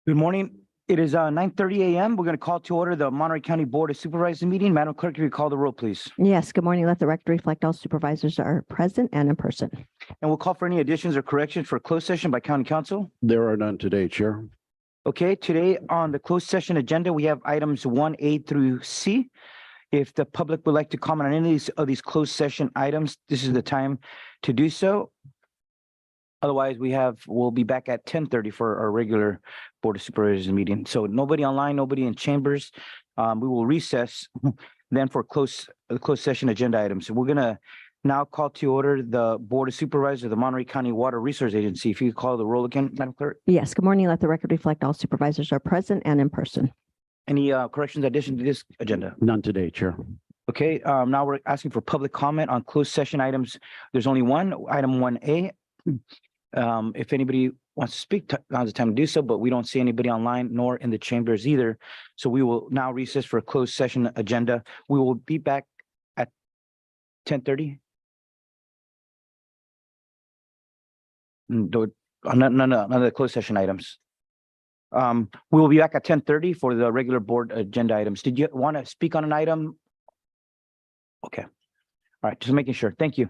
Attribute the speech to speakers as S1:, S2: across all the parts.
S1: Good morning. It is 9:30 a.m. We're going to call to order the Monterey County Board of Supervisors meeting. Madam Clerk, if you call the roll, please.
S2: Yes, good morning. Let the record reflect all supervisors are present and in person.
S1: And we'll call for any additions or corrections for closed session by County Council.
S3: There are none today, Chair.
S1: Okay, today on the closed session agenda, we have items 1A through C. If the public would like to comment on any of these closed session items, this is the time to do so. Otherwise, we'll be back at 10:30 for our regular Board of Supervisors meeting. So nobody online, nobody in chambers. We will recess then for closed session agenda items. So we're gonna now call to order the Board of Supervisors of the Monterey County Water Resource Agency. If you could call the roll again, Madam Clerk.
S2: Yes, good morning. Let the record reflect all supervisors are present and in person.
S1: Any corrections, addition to this agenda?
S3: None today, Chair.
S1: Okay, now we're asking for public comment on closed session items. There's only one, item 1A. If anybody wants to speak, now's the time to do so, but we don't see anybody online nor in the chambers either. So we will now recess for a closed session agenda. We will be back at 10:30. None of the closed session items. We will be back at 10:30 for the regular board agenda items. Did you want to speak on an item? Okay. All right, just making sure. Thank you.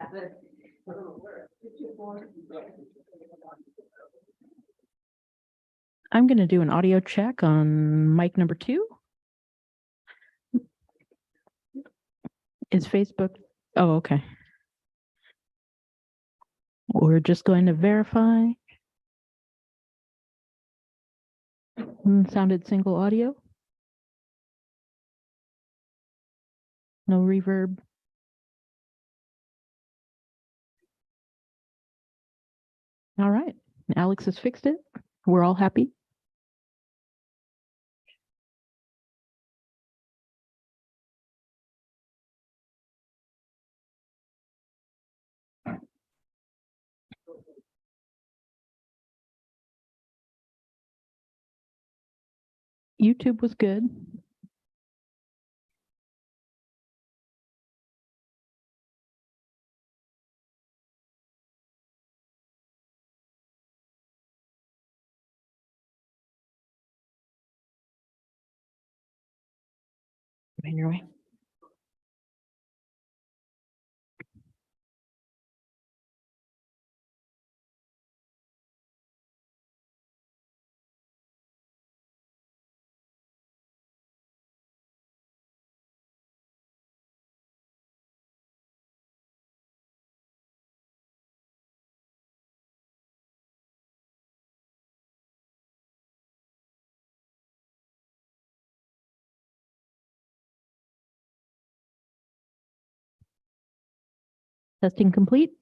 S4: I'm going to do an audio check on mic number 2. Is Facebook? Oh, okay. We're just going to verify. Sounded single audio. No reverb. All right. Alex has fixed it. We're all happy. YouTube was good. On your way. Testing complete.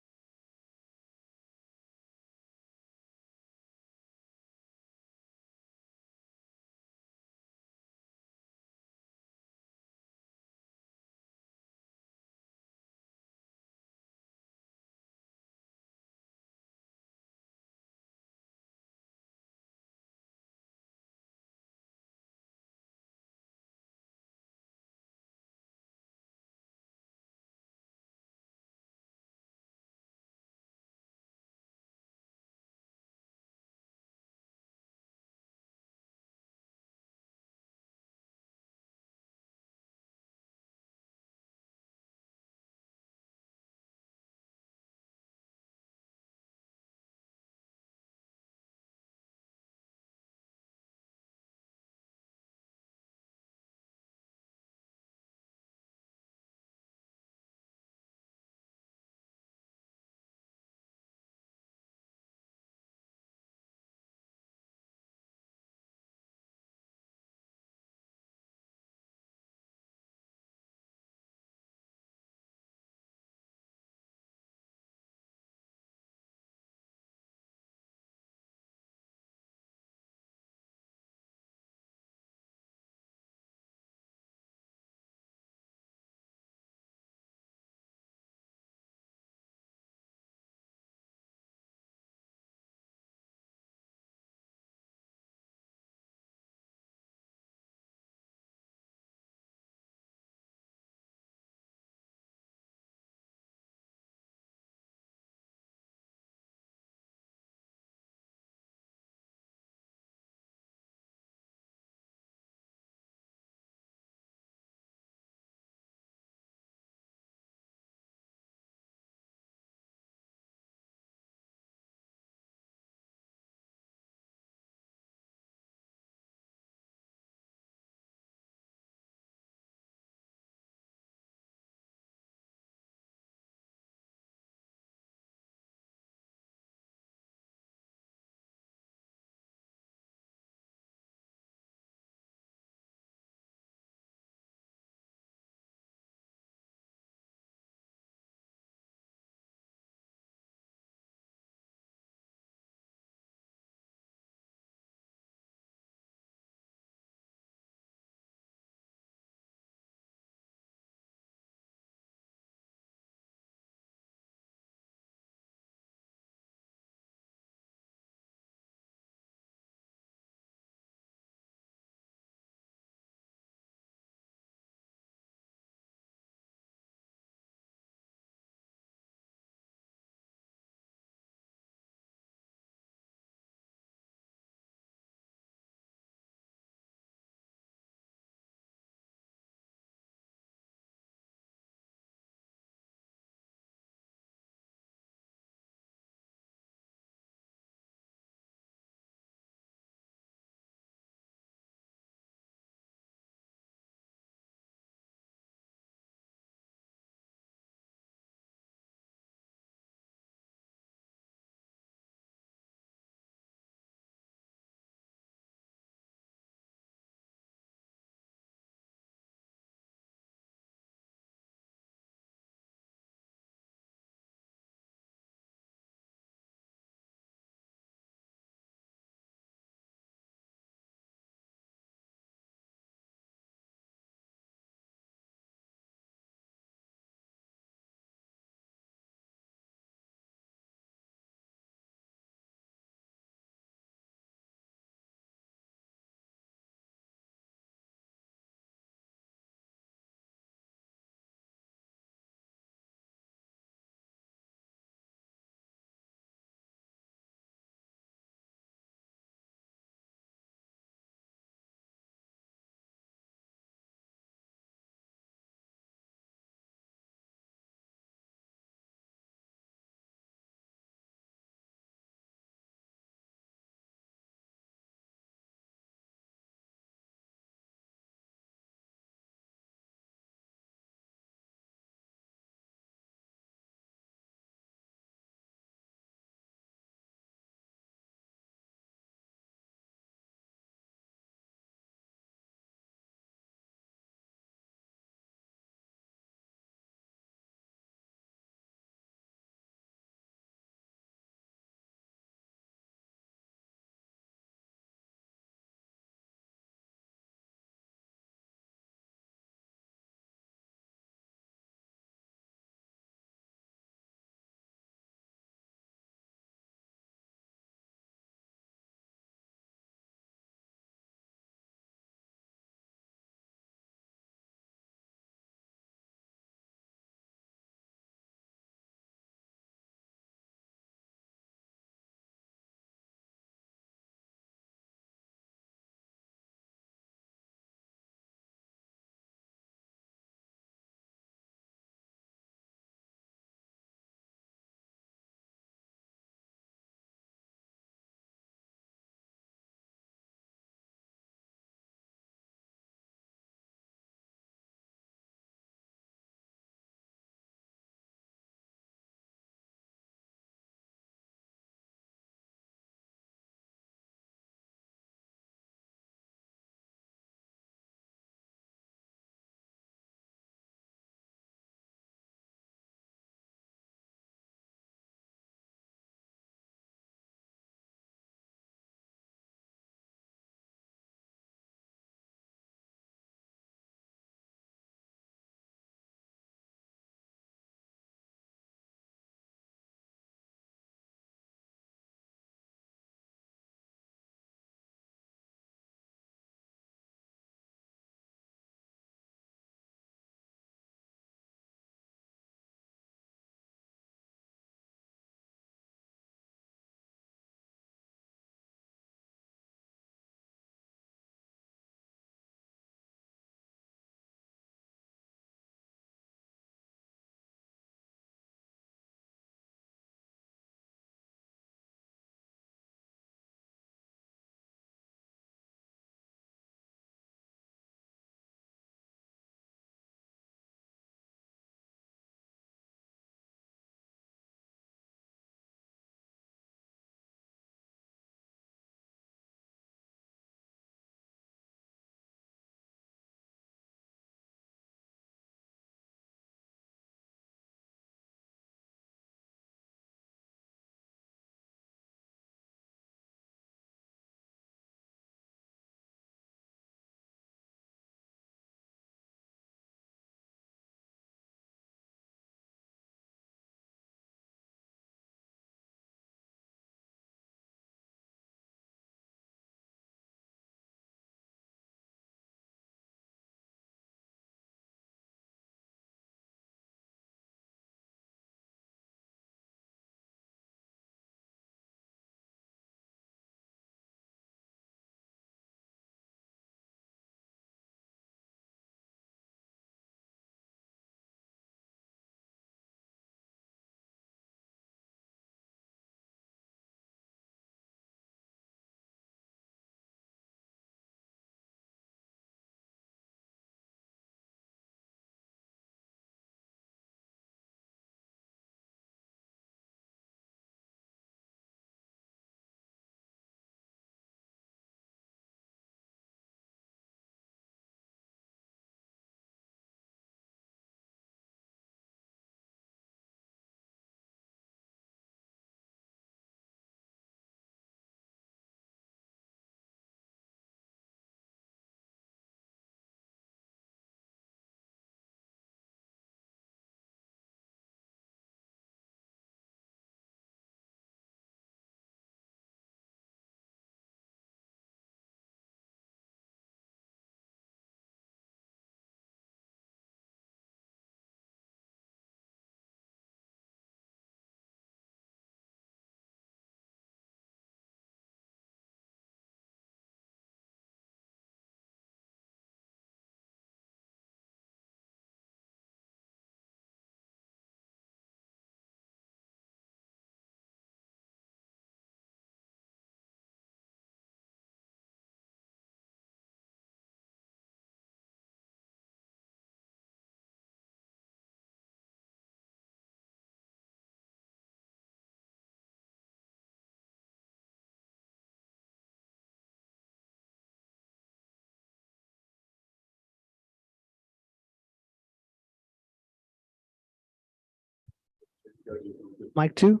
S5: Mic 2.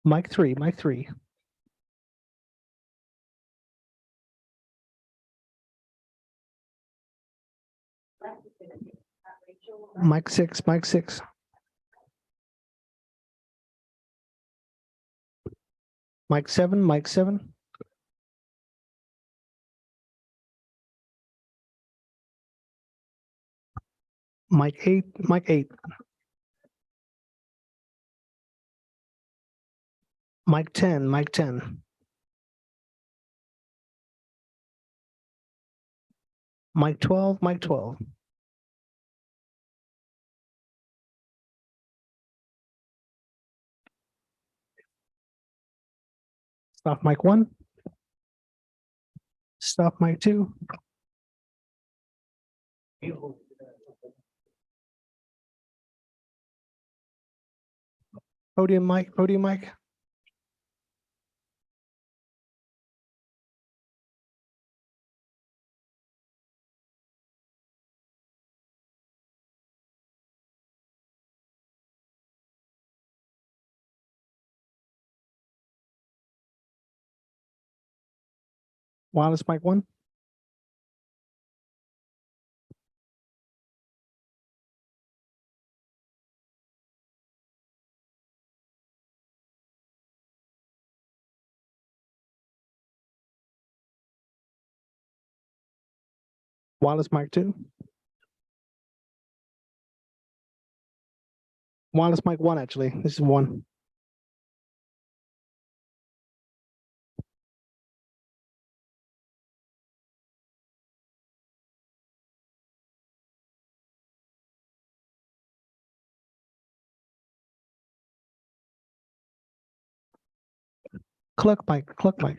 S5: Mic 3, mic 3. Mic 6, mic 6. Mic 7, mic 7. Mic 8, mic 8. Mic 10, mic 10. Mic 12, mic 12. Stop mic 1. Stop mic 2. Podium mic, podium mic. Wireless mic 1. Wireless mic 2. Wireless mic 1, actually. This is 1. Cluck mic, cluck mic.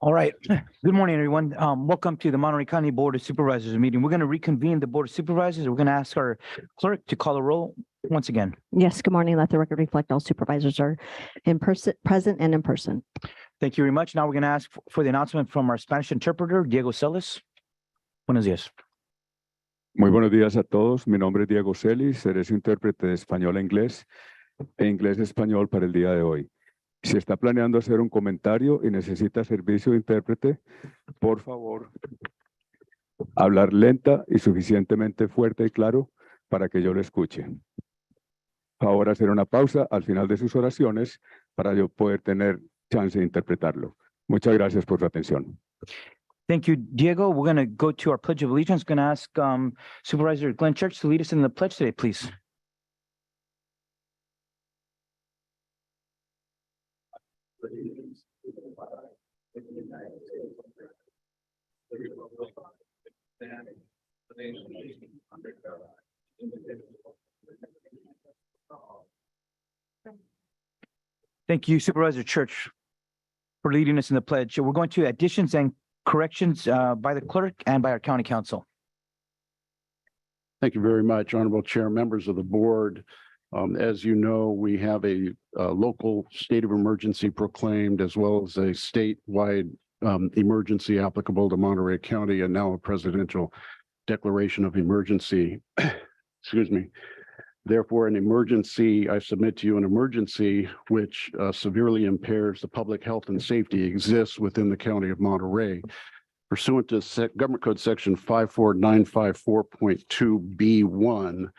S1: All right. Good morning, everyone. Welcome to the Monterey County Board of Supervisors meeting. We're going to reconvene the Board of Supervisors. We're going to ask our clerk to call the roll once again.
S2: Yes, good morning. Let the record reflect all supervisors are in person, present and in person.
S1: Thank you very much. Now we're going to ask for the announcement from our Spanish interpreter, Diego Celis. Buenos días.
S6: Muy buenos días a todos. Mi nombre es Diego Celis, seré su intérprete de español a inglés e inglés a español para el día de hoy. Si está planeando hacer un comentario y necesita servicio de intérprete, por favor, hablar lenta y suficientemente fuerte y claro para que yo lo escuche. Favor hacer una pausa al final de sus oraciones para yo poder tener chance de interpretarlo. Muchas gracias por su atención.
S1: Thank you, Diego. We're going to go to our Pledge of Allegiance. Going to ask Supervisor Glenn Church to lead us in the pledge today, please. Thank you, Supervisor Church, for leading us in the pledge. We're going to additions and corrections by the clerk and by our county council.
S3: Thank you very much, Honorable Chair, members of the board. As you know, we have a local state of emergency proclaimed, as well as a statewide emergency applicable to Monterey County, and now a presidential declaration of emergency. Excuse me. Therefore, an emergency, I submit to you, an emergency which severely impairs the public health and safety exists within the county of Monterey. Pursuant to Government Code Section 54954.2B1,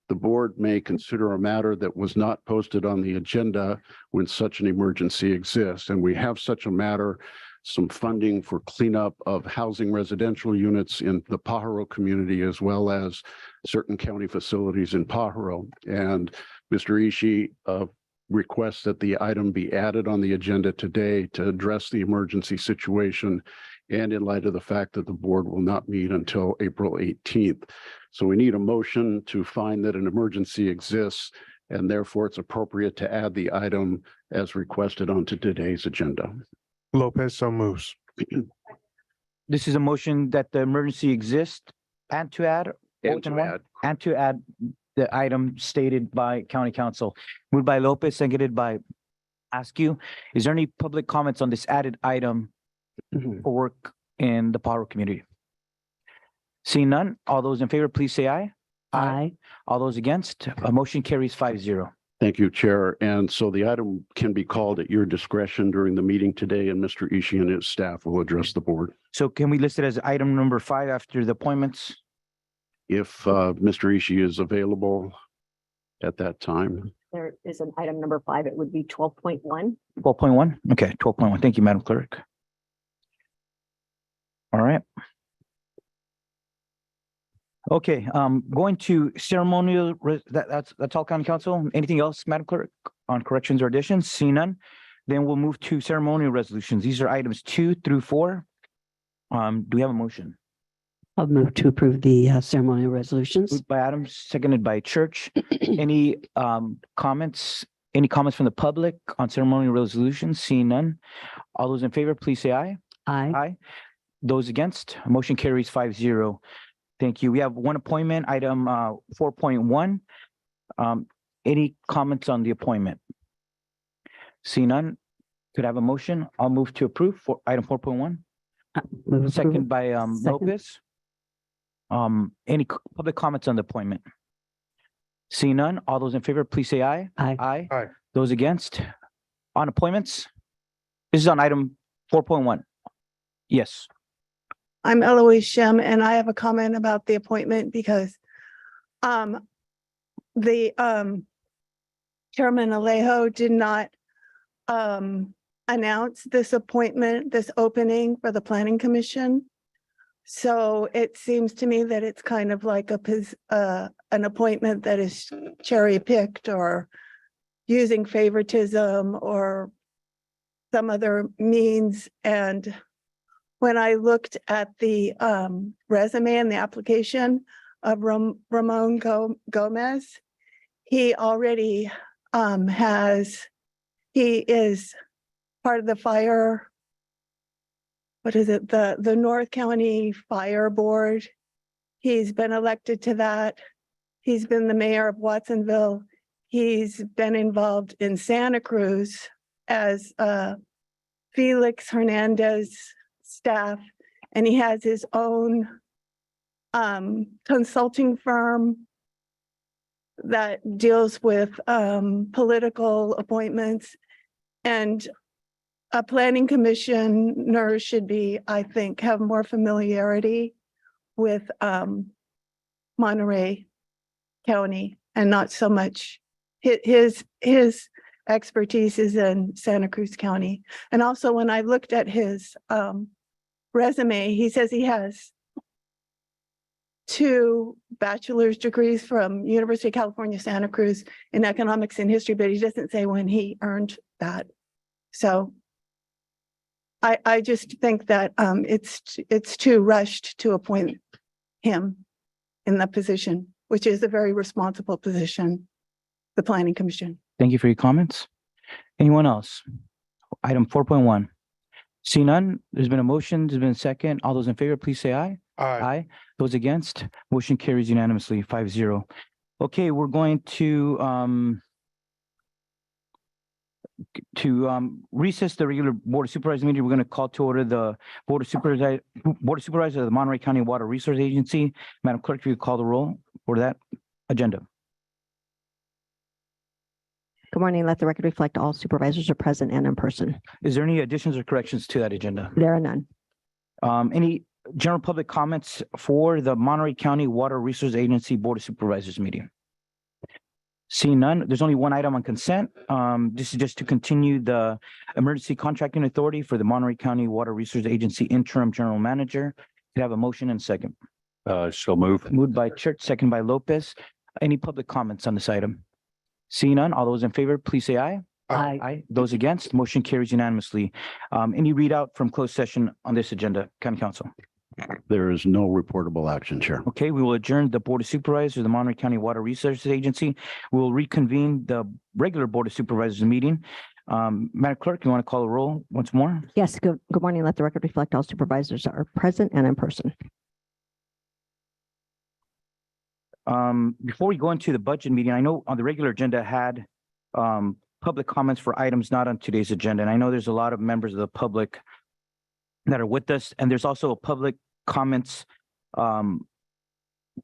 S3: the board may consider a matter that was not posted on the agenda when such an emergency exists. And we have such a matter, some funding for cleanup of housing residential units in the Pajaro community, as well as certain county facilities in Pajaro. And Mr. Ishii requests that the item be added on the agenda today to address the emergency situation, and in light of the fact that the board will not meet until April 18th. So we need a motion to find that an emergency exists, and therefore it's appropriate to add the item as requested onto today's agenda.
S5: Lopez, so moves.
S1: This is a motion that the emergency exists and to add.
S3: And to add.
S1: And to add the item stated by county council. Moved by Lopez, seconded by Askew. Is there any public comments on this added item for work in the Pajaro community? Seeing none, all those in favor, please say aye.
S2: Aye.
S1: All those against, a motion carries 5-0.
S3: Thank you, Chair. And so the item can be called at your discretion during the meeting today, and Mr. Ishii and his staff will address the board.
S1: So can we list it as item number 5 after the appointments?
S3: If Mr. Ishii is available at that time.
S2: There is an item number 5. It would be 12.1.
S1: 12.1? Okay, 12.1. Thank you, Madam Clerk. All right. Okay, going to ceremonial, that's all, County Council. Anything else, Madam Clerk, on corrections or additions? See none. Then we'll move to ceremonial resolutions. These are items 2 through 4. Do we have a motion?
S7: I'll move to approve the ceremonial resolutions.
S1: Moved by Adams, seconded by Church. Any comments? Any comments from the public on ceremonial resolutions? Seeing none. All those in favor, please say aye.
S7: Aye.
S1: Aye. Those against, motion carries 5-0. Thank you. We have one appointment, item 4.1. Any comments on the appointment? See none. Could I have a motion? I'll move to approve for item 4.1.
S7: Move
S1: Second by
S7: Second.
S1: Lopez. Any public comments on the appointment? See none. All those in favor, please say aye.
S7: Aye.
S1: Aye.
S5: Aye.
S1: Those against? On appointments? This is on item 4.1. Yes.
S8: I'm Eloise Shem, and I have a comment about the appointment because the Chairman Alejo did not announce this appointment, this opening for the Planning Commission. So it seems to me that it's kind of like an appointment that is cherry picked or using favoritism or some other means. And when I looked at the resume and the application of Ramon Gomez, he already he is part of the fire what is it, the North County Fire Board. He's been elected to that. He's been the mayor of Watsonville. He's been involved in Santa Cruz as Felix Hernandez staff, and he has his own consulting firm that deals with political appointments. And a planning commissioner should be, I think, have more familiarity with Monterey County and not so much his expertise is in Santa Cruz County. And also when I looked at his resume, he says he has 2 bachelor's degrees from University of California, Santa Cruz in economics and history, but he doesn't say when he earned that. So I just think that it's too rushed to appoint him in the position, which is a very responsible position, the Planning Commission.
S1: Thank you for your comments. Anyone else? Item 4.1. See none, there's been a motion, there's been a second. All those in favor, please say aye.
S5: Aye.
S1: Those against, motion carries unanimously, 5-0. Okay, we're going to recess the regular Board of Supervisors meeting. We're going to call to order the Board of Supervisors of the Monterey County Water Resource Agency. Madam Clerk, if you could call the roll for that agenda.
S2: Good morning. Let the record reflect all supervisors are present and in person.
S1: Is there any additions or corrections to that agenda?
S2: There are none.
S1: Any general public comments for the Monterey County Water Resource Agency Board of Supervisors meeting? Seeing none, there's only one item on consent. This is just to continue the emergency contracting authority for the Monterey County Water Resource Agency interim general manager. Could I have a motion and second?
S6: So move.
S1: Moved by Church, second by Lopez. Any public comments on this item? Seeing none, all those in favor, please say aye.
S2: Aye.
S1: Those against, motion carries unanimously. Any readout from closed session on this agenda, County Council?
S3: There is no reportable action, Chair.
S1: Okay, we will adjourn the Board of Supervisors of the Monterey County Water Resources Agency. We will reconvene the regular Board of Supervisors meeting. Madam Clerk, you want to call the roll once more?
S2: Yes, good morning. Let the record reflect all supervisors are present and in person.
S1: Before we go into the budget meeting, I know on the regular agenda had public comments for items not on today's agenda. And I know there's a lot of members of the public that are with us, and there's also a public comments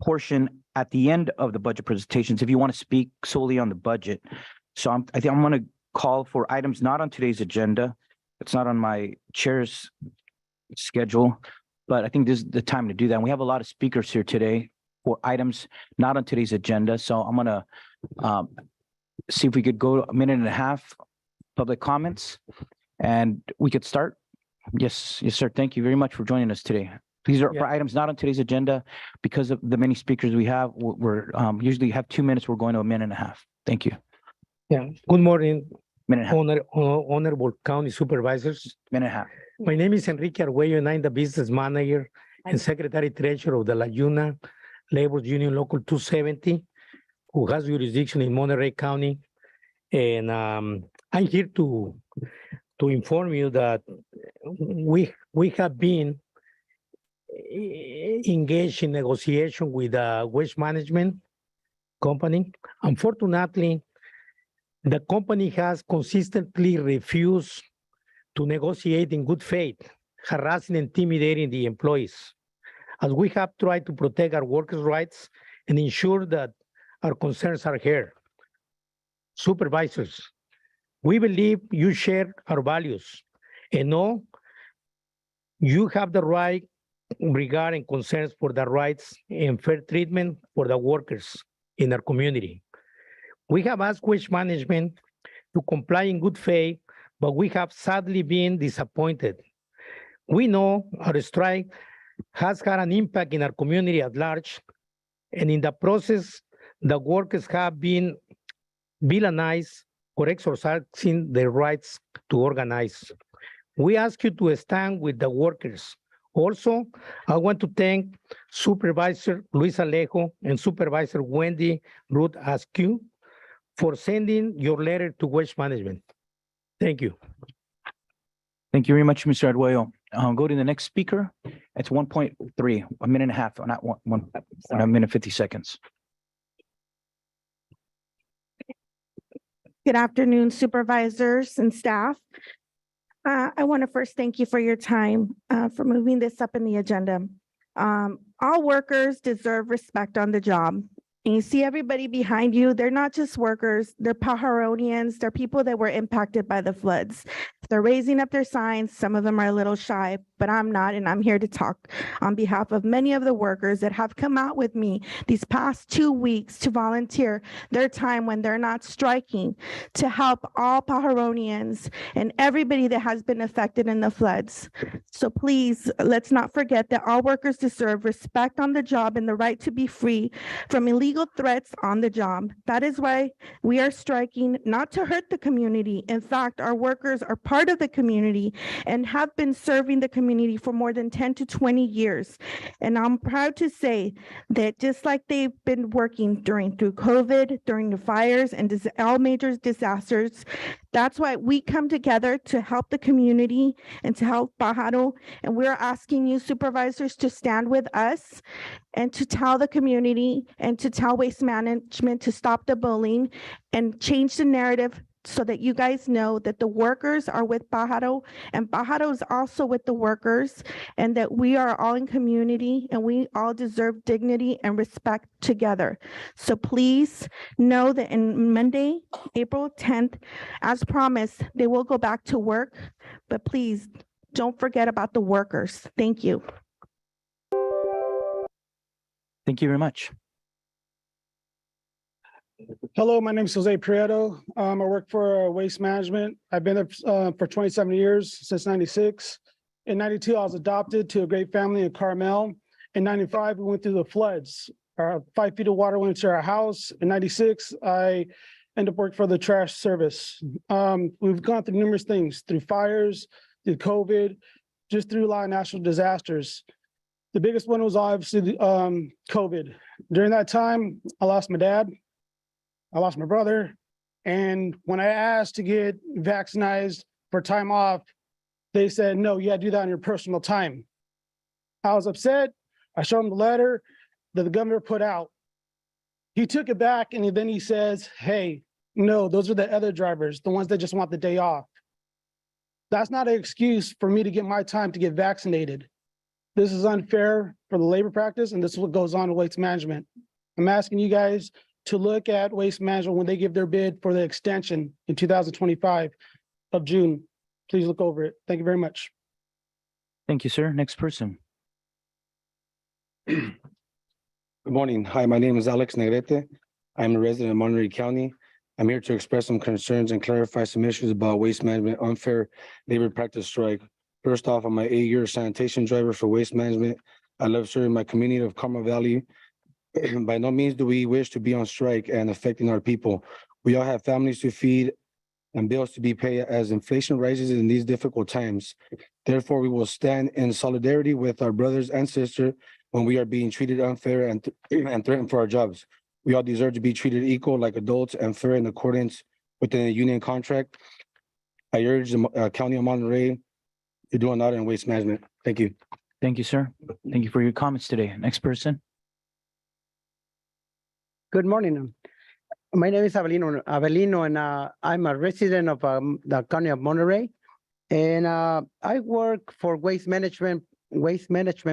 S1: portion at the end of the budget presentations if you want to speak solely on the budget. So I think I'm going to call for items not on today's agenda. It's not on my chair's schedule, but I think this is the time to do that. And we have a lot of speakers here today for items not on today's agenda. So I'm going to see if we could go a minute and a half public comments and we could start. Yes, sir. Thank you very much for joining us today. These are for items not on today's agenda. Because of the many speakers we have, we're usually have 2 minutes. We're going to a minute and a half. Thank you.
S9: Yeah, good morning,
S1: Minute and a half.
S9: honorable county supervisors.
S1: Minute and a half.
S9: My name is Enrique Arguello and I'm the business manager and secretary treasurer of the La Yuna Labor Union Local 270, who has jurisdiction in Monterey County. And I'm here to inform you that we have been engaged in negotiation with a waste management company. Unfortunately, the company has consistently refused to negotiate in good faith, harassing and intimidating the employees. As we have tried to protect our workers' rights and ensure that our concerns are heard. Supervisors, we believe you share our values and know you have the right regard and concerns for the rights and fair treatment for the workers in our community. We have asked waste management to comply in good faith, but we have sadly been disappointed. We know our strike has had an impact in our community at large, and in the process, the workers have been villainized for exercising their rights to organize. We ask you to stand with the workers. Also, I want to thank Supervisor Luis Alejo and Supervisor Wendy Ruth Askew for sending your letter to waste management. Thank you.
S1: Thank you very much, Mr. Arguello. Go to the next speaker. It's 1.3, a minute and a half, not a minute 50 seconds.
S10: Good afternoon, supervisors and staff. I want to first thank you for your time, for moving this up in the agenda. All workers deserve respect on the job. And you see everybody behind you, they're not just workers, they're Pajaronians, they're people that were impacted by the floods. They're raising up their signs. Some of them are a little shy, but I'm not, and I'm here to talk on behalf of many of the workers that have come out with me these past 2 weeks to volunteer their time when they're not striking to help all Pajaronians and everybody that has been affected in the floods. So please, let's not forget that all workers deserve respect on the job and the right to be free from illegal threats on the job. That is why we are striking, not to hurt the community. In fact, our workers are part of the community and have been serving the community for more than 10 to 20 years. And I'm proud to say that just like they've been working through COVID, during the fires and all major disasters, that's why we come together to help the community and to help Pajaro. And we're asking you supervisors to stand with us and to tell the community and to tell Waste Management to stop the bullying and change the narrative so that you guys know that the workers are with Pajaro and Pajaro is also with the workers, and that we are all in community and we all deserve dignity and respect together. So please know that in Monday, April 10th, as promised, they will go back to work, but please don't forget about the workers. Thank you.
S1: Thank you very much.
S11: Hello, my name is Jose Prieto. I work for Waste Management. I've been there for 27 years, since 96. In 92, I was adopted to a great family in Carmel. In 95, we went through the floods. 5 feet of water went into our house. In 96, I ended up working for the trash service. We've gone through numerous things, through fires, through COVID, just through a lot of natural disasters. The biggest one was obviously COVID. During that time, I lost my dad. I lost my brother. And when I asked to get vaccinated for time off, they said, no, you gotta do that on your personal time. I was upset. I showed him the letter that the governor put out. He took it back and then he says, hey, no, those are the other drivers, the ones that just want the day off. That's not an excuse for me to get my time to get vaccinated. This is unfair for the labor practice, and this is what goes on with Waste Management. I'm asking you guys to look at Waste Management when they give their bid for the extension in 2025 of June. Please look over it. Thank you very much.
S1: Thank you, sir. Next person.
S12: Good morning. Hi, my name is Alex Negrete. I'm a resident of Monterey County. I'm here to express some concerns and clarify some issues about Waste Management unfair labor practice strike. First off, I'm an 8-year sanitation driver for Waste Management. I love serving my community of Carmel Valley. By no means do we wish to be on strike and affecting our people. We all have families to feed and bills to be paid as inflation rises in these difficult times. Therefore, we will stand in solidarity with our brothers and sisters when we are being treated unfair and threatened for our jobs. We all deserve to be treated equal like adults and fair in accordance with the union contract. I urge the County of Monterey to do an audit in Waste Management. Thank you.
S1: Thank you, sir. Thank you for your comments today. Next person.
S13: Good morning. My name is Avelino, and I'm a resident of the County of Monterey. And I work for Waste Management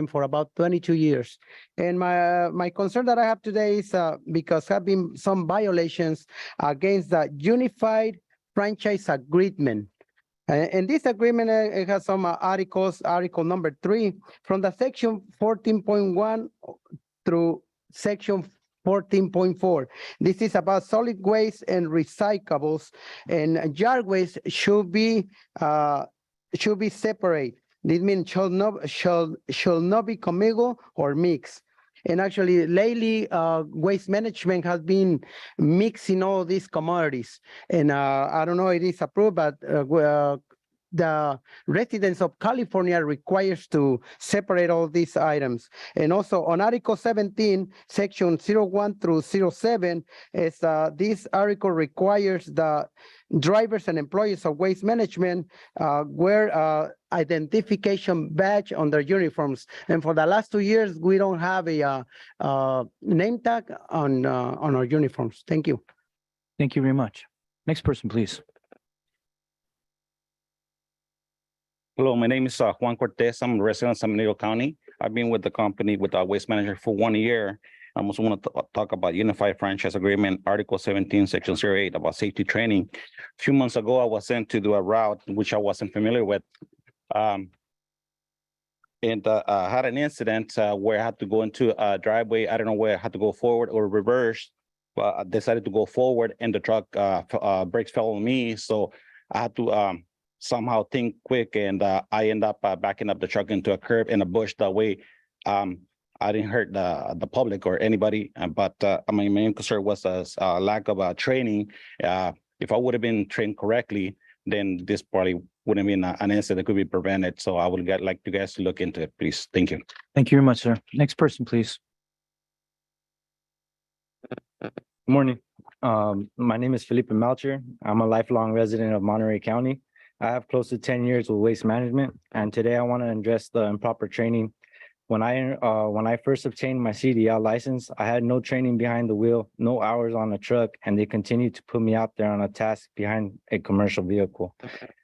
S13: for about 22 years. And my concern that I have today is because there have been some violations against the Unified Franchise Agreement. And this agreement it has some articles, article number 3, from the section 14.1 through section 14.4. This is about solid waste and recyclables, and yard waste should be separate. This means shall not be commingled or mixed. And actually, lately, Waste Management has been mixing all these commodities. And I don't know if it is approved, but the residents of California requires to separate all these items. And also on Article 17, Section 01 through 07, is this article requires the drivers and employees of waste management wear identification badge on their uniforms. And for the last 2 years, we don't have a name tag on our uniforms. Thank you.
S1: Thank you very much. Next person, please.
S14: Hello, my name is Juan Cortez. I'm a resident of San Benito County. I've been with the company with our waste manager for 1 year. I also want to talk about Unified Franchise Agreement, Article 17, Section 08, about safety training. A few months ago, I was sent to do a route which I wasn't familiar with. I had an incident where I had to go into a driveway. I don't know where I had to go forward or reverse, but I decided to go forward and the truck brakes fell on me. So I had to somehow think quick, and I end up backing up the truck into a curb and a bush. That way, I didn't hurt the public or anybody. But my main concern was a lack of training. If I would have been trained correctly, then this probably wouldn't have been an incident that could be prevented. So I would like you guys to look into it, please. Thank you.
S1: Thank you very much, sir. Next person, please.
S15: Morning. My name is Felipe Melcher. I'm a lifelong resident of Monterey County. I have close to 10 years with waste management, and today I want to address the improper training. When I first obtained my CDL license, I had no training behind the wheel, no hours on the truck, and they continued to put me out there on a task behind a commercial vehicle.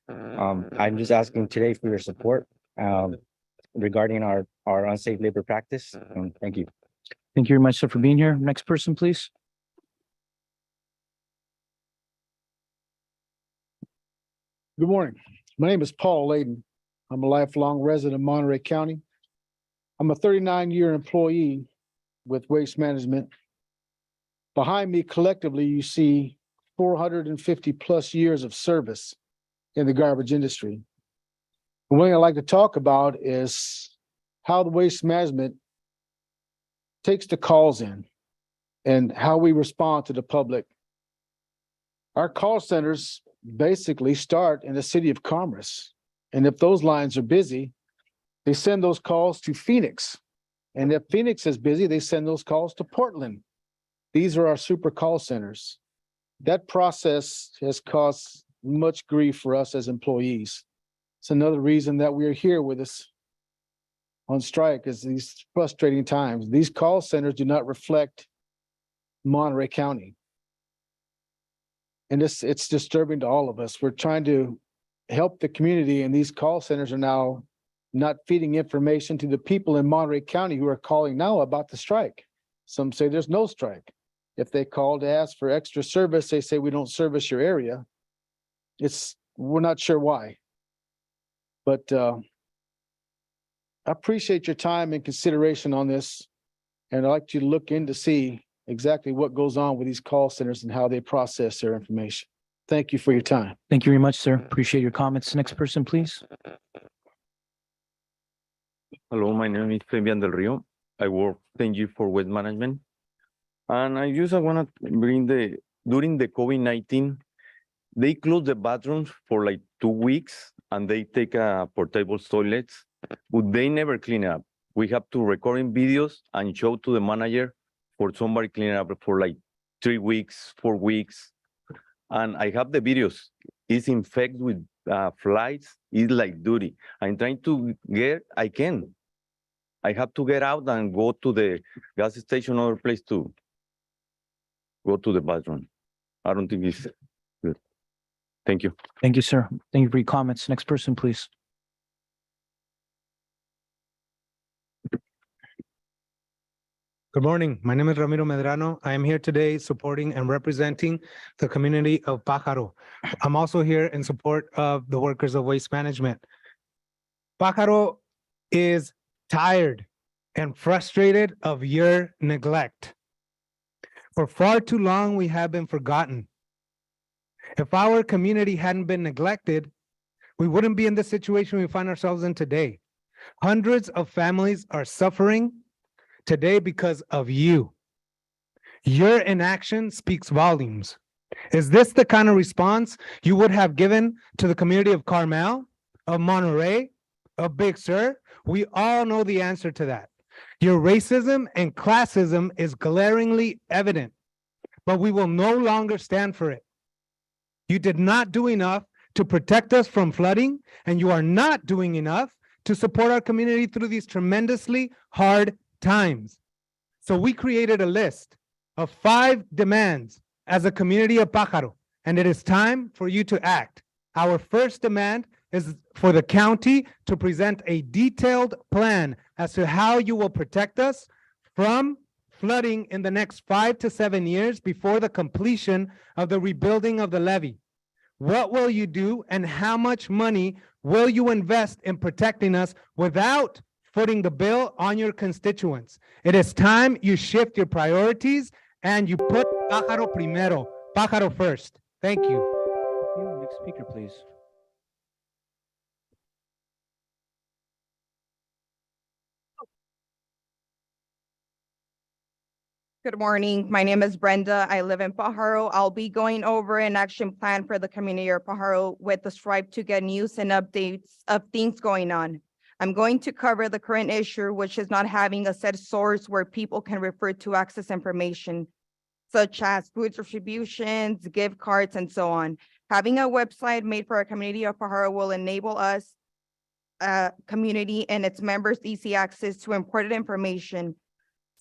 S15: I'm just asking today for your support regarding our unsafe labor practice. Thank you.
S1: Thank you very much, sir, for being here. Next person, please.
S16: Good morning. My name is Paul Layden. I'm a lifelong resident of Monterey County. I'm a 39-year employee with Waste Management. Behind me collectively, you see 450 plus years of service in the garbage industry. The one thing I'd like to talk about is how the Waste Management takes the calls in and how we respond to the public. Our call centers basically start in the city of Commerce. And if those lines are busy, they send those calls to Phoenix. And if Phoenix is busy, they send those calls to Portland. These are our super call centers. That process has caused much grief for us as employees. It's another reason that we are here with us on strike, is these frustrating times. These call centers do not reflect Monterey County. And it's disturbing to all of us. We're trying to help the community, and these call centers are now not feeding information to the people in Monterey County who are calling now about the strike. Some say there's no strike. If they call to ask for extra service, they say we don't service your area. We're not sure why. But I appreciate your time and consideration on this. And I'd like you to look in to see exactly what goes on with these call centers and how they process their information. Thank you for your time.
S1: Thank you very much, sir. Appreciate your comments. Next person, please.
S17: Hello, my name is Fabian Del Rio. I work 10 years for waste management. And I want to bring during the COVID-19, they closed the bathrooms for like 2 weeks and they take portable toilets, but they never clean up. We have to record in videos and show to the manager for somebody cleaning up for like 3 weeks, 4 weeks. And I have the videos. It's infected with flies. It's like dirty. I'm trying to I can. I have to get out and go to the gas station or place to go to the bathroom. I don't think it's good. Thank you.
S1: Thank you, sir. Thank you for your comments. Next person, please.
S9: Good morning. My name is Ramiro Medrano. I am here today supporting and representing the community of Pájaro. I'm also here in support of the workers of waste management. Pájaro is tired and frustrated of your neglect. For far too long, we have been forgotten. If our community hadn't been neglected, we wouldn't be in the situation we find ourselves in today. Hundreds of families are suffering today because of you. Your inaction speaks volumes. Is this the kind of response you would have given to the community of Carmel
S18: of Monterey, of Big Sur? We all know the answer to that. Your racism and classism is glaringly evident, but we will no longer stand for it. You did not do enough to protect us from flooding, and you are not doing enough to support our community through these tremendously hard times. So we created a list of 5 demands as a community of Pájaro, and it is time for you to act. Our first demand is for the county to present a detailed plan as to how you will protect us from flooding in the next 5 to 7 years before the completion of the rebuilding of the levee. What will you do and how much money will you invest in protecting us without footing the bill on your constituents? It is time you shift your priorities and you put Pájaro primero, Pájaro first. Thank you.
S1: Next speaker, please.
S19: Good morning. My name is Brenda. I live in Pájaro. I'll be going over an action plan for the community of Pájaro with the strive to get news and updates of things going on. I'm going to cover the current issue, which is not having a set source where people can refer to access information, such as food distributions, gift cards, and so on. Having a website made for our community of Pájaro will enable us, community and its members, easy access to important information,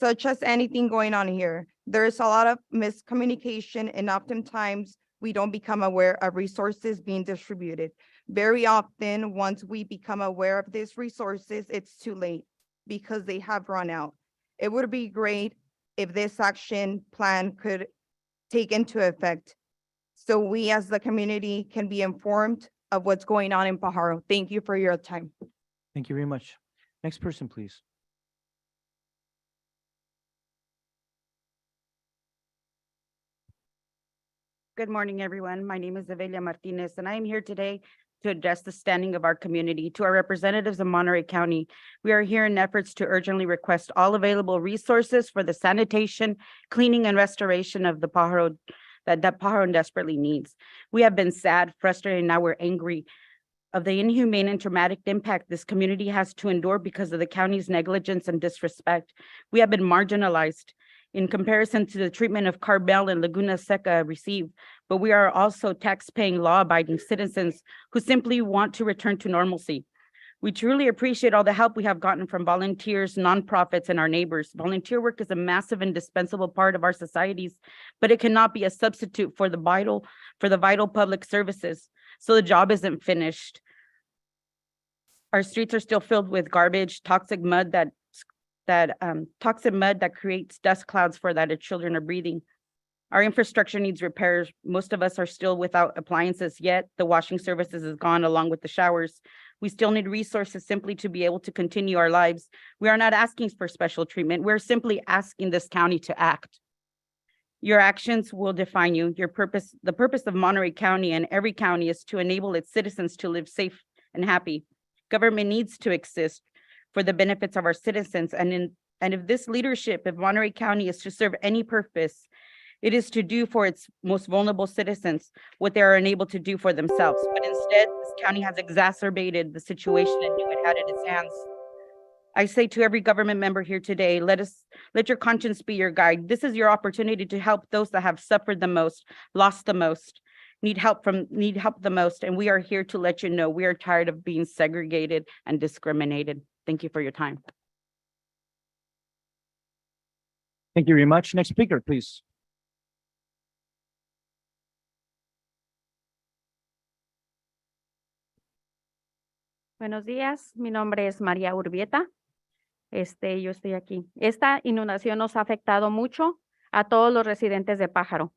S19: such as anything going on here. There's a lot of miscommunication, and oftentimes we don't become aware of resources being distributed. Very often, once we become aware of these resources, it's too late because they have run out. It would be great if this action plan could take into effect so we as the community can be informed of what's going on in Pájaro. Thank you for your time.
S1: Thank you very much. Next person, please.
S20: Good morning, everyone. My name is Avelia Martinez, and I am here today to address the standing of our community. To our representatives of Monterey County, we are here in efforts to urgently request all available resources for the sanitation, cleaning, and restoration of the Pájaro that Pájaro desperately needs. We have been sad, frustrated, and now we're angry of the inhumane and traumatic impact this community has to endure because of the county's negligence and disrespect. We have been marginalized in comparison to the treatment of Carmel and Laguna Seca received, but we are also tax-paying, law-abiding citizens who simply want to return to normalcy. We truly appreciate all the help we have gotten from volunteers, nonprofits, and our neighbors. Volunteer work is a massive, indispensable part of our societies, but it cannot be a substitute for the vital public services. So the job isn't finished. Our streets are still filled with garbage, toxic mud that creates dust clouds for that our children are breathing. Our infrastructure needs repairs. Most of us are still without appliances yet. The washing services is gone along with the showers. We still need resources simply to be able to continue our lives. We are not asking for special treatment. We're simply asking this county to act. Your actions will define you. The purpose of Monterey County and every county is to enable its citizens to live safe and happy. Government needs to exist for the benefits of our citizens. And if this leadership of Monterey County is to serve any purpose, it is to do for its most vulnerable citizens what they are unable to do for themselves. But instead, this county has exacerbated the situation and knew it had in its hands. I say to every government member here today, let your conscience be your guide. This is your opportunity to help those that have suffered the most, lost the most, need help the most. And we are here to let you know we are tired of being segregated and discriminated. Thank you for your time.
S1: Thank you very much. Next speaker, please.
S21: Buenos días, mi nombre es María Urbieta. Yo estoy aquí. Esta inundación nos ha afectado mucho a todos los residentes de Pájaro.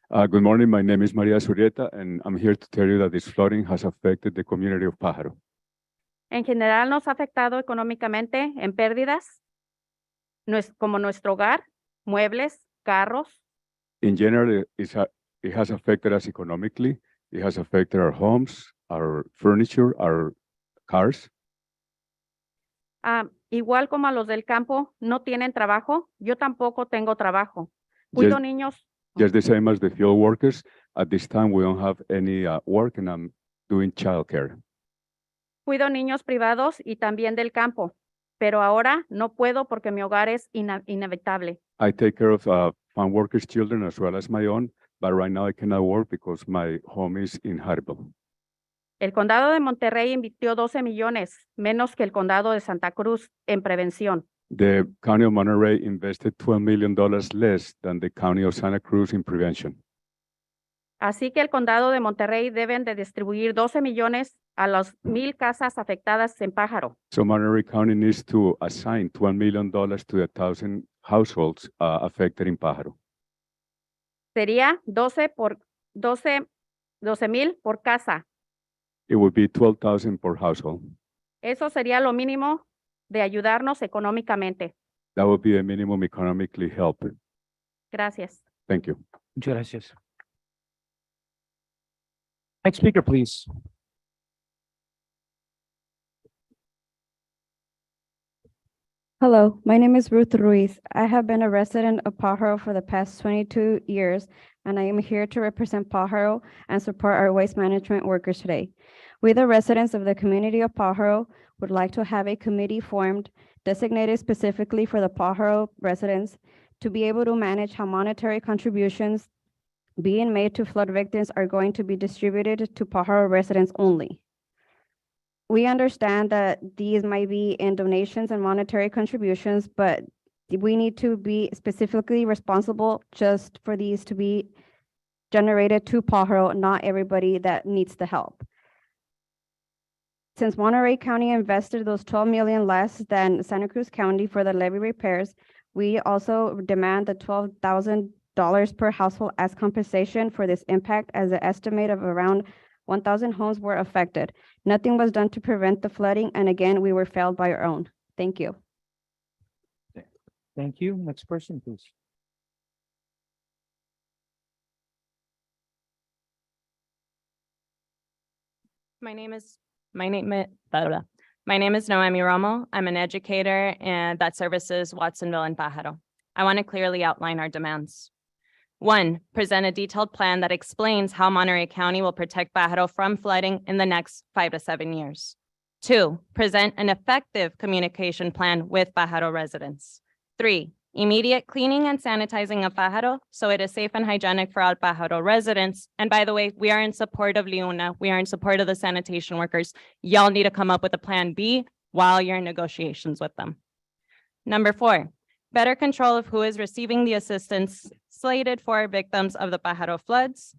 S6: Good morning, my name is Maria Surieta, and I'm here to tell you that this flooding has affected the community of Pájaro.
S21: En general nos ha afectado económicamente en pérdidas, como nuestro hogar, muebles, carros.
S6: In general, it has affected us economically. It has affected our homes, our furniture, our cars.
S21: Igual como a los del campo no tienen trabajo, yo tampoco tengo trabajo. Cuido niños.
S6: Just the same as the field workers. At this time, we don't have any work, and I'm doing childcare.
S21: Cuido niños privados y también del campo, pero ahora no puedo porque mi hogar es inevitable.
S6: I take care of farm workers' children as well as my own, but right now I cannot work because my home is inhabitable.
S21: El condado de Monterrey invirtió 12 millones, menos que el condado de Santa Cruz en prevención.
S6: The county of Monterey invested $12 million less than the county of Santa Cruz in prevention.
S21: Así que el condado de Monterrey deben de distribuir 12 millones a las 1,000 casas afectadas en Pájaro.
S6: So Monterey County needs to assign $12 million to the 1,000 households affected in Pájaro.
S21: Sería 12,000 por casa.
S6: It would be 12,000 per household.
S21: Eso sería lo mínimo de ayudarnos económicamente.
S6: That would be a minimum economically help.
S21: Gracias.
S6: Thank you.
S1: Muchas gracias. Next speaker, please.
S4: Hello, my name is Ruth Ruiz. I have been a resident of Pajaro for the past 22 years, and I am here to represent Pajaro and support our waste management workers today. We, the residents of the community of Pajaro, would like to have a committee formed designated specifically for the Pajaro residents to be able to manage how monetary contributions being made to flood victims are going to be distributed to Pajaro residents only. We understand that these might be in donations and monetary contributions, but we need to be specifically responsible just for these to be generated to Pajaro, not everybody that needs the help. Since Monterey County invested those 12 million less than Santa Cruz County for the levee repairs, we also demand the $12,000 per household as compensation for this impact, as the estimate of around 1,000 homes were affected. Nothing was done to prevent the flooding, and again, we were failed by our own. Thank you.
S1: Thank you. Next person, please.
S22: My name is Noemi Romo. I'm an educator and that services Watsonville and Pájaro. I want to clearly outline our demands. 1, present a detailed plan that explains how Monterey County will protect Pájaro from flooding in the next 5 to 7 years. 2, present an effective communication plan with Pájaro residents. 3, immediate cleaning and sanitizing of Pájaro so it is safe and hygienic for all Pájaro residents. And by the way, we are in support of Liuna. We are in support of the sanitation workers. Y'all need to come up with a plan B while you're in negotiations with them. Number 4, better control of who is receiving the assistance slated for victims of the Pájaro floods.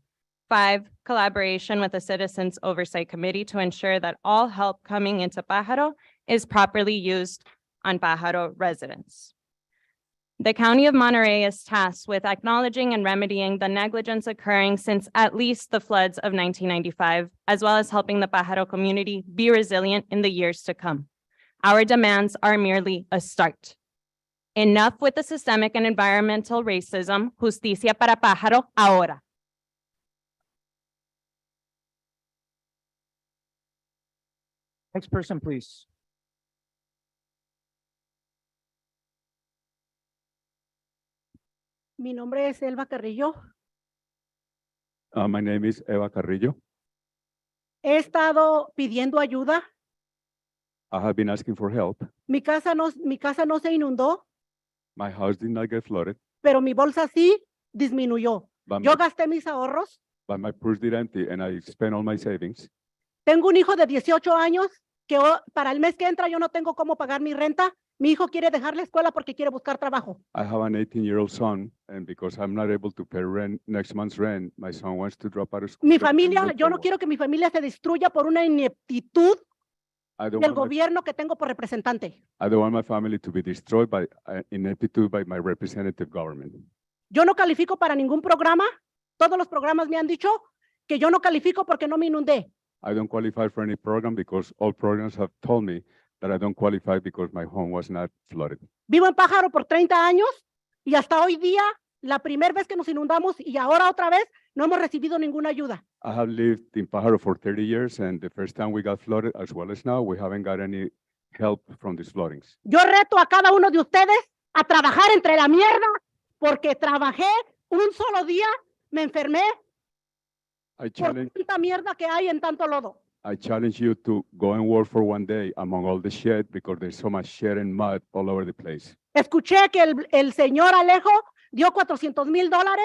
S22: 5, collaboration with the Citizens Oversight Committee to ensure that all help coming into Pájaro is properly used on Pájaro residents. The County of Monterey is tasked with acknowledging and remedying the negligence occurring since at least the floods of 1995, as well as helping the Pájaro community be resilient in the years to come. Our demands are merely a start. Enough with the systemic and environmental racism. Justicia para Pájaro ahora.
S1: Next person, please.
S23: Mi nombre es Elba Carrillo.
S6: My name is Eva Carrillo.
S23: He estado pidiendo ayuda.
S6: I have been asking for help.
S23: Mi casa no se inundó,
S6: My house did not get flooded,
S23: pero mi bolsa sí disminuyó.
S6: but
S23: Yo gasté mis ahorros.
S6: my purse did empty and I spent all my savings.
S23: Tengo un hijo de 18 años que para el mes que entra yo no tengo cómo pagar mi renta. Mi hijo quiere dejar la escuela porque quiere buscar trabajo.
S6: I have an 18-year-old son, and because I'm not able to pay next month's rent, my son wants to drop out of school.
S23: Mi familia, yo no quiero que mi familia se destruya por una ineptitud
S6: I don't
S23: del
S6: want
S23: gobierno que tengo por representante.
S6: I don't want my family to be destroyed by ineptitude by my representative government.
S23: Yo no califico para ningún programa. Todos los programas me han dicho que yo no califico porque no me inundé.
S6: I don't qualify for any program because all programs have told me that I don't qualify because my home was not flooded.
S23: Vivo en Pájaro por 30 años y hasta hoy día, la primera vez que nos inundamos y ahora otra vez, no hemos recibido ninguna ayuda.
S6: I have lived in Pájaro for 30 years, and the first time we got flooded, as well as now, we haven't got any help from these floodings.
S23: Yo reto a cada uno de ustedes a trabajar entre la mierda porque trabajé un solo día, me enfermé
S6: I
S23: por
S6: challenge,
S23: tanta mierda que hay en tanto lodo.
S6: I challenge you to go and work for one day among all the shed because there's so much shed and mud all over the place.
S23: Escuché que el señor Alejo dio $400,000.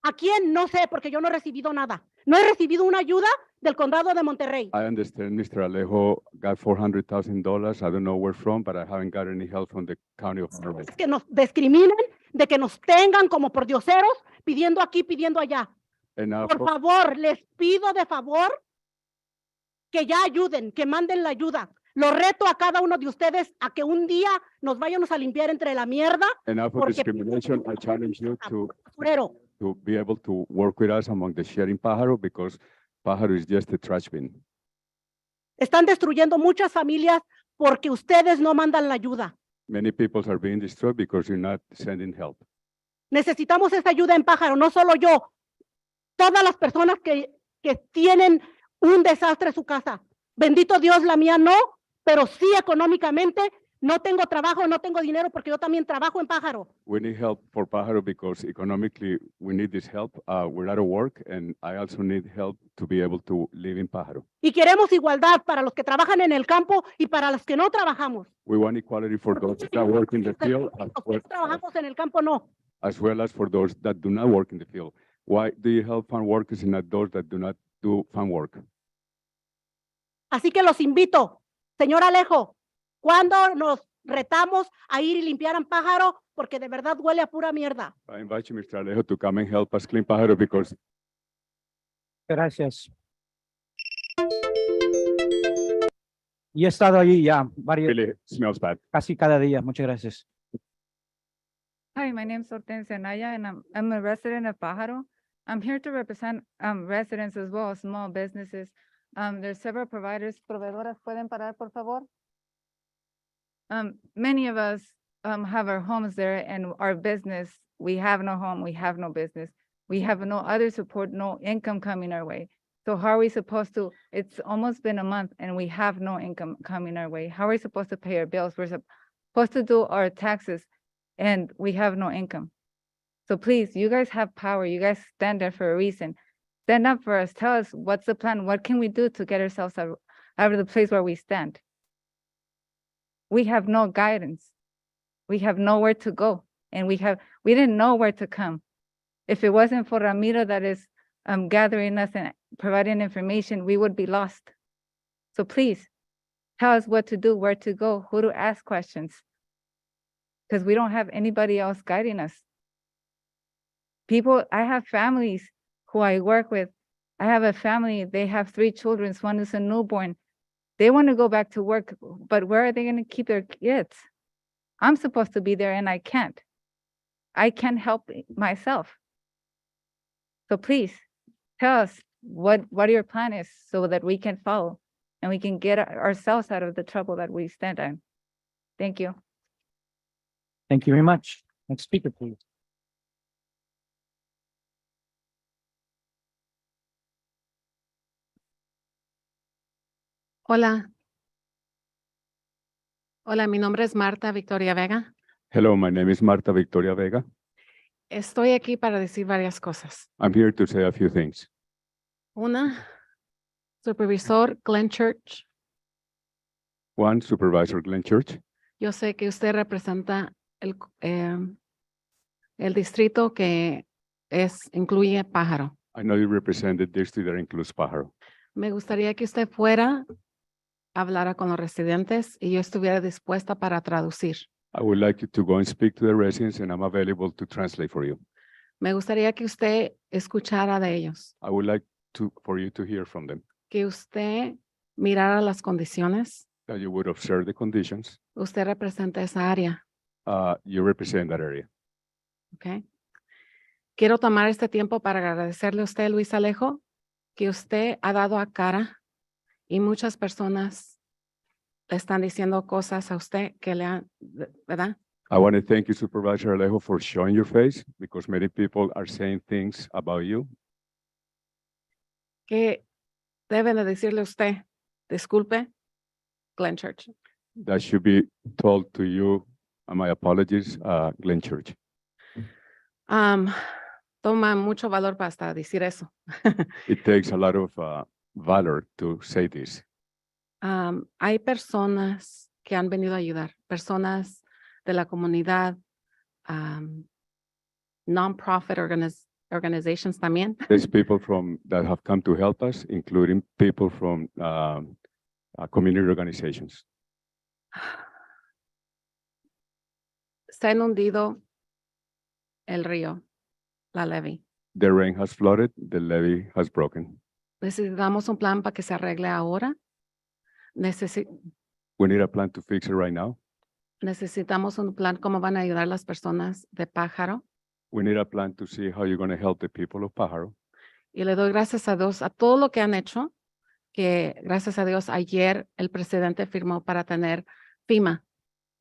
S23: ¿A quién? No sé, porque yo no he recibido nada. No he recibido una ayuda del condado de Monterrey.
S6: I understand Mr. Alejo got $400,000. I don't know where from, but I haven't got any help from the county of Monterey.
S23: Es que nos discriminen, de que nos tengan como por dioseros, pidiendo aquí, pidiendo allá.
S6: And now,
S23: Por favor, les pido de favor que ya ayuden, que manden la ayuda. Lo reto a cada uno de ustedes a que un día nos vayamos a limpiar entre la mierda.
S6: and now for
S23: Porque-
S6: discrimination, I challenge you
S23: Basurero.
S6: to be able to work with us among the shed in Pájaro because Pájaro is just a trash bin.
S23: Están destruyendo muchas familias porque ustedes no mandan la ayuda.
S6: Many people are being destroyed because you're not sending help.
S23: Necesitamos esta ayuda en Pájaro, no solo yo. Todas las personas que tienen un desastre en su casa. Bendito Dios, la mía no, pero sí económicamente no tengo trabajo, no tengo dinero porque yo también trabajo en Pájaro.
S6: We need help for Pájaro because economically we need this help. We're out of work and I also need help to be able to live in Pájaro.
S23: Y queremos igualdad para los que trabajan en el campo y para los que no trabajamos.
S6: We want equality for those that work in the field
S23: Los que trabajamos en el campo no.
S6: as well as for those that do not work in the field. Why do you help farm workers and not those that do not do farm work?
S23: Así que los invito, señor Alejo, cuando nos retamos a ir y limpiar en Pájaro, porque de verdad huele a pura mierda.
S6: I invite you, Mr. Alejo, to come and help us clean Pájaro because
S1: Gracias. Y he estado allí ya
S6: it
S1: varios,
S6: really smells bad.
S1: casi cada día. Muchas gracias.
S5: Hi, my name is Hortensia Naya, and I'm a resident of Pájaro. I'm here to represent residents as well as small businesses. There's several providers. Proveedoras, ¿pueden parar, por favor? Many of us have our homes there and our business. We have no home, we have no business. We have no other support, no income coming our way. So how are we supposed to, it's almost been a month and we have no income coming our way. How are we supposed to pay our bills? We're supposed to do our taxes and we have no income. So please, you guys have power. You guys stand there for a reason. Stand up for us. Tell us what's the plan? What can we do to get ourselves out of the place where we stand? We have no guidance. We have nowhere to go. And we didn't know where to come. If it wasn't for Ramiro that is gathering us and providing information, we would be lost. So please, tell us what to do, where to go, who to ask questions. Because we don't have anybody else guiding us. People, I have families who I work with. I have a family, they have 3 children, one is a newborn. They want to go back to work, but where are they going to keep their kids? I'm supposed to be there and I can't. I can't help myself. So please, tell us what your plan is so that we can follow and we can get ourselves out of the trouble that we stand in. Thank you.
S1: Thank you very much. Next speaker, please.
S7: Hola. Hola, mi nombre es Marta Victoria Vega.
S6: Hello, my name is Marta Victoria Vega.
S7: Estoy aquí para decir varias cosas.
S6: I'm here to say a few things.
S7: Una, Supervisor Glenn Church,
S6: One, Supervisor Glenn Church.
S7: yo sé que usted representa el distrito que incluye Pájaro.
S6: I know you represent the district that includes Pájaro.
S7: Me gustaría que usted fuera, hablara con los residentes y yo estuviera dispuesta para traducir.
S6: I would like you to go and speak to the residents and I'm available to translate for you.
S7: Me gustaría que usted escuchara de ellos,
S6: I would like for you to hear from them,
S7: que usted mirara las condiciones.
S6: that you would observe the conditions.
S7: Usted representa esa área,
S6: You represent that area.
S7: ¿ok? Quiero tomar este tiempo para agradecerle a usted, Luis Alejo, que usted ha dado a cara y muchas personas le están diciendo cosas a usted que le han, ¿verdad?
S6: I want to thank you, Supervisor Alejo, for showing your face because many people are saying things about you.
S7: Que deben de decirle a usted, disculpe, Glenn Church.
S6: That should be told to you. My apologies, Glenn Church.
S7: Toma mucho valor para hasta decir eso.
S6: It takes a lot of valor to say this.
S7: Hay personas que han venido a ayudar, personas de la comunidad, non-profit organizations también.
S6: There's people from that have come to help us, including people from community organizations.
S7: Se ha inundido el río, la levee.
S6: The rain has flooded, the levee has broken.
S7: Necesitamos un plan para que se arregle ahora.
S6: We need a plan to fix it right now.
S7: Necesitamos un plan cómo van a ayudar las personas de Pájaro.
S6: We need a plan to see how you're going to help the people of Pájaro.
S7: Y le doy gracias a Dios a todo lo que han hecho, que gracias a Dios ayer el presidente firmó para tener FEMA.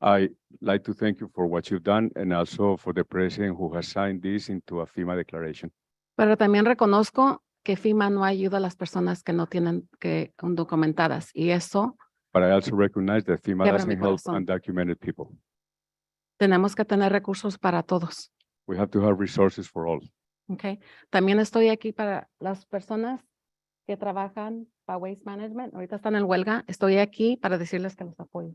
S6: I'd like to thank you for what you've done and also for the president who has signed this into a FEMA declaration.
S7: Pero también reconozco que FEMA no ayuda a las personas que no tienen que documentadas y eso
S6: But I also recognize that FEMA
S7: Quiebra mi
S6: doesn't help
S7: corazón.
S6: undocumented people.
S7: tenemos que tener recursos para todos.
S6: We have to have resources for all.
S7: Okay. También estoy aquí para las personas que trabajan para Waste Management. Ahorita están en huelga. Estoy aquí para decirles que los apoyo.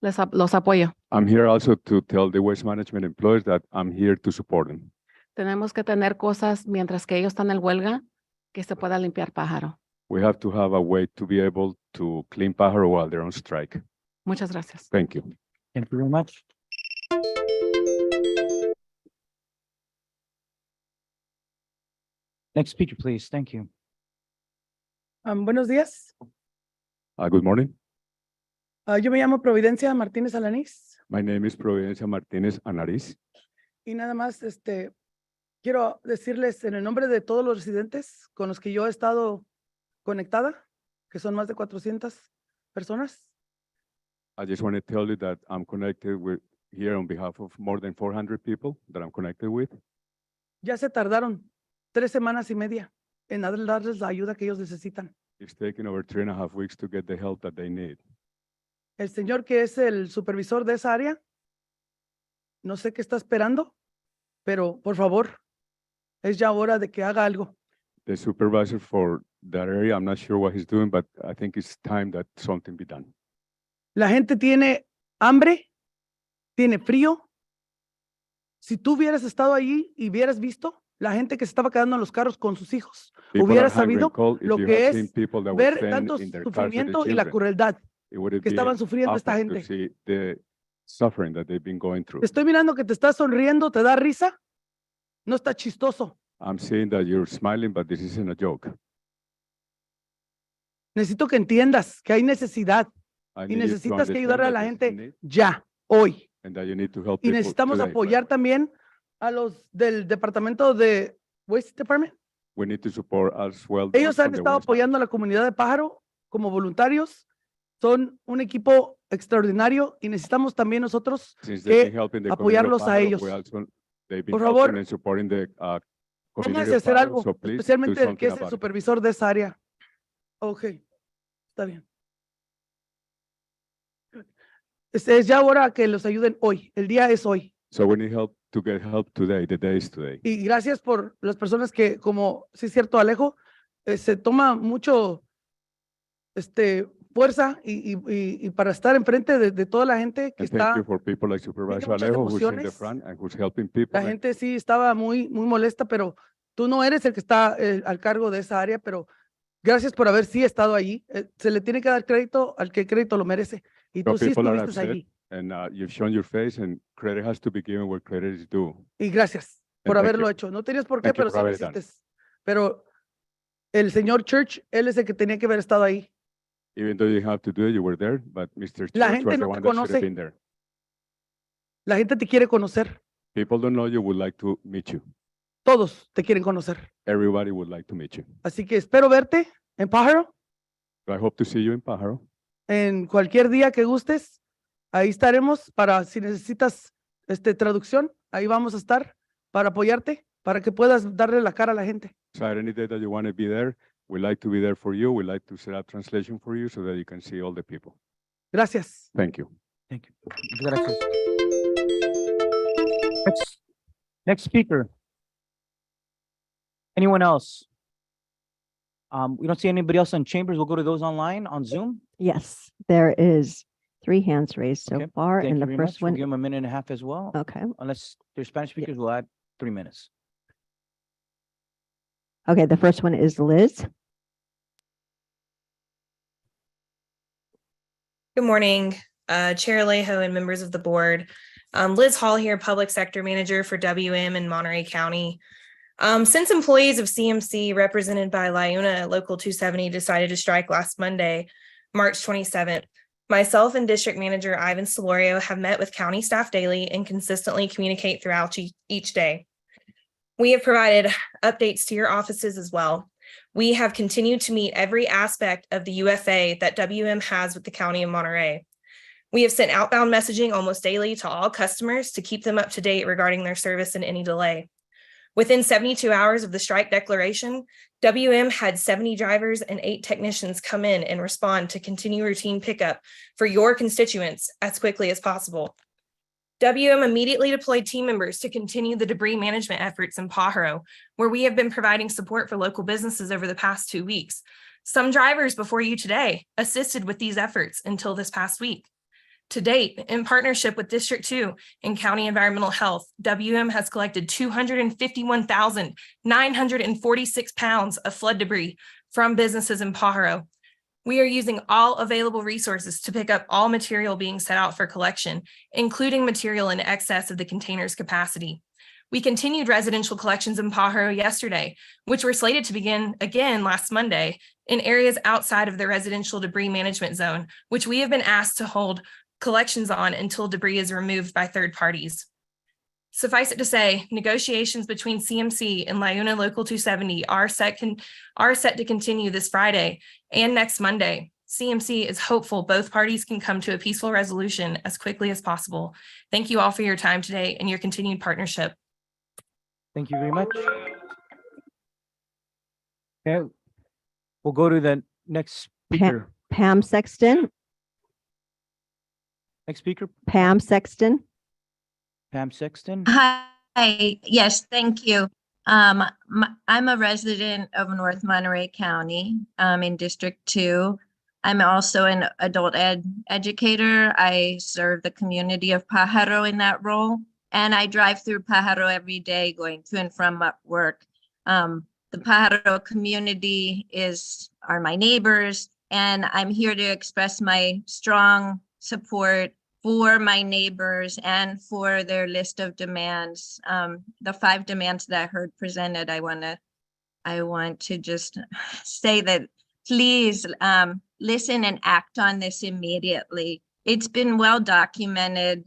S7: Los apoyo.
S6: I'm here also to tell the waste management employees that I'm here to support them.
S7: Tenemos que tener cosas mientras que ellos están en huelga que se pueda limpiar Pájaro.
S6: We have to have a way to be able to clean Pájaro while they're on strike.
S7: Muchas gracias.
S6: Thank you.
S1: Thank you very much. Next speaker, please. Thank you.
S2: Buenos días.
S6: Good morning.
S2: Yo me llamo Providencia Martínez Alanís
S6: My name is Providencia Martínez Anariz.
S2: y nada más quiero decirles en el nombre de todos los residentes con los que yo he estado conectada, que son más de 400 personas.
S6: I just want to tell you that I'm connected with here on behalf of more than 400 people that I'm connected with.
S2: Ya se tardaron 3 semanas y media en darles la ayuda que ellos necesitan.
S6: It's taken over 3.5 weeks to get the help that they need.
S2: El señor que es el supervisor de esa área, no sé qué está esperando, pero por favor, es ya hora de que haga algo.
S6: The supervisor for that area, I'm not sure what he's doing, but I think it's time that something be done.
S2: La gente tiene hambre, tiene frío. Si tú hubieras estado allí y hubieras visto la gente que se estaba quedando en los carros con sus hijos,
S6: People
S2: hubieras
S6: are hungry
S2: sabido
S6: and cold. If
S2: lo
S6: you
S2: que
S6: have seen
S2: es
S6: people that were
S2: ver
S6: thin
S2: tanto
S6: in their cars with the
S2: sufrimiento y la
S6: children,
S2: crueldad
S6: it would
S2: que
S6: be
S2: estaban sufriendo esta
S6: awful to
S2: gente.
S6: see the suffering that they've been going through.
S2: Te estoy mirando que te estás sonriendo, te da risa. No está chistoso.
S6: I'm seeing that you're smiling, but this isn't a joke.
S2: Necesito que entiendas que hay necesidad
S6: I
S2: y
S6: need you to
S2: necesitas que
S6: understand
S2: ayudarle a
S6: that
S2: la
S6: this is
S2: gente
S6: need
S2: ya, hoy.
S6: and that you need to help
S2: Y
S6: people
S2: necesitamos
S6: today.
S2: apoyar también a los del departamento de Waste Department.
S6: We need to support as well.
S2: Ellos
S6: from
S2: han
S6: the
S2: estado
S6: waste
S2: apoyando a la comunidad de Pájaro como voluntarios. Son un equipo extraordinario y necesitamos también nosotros
S6: Since they've been
S2: que
S6: helping the community of
S2: apoyarlos a
S6: Pájaro,
S2: ellos.
S6: they've been
S2: Por
S6: helping
S2: favor,
S6: and supporting the community
S2: Pónganse a
S6: of
S2: hacer
S6: Pájaro,
S2: algo,
S6: so please do
S2: especialmente el que
S6: something
S2: es el
S6: about it.
S2: supervisor de esa área. Ok, está bien. Es ya hora que los ayuden hoy. El día es hoy.
S6: So we need help to get help today. The day is today.
S2: Y gracias por las personas que, como sí es cierto, Alejo, se toma mucho fuerza y para estar enfrente de toda la gente que
S6: And thank you
S2: está.
S6: for people like Supervisor
S2: muchas
S6: Alejo, who's in the
S2: emociones.
S6: front and who's helping people.
S2: La
S6: and
S2: gente sí estaba muy molesta, pero tú no eres el que está al cargo de esa área, pero gracias por haber sí estado allí. Se le tiene que dar crédito al que crédito lo merece. Y
S6: so
S2: tú sí
S6: people are
S2: estuviste
S6: upset,
S2: allí.
S6: and you've shown your face, and credit has to be given where credit is due.
S2: Y gracias por
S6: thank
S2: haberlo
S6: you.
S2: hecho. No tenías por qué,
S6: Thank you
S2: pero
S6: for
S2: sí lo
S6: having it done.
S2: hiciste. Pero el señor Church, él es el que tenía que haber estado ahí.
S6: Even though you have to do it, you were there, but Mr.
S2: La
S6: Church
S2: gente
S6: was the
S2: no te
S6: one that should
S2: conoce.
S6: have been there.
S2: La gente te quiere conocer.
S6: People don't know you, would like to meet you.
S2: Todos te quieren conocer.
S6: Everybody would like to meet you.
S2: Así que espero verte en Pájaro,
S6: So I hope to see you in Pájaro.
S2: en cualquier día que gustes. Ahí estaremos para si necesitas traducción. Ahí vamos a estar para apoyarte, para que puedas darle la cara a la gente.
S6: So at any day that you want to be there, we'd like to be there for you. We'd like to set up translation for you so that you can see all the people.
S2: Gracias.
S6: Thank you.
S1: Thank you. Gracias. Next speaker. Anyone else? We don't see anybody else on chambers. We'll go to those online on Zoom.
S3: Yes, there is 3 hands raised so
S1: Okay,
S3: far,
S1: Thank
S3: and
S1: you
S3: the
S1: very
S3: first
S1: much. We'll
S3: one,
S1: give them a minute and a half as well.
S3: okay,
S1: Unless there's Spanish speakers, we'll add 3 minutes.
S3: okay, the first one is Liz.
S8: Good morning, Chair Alejo and members of the board. Liz Hall here, Public Sector Manager for WM in Monterey County. Since employees of CMC represented by LIUNA Local 270 decided to strike last Monday, March 27th, myself and District Manager Ivan Solorio have met with county staff daily and consistently communicate throughout each day. We have provided updates to your offices as well. We have continued to meet every aspect of the UFA that WM has with the County of Monterey. We have sent outbound messaging almost daily to all customers to keep them up to date regarding their service and any delay. Within 72 hours of the strike declaration, WM had 70 drivers and 8 technicians come in and respond to continue routine pickup for your constituents as quickly as possible. WM immediately deployed team members to continue the debris management efforts in Pajaro, where we have been providing support for local businesses over the past 2 weeks. Some drivers before you today assisted with these efforts until this past week. To date, in partnership with District 2 and County Environmental Health, WM has collected 251,946 pounds of flood debris from businesses in Pajaro. We are using all available resources to pick up all material being set out for collection, including material in excess of the container's capacity. We continued residential collections in Pajaro yesterday, which were slated to begin again last Monday in areas outside of the residential debris management zone, which we have been asked to hold collections on until debris is removed by third parties. Suffice it to say, negotiations between CMC and LIUNA Local 270 are set to continue this Friday and next Monday. CMC is hopeful both parties can come to a peaceful resolution as quickly as possible. Thank you all for your time today and your continued partnership.
S1: Thank you very much. Okay, we'll go to the next speaker.
S3: Pam Sexton.
S1: Next speaker,
S3: Pam Sexton.
S1: Pam Sexton.
S10: Hi, yes, thank you. I'm a resident of North Monterey County, in District 2. I'm also an adult educator. I serve the community of Pajaro in that role, and I drive through Pajaro every day going to and from work. The Pajaro community are my neighbors, and I'm here to express my strong support for my neighbors and for their list of demands. The 5 demands that I heard presented, I want to just say that please listen and act on this immediately. It's been well documented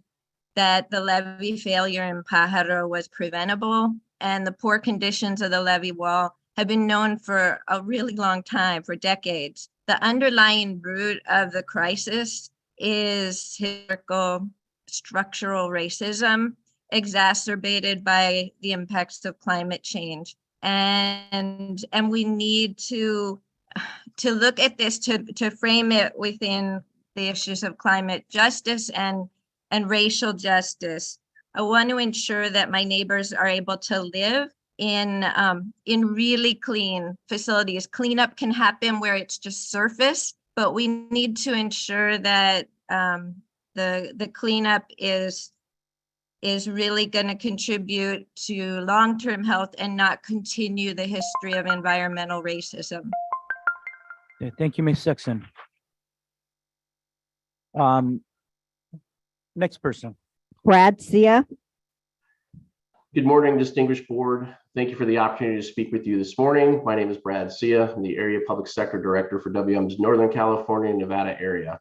S10: that the levee failure in Pajaro was preventable, and the poor conditions of the levee wall have been known for a really long time, for decades. The underlying root of the crisis is historical structural racism exacerbated by the impacts of climate change. And we need to look at this, to frame it within the issues of climate justice and racial justice. I want to ensure that my neighbors are able to live in really clean facilities. Cleanup can happen where it's just surface, but we need to ensure that the cleanup is really going to contribute to long-term health and not continue the history of environmental racism.
S1: Yeah, thank you, Ms. Sexton. Next person.
S3: Brad Sia.
S24: Good morning, distinguished board. Thank you for the opportunity to speak with you this morning. My name is Brad Sia. I'm the Area Public Sector Director for WM's Northern California and Nevada area.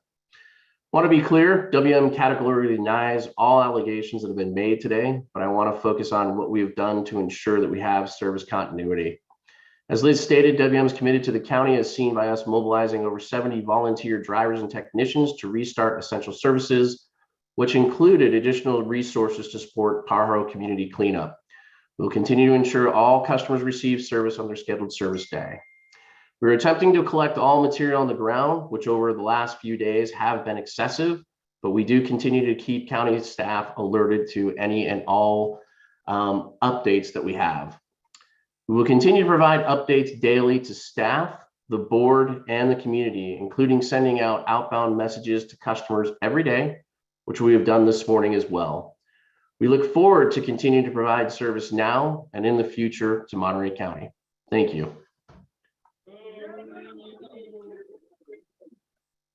S24: I want to be clear, WM categorically denies all allegations that have been made today, but I want to focus on what we have done to ensure that we have service continuity. As Liz stated, WM is committed to the county, as seen by us mobilizing over 70 volunteer drivers and technicians to restart essential services, which included additional resources to support Pajaro community cleanup. We'll continue to ensure all customers receive service on their scheduled service day. We're attempting to collect all material on the ground, which over the last few days have been excessive, but we do continue to keep county staff alerted to any and all updates that we have. We will continue to provide updates daily to staff the board, and the community, including sending out outbound messages to customers every day, which we have done this morning as well. We look forward to continuing to provide service now and in the future to Monterey County. Thank you.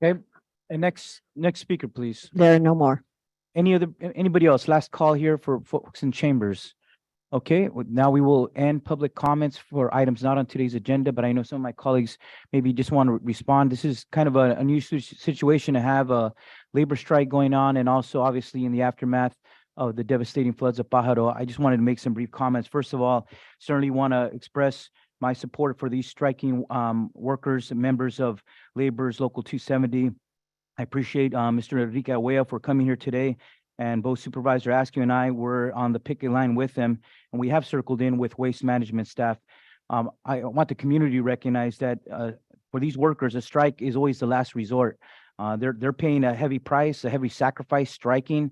S1: Okay, and next speaker, please.
S3: There are no more.
S1: Anybody else? Last call here for folks in chambers. Okay, now we will end public comments for items not on today's agenda, but I know some of my colleagues maybe just want to respond. This is kind of a new situation to have a labor strike going on, and also obviously in the aftermath of the devastating floods of Pájaro. I just wanted to make some brief comments. First of all, certainly want to express my support for these striking workers and members of Labor's Local 270. I appreciate Mr. Enrique Aguea for coming here today, and both Supervisor Askew and I were on the picket line with them, and we have circled in with waste management staff. I want the community to recognize that for these workers, a strike is always the last resort. They're paying a heavy price, a heavy sacrifice, striking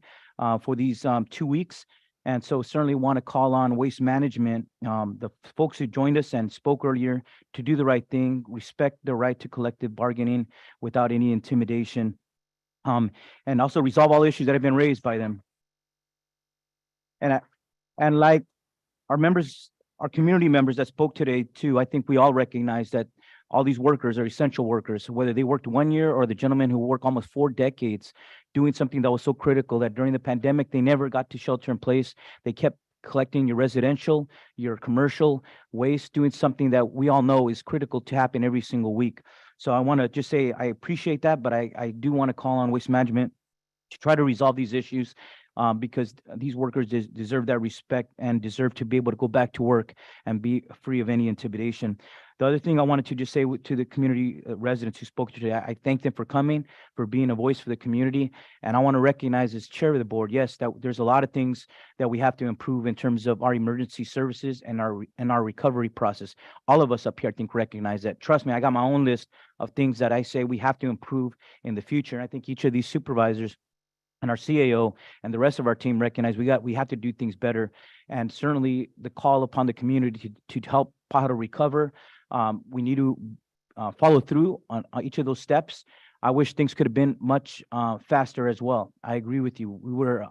S1: for these 2 weeks. And so certainly want to call on waste management, the folks who joined us and spoke earlier, to do the right thing, respect the right to collective bargaining without any intimidation, and also resolve all issues that have been raised by them. And like our members, our community members that spoke today too, I think we all recognize that all these workers are essential workers, whether they worked 1 year or the gentleman who worked almost 4 decades doing something that was so critical that during the pandemic, they never got to shelter in place. They kept collecting your residential, your commercial waste, doing something that we all know is critical to happen every single week. So I want to just say I appreciate that, but I do want to call on waste management to try to resolve these issues, because these workers deserve that respect and deserve to be able to go back to work and be free of any intimidation. The other thing I wanted to just say to the community residents who spoke today, I thank them for coming, for being a voice for the community. And I want to recognize as chair of the board, yes, that there's a lot of things that we have to improve in terms of our emergency services and our recovery process. All of us up here, I think, recognize that. Trust me, I got my own list of things that I say we have to improve in the future. And I think each of these supervisors and our CAO and the rest of our team recognize we have to do things better. And certainly the call upon the community to help Pájaro recover. We need to follow through on each of those steps. I wish things could have been much faster as well. I agree with you. We were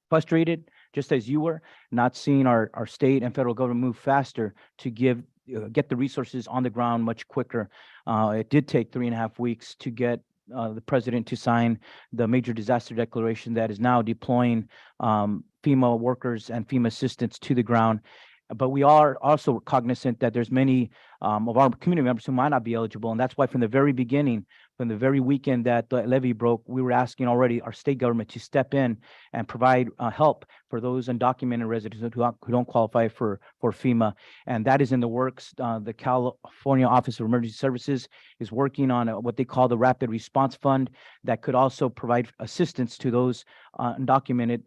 S1: frustrated, just as you were, not seeing our state and federal government move faster to get the resources on the ground much quicker. It did take 3.5 weeks to get the president to sign the major disaster declaration that is now deploying FEMA workers and FEMA assistance to the ground. But we are also cognizant that there's many of our community members who might not be eligible. And that's why from the very beginning, from the very weekend that the levy broke, we were asking already our state government to step in and provide help for those undocumented residents who don't qualify for FEMA. And that is in the works. The California Office of Emergency Services is working on what they call the Rapid Response Fund that could also provide assistance to those undocumented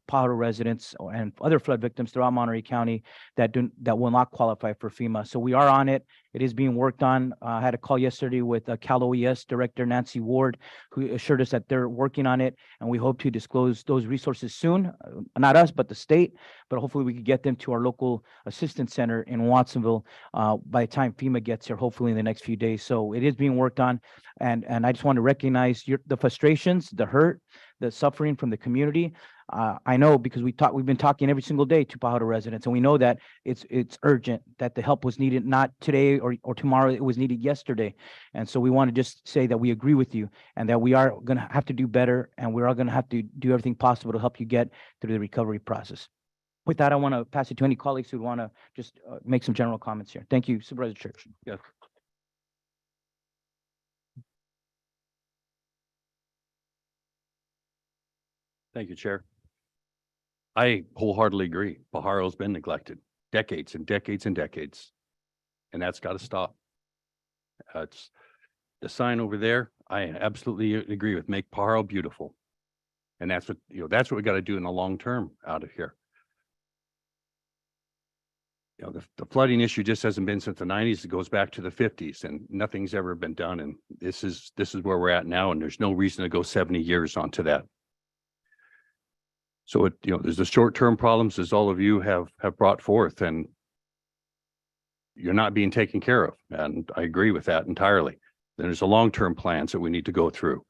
S1: Pájaro residents and other flood victims throughout Monterey County that will not qualify for FEMA. So we are on it. It is being worked on. I had a call yesterday with Cal OES Director Nancy Ward, who assured us that they're working on it, and we hope to disclose those resources soon. Not us, but the state, but hopefully we could get them to our local assistance center in Watsonville by the time FEMA gets here, hopefully in the next few days. So it is being worked on, and I just want to recognize the frustrations, the hurt, the suffering from the community. I know because we've been talking every single day to Pájaro residents, and we know that it's urgent, that the help was needed not today or tomorrow, it was needed yesterday. And so we want to just say that we agree with you and that we are going to have to do better, and we're all going to have to do everything possible to help you get through the recovery process. With that, I want to pass it to any colleagues who want to just make some general comments here. Thank you, Supervisor Church.
S11: Yes. Thank you, Chair. I wholeheartedly agree. Pájaro's been neglected decades and decades and decades, and that's got to stop. It's the sign over there. I absolutely agree with make Pájaro beautiful, and that's what that's what we got to do in the long term out of here. The flooding issue just hasn't been since the 90s. It goes back to the 50s, and nothing's ever been done. And this is where we're at now, and there's no reason to go 70 years onto that. So there's the short-term problems, as all of you have brought forth, and you're not being taken care of. And I agree with that entirely. There's a long-term plans that we need to go through.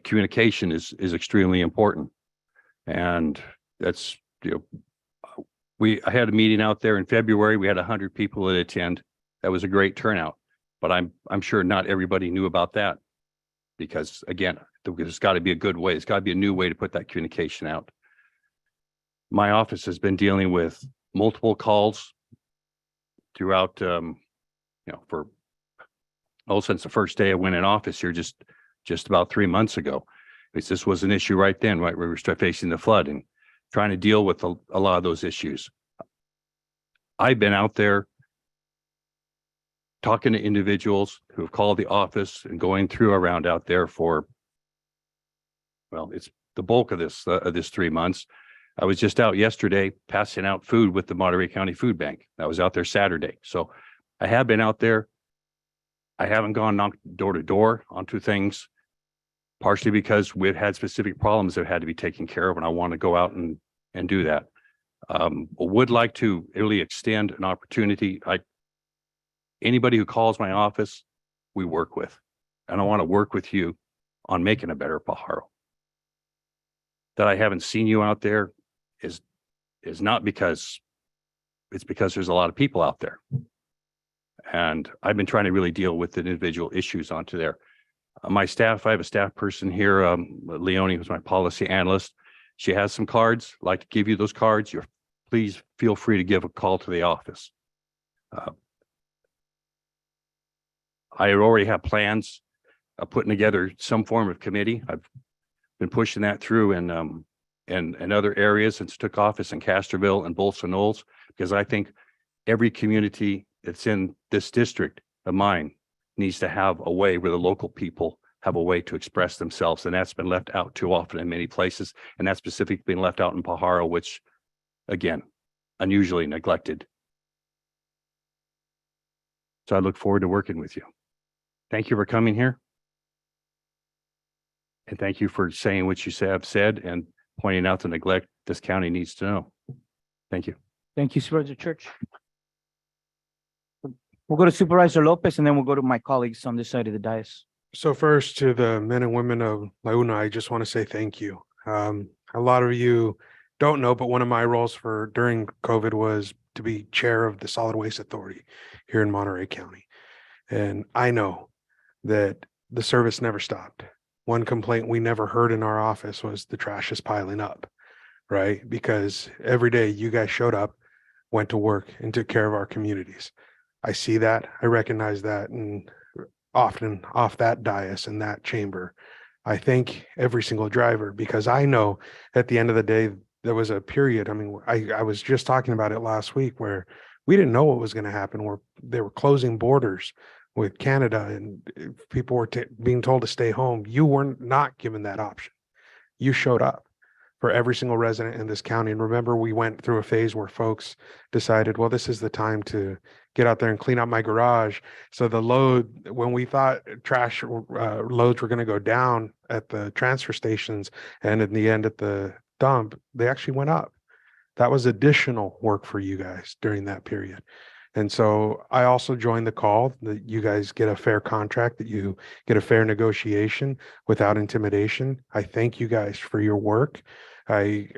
S11: Communication is extremely important. And that's, I had a meeting out there in February. We had 100 people that attend. That was a great turnout, but I'm sure not everybody knew about that because again, there's got to be a good way. It's got to be a new way to put that communication out. My office has been dealing with multiple calls throughout, since the first day I went in office here, just about 3 months ago. This was an issue right then, right? We were facing the flood and trying to deal with a lot of those issues. I've been out there talking to individuals who have called the office and going through around out there for, it's the bulk of this 3 months. I was just out yesterday passing out food with the Monterey County Food Bank. I was out there Saturday. So I have been out there. I haven't gone knocked door to door onto things, partially because we've had specific problems that had to be taken care of, and I want to go out and do that. Would like to really extend an opportunity. Anybody who calls my office, we work with, and I want to work with you on making a better Pajaro. That I haven't seen you out there is not because it's because there's a lot of people out there. And I've been trying to really deal with the individual issues onto there. My staff, I have a staff person here, Leonie, who's my policy analyst. She has some cards. I'd like to give you those cards. Please feel free to give a call to the office. I already have plans of putting together some form of committee. I've been pushing that through in other areas since I took office in Castroville and Bolsa Knolls, because I think every community that's in this district of mine needs to have a way where the local people have a way to express themselves. And that's been left out too often in many places. And that's specifically been left out in Pajaro, which again, unusually neglected. So I look forward to working with you. Thank you for coming here. And thank you for saying what you have said and pointing out the neglect this county needs to know. Thank you.
S1: Thank you, Supervisor Church. We'll go to Supervisor Lopez and then we'll go to my colleagues on this side of the dais.
S12: So first, to the men and women of Launa, I just want to say thank you. A lot of you don't know, but one of my roles during COVID was to be chair of the Solid Waste Authority here in Monterey County. And I know that the service never stopped. One complaint we never heard in our office was the trash is piling up, right? Because every day you guys showed up, went to work, and took care of our communities. I see that, I recognize that, and often off that dais in that chamber, I thank every single driver, because I know at the end of the day, there was a period, I was just talking about it last week, where we didn't know what was going to happen, where they were closing borders with Canada and people were being told to stay home. You were not given that option. You showed up for every single resident in this county. And remember, we went through a phase where folks decided, well, this is the time to get out there and clean out my garage. So the load, when we thought trash loads were going to go down at the transfer stations and in the end at the dump, they actually went up. That was additional work for you guys during that period. And so I also joined the call that you guys get a fair contract, that you get a fair negotiation without intimidation. I thank you guys for your work. I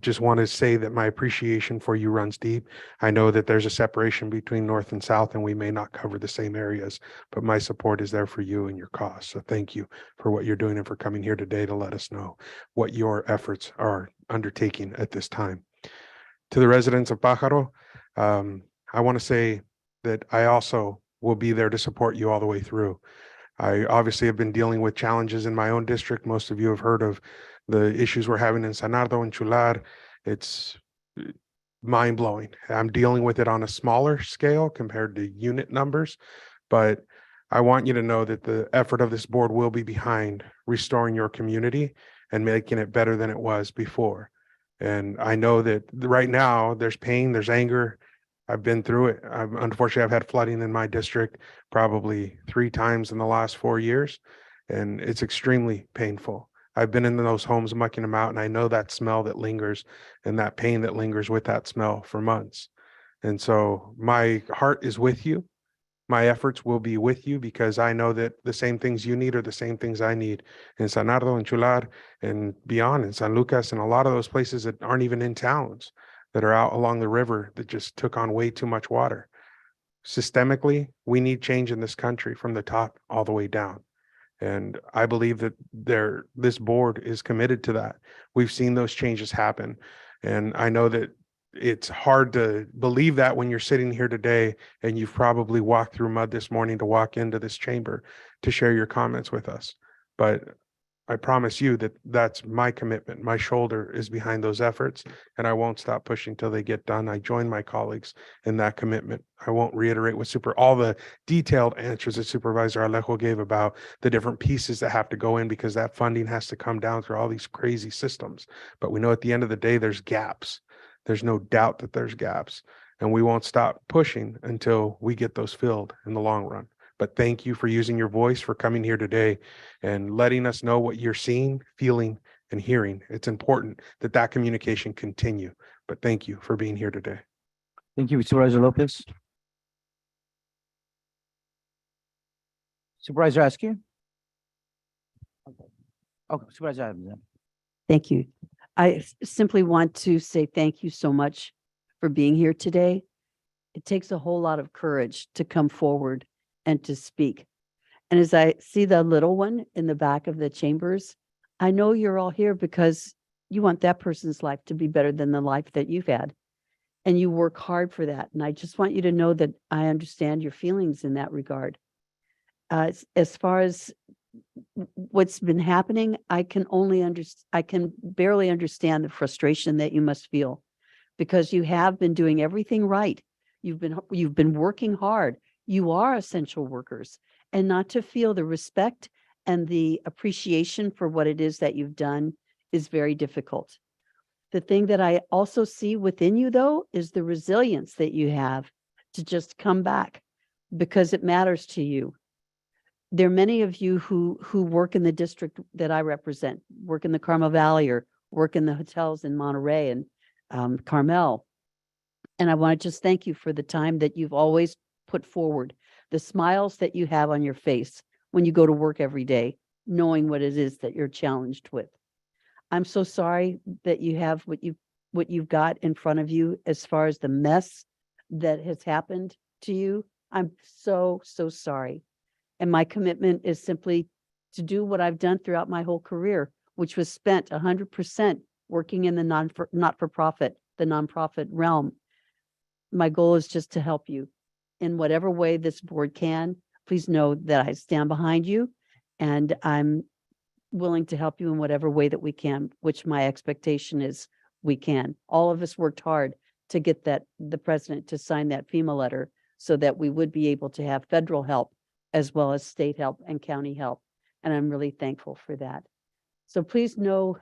S12: just want to say that my appreciation for you runs deep. I know that there's a separation between North and South, and we may not cover the same areas, but my support is there for you and your cause. So thank you for what you're doing and for coming here today to let us know what your efforts are undertaking at this time. To the residents of Pajaro, I want to say that I also will be there to support you all the way through. I obviously have been dealing with challenges in my own district. Most of you have heard of the issues we're having in Sanardo and Chular. It's mind-blowing. I'm dealing with it on a smaller scale compared to unit numbers, but I want you to know that the effort of this board will be behind restoring your community and making it better than it was before. And I know that right now there's pain, there's anger. I've been through it. Unfortunately, I've had flooding in my district probably 3 times in the last 4 years, and it's extremely painful. I've been in those homes mucking them out, and I know that smell that lingers and that pain that lingers with that smell for months. And so my heart is with you. My efforts will be with you because I know that the same things you need are the same things I need in San Nardo and Chular and beyond, in San Lucas and a lot of those places that aren't even in towns, that are out along the river that just took on way too much water. Systemically, we need change in this country from the top all the way down. And I believe that this board is committed to that. We've seen those changes happen. And I know that it's hard to believe that when you're sitting here today and you've probably walked through mud this morning to walk into this chamber to share your comments with us. But I promise you that that's my commitment. My shoulder is behind those efforts, and I won't stop pushing till they get done. I join my colleagues in that commitment. I won't reiterate what all the detailed answers that Supervisor Alejo gave about the different pieces that have to go in, because that funding has to come down through all these crazy systems. But we know at the end of the day, there's gaps. There's no doubt that there's gaps, and we won't stop pushing until we get those filled in the long run. But thank you for using your voice, for coming here today and letting us know what you're seeing, feeling, and hearing. It's important that that communication continue. But thank you for being here today.
S1: Thank you, Supervisor Lopez. Supervisor Askew? Okay, Supervisor Adams.
S13: Thank you. I simply want to say thank you so much for being here today. It takes a whole lot of courage to come forward and to speak. And as I see the little one in the back of the chambers, I know you're all here because you want that person's life to be better than the life that you've had. And you work hard for that. And I just want you to know that I understand your feelings in that regard. As far as what's been happening, I can barely understand the frustration that you must feel, because you have been doing everything right. You've been working hard. You are essential workers, and not to feel the respect and the appreciation for what it is that you've done is very difficult. The thing that I also see within you, though, is the resilience that you have to just come back because it matters to you. There are many of you who work in the district that I represent, work in the Carmel Valley or work in the hotels in Monterey and Carmel. And I want to just thank you for the time that you've always put forward, the smiles that you have on your face when you go to work every day, knowing what it is that you're challenged with. I'm so sorry that you have what you've got in front of you as far as the mess that has happened to you. I'm so sorry. And my commitment is simply to do what I've done throughout my whole career, which was spent 100% working in the not-for-profit, the nonprofit realm. My goal is just to help you in whatever way this board can. Please know that I stand behind you, and I'm willing to help you in whatever way that we can, which my expectation is we can. All of us worked hard to get the president to sign that FEMA letter so that we would be able to have federal help as well as state help and county help. And I'm really thankful for that. So please know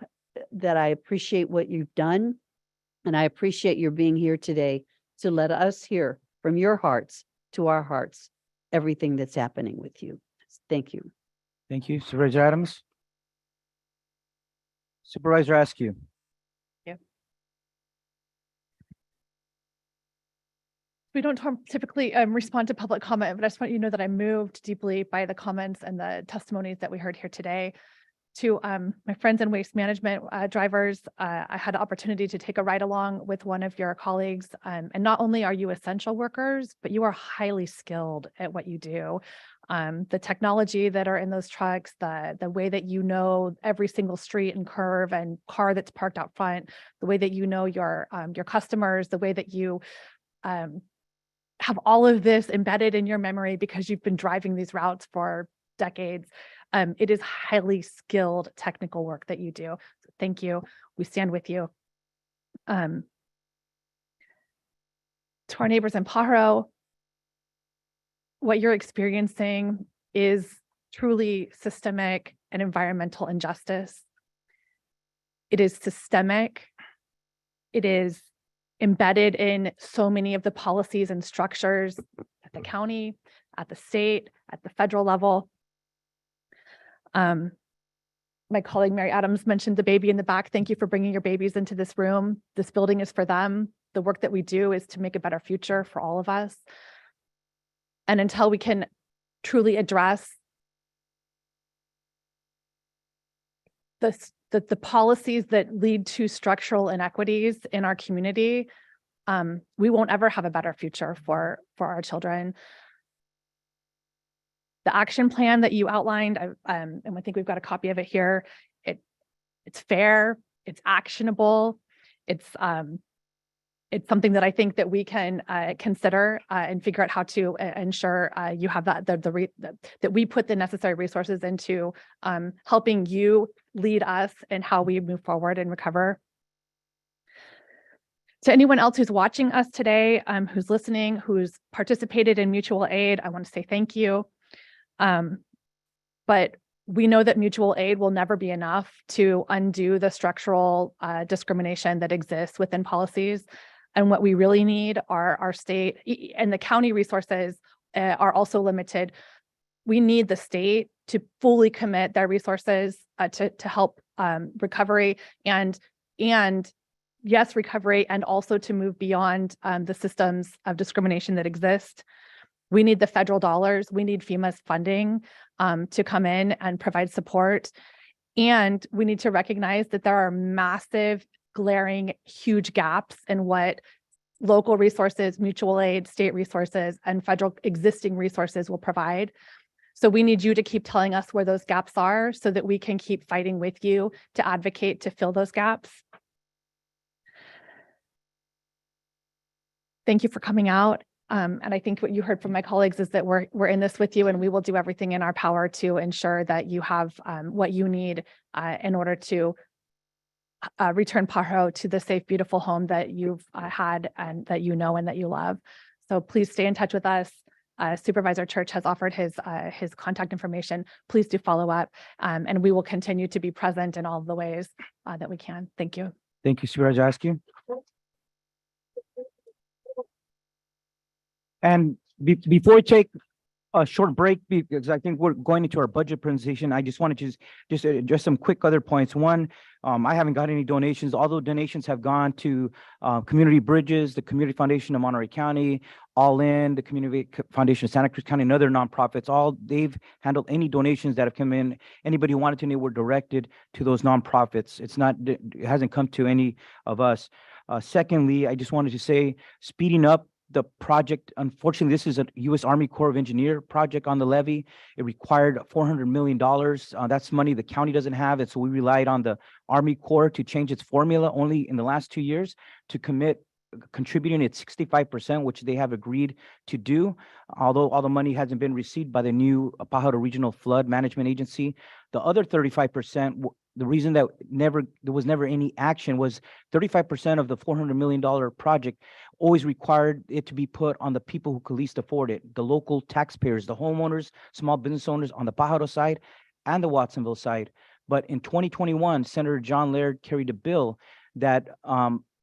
S13: that I appreciate what you've done, and I appreciate your being here today to let us hear from your hearts to our hearts everything that's happening with you. Thank you.
S1: Thank you, Supervisor Adams. Supervisor Askew.
S14: We don't typically respond to public comment, but I just want you to know that I'm moved deeply by the comments and the testimonies that we heard here today. To my friends in waste management drivers, I had the opportunity to take a ride along with one of your colleagues. And not only are you essential workers, but you are highly skilled at what you do. The technology that are in those trucks, the way that you know every single street and curve and car that's parked out front, the way that you know your customers, the way that you have all of this embedded in your memory because you've been driving these routes for decades. It is highly skilled technical work that you do. So thank you. We stand with you. To our neighbors in Pajaro, what you're experiencing is truly systemic and environmental injustice. It is systemic. It is embedded in so many of the policies and structures at the county, at the state, at the federal level. My colleague Mary Adams mentioned the baby in the back. Thank you for bringing your babies into this room. This building is for them. the work that we do is to make a better future for all of us. And until we can truly address the policies that lead to structural inequities in our community, we won't ever have a better future for our children. The action plan that you outlined, and I think we've got a copy of it here. It's fair, it's actionable, it's something that I think that we can consider and figure out how to ensure you have that we put the necessary resources into helping you lead us in how we move forward and recover. To anyone else who's watching us today, who's listening, who's participated in mutual aid, I want to say thank you. But we know that mutual aid will never be enough to undo the structural discrimination that exists within policies. And what we really need are our state and the county resources are also limited. We need the state to fully commit their resources to help recovery and yes, recovery, and also to move beyond the systems of discrimination that exist. We need the federal dollars. We need FEMA's funding to come in and provide support. And we need to recognize that there are massive, glaring, huge gaps in what local resources, mutual aid, state resources, and federal existing resources will provide. So we need you to keep telling us where those gaps are so that we can keep fighting with you to advocate to fill those gaps. Thank you for coming out. And I think what you heard from my colleagues is that we're in this with you, and we will do everything in our power to ensure that you have what you need in order to return Pajaro to the safe, beautiful home that you've had and that you know and that you love. So please stay in touch with us. Supervisor Church has offered his contact information. Please do follow up, and we will continue to be present in all of the ways that we can. Thank you.
S1: Thank you, Supervisor Askew. And before we take a short break, because I think we're going into our budget presentation, I just wanted to just address some quick other points. One, I haven't got any donations, although donations have gone to Community Bridges, the Community Foundation of Monterey County, All In, the Community Foundation of Santa Cruz County, and other nonprofits. They've handled any donations that have come in. Anybody who wanted to know were directed to those nonprofits. It hasn't come to any of us. Secondly, I just wanted to say, speeding up the project, unfortunately, this is a U.S. Army Corps of Engineer project on the levee. It required $400 million. That's money the county doesn't have. And so we relied on the Army Corps to change its formula only in the last 2 years to contributing at 65%, which they have agreed to do. Although all the money hasn't been received by the new Pajaro Regional Flood Management Agency. The other 35%, the reason that there was never any action was 35% of the $400 million project always required it to be put on the people who could least afford it, the local taxpayers, the homeowners, small business owners on the Pajaro side and the Watsonville side. But in 2021, Senator John Laird carried a bill that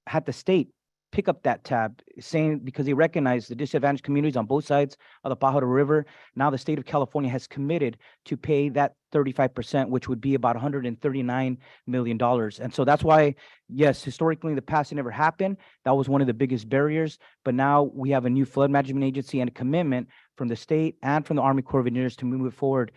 S1: had the state pick up that tab, saying because he recognized the disadvantaged communities on both sides of the Pajaro River. Now the state of California has committed to pay that 35%, which would be about $139 million. And so that's why, yes, historically in the past, it never happened. That was one of the biggest barriers. But now we have a new flood management agency and a commitment from the state and from the Army Corps of Engineers to move it forward.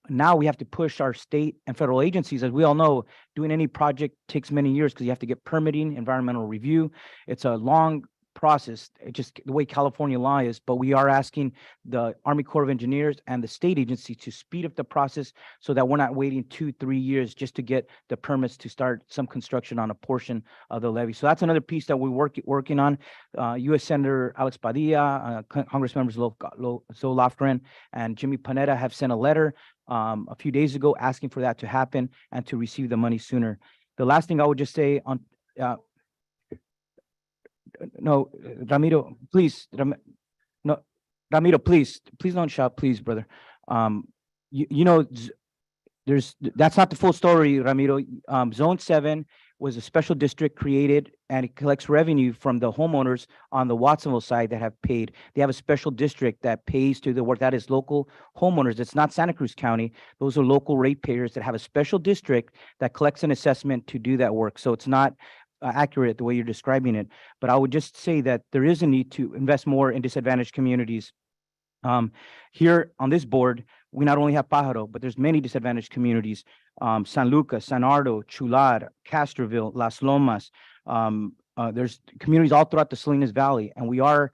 S1: Now we have to push our state and federal agencies. As we all know, doing any project takes many years because you have to get permitting, environmental review. It's a long process, just the way California law is, but we are asking the Army Corps of Engineers and the state agency to speed up the process so that we're not waiting 2-3 years just to get the permits to start some construction on a portion of the levee. So that's another piece that we're working on. U.S. Senator Alex Padilla, Congress members Zoe Lofgren and Jimmy Panetta have sent a letter a few days ago asking for that to happen and to receive the money sooner. The last thing I would just say on no, Ramiro, please. No, Ramiro, please don't shout, please, brother. You know, that's not the full story, Ramiro. Zone 7 was a special district created, and it collects revenue from the homeowners on the Watsonville side that have paid. They have a special district that pays to the work. That is local homeowners. It's not Santa Cruz County. Those are local ratepayers that have a special district that collects an assessment to do that work. So it's not accurate the way you're describing it. But I would just say that there is a need to invest more in disadvantaged communities. Here on this board, we not only have Pajaro, but there's many disadvantaged communities. San Lucas, San Ardo, Chular, Castroville, Las Lomas. There's communities all throughout the Salinas Valley, and we are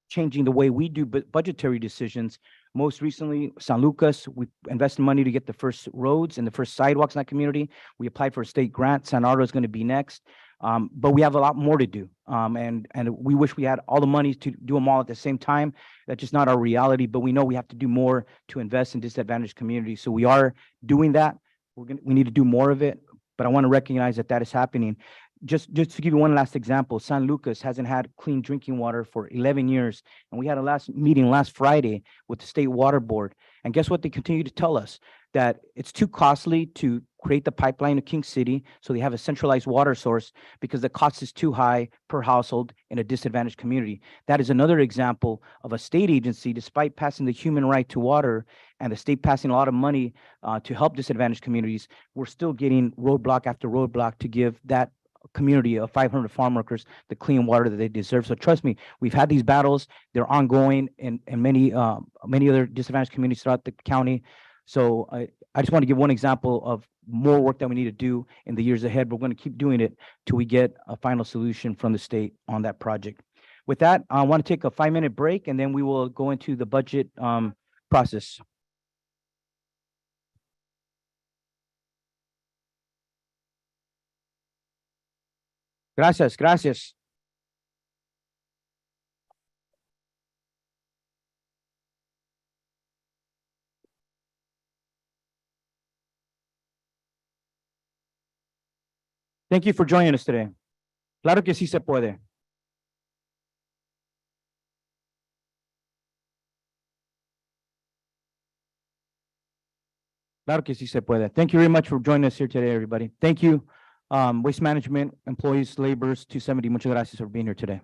S1: changing the way we do budgetary decisions. Most recently, San Lucas, we invested money to get the first roads and the first sidewalks in that community. We applied for a state grant. San Ardo is going to be next. But we have a lot more to do. And we wish we had all the money to do them all at the same time. That's just not our reality, but we know we have to do more to invest in disadvantaged communities. So we are doing that. We need to do more of it, but I want to recognize that that is happening. Just to give you one last example, San Lucas hasn't had clean drinking water for 11 years. And we had a last meeting last Friday with the State Water Board. And guess what? They continue to tell us that it's too costly to create the pipeline to King City. So they have a centralized water source because the cost is too high per household in a disadvantaged community. That is another example of a state agency, despite passing the human right to water and the state passing a lot of money to help disadvantaged communities, we're still getting roadblock after roadblock to give that community of 500 farm workers the clean water that they deserve. So trust me, we've had these battles. They're ongoing in many other disadvantaged communities throughout the county. So I just want to give one example of more work that we need to do in the years ahead. We're going to keep doing it till we get a final solution from the state on that project. With that, I want to take a 5-minute break, and then we will go into the budget process. Gracias, gracias. Thank you for joining us today. Claro que sí se puede. Claro que sí se puede. Thank you very much for joining us here today, everybody. Thank you, Waste Management, employees, laborers, 270. Muchas gracias for being here today.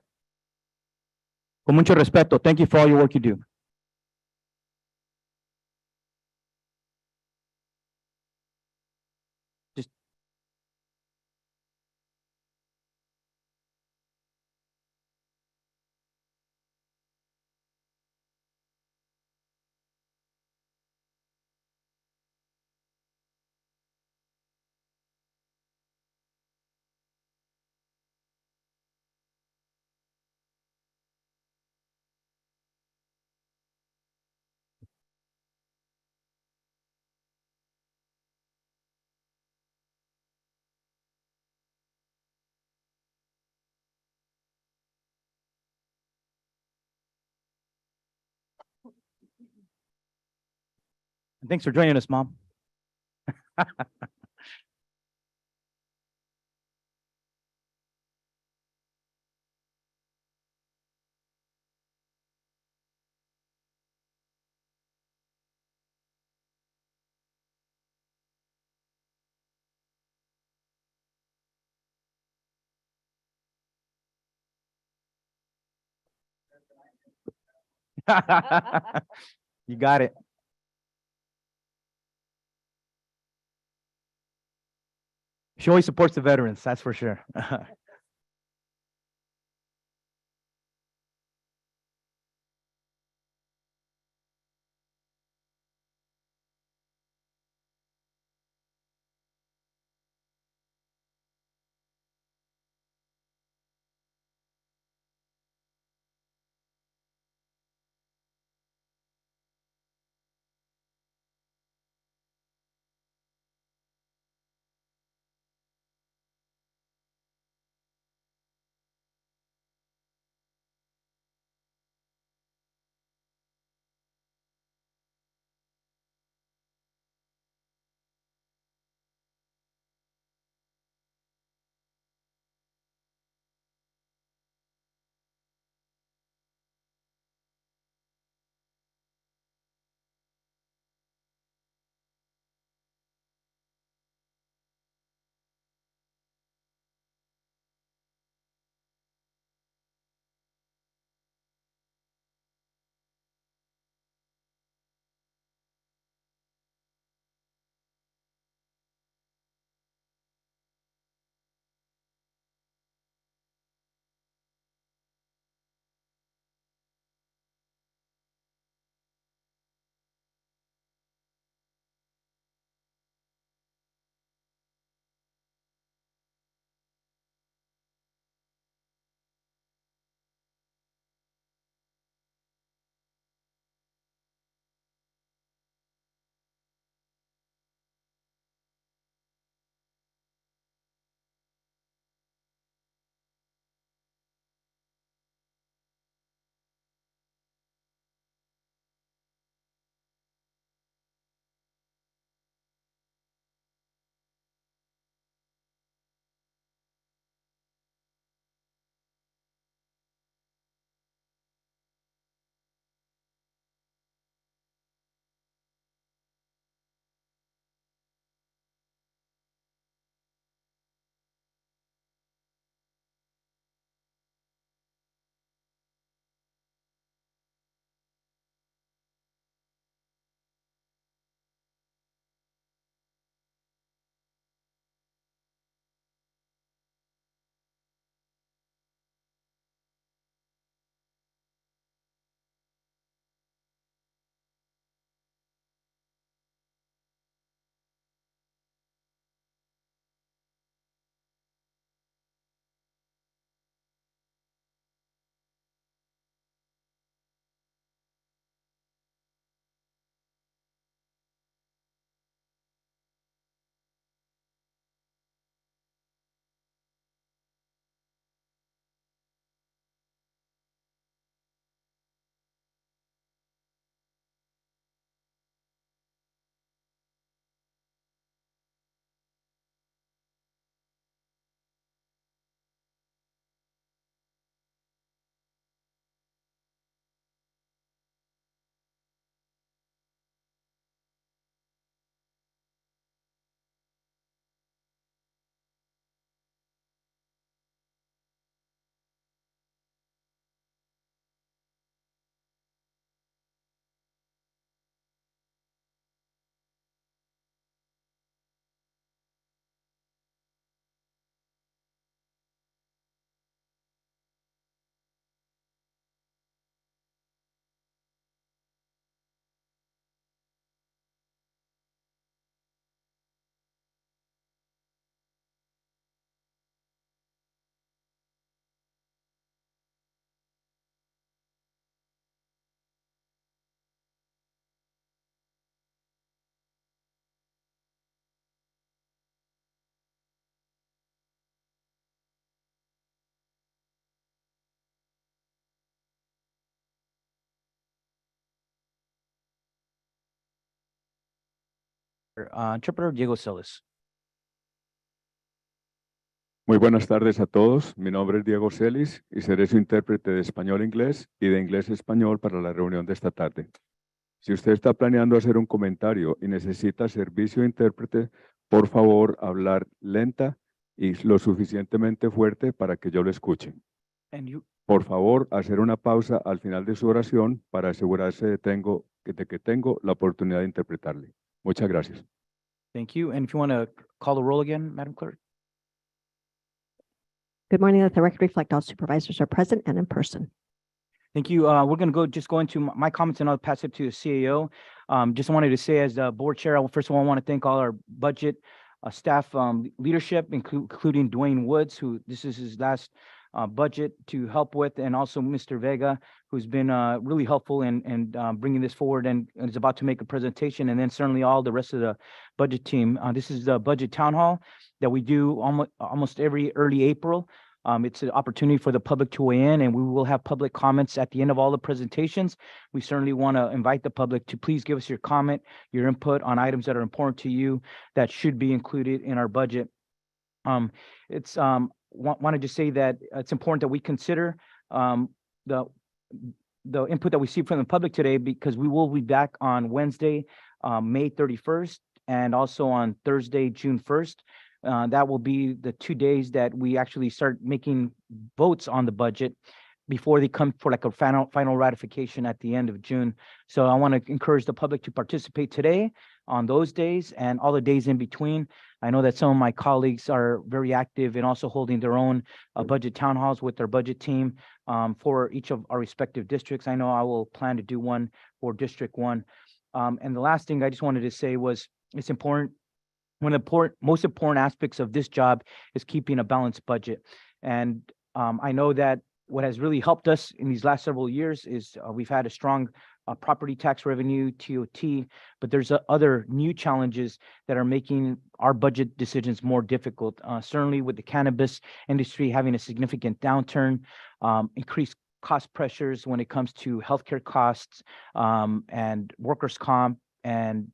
S1: Con mucho respeto. Thank you for all your work you do. And thanks for joining us, Mom. You got it. She always supports the veterans, that's for sure. Interpreter Diego Celis.
S6: Muy buenas tardes a todos. Mi nombre es Diego Celis y seré su intérprete de español-inglés y de inglés-español para la reunión de esta tarde. Si usted está planeando hacer un comentario y necesita servicio de intérprete, por favor, hablar lenta y lo suficientemente fuerte para que yo lo escuche.
S1: And you,
S6: Por favor, hacer una pausa al final de su oración para asegurarse de que tengo la oportunidad de interpretarle. Muchas gracias.
S1: thank you. And if you want to call the roll again, Madam Clerk.
S3: Good morning. Let the record reflect all supervisors are present and in person.
S1: Thank you. We're going to go into my comments and I'll pass it to the CAO. Just wanted to say as the board chair, first of all, I want to thank all our budget staff leadership, including Dwayne Woods, who this is his last budget to help with, and also Mr. Vega, who's been really helpful in bringing this forward and is about to make a presentation, and then certainly all the rest of the budget team. This is the budget town hall that we do almost every early April. It's an opportunity for the public to weigh in, and we will have public comments at the end of all the presentations. We certainly want to invite the public to please give us your comment, your input on items that are important to you that should be included in our budget. Want to just say that it's important that we consider the input that we see from the public today, because we will be back on Wednesday, May 31st, and also on Thursday, June 1st. That will be the 2 days that we actually start making votes on the budget before they come for like a final ratification at the end of June. So I want to encourage the public to participate today on those days and all the days in between. I know that some of my colleagues are very active in also holding their own budget town halls with their budget team for each of our respective districts. I know I will plan to do one for District 1. And the last thing I just wanted to say was it's important. One of the most important aspects of this job is keeping a balanced budget. And I know that what has really helped us in these last several years is we've had a strong property tax revenue, TOT, but there's other new challenges that are making our budget decisions more difficult. Certainly with the cannabis industry having a significant downturn, increased cost pressures when it comes to healthcare costs and workers' comp and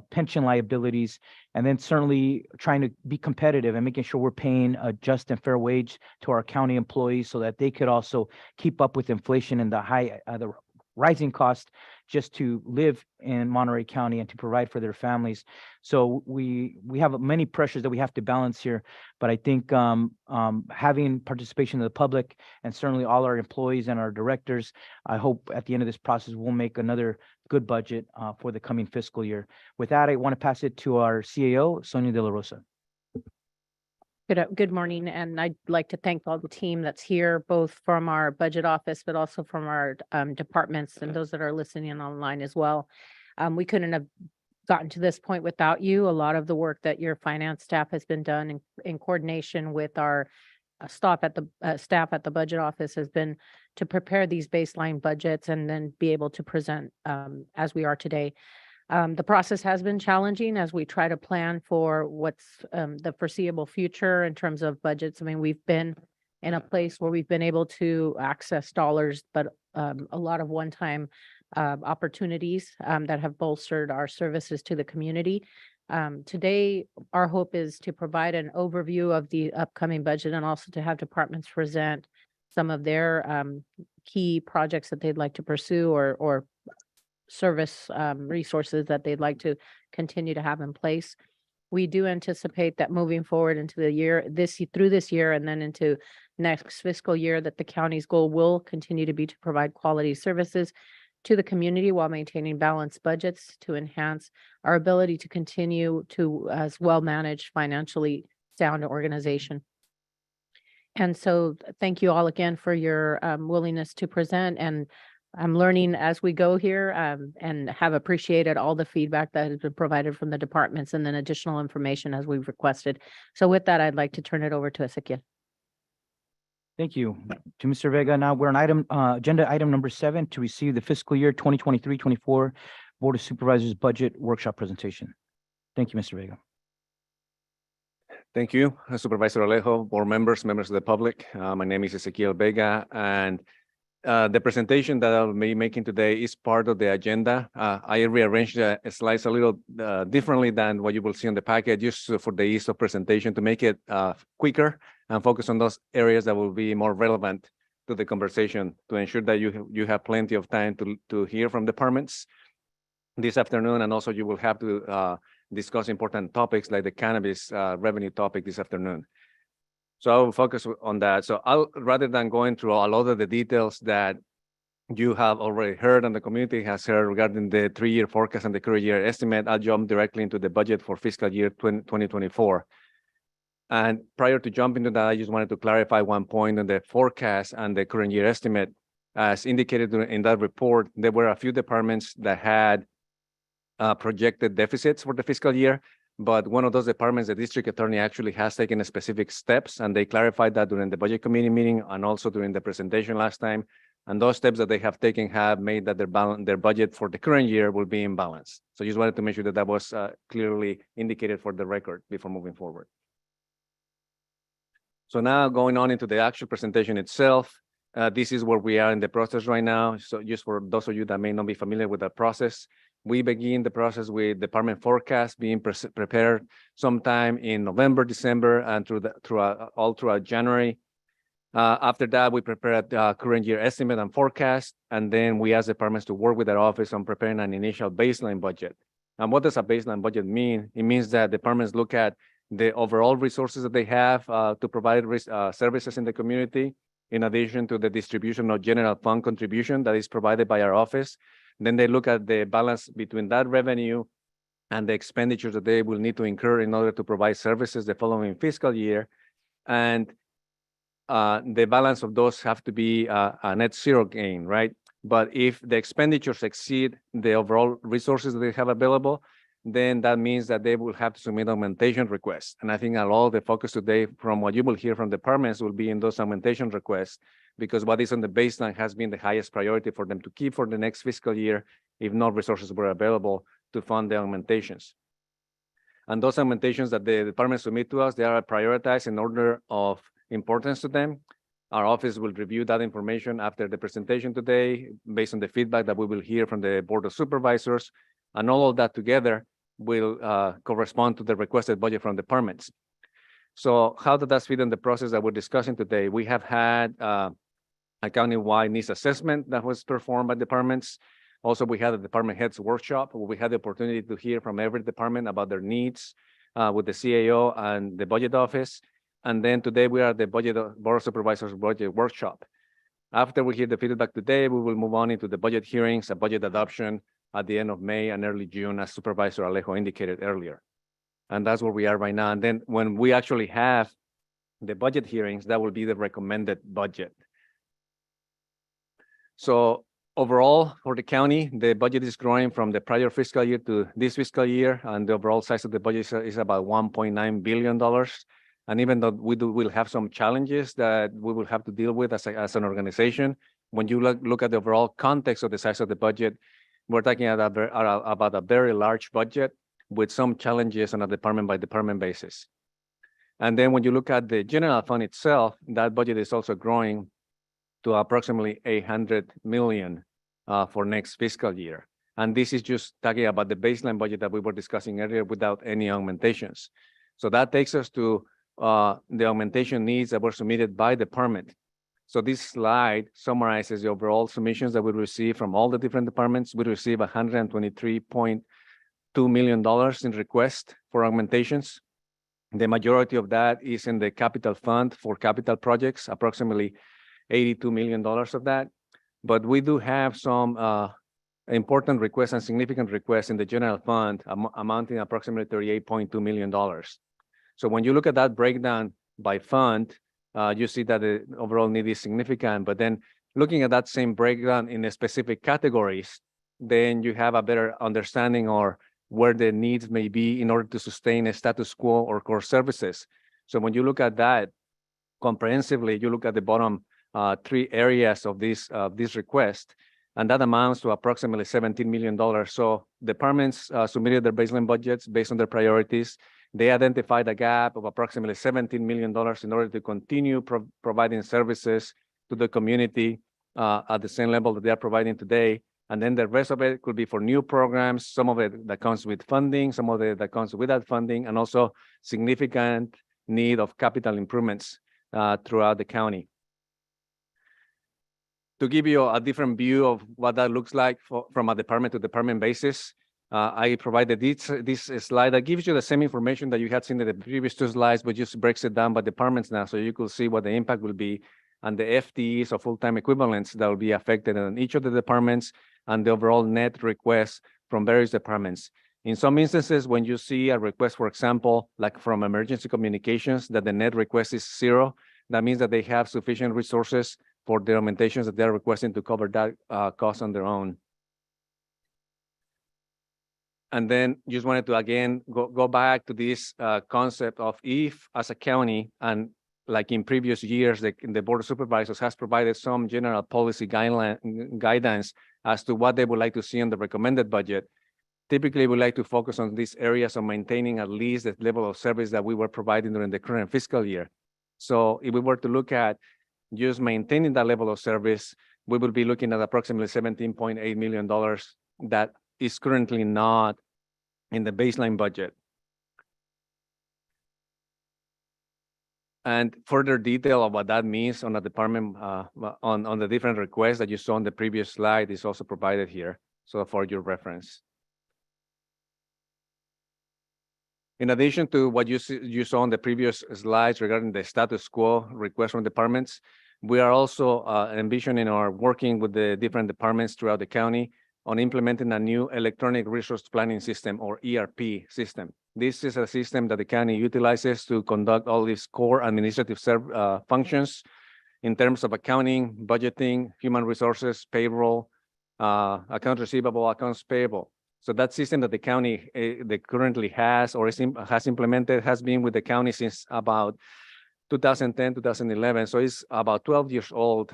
S1: pension liabilities, and then certainly trying to be competitive and making sure we're paying a just and fair wage to our county employees so that they could also keep up with inflation and the rising cost just to live in Monterey County and to provide for their families. So we have many pressures that we have to balance here, but I think having participation of the public and certainly all our employees and our directors, I hope at the end of this process, we'll make another good budget for the coming fiscal year. With that, I want to pass it to our CAO, Sonia De La Rosa.
S9: Good morning, and I'd like to thank all the team that's here, both from our budget office, but also from our departments and those that are listening online as well. We couldn't have gotten to this point without you. A lot of the work that your finance staff has been done in coordination with our staff at the budget office has been to prepare these baseline budgets and then be able to present as we are today. The process has been challenging as we try to plan for what's the foreseeable future in terms of budgets. I mean, we've been in a place where we've been able to access dollars, but a lot of one-time opportunities that have bolstered our services to the community. Today, our hope is to provide an overview of the upcoming budget and also to have departments present some of their key projects that they'd like to pursue or service resources that they'd like to continue to have in place. We do anticipate that moving forward into the year, through this year and then into next fiscal year, that the county's goal will continue to be to provide quality services to the community while maintaining balanced budgets to enhance our ability to continue to as well manage financially sound organization. And so thank you all again for your willingness to present, and I'm learning as we go here and have appreciated all the feedback that has been provided from the departments and then additional information as we've requested. So with that, I'd like to turn it over to Ezequiel.
S1: Thank you to Mr. Vega. Now we're on agenda item number 7 to receive the fiscal year 2023-24 Board of Supervisors budget workshop presentation. Thank you, Mr. Vega.
S15: Thank you, Supervisor Alejo, board members, members of the public. My name is Ezequiel Vega, and The presentation that I'll be making today is part of the agenda. I rearranged the slides a little differently than what you will see on the packet, just for the ease of presentation to make it quicker and focus on those areas that will be more relevant to the conversation to ensure that you have plenty of time to hear from departments this afternoon, and also you will have to discuss important topics like the cannabis revenue topic this afternoon. So I will focus on that. So rather than going through a lot of the details that you have already heard and the community has heard regarding the 3-year forecast and the current year estimate, I'll jump directly into the budget for fiscal year 2024. And prior to jumping to that, I just wanted to clarify one point on the forecast and the current year estimate. As indicated in that report, there were a few departments that had projected deficits for the fiscal year. But one of those departments, the district attorney, actually has taken specific steps, and they clarified that during the budget committee meeting and also during the presentation last time. And those steps that they have taken have made that their budget for the current year will be in balance. So just wanted to make sure that that was clearly indicated for the record before moving forward. So now going on into the actual presentation itself, this is where we are in the process right now. So just for those of you that may not be familiar with that process, we begin the process with department forecast being prepared sometime in November, December, and all throughout January. After that, we prepare the current year estimate and forecast, and then we ask departments to work with their office on preparing an initial baseline budget. And what does a baseline budget mean? It means that departments look at the overall resources that they have to provide services in the community, in addition to the distribution of general fund contribution that is provided by our office. Then they look at the balance between that revenue and the expenditures that they will need to incur in order to provide services the following fiscal year. And the balance of those have to be a net zero gain, right? But if the expenditures exceed the overall resources that they have available, then that means that they will have to submit augmentation requests. And I think a lot of the focus today from what you will hear from departments will be in those augmentation requests, because what is on the baseline has been the highest priority for them to keep for the next fiscal year, if no resources were available to fund the augmentations. And those augmentations that the departments submit to us, they are prioritized in order of importance to them. Our office will review that information after the presentation today, based on the feedback that we will hear from the Board of Supervisors, and all of that together will correspond to the requested budget from departments. So how does that fit in the process that we're discussing today? We have had a county-wide needs assessment that was performed by departments. Also, we had a department heads workshop where we had the opportunity to hear from every department about their needs with the CAO and the budget office. And then today we are at the Board of Supervisors budget workshop. After we hear the feedback today, we will move on into the budget hearings, a budget adoption at the end of May and early June, as Supervisor Alejo indicated earlier. And that's where we are right now. And then when we actually have the budget hearings, that will be the recommended budget. So overall, for the county, the budget is growing from the prior fiscal year to this fiscal year, and the overall size of the budget is about $1.9 billion. And even though we'll have some challenges that we will have to deal with as an organization, when you look at the overall context of the size of the budget, we're talking about a very large budget with some challenges on a department by department basis. And then when you look at the general fund itself, that budget is also growing to approximately $800 million for next fiscal year. And this is just talking about the baseline budget that we were discussing earlier without any augmentations. So that takes us to the augmentation needs that were submitted by department. So this slide summarizes the overall submissions that we received from all the different departments. We received $123.2 million in requests for augmentations. The majority of that is in the capital fund for capital projects, approximately $82 million of that. But we do have some important requests and significant requests in the general fund amounting approximately $38.2 million. So when you look at that breakdown by fund, you see that the overall need is significant. But then looking at that same breakdown in the specific categories, then you have a better understanding or where the needs may be in order to sustain a status quo or core services. So when you look at that comprehensively, you look at the bottom three areas of this request, and that amounts to approximately $17 million. So departments submitted their baseline budgets based on their priorities. They identified a gap of approximately $17 million in order to continue providing services to the community at the same level that they are providing today. And then the rest of it could be for new programs, some of it that comes with funding, some of it that comes without funding, and also significant need of capital improvements throughout the county. To give you a different view of what that looks like from a department to department basis, I provided this slide that gives you the same information that you had seen in the previous two slides, but just breaks it down by departments now, so you could see what the impact will be and the FTEs or full-time equivalents that will be affected in each of the departments and the overall net requests from various departments. In some instances, when you see a request, for example, like from emergency communications, that the net request is 0, that means that they have sufficient resources for the augmentations that they're requesting to cover that cost on their own. And then just wanted to, again, go back to this concept of if, as a county, and like in previous years, the Board of Supervisors has provided some general policy guidance as to what they would like to see in the recommended budget. Typically, we like to focus on these areas of maintaining at least the level of service that we were providing during the current fiscal year. So if we were to look at just maintaining that level of service, we will be looking at approximately $17.8 million that is currently not in the baseline budget. And further detail of what that means on a department, on the different requests that you saw on the previous slide is also provided here, so for your reference. In addition to what you saw on the previous slides regarding the status quo requests from departments, we are also envisioning or working with the different departments throughout the county on implementing a new electronic resource planning system, or ERP system. This is a system that the county utilizes to conduct all these core administrative functions in terms of accounting, budgeting, human resources, payroll, accounts receivable, accounts payable. So that system that the county currently has or has implemented has been with the county since about 2010, 2011. So it's about 12 years old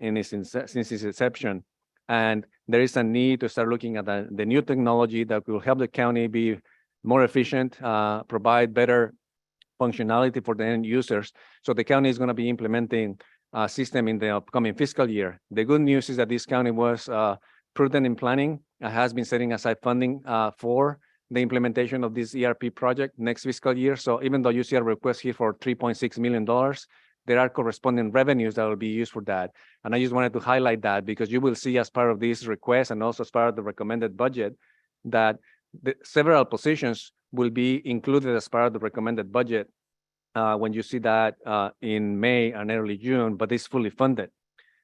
S15: since its inception. And there is a need to start looking at the new technology that will help the county be more efficient, provide better functionality for the end users. So the county is going to be implementing a system in the upcoming fiscal year. The good news is that this county was prudent in planning, has been setting aside funding for the implementation of this ERP project next fiscal year. So even though you see a request here for $3.6 million, there are corresponding revenues that will be used for that. And I just wanted to highlight that because you will see as part of this request and also as part of the recommended budget that several positions will be included as part of the recommended budget when you see that in May and early June, but it's fully funded.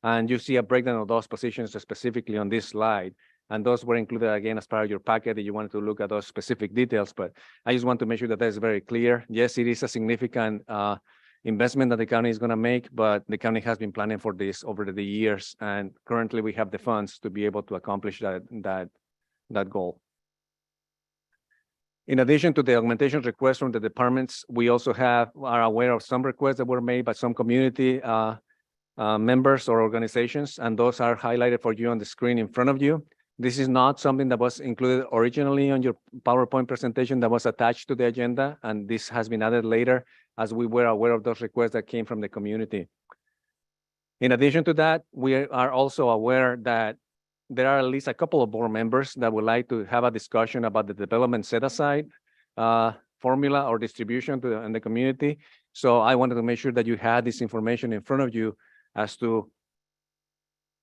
S15: And you see a breakdown of those positions specifically on this slide. And those were included again as part of your packet that you wanted to look at those specific details. But I just want to make sure that is very clear. Yes, it is a significant investment that the county is going to make, but the county has been planning for this over the years. And currently we have the funds to be able to accomplish that goal. In addition to the augmentation requests from the departments, we also are aware of some requests that were made by some community members or organizations, and those are highlighted for you on the screen in front of you. This is not something that was included originally on your PowerPoint presentation that was attached to the agenda, and this has been added later as we were aware of those requests that came from the community. In addition to that, we are also aware that there are at least a couple of board members that would like to have a discussion about the development set-aside formula or distribution in the community. So I wanted to make sure that you had this information in front of you as to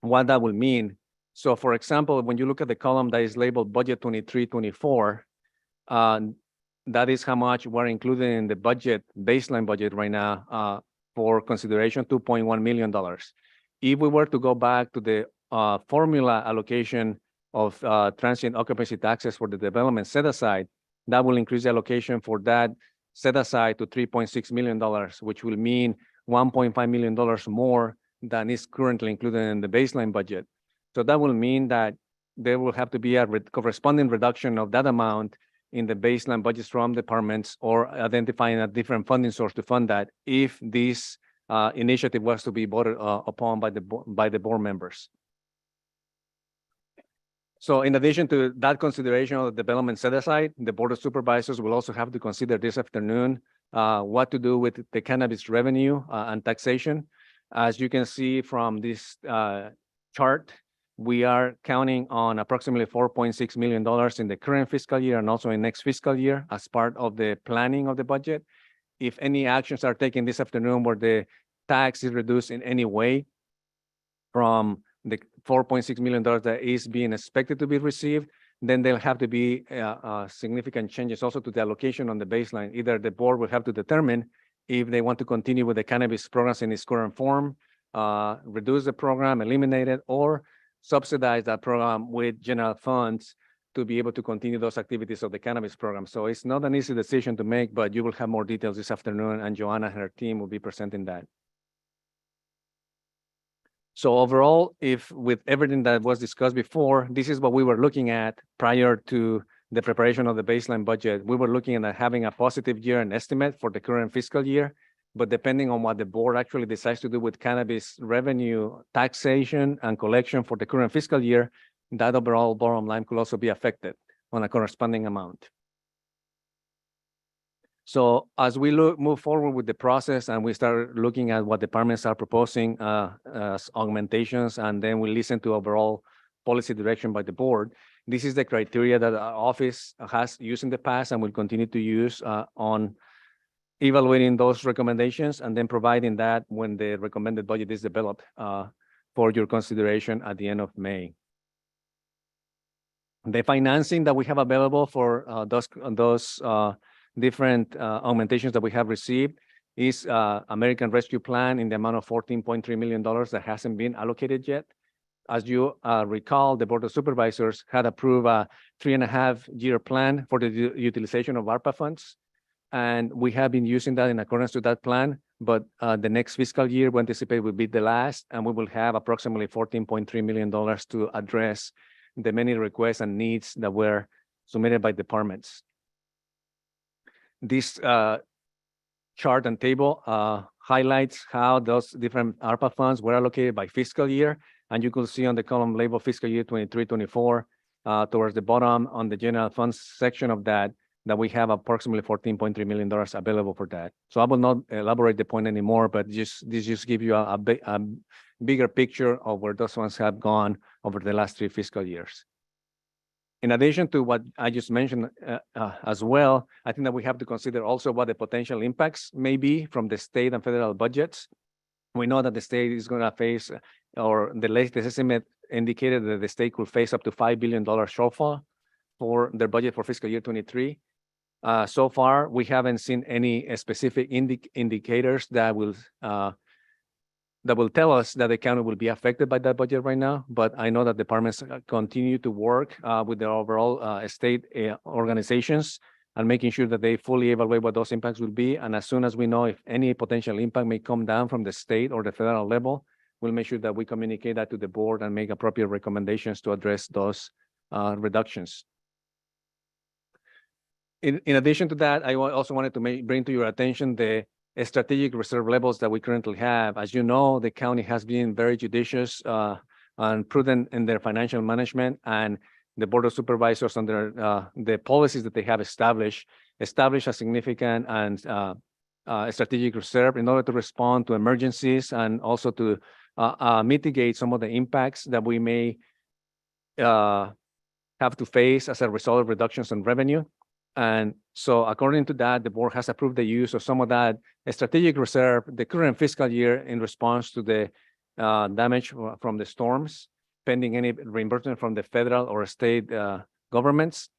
S15: what that will mean. So for example, when you look at the column that is labeled budget 23-24, that is how much we're including in the budget, baseline budget right now for consideration, $2.1 million. If we were to go back to the formula allocation of transient occupancy taxes for the development set aside, that will increase the allocation for that set aside to $3.6 million, which will mean $1.5 million more than is currently included in the baseline budget. So that will mean that there will have to be a corresponding reduction of that amount in the baseline budgets from departments, or identifying a different funding source to fund that if this initiative was to be voted upon by the board members. So in addition to that consideration of the development set aside, the Board of Supervisors will also have to consider this afternoon what to do with the cannabis revenue and taxation. As you can see from this chart, we are counting on approximately $4.6 million in the current fiscal year and also in next fiscal year as part of the planning of the budget. If any actions are taken this afternoon where the tax is reduced in any way from the $4.6 million that is being expected to be received, then there'll have to be significant changes also to the allocation on the baseline. Either the board will have to determine if they want to continue with the cannabis programs in its current form, reduce the program, eliminate it, or subsidize that program with general funds to be able to continue those activities of the cannabis program. So it's not an easy decision to make, but you will have more details this afternoon, and Joanna and her team will be presenting that. So overall, if with everything that was discussed before, this is what we were looking at prior to the preparation of the baseline budget. We were looking at having a positive year-end estimate for the current fiscal year, but depending on what the board actually decides to do with cannabis revenue, taxation, and collection for the current fiscal year, that overall bottom line could also be affected on a corresponding amount. So as we move forward with the process and we start looking at what departments are proposing as augmentations, and then we listen to overall policy direction by the board, this is the criteria that our office has used in the past and will continue to use on evaluating those recommendations and then providing that when the recommended budget is developed for your consideration at the end of May. The financing that we have available for those different augmentations that we have received is American Rescue Plan in the amount of $14.3 million that hasn't been allocated yet. As you recall, the Board of Supervisors had approved a 3.5-year plan for the utilization of ARPA funds. And we have been using that in accordance to that plan, but the next fiscal year we anticipate will be the last, and we will have approximately $14.3 million to address the many requests and needs that were submitted by departments. This chart and table highlights how those different ARPA funds were allocated by fiscal year, and you can see on the column labeled fiscal year 23-24 towards the bottom on the general funds section of that we have approximately $14.3 million available for that. So I will not elaborate the point anymore, but this just give you a bigger picture of where those funds have gone over the last 3 fiscal years. In addition to what I just mentioned as well, I think that we have to consider also what the potential impacts may be from the state and federal budgets. We know that the state is going to face, or the latest estimate indicated that the state could face up to $5 billion shortfall for their budget for fiscal year 23. So far, we haven't seen any specific indicators that will tell us that the county will be affected by that budget right now. But I know that departments continue to work with the overall state organizations and making sure that they fully evaluate what those impacts will be. And as soon as we know if any potential impact may come down from the state or the federal level, we'll make sure that we communicate that to the board and make appropriate recommendations to address those reductions. In addition to that, I also wanted to bring to your attention the strategic reserve levels that we currently have. As you know, the county has been very judicious and prudent in their financial management, and the Board of Supervisors under the policies that they have established a significant and strategic reserve in order to respond to emergencies and also to mitigate some of the impacts that we may have to face as a result of reductions in revenue. And so according to that, the board has approved the use of some of that strategic reserve the current fiscal year in response to the damage from the storms, pending any reimbursement from the federal or state governments.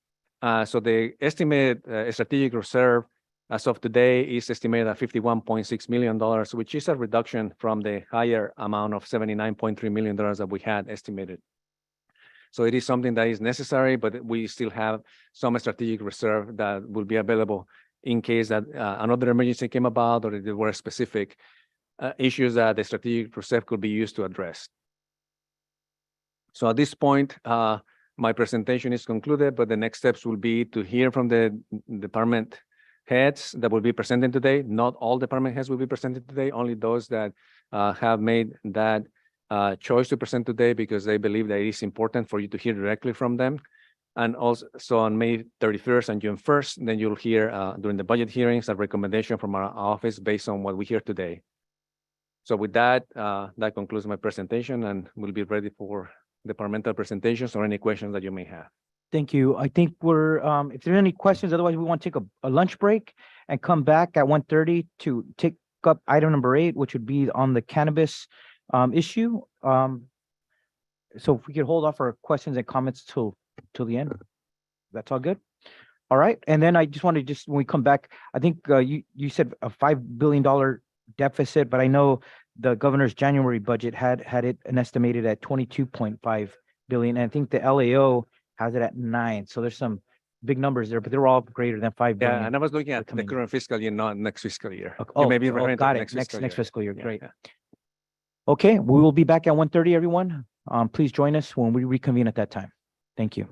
S15: So the estimated strategic reserve as of today is estimated at $51.6 million, which is a reduction from the higher amount of $79.3 million that we had estimated. So it is something that is necessary, but we still have some strategic reserve that will be available in case that another emergency came about or there were specific issues that the strategic reserve could be used to address. So at this point, my presentation is concluded, but the next steps will be to hear from the department heads that will be presented today. Not all department heads will be presented today, only those that have made that choice to present today because they believe that it is important for you to hear directly from them. And also, so on May 31st and June 1st, then you'll hear during the budget hearings a recommendation from our office based on what we hear today. So with that, that concludes my presentation, and we'll be ready for departmental presentations or any questions that you may have.
S1: Thank you. I think we're, if there are any questions, otherwise we want to take a lunch break and come back at 1:30 to take up item number 8, which would be on the cannabis issue. So if we could hold off our questions and comments till the end. That's all good? All right. And then I just wanted to when we come back, I think you said a $5 billion deficit, but I know the governor's January budget had it an estimated at 22.5 billion. And I think the LAO has it at 9. So there's some big numbers there, but they're all greater than 5 billion.
S15: Yeah, and I was looking at the
S1: coming in.
S15: current fiscal year, not next fiscal year.
S1: Okay.
S15: You may be referring to
S1: got
S15: the
S1: it.
S15: next
S1: Next fiscal year.
S15: Yeah,
S1: Great.
S15: yeah.
S1: Okay, we will be back at 1:30, everyone. Please join us when we reconvene at that time. Thank you.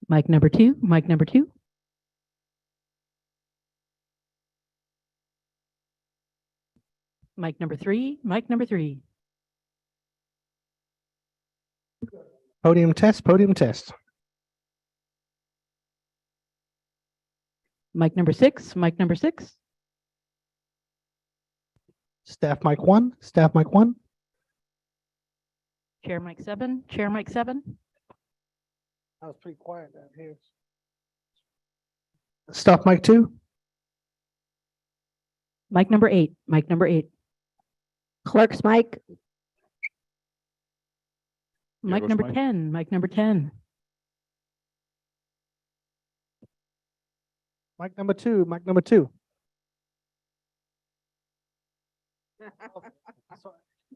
S16: Mic number two, mic number two. Mic number three, mic number three.
S17: Podium test, podium test.
S16: Mic number six, mic number six.
S17: Staff mic one, staff mic one.
S16: Chair mic seven, chair mic seven.
S17: I was pretty quiet down here. Staff mic two.
S16: Mic number eight, mic number eight.
S3: Clerk's mic.
S16: Mic
S6: Diego's
S16: number
S6: mic.
S16: 10, mic number 10.
S17: Mic number two, mic number two.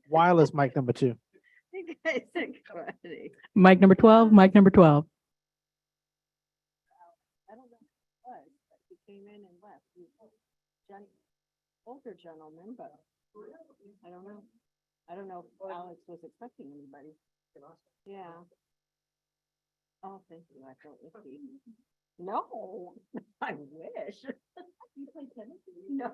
S17: Wireless mic number two.
S16: Mic number 12, mic number 12.
S23: I don't know what, but he came in and left. Older gentleman, but I don't know. I don't know if Alex was expecting anybody. Yeah. Oh, thank you. I felt iffy. No, I wish. You play tennis? No.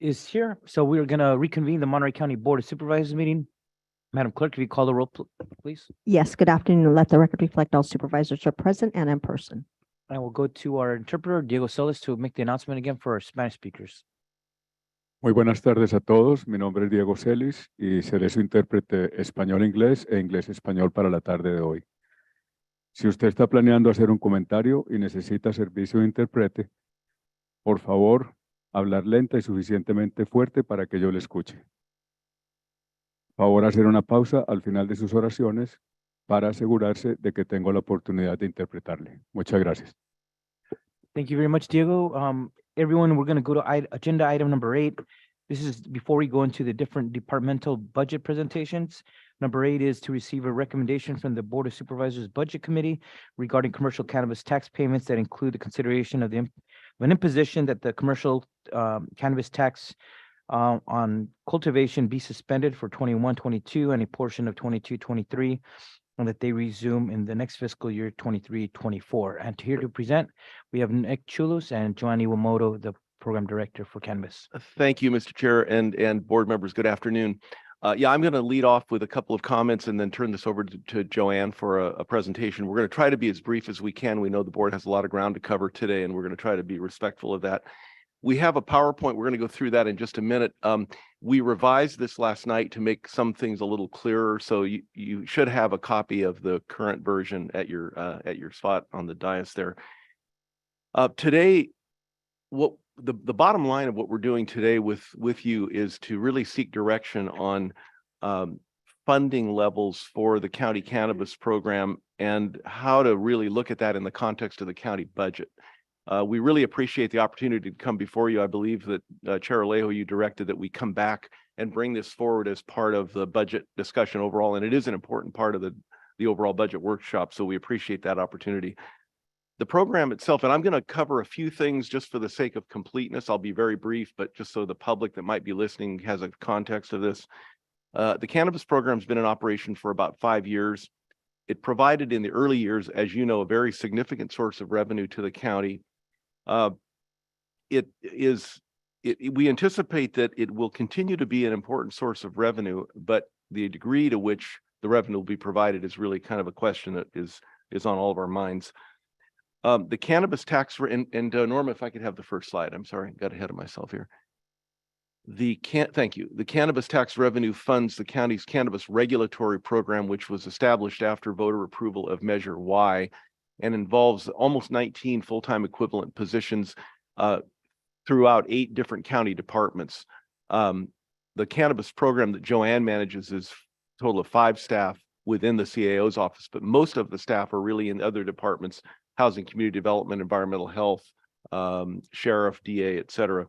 S1: is here. So we're gonna reconvene the Monterey County Board of Supervisors meeting. Madam Clerk, if you call the roll, please.
S3: Yes, good afternoon. Let the record reflect all supervisors are present and in person.
S1: I will go to our interpreter, Diego Solis, to make the announcement again for our Spanish speakers.
S6: Muy buenas tardes a todos. Mi nombre es Diego Celis y seré su intérprete español-inglés e inglés-español para la tarde de hoy. Si usted está planeando hacer un comentario y necesita servicio de intérprete, por favor, hablar lenta y suficientemente fuerte para que yo le escuche. Favor hacer una pausa al final de sus oraciones para asegurarse de que tengo la oportunidad de interpretarle. Muchas gracias.
S1: Thank you very much, Diego. Everyone, we're going to go to agenda item number 8. This is before we go into the different departmental budget presentations. Number 8 is to receive a recommendation from the Board of Supervisors Budget Committee regarding commercial cannabis tax payments that include the consideration of an imposition that the commercial cannabis tax on cultivation be suspended for 21-22 and a portion of 22-23, and that they resume in the next fiscal year 23-24. And here to present, we have Nick Chulos and Joanne Iwamoto, the Program Director for Cannabis.
S18: Thank you, Mr. Chair and board members. Good afternoon. I'm going to lead off with a couple of comments and then turn this over to Joanne for a presentation. We're going to try to be as brief as we can. We know the board has a lot of ground to cover today, and we're going to try to be respectful of that. We have a PowerPoint. We're going to go through that in just a minute. We revised this last night to make some things a little clearer. So you should have a copy of the current version at your spot on the dais there. Today, what the bottom line of what we're doing today with you is to really seek direction on funding levels for the county cannabis program and how to really look at that in the context of the county budget. We really appreciate the opportunity to come before you. I believe that Chair Alejo, you directed that we come back and bring this forward as part of the budget discussion overall, and it is an important part of the overall budget workshop, so we appreciate that opportunity. The program itself, and I'm going to cover a few things just for the sake of completeness. I'll be very brief, but just so the public that might be listening has a context of this. The cannabis program has been in operation for about 5 years. It provided in the early years, as you know, a very significant source of revenue to the county. We anticipate that it will continue to be an important source of revenue, but the degree to which the revenue will be provided is really kind of a question that is on all of our minds. The cannabis tax, and Norma, if I could have the first slide. I'm sorry, got ahead of myself here. Thank you. The cannabis tax revenue funds the county's cannabis regulatory program, which was established after voter approval of Measure Y, and involves almost 19 full-time equivalent positions throughout 8 different county departments. The cannabis program that Joanne manages is a total of 5 staff within the CAO's office, but most of the staff are really in other departments: housing, community development, environmental health, sheriff, DA, et cetera.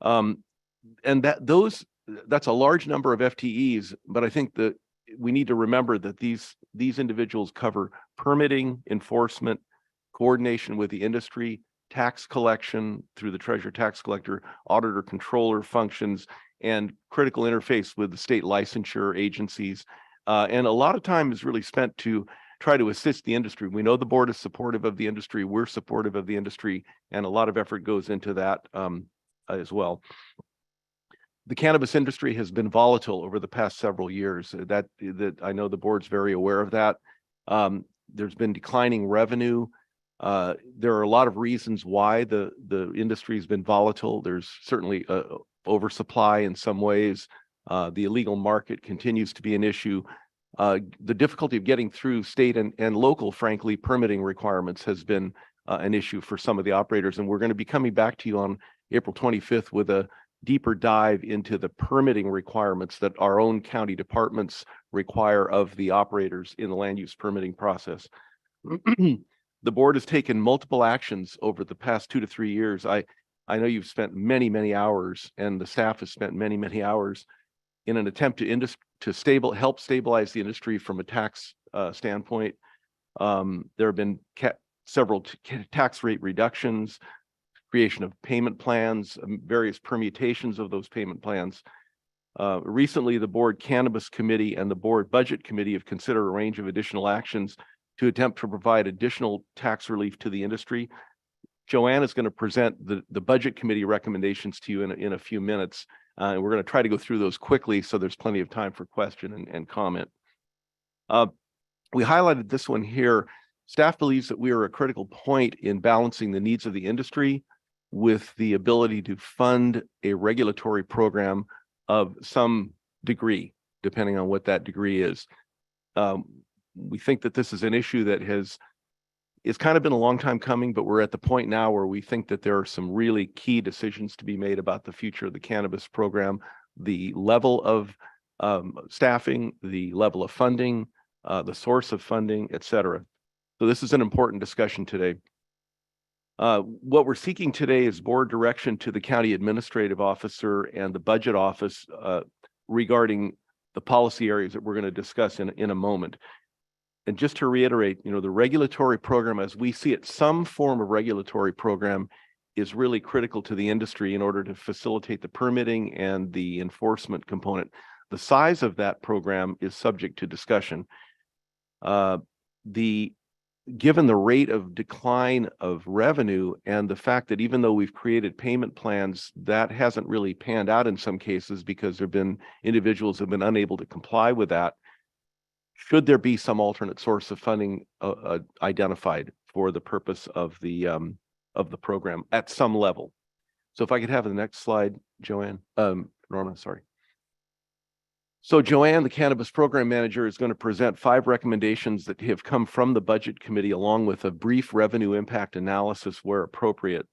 S18: And that's a large number of FTEs, but I think that we need to remember that these individuals cover permitting, enforcement, coordination with the industry, tax collection through the treasurer tax collector, auditor controller functions, and critical interface with the state licensure agencies. And a lot of time is really spent to try to assist the industry. We know the board is supportive of the industry. We're supportive of the industry, and a lot of effort goes into that as well. The cannabis industry has been volatile over the past several years. That I know the board's very aware of that. There's been declining revenue. There are a lot of reasons why the industry has been volatile. There's certainly oversupply in some ways. The illegal market continues to be an issue. The difficulty of getting through state and local, frankly, permitting requirements has been an issue for some of the operators. And we're going to be coming back to you on April 25th with a deeper dive into the permitting requirements that our own county departments require of the operators in the land use permitting process. The board has taken multiple actions over the past 2 to 3 years. I know you've spent many hours, and the staff has spent many hours in an attempt to help stabilize the industry from a tax standpoint. There have been several tax rate reductions, creation of payment plans, various permutations of those payment plans. Recently, the board cannabis committee and the board budget committee have considered a range of additional actions to attempt to provide additional tax relief to the industry. Joanne is going to present the budget committee recommendations to you in a few minutes. And we're going to try to go through those quickly so there's plenty of time for question and comment. We highlighted this one here. Staff believes that we are a critical point in balancing the needs of the industry with the ability to fund a regulatory program of some degree, depending on what that degree is. We think that this is an issue that it's kind of been a long time coming, but we're at the point now where we think that there are some really key decisions to be made about the future of the cannabis program, the level of staffing, the level of funding, the source of funding, et cetera. So this is an important discussion today. What we're seeking today is board direction to the county administrative officer and the budget office regarding the policy areas that we're going to discuss in a moment. And just to reiterate, the regulatory program, as we see it, some form of regulatory program is really critical to the industry in order to facilitate the permitting and the enforcement component. The size of that program is subject to discussion. Given the rate of decline of revenue and the fact that even though we've created payment plans, that hasn't really panned out in some cases because there have been individuals who have been unable to comply with that. Should there be some alternate source of funding identified for the purpose of the program at some level? So if I could have the next slide, Joanne, Norma, sorry. So Joanne, the Cannabis Program Manager, is going to present 5 recommendations that have come from the Budget Committee, along with a brief revenue impact analysis where appropriate.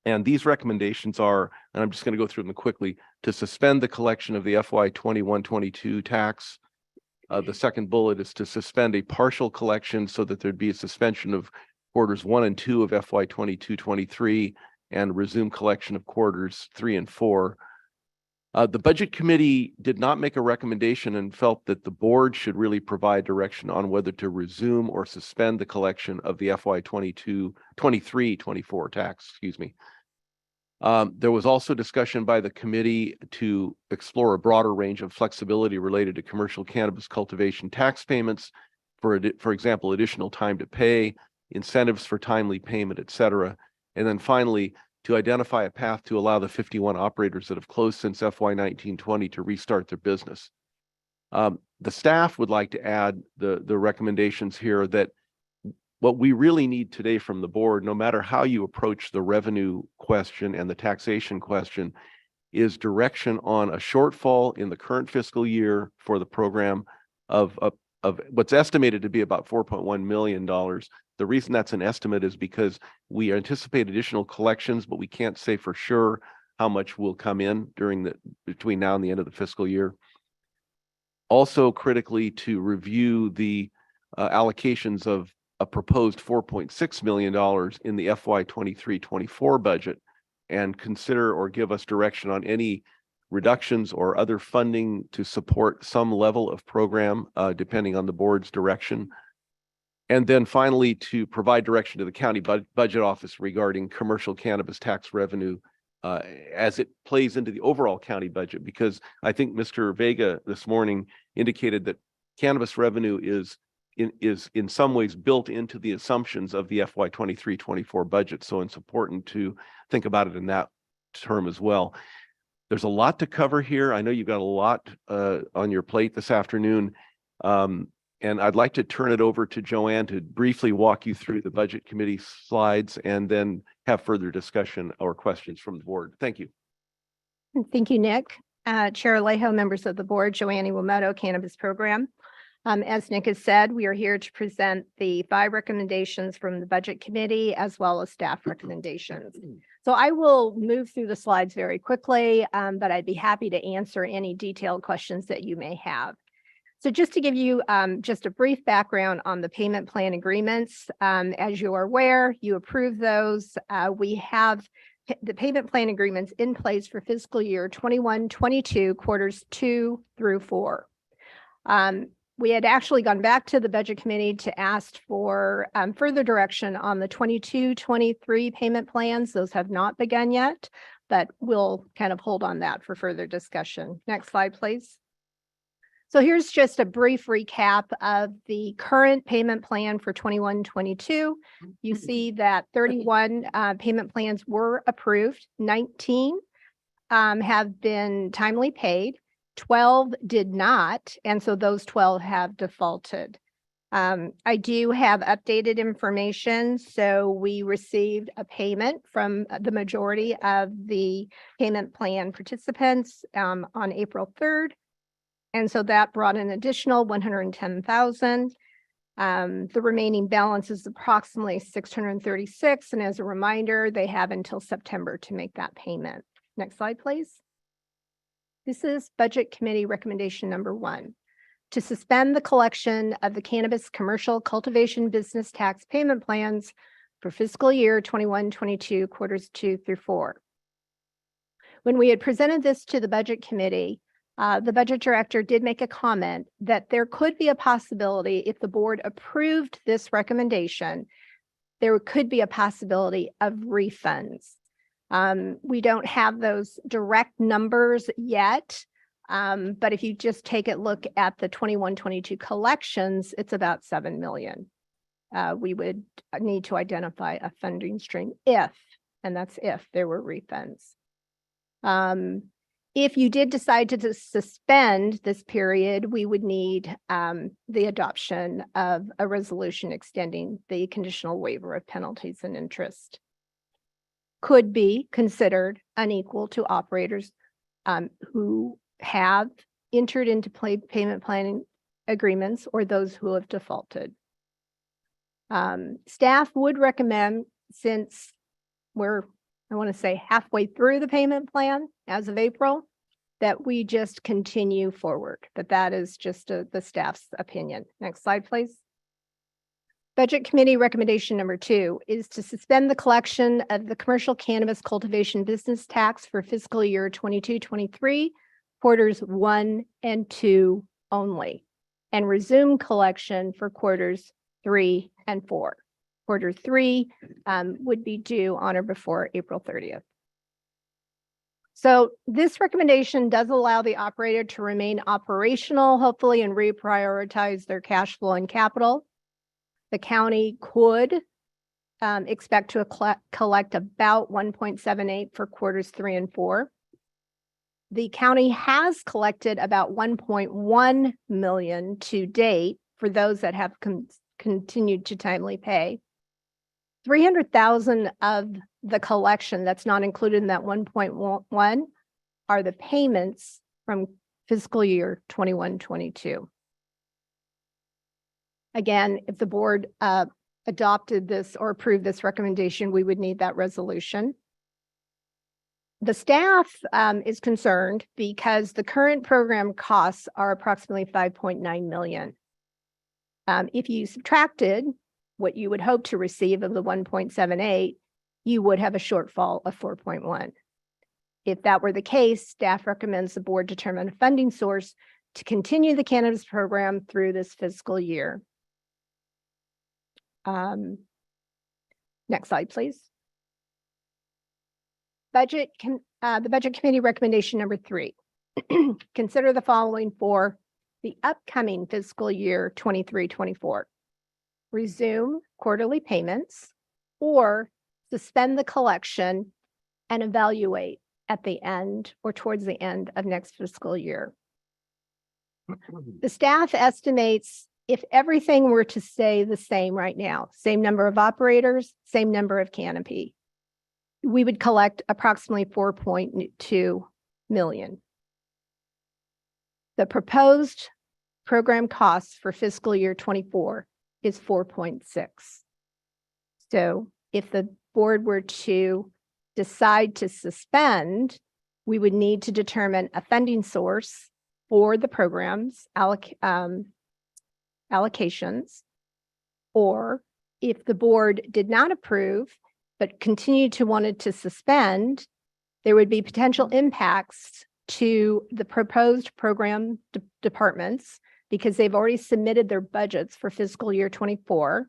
S18: And these recommendations are, and I'm just going to go through them quickly, to suspend the collection of the FY 21-22 tax. The second bullet is to suspend a partial collection so that there'd be a suspension of quarters 1 and 2 of FY 22-23 and resume collection of quarters 3 and 4. The Budget Committee did not make a recommendation and felt that the board should really provide direction on whether to resume or suspend the collection of the FY 23-24 tax, excuse me. There was also discussion by the committee to explore a broader range of flexibility related to commercial cannabis cultivation tax payments, for example, additional time to pay, incentives for timely payment, et cetera. And then finally, to identify a path to allow the 51 operators that have closed since FY 19-20 to restart their business. The staff would like to add the recommendations here that what we really need today from the board, no matter how you approach the revenue question and the taxation question, is direction on a shortfall in the current fiscal year for the program of what's estimated to be about $4.1 million. The reason that's an estimate is because we anticipate additional collections, but we can't say for sure how much will come in between now and the end of the fiscal year. Also critically, to review the allocations of a proposed $4.6 million in the FY 23-24 budget and consider or give us direction on any reductions or other funding to support some level of program, depending on the board's direction. And then finally, to provide direction to the county budget office regarding commercial cannabis tax revenue as it plays into the overall county budget, because I think Mr. Vega this morning indicated that cannabis revenue is in some ways built into the assumptions of the FY 23-24 budget. So it's important to think about it in that term as well. There's a lot to cover here. I know you've got a lot on your plate this afternoon. And I'd like to turn it over to Joanne to briefly walk you through the Budget Committee slides and then have further discussion or questions from the board. Thank you.
S4: Thank you, Nick. Chair Alejo, members of the board, Joanne Iwamoto, Cannabis Program. As Nick has said, we are here to present the 5 recommendations from the Budget Committee as well as staff recommendations. So I will move through the slides very quickly, but I'd be happy to answer any detailed questions that you may have. So just to give you just a brief background on the payment plan agreements, as you are aware, you approve those. We have the payment plan agreements in place for fiscal year 21-22 quarters 2 through 4. We had actually gone back to the Budget Committee to ask for further direction on the 22-23 payment plans. Those have not begun yet, but we'll kind of hold on that for further discussion. Next slide, please. So here's just a brief recap of the current payment plan for 21-22. You see that 31 payment plans were approved, 19 have been timely paid, 12 did not, and so those 12 have defaulted. I do have updated information. So we received a payment from the majority of the payment plan participants on April 3rd. And so that brought an additional 110,000. The remaining balance is approximately 636. And as a reminder, they have until September to make that payment. Next slide, please. This is Budget Committee recommendation number 1. To suspend the collection of the cannabis commercial cultivation business tax payment plans for fiscal year 21-22 quarters 2 through 4. When we had presented this to the Budget Committee, the Budget Director did make a comment that there could be a possibility if the board approved this recommendation, there could be a possibility of refunds. We don't have those direct numbers yet. But if you just take a look at the 21-22 collections, it's about 7 million. We would need to identify a funding stream if, and that's if there were refunds. If you did decide to suspend this period, we would need the adoption of a resolution extending the conditional waiver of penalties and interest. Could be considered unequal to operators who have entered into payment planning agreements or those who have defaulted. Staff would recommend, since we're, I want to say, halfway through the payment plan as of April, that we just continue forward. But that is just the staff's opinion. Next slide, please. Budget Committee recommendation number 2 is to suspend the collection of the commercial cannabis cultivation business tax for fiscal year 22-23. Quarters 1 and 2 only, and resume collection for quarters 3 and 4. Quarter 3 would be due on or before April 30th. So this recommendation does allow the operator to remain operational, hopefully, and reprioritize their cash flow and capital. The county could expect to collect about 1.78 for quarters 3 and 4. The county has collected about 1.1 million to date for those that have continued to timely pay. 300,000 of the collection that's not included in that 1.1 are the payments from fiscal year 21-22. Again, if the board adopted this or approved this recommendation, we would need that resolution. The staff is concerned because the current program costs are approximately 5.9 million. If you subtracted what you would hope to receive of the 1.78, you would have a shortfall of 4.1. If that were the case, staff recommends the board determine a funding source to continue the cannabis program through this fiscal year. Next slide, please. The Budget Committee recommendation number 3. Consider the following for the upcoming fiscal year 23-24. Resume quarterly payments or suspend the collection and evaluate at the end or towards the end of next fiscal year. The staff estimates if everything were to stay the same right now, same number of operators, same number of canopy, we would collect approximately 4.2 million. The proposed program costs for fiscal year 24 is 4.6. So if the board were to decide to suspend, we would need to determine a funding source for the program's allocations, or if the board did not approve but continued to wanted to suspend, there would be potential impacts to the proposed program departments because they've already submitted their budgets for fiscal year 24,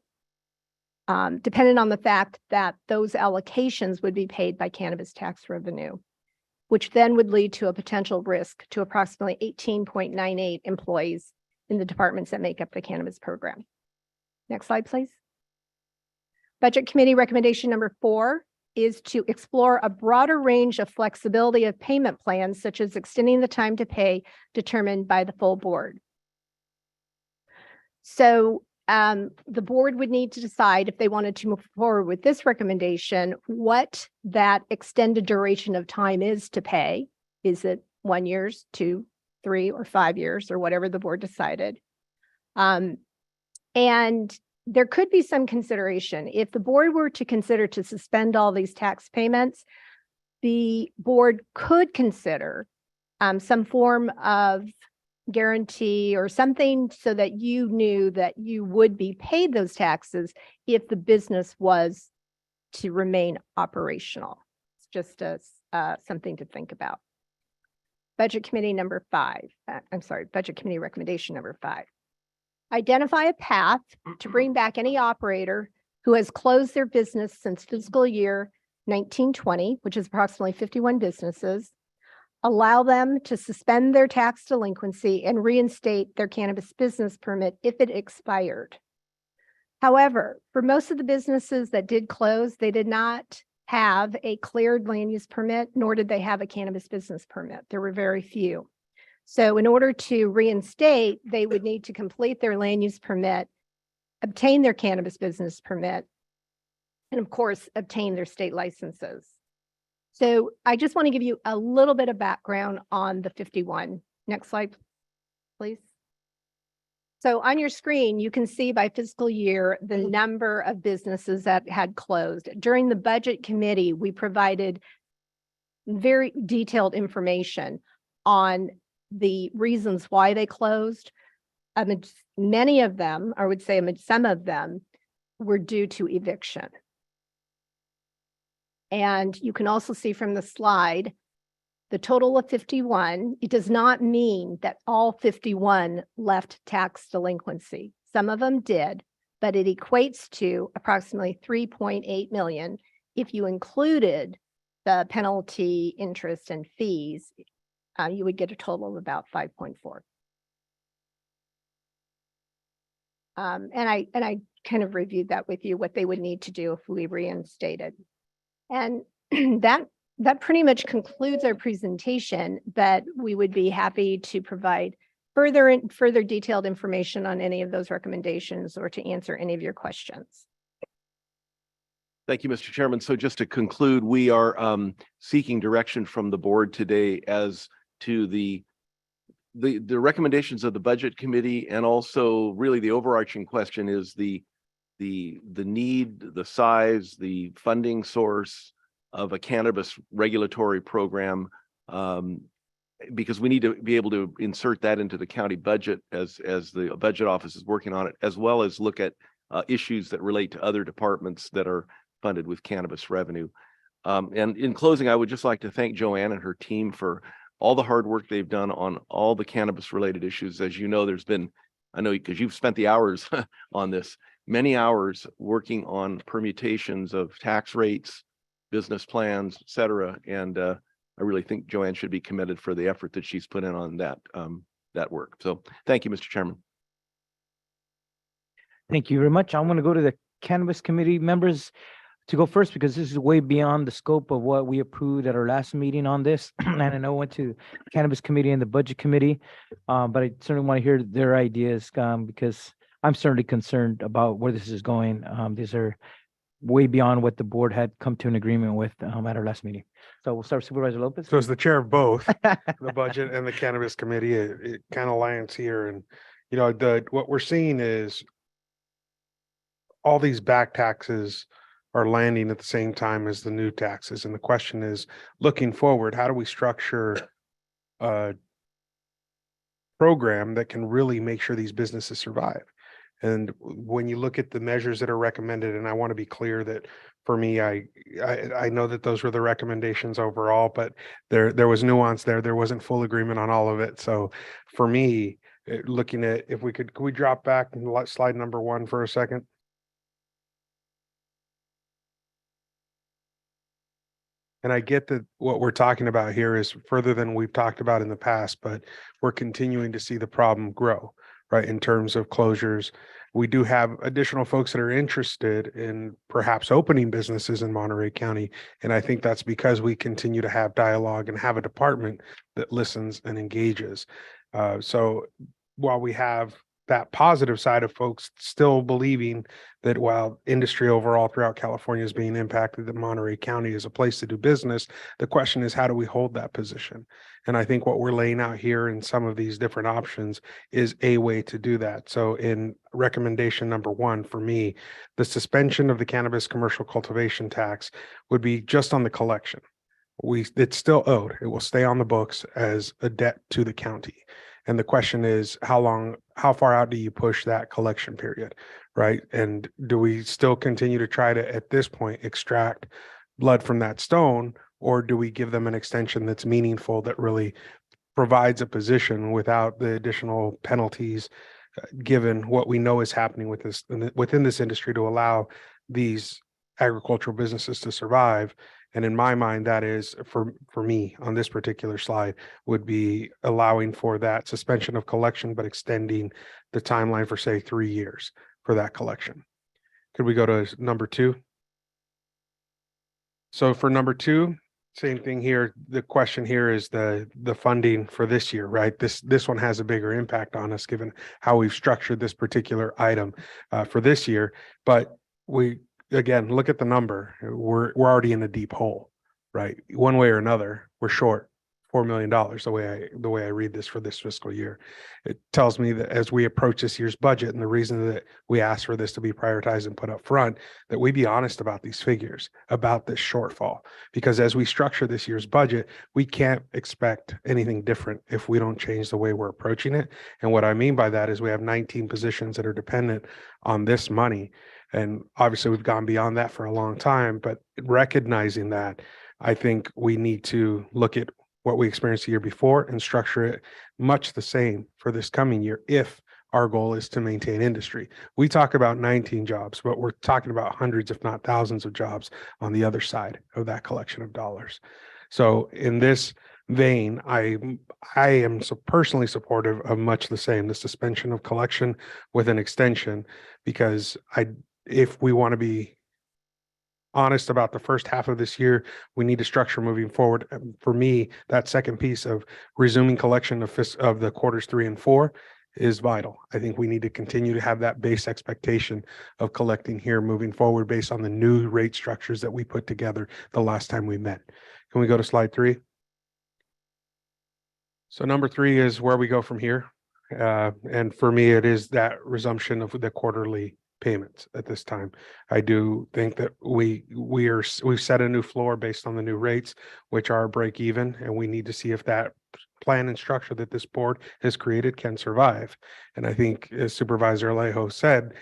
S4: depending on the fact that those allocations would be paid by cannabis tax revenue. which then would lead to a potential risk to approximately 18.98 employees in the departments that make up the cannabis program. Next slide, please. Budget Committee recommendation number 4 is to explore a broader range of flexibility of payment plans, such as extending the time to pay determined by the full board. So the board would need to decide if they wanted to move forward with this recommendation, what that extended duration of time is to pay. Is it 1 year, 2, 3, or 5 years, or whatever the board decided? And there could be some consideration. If the board were to consider to suspend all these tax payments, the board could consider some form of guarantee or something so that you knew that you would be paid those taxes if the business was to remain operational. It's just something to think about. Budget Committee number 5, Budget Committee recommendation number 5. Identify a path to bring back any operator who has closed their business since fiscal year 1920, which is approximately 51 businesses, allow them to suspend their tax delinquency and reinstate their cannabis business permit if it expired. However, for most of the businesses that did close, they did not have a cleared land use permit, nor did they have a cannabis business permit. There were very few. So in order to reinstate, they would need to complete their land use permit, obtain their cannabis business permit, and of course, obtain their state licenses. So I just want to give you a little bit of background on the 51. Next slide, please. So on your screen, you can see by fiscal year the number of businesses that had closed. During the Budget Committee, we provided very detailed information on the reasons why they closed. Many of them, I would say some of them, were due to eviction. And you can also see from the slide, the total of 51, it does not mean that all 51 left tax delinquency. Some of them did, but it equates to approximately 3.8 million. If you included the penalty, interest, and fees, you would get a total of about 5.4. And I kind of reviewed that with you, what they would need to do if we reinstated. And that pretty much concludes our presentation, but we would be happy to provide further detailed information on any of those recommendations or to answer any of your questions.
S18: Thank you, Mr. Chairman. So just to conclude, we are seeking direction from the board today as to the recommendations of the Budget Committee, and also really the overarching question is the need, the size, the funding source of a cannabis regulatory program, because we need to be able to insert that into the county budget as the budget office is working on it, as well as look at issues that relate to other departments that are funded with cannabis revenue. And in closing, I would just like to thank Joanne and her team for all the hard work they've done on all the cannabis related issues. As you know, there's been, I know because you've spent the hours on this, many hours working on permutations of tax rates, business plans, et cetera. And I really think Joanne should be commended for the effort that she's put in on that work. So thank you, Mr. Chairman.
S1: Thank you very much. I'm going to go to the Cannabis Committee members to go first, because this is way beyond the scope of what we approved at our last meeting on this. And I know I went to Cannabis Committee and the Budget Committee, but I certainly want to hear their ideas because I'm certainly concerned about where this is going. These are way beyond what the board had come to an agreement with at our last meeting. So we'll start with Supervisor Lopez.
S12: So as the chair of both the Budget and the Cannabis Committee, it kind of lands here. And, you know, what we're seeing is all these back taxes are landing at the same time as the new taxes. And the question is, looking forward, how do we structure a program that can really make sure these businesses survive? And when you look at the measures that are recommended, and I want to be clear that for me, I know that those were the recommendations overall, but there was nuance there. There wasn't full agreement on all of it. So for me, looking at, if we could we drop back and let slide number 1 for a second? And I get that what we're talking about here is further than we've talked about in the past, but we're continuing to see the problem grow, right? In terms of closures, we do have additional folks that are interested in perhaps opening businesses in Monterey County. And I think that's because we continue to have dialogue and have a department that listens and engages. So while we have that positive side of folks still believing that while industry overall throughout California is being impacted, that Monterey County is a place to do business, the question is, how do we hold that position? And I think what we're laying out here in some of these different options is a way to do that. So in recommendation number 1 for me, the suspension of the cannabis commercial cultivation tax would be just on the collection. It's still owed. It will stay on the books as a debt to the county. And the question is, how far out do you push that collection period, right? And do we still continue to try to, at this point, extract blood from that stone, or do we give them an extension that's meaningful, that really provides a position without the additional penalties, given what we know is happening with this within this industry, to allow these agricultural businesses to survive? And in my mind, that is for me on this particular slide would be allowing for that suspension of collection, but extending the timeline for, say, 3 years for that collection. Could we go to number 2? So for number 2, same thing here. The question here is the funding for this year, right? This one has a bigger impact on us given how we've structured this particular item for this year. But again, look at the number. We're already in a deep hole, right? One way or another, we're short $4 million the way I read this for this fiscal year. It tells me that as we approach this year's budget, and the reason that we asked for this to be prioritized and put up front, that we be honest about these figures, about this shortfall. Because as we structure this year's budget, we can't expect anything different if we don't change the way we're approaching it. And what I mean by that is we have 19 positions that are dependent on this money. And obviously we've gone beyond that for a long time, but recognizing that, I think we need to look at what we experienced the year before and structure it much the same for this coming year if our goal is to maintain industry. We talk about 19 jobs, but we're talking about hundreds, if not thousands of jobs on the other side of that collection of dollars. So in this vein, I am personally supportive of much the same, the suspension of collection with an extension, because if we want to be honest about the first half of this year, we need to structure moving forward. For me, that second piece of resuming collection of the quarters 3 and 4 is vital. I think we need to continue to have that base expectation of collecting here moving forward based on the new rate structures that we put together the last time we met. Can we go to slide 3? So number 3 is where we go from here. And for me, it is that resumption of the quarterly payments at this time. I do think that we've set a new floor based on the new rates, which are break even, and we need to see if that plan and structure that this board has created can survive. And I think, as Supervisor Alejo said,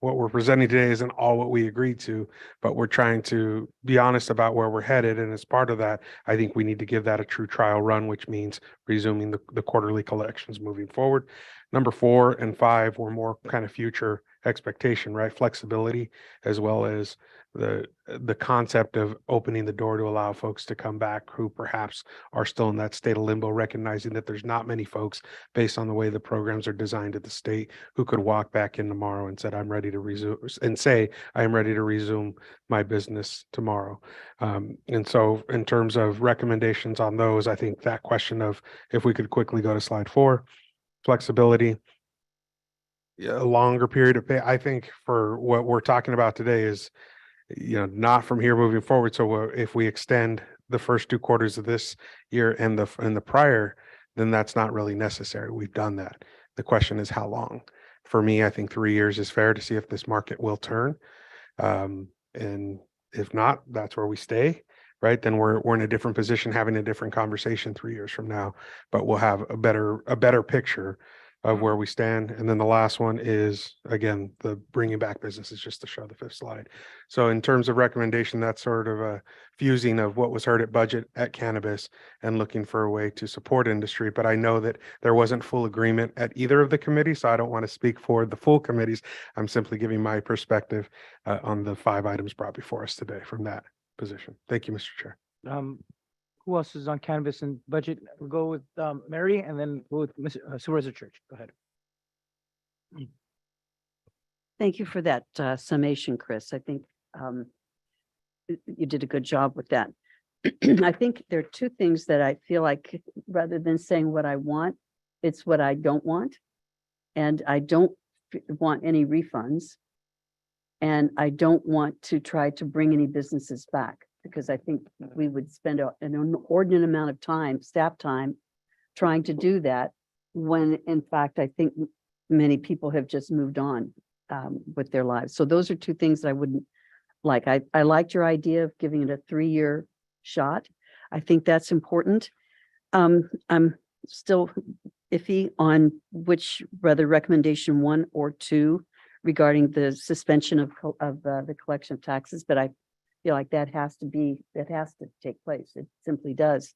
S12: what we're presenting today isn't all what we agreed to, but we're trying to be honest about where we're headed. And as part of that, I think we need to give that a true trial run, which means resuming the quarterly collections moving forward. Number 4 and 5 were more kind of future expectation, right? Flexibility, as well as the concept of opening the door to allow folks to come back who perhaps are still in that state of limbo, recognizing that there's not many folks based on the way the programs are designed at the state who could walk back in tomorrow and said, I'm ready to resume, and say, I am ready to resume my business tomorrow. And so in terms of recommendations on those, I think that question of, if we could quickly go to slide 4, flexibility, a longer period of pay. I think for what we're talking about today is, not from here moving forward. So if we extend the first 2 quarters of this year and the prior, then that's not really necessary. We've done that. The question is how long. For me, I think 3 years is fair to see if this market will turn. And if not, that's where we stay. Right, then we're in a different position, having a different conversation 3 years from now, but we'll have a better picture of where we stand. And then the last one is, again, the bringing back businesses, just to show the 5th slide. So in terms of recommendation, that's sort of a fusing of what was heard at budget at cannabis and looking for a way to support industry. But I know that there wasn't full agreement at either of the committees, so I don't want to speak for the full committees. I'm simply giving my perspective on the 5 items brought before us today from that position. Thank you, Mr. Chair.
S1: Who else is on canvas and budget? We'll go with Mary and then go with Supervisor Church. Go ahead.
S13: Thank you for that summation, Chris. I think you did a good job with that. I think there are two things that I feel like, rather than saying what I want, it's what I don't want. And I don't want any refunds. And I don't want to try to bring any businesses back, because I think we would spend an inordinate amount of time, staff time, trying to do that, when in fact, I think many people have just moved on with their lives. So those are two things that I wouldn't like. I liked your idea of giving it a 3-year shot. I think that's important. I'm still iffy on which, whether recommendation 1 or 2 regarding the suspension of the collection of taxes, but I feel like that has to take place. It simply does.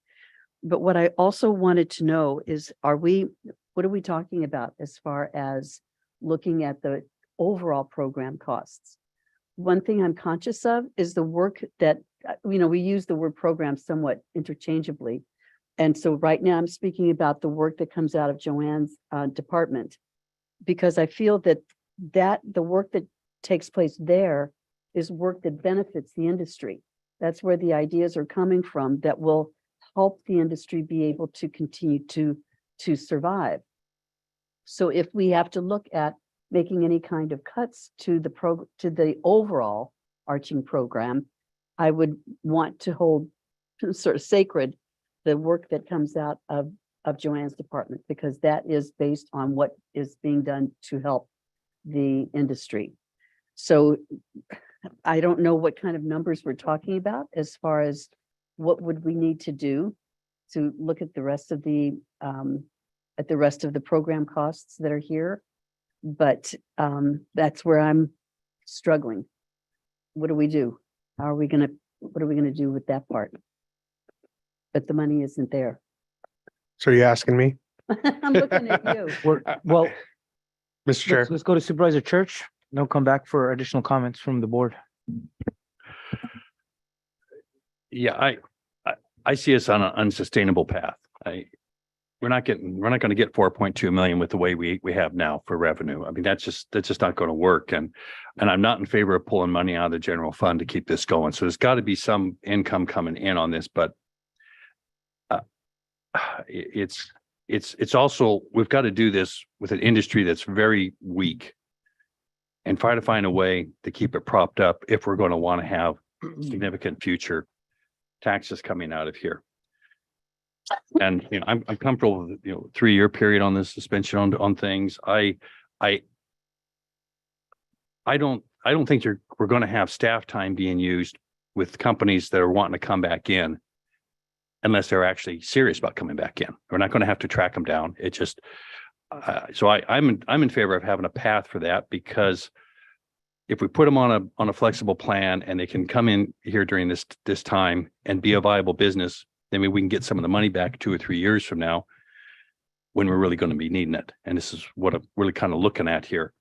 S13: But what I also wanted to know is, what are we talking about as far as looking at the overall program costs? One thing I'm conscious of is the work that, we use the word program somewhat interchangeably. And so right now I'm speaking about the work that comes out of Joanne's department, because I feel that the work that takes place there is work that benefits the industry. That's where the ideas are coming from that will help the industry be able to continue to survive. So if we have to look at making any kind of cuts to the overall arching program, I would want to hold sort of sacred the work that comes out of Joanne's department, because that is based on what is being done to help the industry. So I don't know what kind of numbers we're talking about as far as what would we need to do to look at the rest of the program costs that are here. But that's where I'm struggling. What do we do? What are we gonna do with that part? But the money isn't there.
S12: So are you asking me?
S13: I'm looking at you.
S1: Well,
S12: Mr. Chair.
S1: let's go to Supervisor Church. And I'll come back for additional comments from the board.
S11: Yeah, I see us on an unsustainable path. We're not going to get 4.2 million with the way we have now for revenue. I mean, that's just not going to work. And I'm not in favor of pulling money out of the general fund to keep this going. So there's got to be some income coming in on this, but it's also, we've got to do this with an industry that's very weak and try to find a way to keep it propped up if we're going to want to have significant future taxes coming out of here. And I'm comfortable with 3-year period on this suspension on things. I don't think we're going to have staff time being used with companies that are wanting to come back in unless they're actually serious about coming back in. We're not going to have to track them down. It just so I'm in favor of having a path for that, because if we put them on a flexible plan and they can come in here during this time and be a viable business, then maybe we can get some of the money back 2 or 3 years from now when we're really going to be needing it. And this is what I'm really kind of looking at here.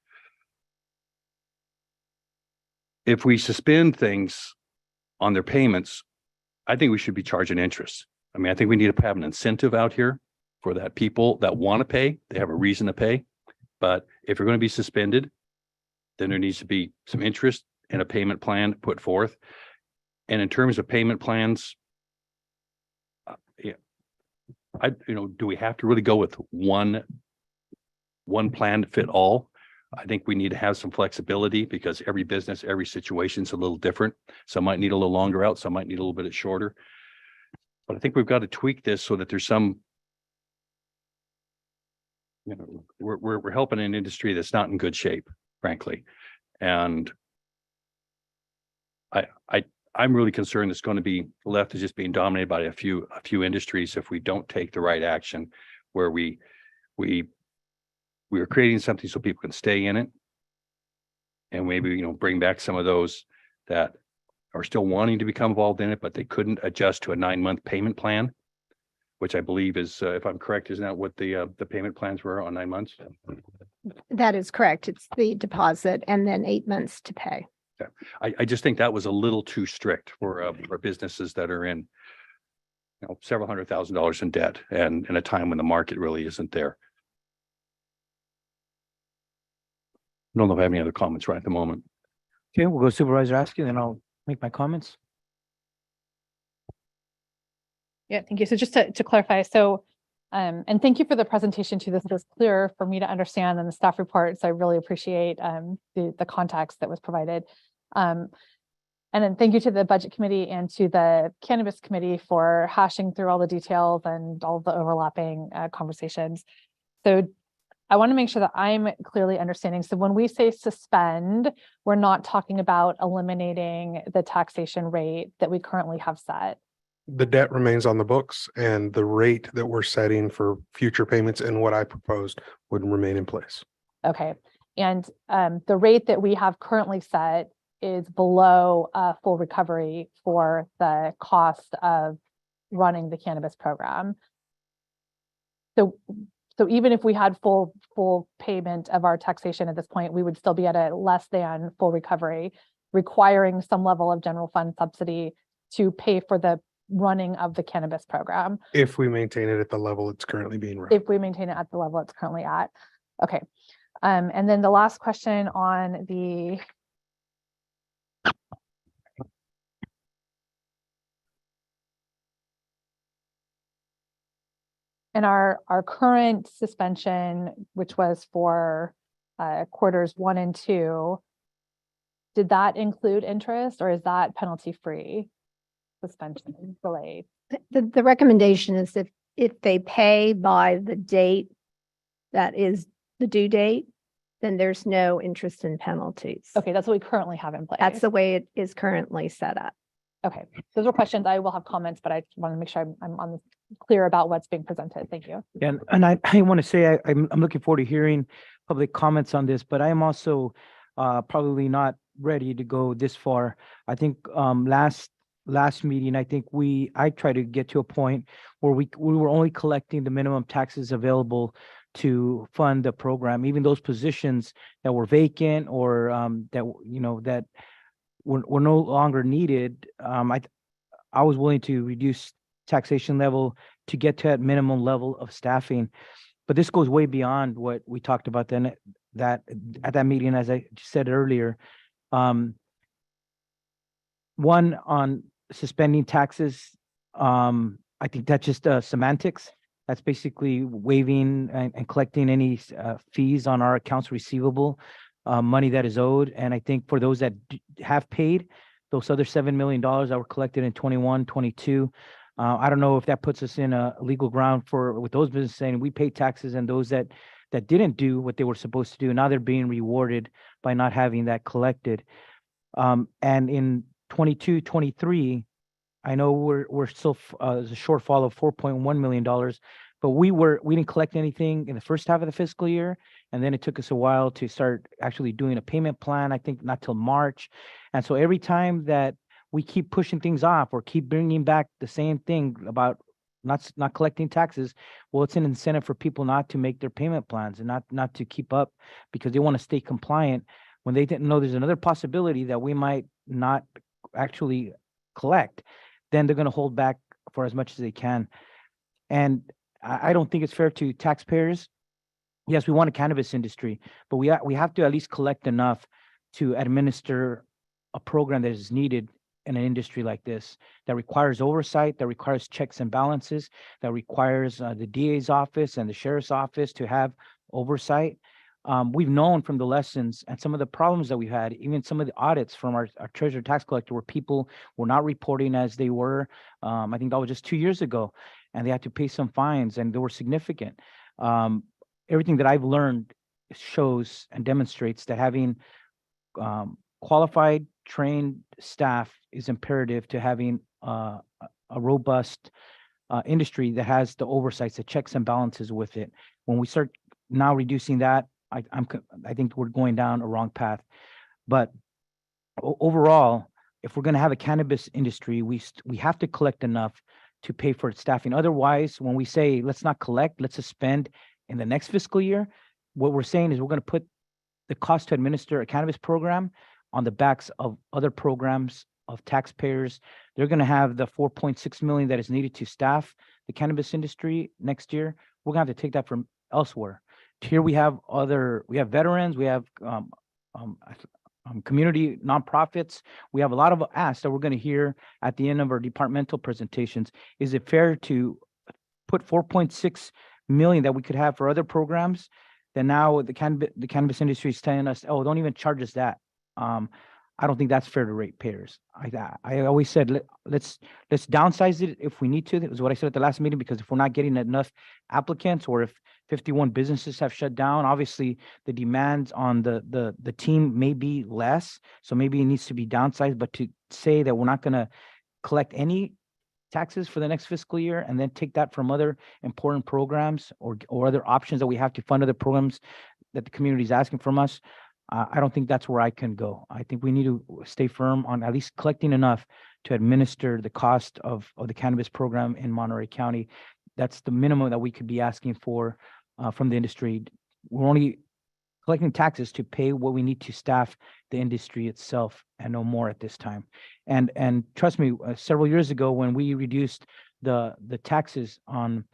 S11: If we suspend things on their payments, I think we should be charging interest. I mean, I think we need to have an incentive out here for that people that want to pay, they have a reason to pay. But if you're going to be suspended, then there needs to be some interest and a payment plan put forth. And in terms of payment plans, do we have to really go with one plan to fit all? I think we need to have some flexibility, because every business, every situation is a little different. Some might need a little longer out, some might need a little bit shorter. But I think we've got to tweak this so that there's some, we're helping an industry that's not in good shape, frankly. And I'm really concerned it's going to be left as just being dominated by a few industries if we don't take the right action, where we are creating something so people can stay in it, and maybe bring back some of those that are still wanting to become involved in it, but they couldn't adjust to a 9-month payment plan, which I believe is, if I'm correct, isn't that what the payment plans were on 9 months?
S4: That is correct. It's the deposit and then 8 months to pay.
S11: I just think that was a little too strict for businesses that are in, several $100,000 in debt and in a time when the market really isn't there. I don't know if I have any other comments right at the moment.
S1: Okay, we'll go Supervisor Askew, then I'll make my comments.
S14: Yeah, thank you. So just to clarify, and thank you for the presentation too. This was clear for me to understand and the staff reports. I really appreciate the context that was provided. And then thank you to the Budget Committee and to the Cannabis Committee for hashing through all the details and all the overlapping conversations. So I want to make sure that I'm clearly understanding. So when we say suspend, we're not talking about eliminating the taxation rate that we currently have set.
S12: The debt remains on the books and the rate that we're setting for future payments and what I proposed would remain in place.
S14: Okay. And the rate that we have currently set is below full recovery for the cost of running the cannabis program. So even if we had full payment of our taxation at this point, we would still be at a less than full recovery, requiring some level of general fund subsidy to pay for the running of the cannabis program.
S12: If we maintain it at the level it's currently being run.
S14: If we maintain it at the level it's currently at. Okay. And then the last question on the and our current suspension, which was for quarters 1 and 2, did that include interest or is that penalty free suspension delayed?
S4: The recommendation is if they pay by the date that is the due date, then there's no interest and penalties.
S14: Okay, that's what we currently have in place.
S4: That's the way it is currently set up.
S14: Okay, those are questions. I will have comments, but I want to make sure I'm clear about what's being presented. Thank you.
S1: Yeah, and I want to say I'm looking forward to hearing public comments on this, but I am also probably not ready to go this far. I think last meeting, I tried to get to a point where we were only collecting the minimum taxes available to fund the program, even those positions that were vacant or that were no longer needed. I was willing to reduce taxation level to get to that minimum level of staffing, but this goes way beyond what we talked about then. That at that meeting, as I said earlier, one on suspending taxes. I think that's just semantics. That's basically waiving and collecting any fees on our accounts receivable, money that is owed. And I think for those that have paid, those other $7 million that were collected in 21, 22, I don't know if that puts us in a legal ground with those businesses saying we pay taxes, and those that didn't do what they were supposed to do, now they're being rewarded by not having that collected. And in 22, 23, I know we're still there's a shortfall of $4.1 million, but we didn't collect anything in the first half of the fiscal year, and then it took us a while to start actually doing a payment plan. I think not till March, and so every time that we keep pushing things off or keep bringing back the same thing about not collecting taxes, well, it's an incentive for people not to make their payment plans and not to keep up because they want to stay compliant when they didn't know there's another possibility that we might not actually collect. Then they're going to hold back for as much as they can. And I don't think it's fair to taxpayers. Yes, we want a cannabis industry, but we have to at least collect enough to administer a program that is needed in an industry like this, that requires oversight, that requires checks and balances, that requires the DA's office and the sheriff's office to have oversight. We've known from the lessons and some of the problems that we've had, even some of the audits from our treasurer tax collector, where people were not reporting as they were. I think that was just 2 years ago, and they had to pay some fines, and they were significant. Everything that I've learned shows and demonstrates that having qualified, trained staff is imperative to having a robust industry that has the oversights, the checks and balances with it. When we start now reducing that, I think we're going down a wrong path. But overall, if we're going to have a cannabis industry, we have to collect enough to pay for its staffing. Otherwise, when we say let's not collect, let's suspend in the next fiscal year, what we're saying is we're going to put the cost to administer a cannabis program on the backs of other programs of taxpayers. They're going to have the 4.6 million that is needed to staff the cannabis industry next year. We're going to have to take that from elsewhere. Here we have veterans, we have community nonprofits. We have a lot of asks that we're going to hear at the end of our departmental presentations. Is it fair to put 4.6 million that we could have for other programs? Then now the cannabis industry is telling us, oh, don't even charge us that. I don't think that's fair to ratepayers. I always said, let's downsize it if we need to. That was what I said at the last meeting, because if we're not getting enough applicants, or if 51 businesses have shut down, obviously the demands on the team may be less. So maybe it needs to be downsized, but to say that we're not going to collect any taxes for the next fiscal year and then take that from other important programs or other options that we have to fund other programs that the community is asking from us, I don't think that's where I can go. I think we need to stay firm on at least collecting enough to administer the cost of the cannabis program in Monterey County. That's the minimum that we could be asking for from the industry. We're only collecting taxes to pay what we need to staff the industry itself, and no more at this time. And trust me, several years ago when we reduced the taxes on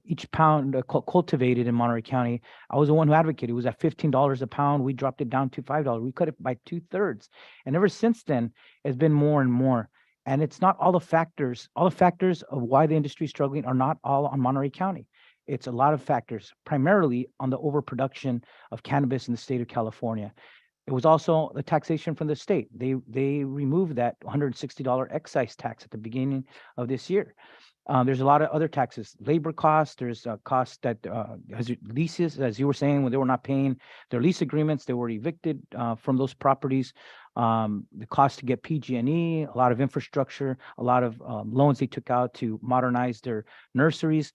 S1: each pound cultivated in Monterey County, I was the one who advocated. It was at $15 a pound. We dropped it down to $5. We cut it by 2/3. And ever since then, it's been more and more. And it's not all the factors. All the factors of why the industry is struggling are not all on Monterey County. It's a lot of factors, primarily on the overproduction of cannabis in the state of California. It was also the taxation from the state. They removed that $160 excise tax at the beginning of this year. There's a lot of other taxes, labor costs. There's costs that as leases, as you were saying, when they were not paying their lease agreements, they were evicted from those properties. The cost to get PG&E, a lot of infrastructure, a lot of loans they took out to modernize their nurseries.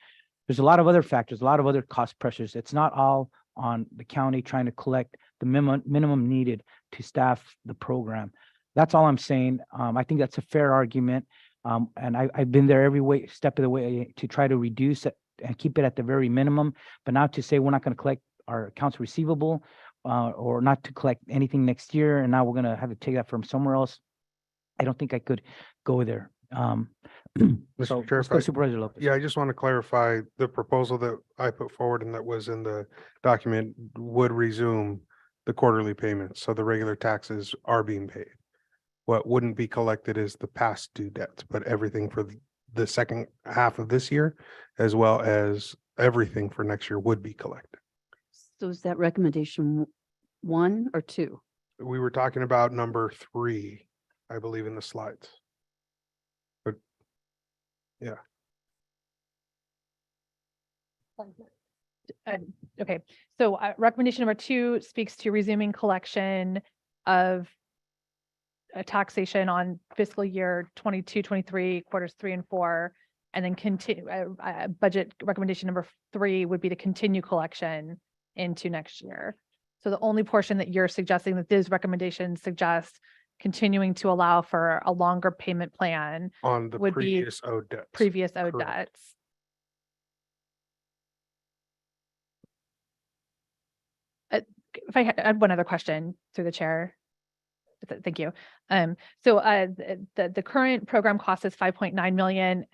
S1: There's a lot of other factors, a lot of other cost pressures. It's not all on the county trying to collect the minimum needed to staff the program. That's all I'm saying. I think that's a fair argument. And I've been there every step of the way to try to reduce it and keep it at the very minimum. But now to say we're not going to collect our accounts receivable or not to collect anything next year, and now we're going to have to take that from somewhere else, I don't think I could go there.
S12: Mr. Chair,
S1: let's go Supervisor Lopez.
S12: yeah, I just want to clarify the proposal that I put forward and that was in the document would resume the quarterly payments. So the regular taxes are being paid. What wouldn't be collected is the past due debts, but everything for the second half of this year, as well as everything for next year would be collected.
S13: So is that recommendation 1 or 2?
S12: We were talking about number 3, I believe, in the slides. But yeah.
S14: Okay, so recommendation number 2 speaks to resuming collection of taxation on fiscal year 22-23 quarters 3 and 4, and then continue. Budget recommendation number 3 would be to continue collection into next year. So the only portion that you're suggesting that these recommendations suggest continuing to allow for a longer payment plan
S12: On the
S14: would be
S12: previous owed debts.
S14: previous owed
S12: Correct.
S14: debts. If I had one other question through the chair. Thank you. So the current program cost is 5.9 million,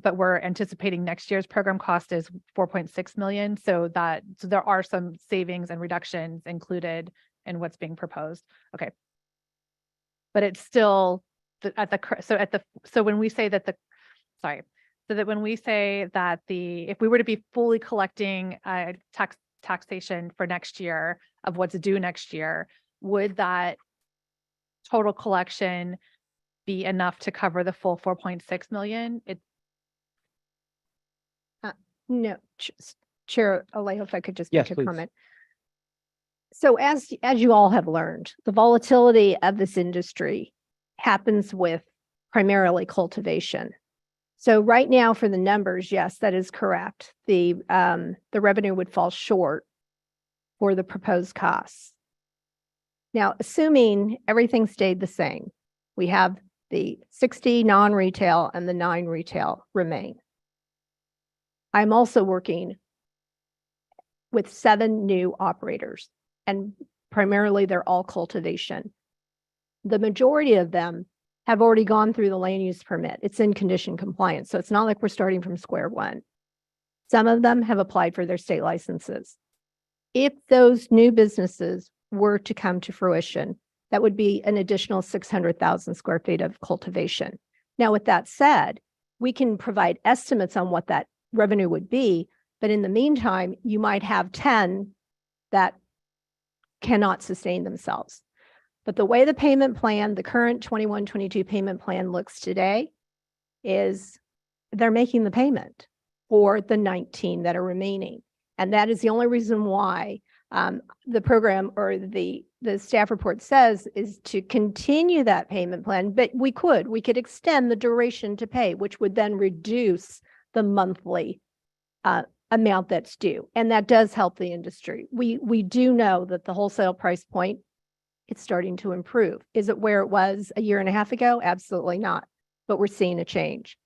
S14: but we're anticipating next year's program cost is 4.6 million. So there are some savings and reductions included in what's being proposed. Okay. But it's still when we say that if we were to be fully collecting taxation for next year of what's due next year, would that total collection be enough to cover the full 4.6 million?
S4: No, Chair Alejo, if I could just
S1: Yes,
S4: make a
S1: please.
S4: comment. So as you all have learned, the volatility of this industry happens with primarily cultivation. So right now for the numbers, yes, that is correct. The revenue would fall short for the proposed costs. Now, assuming everything stayed the same, we have the 60 non-retail and the 9 retail remain. I'm also working with 7 new operators. And primarily they're all cultivation. The majority of them have already gone through the land use permit. It's in condition compliance. So it's not like we're starting from square one. Some of them have applied for their state licenses. If those new businesses were to come to fruition, that would be an additional 600,000 square feet of cultivation. Now, with that said, we can provide estimates on what that revenue would be, but in the meantime, you might have 10 that cannot sustain themselves. But the way the payment plan, the current 21-22 payment plan looks today is they're making the payment for the 19 that are remaining. And that is the only reason why the program or the staff report says is to continue that payment plan, but we could extend the duration to pay, which would then reduce the monthly amount that's due. And that does help the industry. We do know that the wholesale price point, it's starting to improve. Is it where it was a year and a half ago? Absolutely not. But we're seeing a change.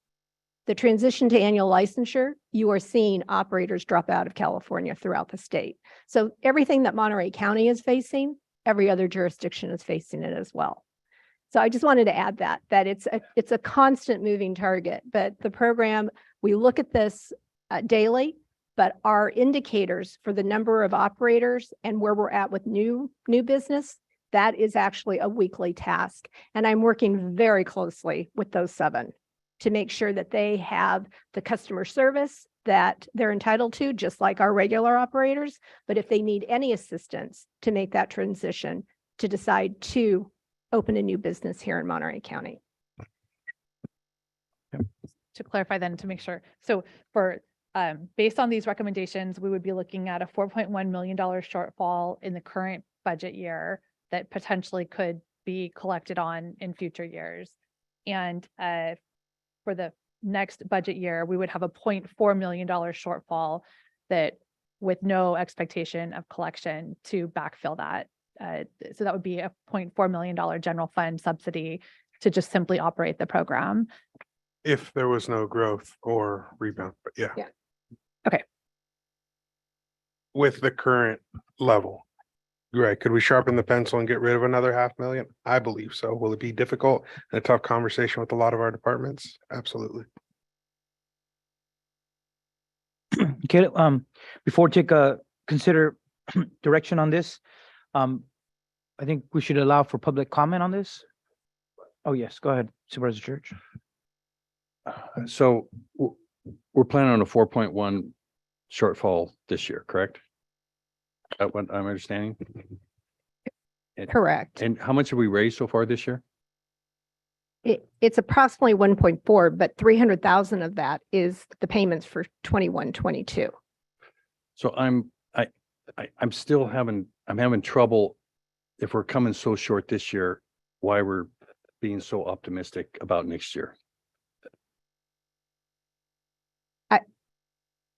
S4: The transition to annual licensure, you are seeing operators drop out of California throughout the state. So everything that Monterey County is facing, every other jurisdiction is facing it as well. So I just wanted to add that it's a constant moving target, but the program, we look at this daily, but our indicators for the number of operators and where we're at with new business, that is actually a weekly task. And I'm working very closely with those 7 to make sure that they have the customer service that they're entitled to, just like our regular operators. But if they need any assistance to make that transition, to decide to open a new business here in Monterey County.
S14: To clarify then, to make sure. So for, based on these recommendations, we would be looking at a $4.1 million shortfall in the current budget year that potentially could be collected on in future years. And for the next budget year, we would have a $0.4 million shortfall that with no expectation of collection to backfill that. So that would be a $0.4 million general fund subsidy to just simply operate the program.
S12: If there was no growth or rebound, but yeah.
S4: Yeah. Okay.
S12: With the current level, right? Could we sharpen the pencil and get rid of another 500,000? I believe so. Will it be difficult and a tough conversation with a lot of our departments? Absolutely.
S1: Okay, before we take consider direction on this, I think we should allow for public comment on this. Oh, yes, go ahead, Supervisor Church.
S11: So we're planning on a 4.1 shortfall this year, correct? That what I'm understanding?
S4: Correct.
S11: And how much have we raised so far this year?
S4: It's approximately 1.4, but 300,000 of that is the payments for 21-22.
S11: So I'm having trouble if we're coming so short this year, why we're being so optimistic about next year.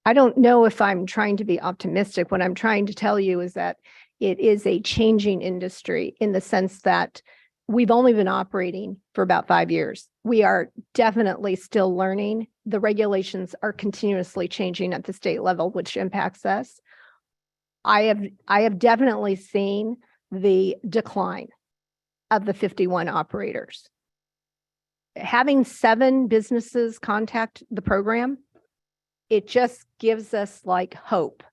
S4: I don't know if I'm trying to be optimistic. What I'm trying to tell you is that it is a changing industry in the sense that we've only been operating for about 5 years. We are definitely still learning. The regulations are continuously changing at the state level, which impacts us. I have definitely seen the decline of the 51 operators. Having 7 businesses contact the program, it just gives us like hope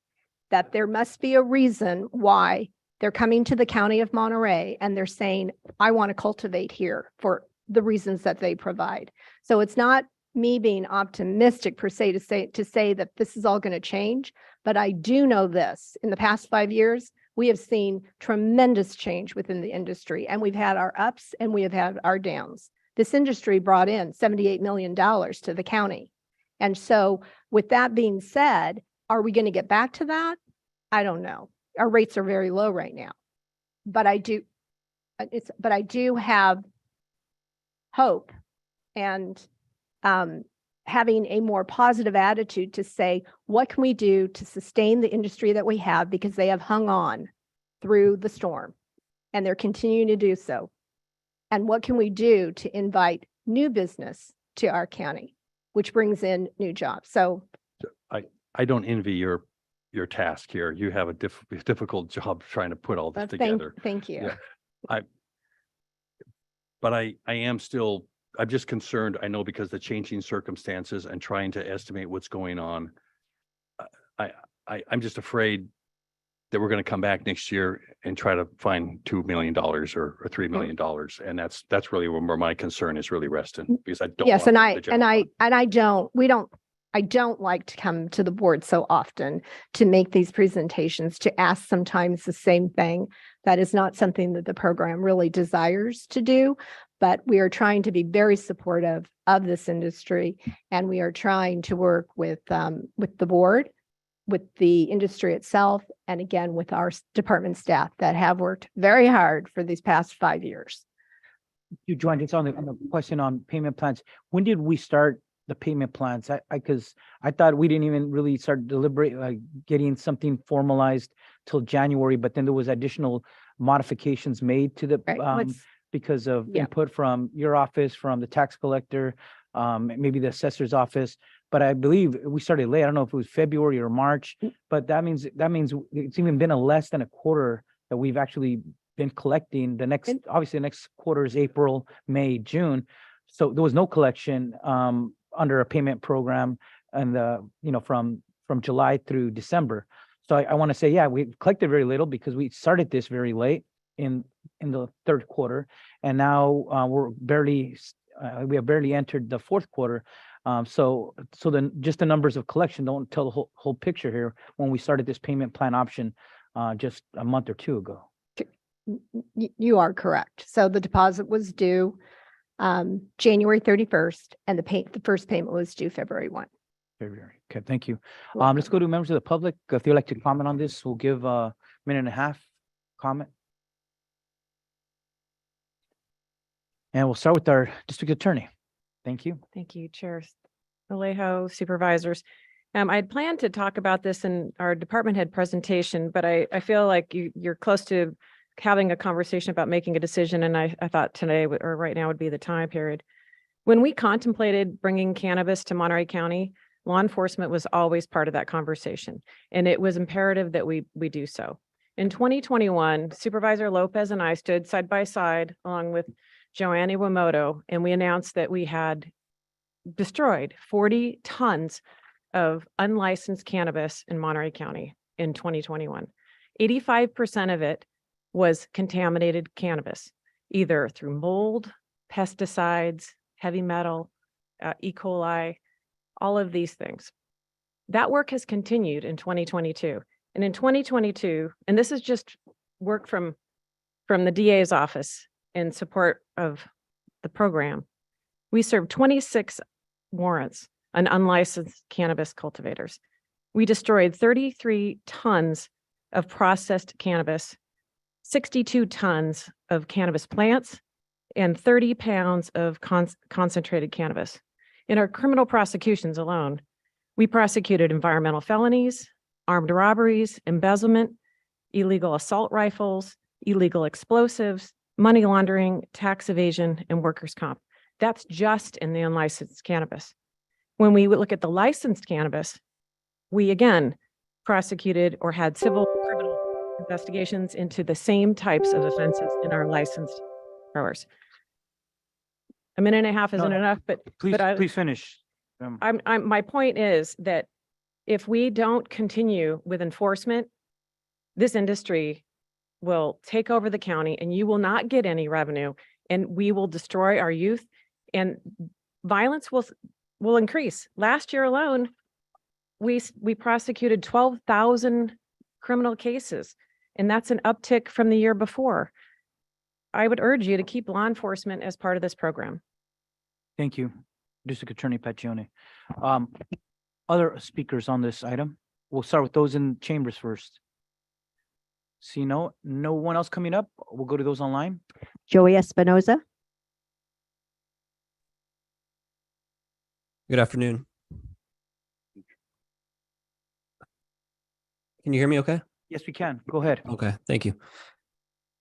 S4: that there must be a reason why they're coming to the County of Monterey and they're saying, I want to cultivate here for the reasons that they provide. So it's not me being optimistic per se to say that this is all going to change, but I do know this. In the past 5 years, we have seen tremendous change within the industry, and we've had our ups and we have had our downs. This industry brought in $78 million to the county. And so with that being said, are we going to get back to that? I don't know. Our rates are very low right now, but I do have hope and having a more positive attitude to say, what can we do to sustain the industry that we have, because they have hung on through the storm and they're continuing to do so. And what can we do to invite new business to our county, which brings in new jobs? So
S11: I don't envy your your task here. You have a difficult job trying to put all this together.
S4: Thank you.
S11: Yeah. But I am still, I'm just concerned, I know, because the changing circumstances and trying to estimate what's going on. I'm just afraid that we're going to come back next year and try to find $2 million or $3 million. And that's really where my concern is really resting, because I don't.
S4: Yes,
S11: want
S4: and
S11: to put the job on.
S4: I don't like to come to the board so often to make these presentations, to ask sometimes the same thing. That is not something that the program really desires to do, but we are trying to be very supportive of this industry, and we are trying to work with the board, with the industry itself, and again, with our department staff that have worked very hard for these past 5 years.
S1: You joined us on the question on payment plans. When did we start the payment plans? Because I thought we didn't even really start deliberate, getting something formalized till January, but then there was additional modifications made to the, because of input from your office, from the tax collector, maybe the assessor's office. But I believe we started late. I don't know if it was February or March, but that means it's even been less than a quarter that we've actually been collecting. Obviously the next quarter is April, May, June. So there was no collection under a payment program and from July through December. So I want to say, yeah, we collected very little because we started this very late in the third quarter, and now we have barely entered the fourth quarter. So then just the numbers of collection don't tell the whole picture here when we started this payment plan option just a month or two ago.
S4: You are correct. So the deposit was due January 31st, and the first payment was due February 1.
S1: February. Okay, thank you. Let's go to members of the public. If they'd like to comment on this, we'll give a minute and a half comment. And we'll start with our district attorney. Thank you.
S19: Thank you, Chair Alejo, supervisors. I had planned to talk about this in our department head presentation, but I feel like you're close to having a conversation about making a decision, and I thought today or right now would be the time period. When we contemplated bringing cannabis to Monterey County, law enforcement was always part of that conversation, and it was imperative that we do so. In 2021, Supervisor Lopez and I stood side by side along with Joanne Iwamoto, and we announced that we had destroyed 40 tons of unlicensed cannabis in Monterey County in 2021. 85% of it was contaminated cannabis, either through mold, pesticides, heavy metal, E. coli, all of these things. That work has continued in 2022. And in 2022, and this is just work from the DA's office in support of the program, we served 26 warrants on unlicensed cannabis cultivators. We destroyed 33 tons of processed cannabis, 62 tons of cannabis plants, and 30 pounds of concentrated cannabis. In our criminal prosecutions alone, we prosecuted environmental felonies, armed robberies, embezzlement, illegal assault rifles, illegal explosives, money laundering, tax evasion, and workers' comp. That's just in the unlicensed cannabis. When we look at the licensed cannabis, we again prosecuted or had civil criminal investigations into the same types of offenses in our licensed growers. A minute and a half isn't enough, but
S1: please finish.
S19: My point is that if we don't continue with enforcement, this industry will take over the county and you will not get any revenue, and we will destroy our youth, and violence will increase. Last year alone, we prosecuted 12,000 criminal cases, and that's an uptick from the year before. I would urge you to keep law enforcement as part of this program.
S1: Thank you, District Attorney Pacione. Other speakers on this item? We'll start with those in chambers first. See no one else coming up. We'll go to those online.
S3: Joey Espinoza.
S20: Good afternoon. Can you hear me okay?
S1: Yes, we can. Go ahead.
S20: Okay, thank you.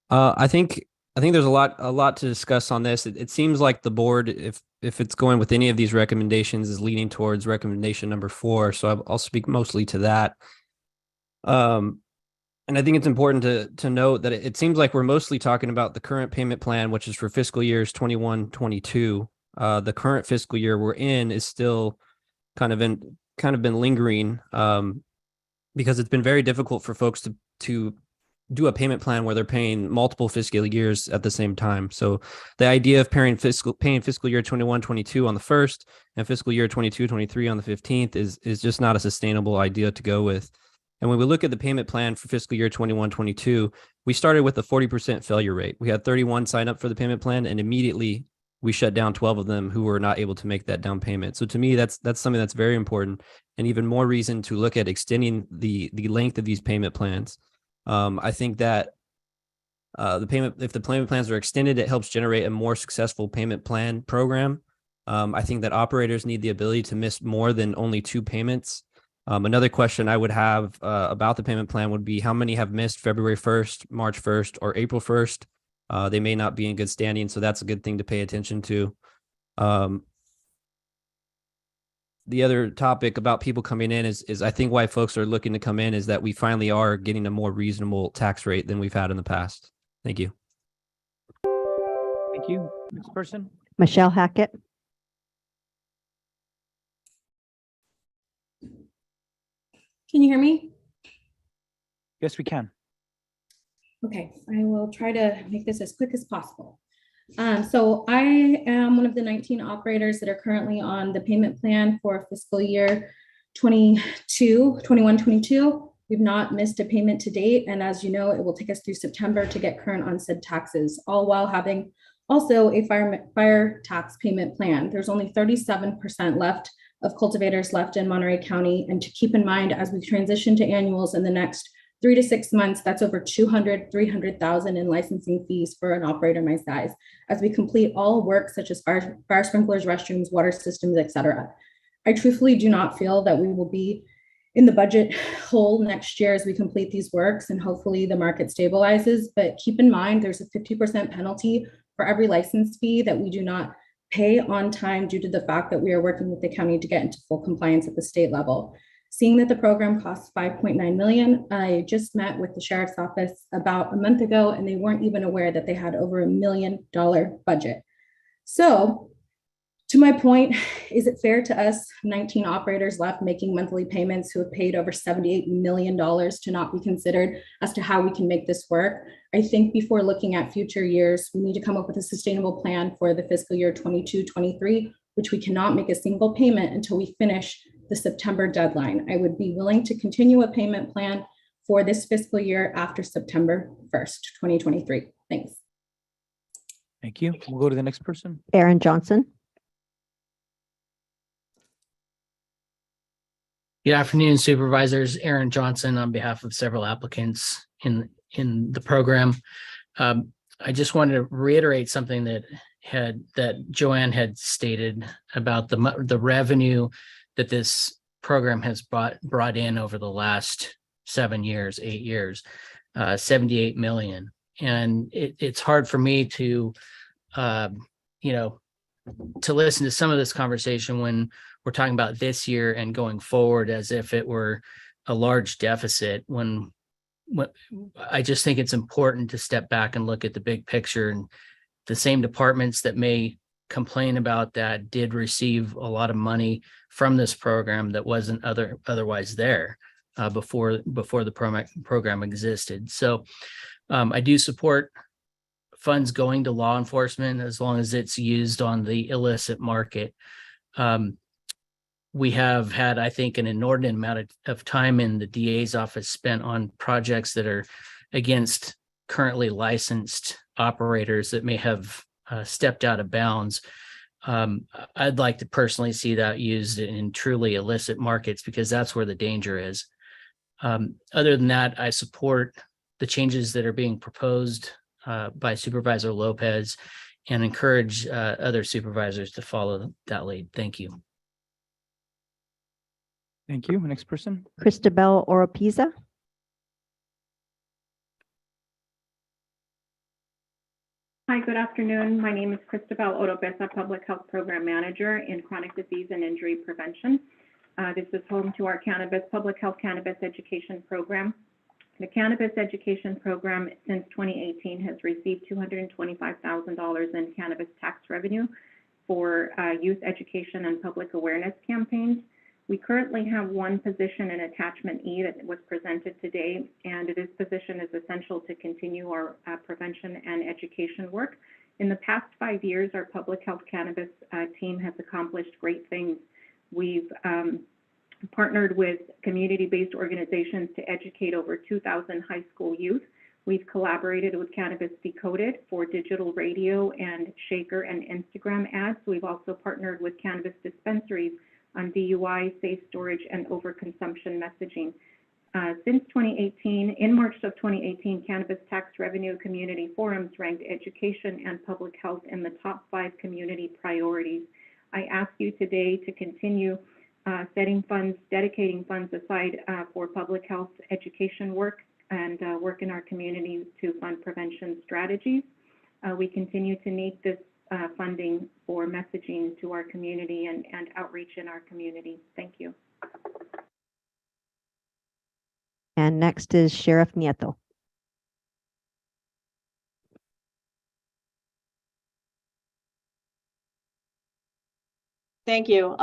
S20: I think there's a lot to discuss on this. It seems like the board, if it's going with any of these recommendations, is leaning towards recommendation number 4. So I'll speak mostly to that. And I think it's important to note that it seems like we're mostly talking about the current payment plan, which is for fiscal years 21, 22. The current fiscal year we're in is still kind of been lingering, because it's been very difficult for folks to do a payment plan where they're paying multiple fiscal years at the same time. So the idea of paying fiscal year 21, 22 on the 1st and fiscal year 22, 23 on the 15th is just not a sustainable idea to go with. And when we look at the payment plan for fiscal year 21, 22, we started with a 40% failure rate. We had 31 sign up for the payment plan, and immediately we shut down 12 of them who were not able to make that down payment. So to me, that's something that's very important, and even more reason to look at extending the length of these payment plans. I think that if the payment plans are extended, it helps generate a more successful payment plan program. I think that operators need the ability to miss more than only 2 payments. Another question I would have about the payment plan would be how many have missed February 1st, March 1st, or April 1st. They may not be in good standing, so that's a good thing to pay attention to. The other topic about people coming in is I think why folks are looking to come in is that we finally are getting a more reasonable tax rate than we've had in the past. Thank you.
S1: Thank you. Next person.
S3: Michelle Hackett.
S5: Can you hear me?
S1: Yes, we can.
S5: Okay, I will try to make this as quick as possible. So I am one of the 19 operators that are currently on the payment plan for fiscal year 21, 22. We've not missed a payment to date. And as you know, it will take us through September to get current on said taxes, all while having also a fire tax payment plan. There's only 37% left of cultivators left in Monterey County. And to keep in mind, as we transition to annuals in the next 3 to 6 months, that's over 300,000 in licensing fees for an operator my size, as we complete all work such as fire sprinklers, restrooms, water systems, etc. I truthfully do not feel that we will be in the budget hole next year as we complete these works and hopefully the market stabilizes. But keep in mind, there's a 50% penalty for every license fee that we do not pay on time due to the fact that we are working with the county to get into full compliance at the state level. Seeing that the program costs $5.9 million, I just met with the sheriff's office about a month ago, and they weren't even aware that they had over $1 million budget. So to my point, is it fair to us 19 operators left making monthly payments who have paid over $78 million to not be considered as to how we can make this work? I think before looking at future years, we need to come up with a sustainable plan for the fiscal year 22-23, which we cannot make a single payment until we finish the September deadline. I would be willing to continue a payment plan for this fiscal year after September 1st, 2023. Thanks.
S1: Thank you. We'll go to the next person.
S3: Aaron Johnson.
S7: Good afternoon, supervisors. Aaron Johnson on behalf of several applicants in the program. I just wanted to reiterate something that Joanne had stated about the revenue that this program has brought in over the last 8 years, 78 million. And it's hard for me to listen to some of this conversation when we're talking about this year and going forward as if it were a large deficit, when I just think it's important to step back and look at the big picture. And the same departments that may complain about that did receive a lot of money from this program that wasn't otherwise there before the program existed. So I do support funds going to law enforcement as long as it's used on the illicit market. We have had, I think, an inordinate amount of time in the DA's office spent on projects that are against currently licensed operators that may have stepped out of bounds. I'd like to personally see that used in truly illicit markets because that's where the danger is. Other than that, I support the changes that are being proposed by Supervisor Lopez and encourage other supervisors to follow that lead. Thank you.
S1: Thank you. Next person.
S3: Christabel Oropeza.
S21: Hi, good afternoon. My name is Christabel Oropeza, Public Health Program Manager in Chronic Disease and Injury Prevention. This is home to our public health cannabis education program. The cannabis education program since 2018 has received $225,000 in cannabis tax revenue for youth education and public awareness campaigns. We currently have one position in attachment E that was presented today, and this position is essential to continue our prevention and education work. In the past 5 years, our public health cannabis team has accomplished great things. We've partnered with community-based organizations to educate over 2,000 high school youth. We've collaborated with Cannabis Decoded for digital radio and shaker and Instagram ads. We've also partnered with cannabis dispensaries on DUI, safe storage, and overconsumption messaging. Since 2018, in March of 2018, Cannabis Tax Revenue Community Forums ranked education and public health in the top 5 community priorities. I ask you today to continue setting funds, dedicating funds aside for public health education work and work in our communities to fund prevention strategies. We continue to need this funding for messaging to our community and outreach in our community. Thank you.
S3: And next is Sheriff Nieto.
S2: Thank you,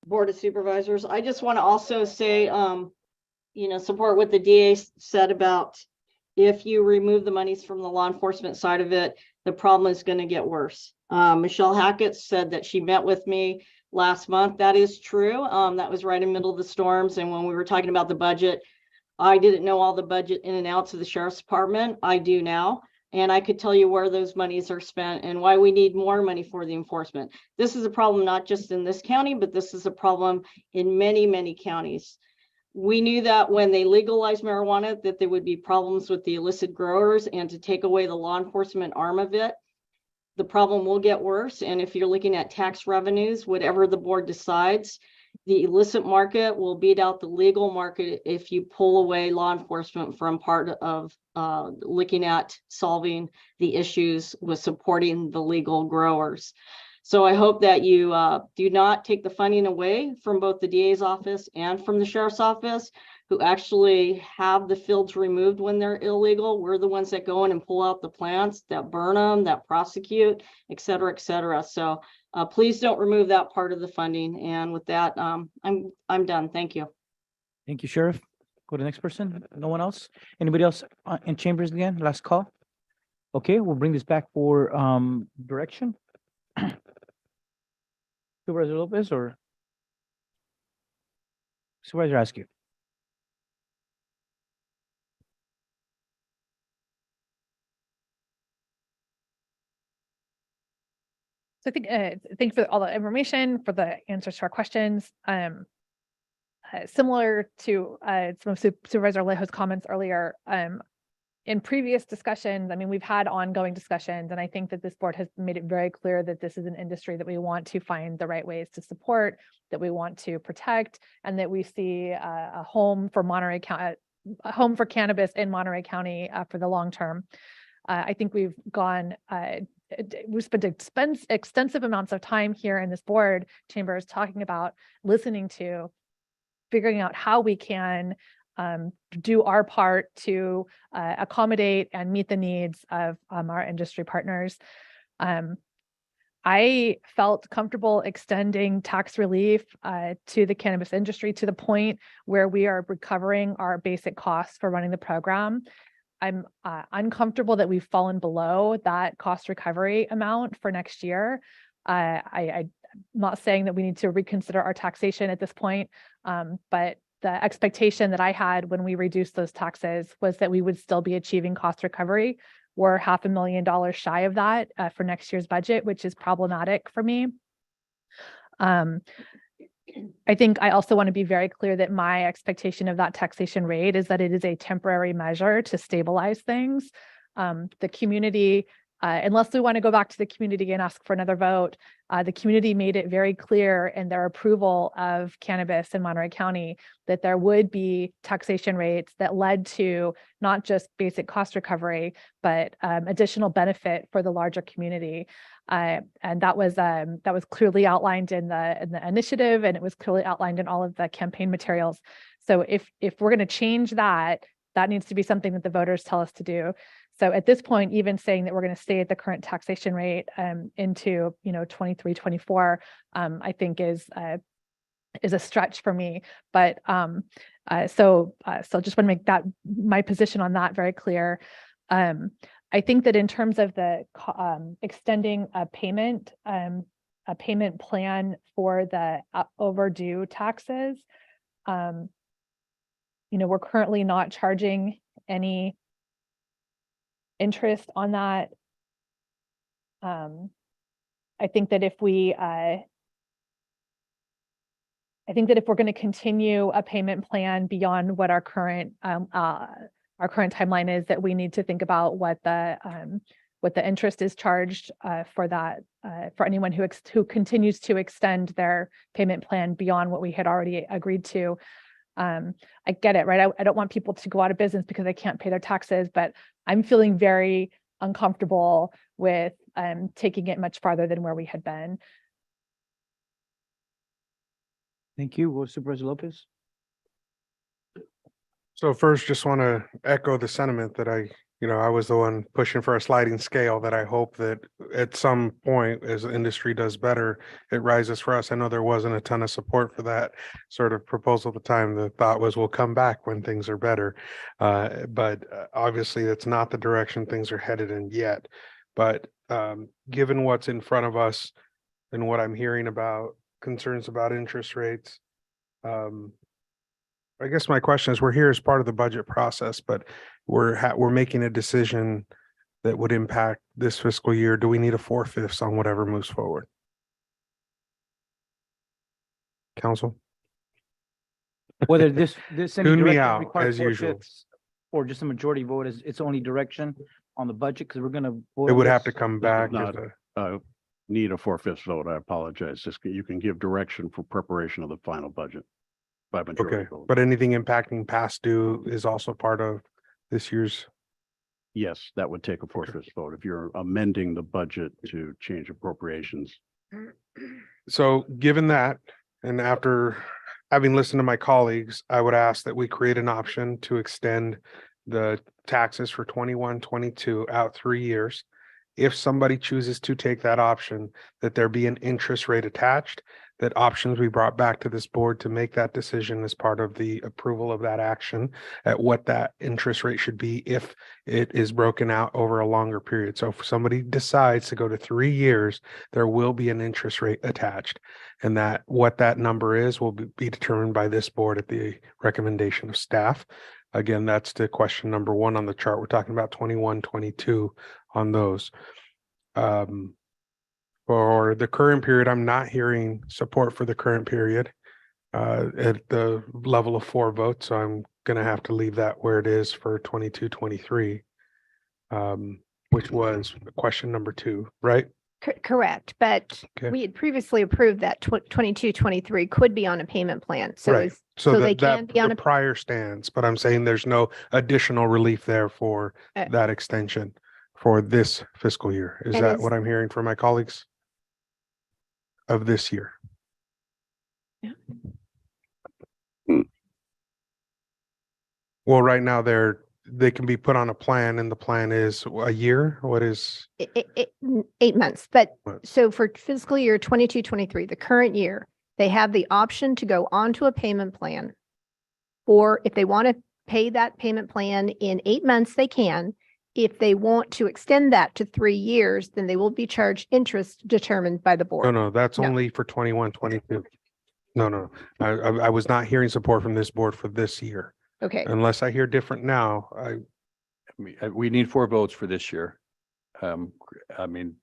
S2: Board of Supervisors. I just want to also say, support what the DA said about if you remove the monies from the law enforcement side of it, the problem is going to get worse. Michelle Hackett said that she met with me last month. That is true. That was right in the middle of the storms. And when we were talking about the budget, I didn't know all the budget in and outs of the Sheriff's Department. I do now. And I could tell you where those monies are spent and why we need more money for the enforcement. This is a problem not just in this county, but this is a problem in many, many counties. We knew that when they legalized marijuana, that there would be problems with the illicit growers, and to take away the law enforcement arm of it, the problem will get worse. And if you're looking at tax revenues, whatever the board decides, the illicit market will beat out the legal market if you pull away law enforcement from part of looking at solving the issues with supporting the legal growers. So I hope that you do not take the funding away from both the DA's office and from the Sheriff's office, who actually have the fields removed when they're illegal. We're the ones that go in and pull out the plants, that burn them, that prosecute, et cetera, et cetera. So please don't remove that part of the funding. And with that, I'm done. Thank you.
S1: Thank you, Sheriff. Go to the next person. No one else? Anybody else in chambers again? Last call. Okay, we'll bring this back for direction. Supervisor Lopez or Supervisor Askew?
S14: So I think, thank you for all the information, for the answers to our questions. Similar to some of Supervisor Alejo's comments earlier, in previous discussions, I mean, we've had ongoing discussions, and I think that this board has made it very clear that this is an industry that we want to find the right ways to support, that we want to protect, and that we see a home for Monterey County, a home for cannabis in Monterey County for the long term. I think we've spent extensive amounts of time here in this board chambers talking about listening to, figuring out how we can do our part to accommodate and meet the needs of our industry partners. I felt comfortable extending tax relief to the cannabis industry to the point where we are recovering our basic costs for running the program. I'm uncomfortable that we've fallen below that cost recovery amount for next year. I'm not saying that we need to reconsider our taxation at this point, but the expectation that I had when we reduced those taxes was that we would still be achieving cost recovery. We're $500,000 shy of that for next year's budget, which is problematic for me. I think I also want to be very clear that my expectation of that taxation rate is that it is a temporary measure to stabilize things. The community unless we want to go back to the community and ask for another vote, the community made it very clear in their approval of cannabis in Monterey County that there would be taxation rates that led to not just basic cost recovery, but additional benefit for the larger community. And that was clearly outlined in the initiative, and it was clearly outlined in all of the campaign materials. So if we're going to change that, that needs to be something that the voters tell us to do. So at this point, even saying that we're going to stay at the current taxation rate into 23, 24, I think is a stretch for me. But so just want to make that my position on that very clear. I think that in terms of the extending a payment plan for the overdue taxes, we're currently not charging any interest on that. I think that if we're going to continue a payment plan beyond what our current timeline is, that we need to think about what the interest is charged for that, for anyone who continues to extend their payment plan beyond what we had already agreed to. I get it, right? I don't want people to go out of business because they can't pay their taxes, but I'm feeling very uncomfortable with taking it much farther than where we had been.
S1: Thank you. Well, Supervisor Lopez.
S12: So first, just want to echo the sentiment that I was the one pushing for a sliding scale, that I hope that at some point, as the industry does better, it rises for us. I know there wasn't a ton of support for that sort of proposal at the time. The thought was we'll come back when things are better. But obviously that's not the direction things are headed in yet. But given what's in front of us and what I'm hearing about concerns about interest rates, I guess my question is, we're here as part of the budget process, but we're making a decision that would impact this fiscal year. Do we need a 4/5 on whatever moves forward? Council?
S1: Whether this any
S12: Tune me
S1: direction
S12: out,
S1: requires
S12: as usual.
S1: 4/5 or just a majority vote is its only direction on the budget, because we're going to vote.
S12: It
S1: on
S12: would have
S1: this.
S12: to come
S11: This
S12: back.
S11: does not need a 4/5 vote. I apologize. Just you can give direction for preparation of the final budget by majority
S12: Okay,
S11: vote.
S12: but anything impacting past due is also part of this year's.
S11: Yes, that would take a 4/5 vote if you're amending the budget to change appropriations.
S12: So given that, and after having listened to my colleagues, I would ask that we create an option to extend the taxes for 21, 22 out 3 years. If somebody chooses to take that option, that there be an interest rate attached, that options be brought back to this board to make that decision as part of the approval of that action at what that interest rate should be if it is broken out over a longer period. So if somebody decides to go to 3 years, there will be an interest rate attached. And that what that number is will be determined by this board at the recommendation of staff. Again, that's the question number 1 on the chart. We're talking about 21, 22 on those. For the current period, I'm not hearing support for the current period at the level of 4 votes. So I'm going to have to leave that where it is for 22, 23, which was question number 2, right?
S4: Correct, but
S12: Okay.
S4: we had previously approved that 22, 23 could be on a payment plan. So
S12: Right. So
S4: they can
S12: that
S4: be on
S12: the
S4: a,
S12: prior stands, but I'm saying there's no additional relief there for that extension for this fiscal year. Is
S4: And
S12: that
S4: is-
S12: what I'm hearing from my colleagues of this year?
S4: Yeah.
S12: Well, right now they can be put on a plan, and the plan is a year. What is?
S4: 8 months, but
S12: What?
S4: so for fiscal year 22, 23, the current year, they have the option to go onto a payment plan. Or if they want to pay that payment plan in 8 months, they can. If they want to extend that to 3 years, then they will be charged interest determined by the board.
S12: No, that's
S4: No.
S12: only for 21, 22. No. I was not hearing support from this board for this year.
S4: Okay.
S12: Unless I hear different now,
S11: We need 4 votes for this year. I mean,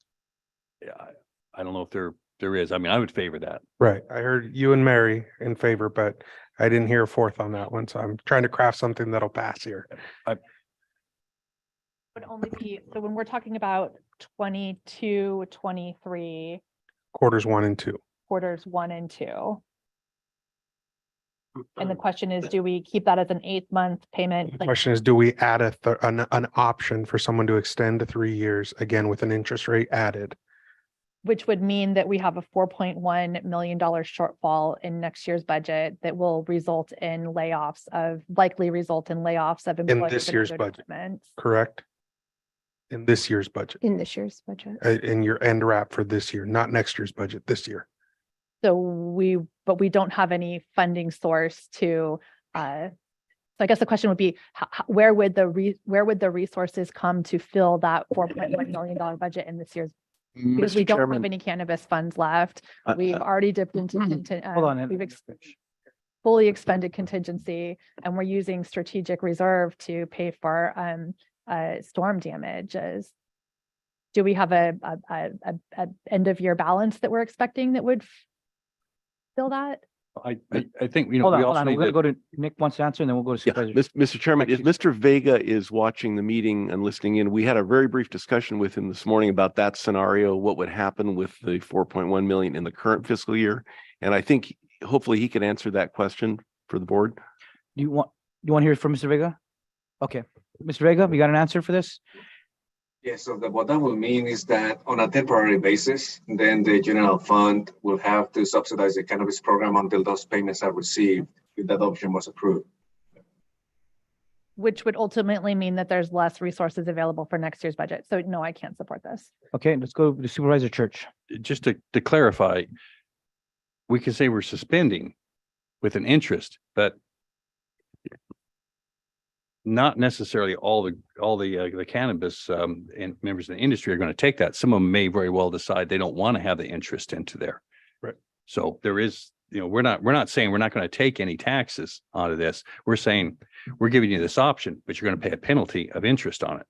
S11: yeah, I don't know if there is. I mean, I would favor that.
S12: right. I heard you and Mary in favor, but I didn't hear a fourth on that one. So I'm trying to craft something that'll pass here.
S14: Would only be, so when we're talking about 22, 23,
S12: Quarters 1 and 2.
S14: quarters 1 and 2. And the question is, do we keep that as an 8-month payment?
S12: The question is, do we add an option for someone to extend to 3 years, again, with an interest rate added?
S14: Which would mean that we have a $4.1 million shortfall in next year's budget that will likely result in layoffs of
S12: In
S14: employees.
S12: this
S14: in
S12: year's
S14: other
S12: budget,
S14: departments.
S12: correct? In this year's budget,
S4: In this year's budget.
S12: in your end wrap for this year, not next year's budget, this year.
S14: So we don't have any funding source to, so I guess the question would be, where would the resources come to fill that $4.1 million budget in this year's? Because we
S18: Mr.
S14: don't have
S18: Chairman,
S14: any cannabis funds left. We've already dipped into,
S1: Hold on.
S14: we've fully expended contingency, and we're using strategic reserve to pay for storm damages. Do we have a end of year balance that we're expecting that would fill that?
S11: I think, you know,
S1: Hold on,
S11: we
S1: hold
S11: also
S1: on.
S11: need
S1: We're
S11: to.
S1: gonna go to Nick wants to answer, and then we'll go to
S18: yeah,
S1: supervisor.
S18: Mr. Chairman, if Mr. Vega is watching the meeting and listening in, we had a very brief discussion with him this morning about that scenario, what would happen with the 4.1 million in the current fiscal year. And I think hopefully he can answer that question for the board.
S1: Do you want to hear from Mr. Vega? Okay, Mr. Vega, you got an answer for this?
S8: Yes, so what that will mean is that on a temporary basis, then the general fund will have to subsidize the cannabis program until those payments are received, if that option was approved.
S14: Which would ultimately mean that there's less resources available for next year's budget. So no, I can't support this.
S1: Okay, let's go to Supervisor Church.
S11: Just to clarify, we can say we're suspending with an interest, but not necessarily all the cannabis and members of the industry are going to take that. Some of them may very well decide they don't want to have the interest into there.
S12: Right.
S11: So there is, you know, we're not saying we're not going to take any taxes out of this. We're saying we're giving you this option, but you're going to pay a penalty of interest on it.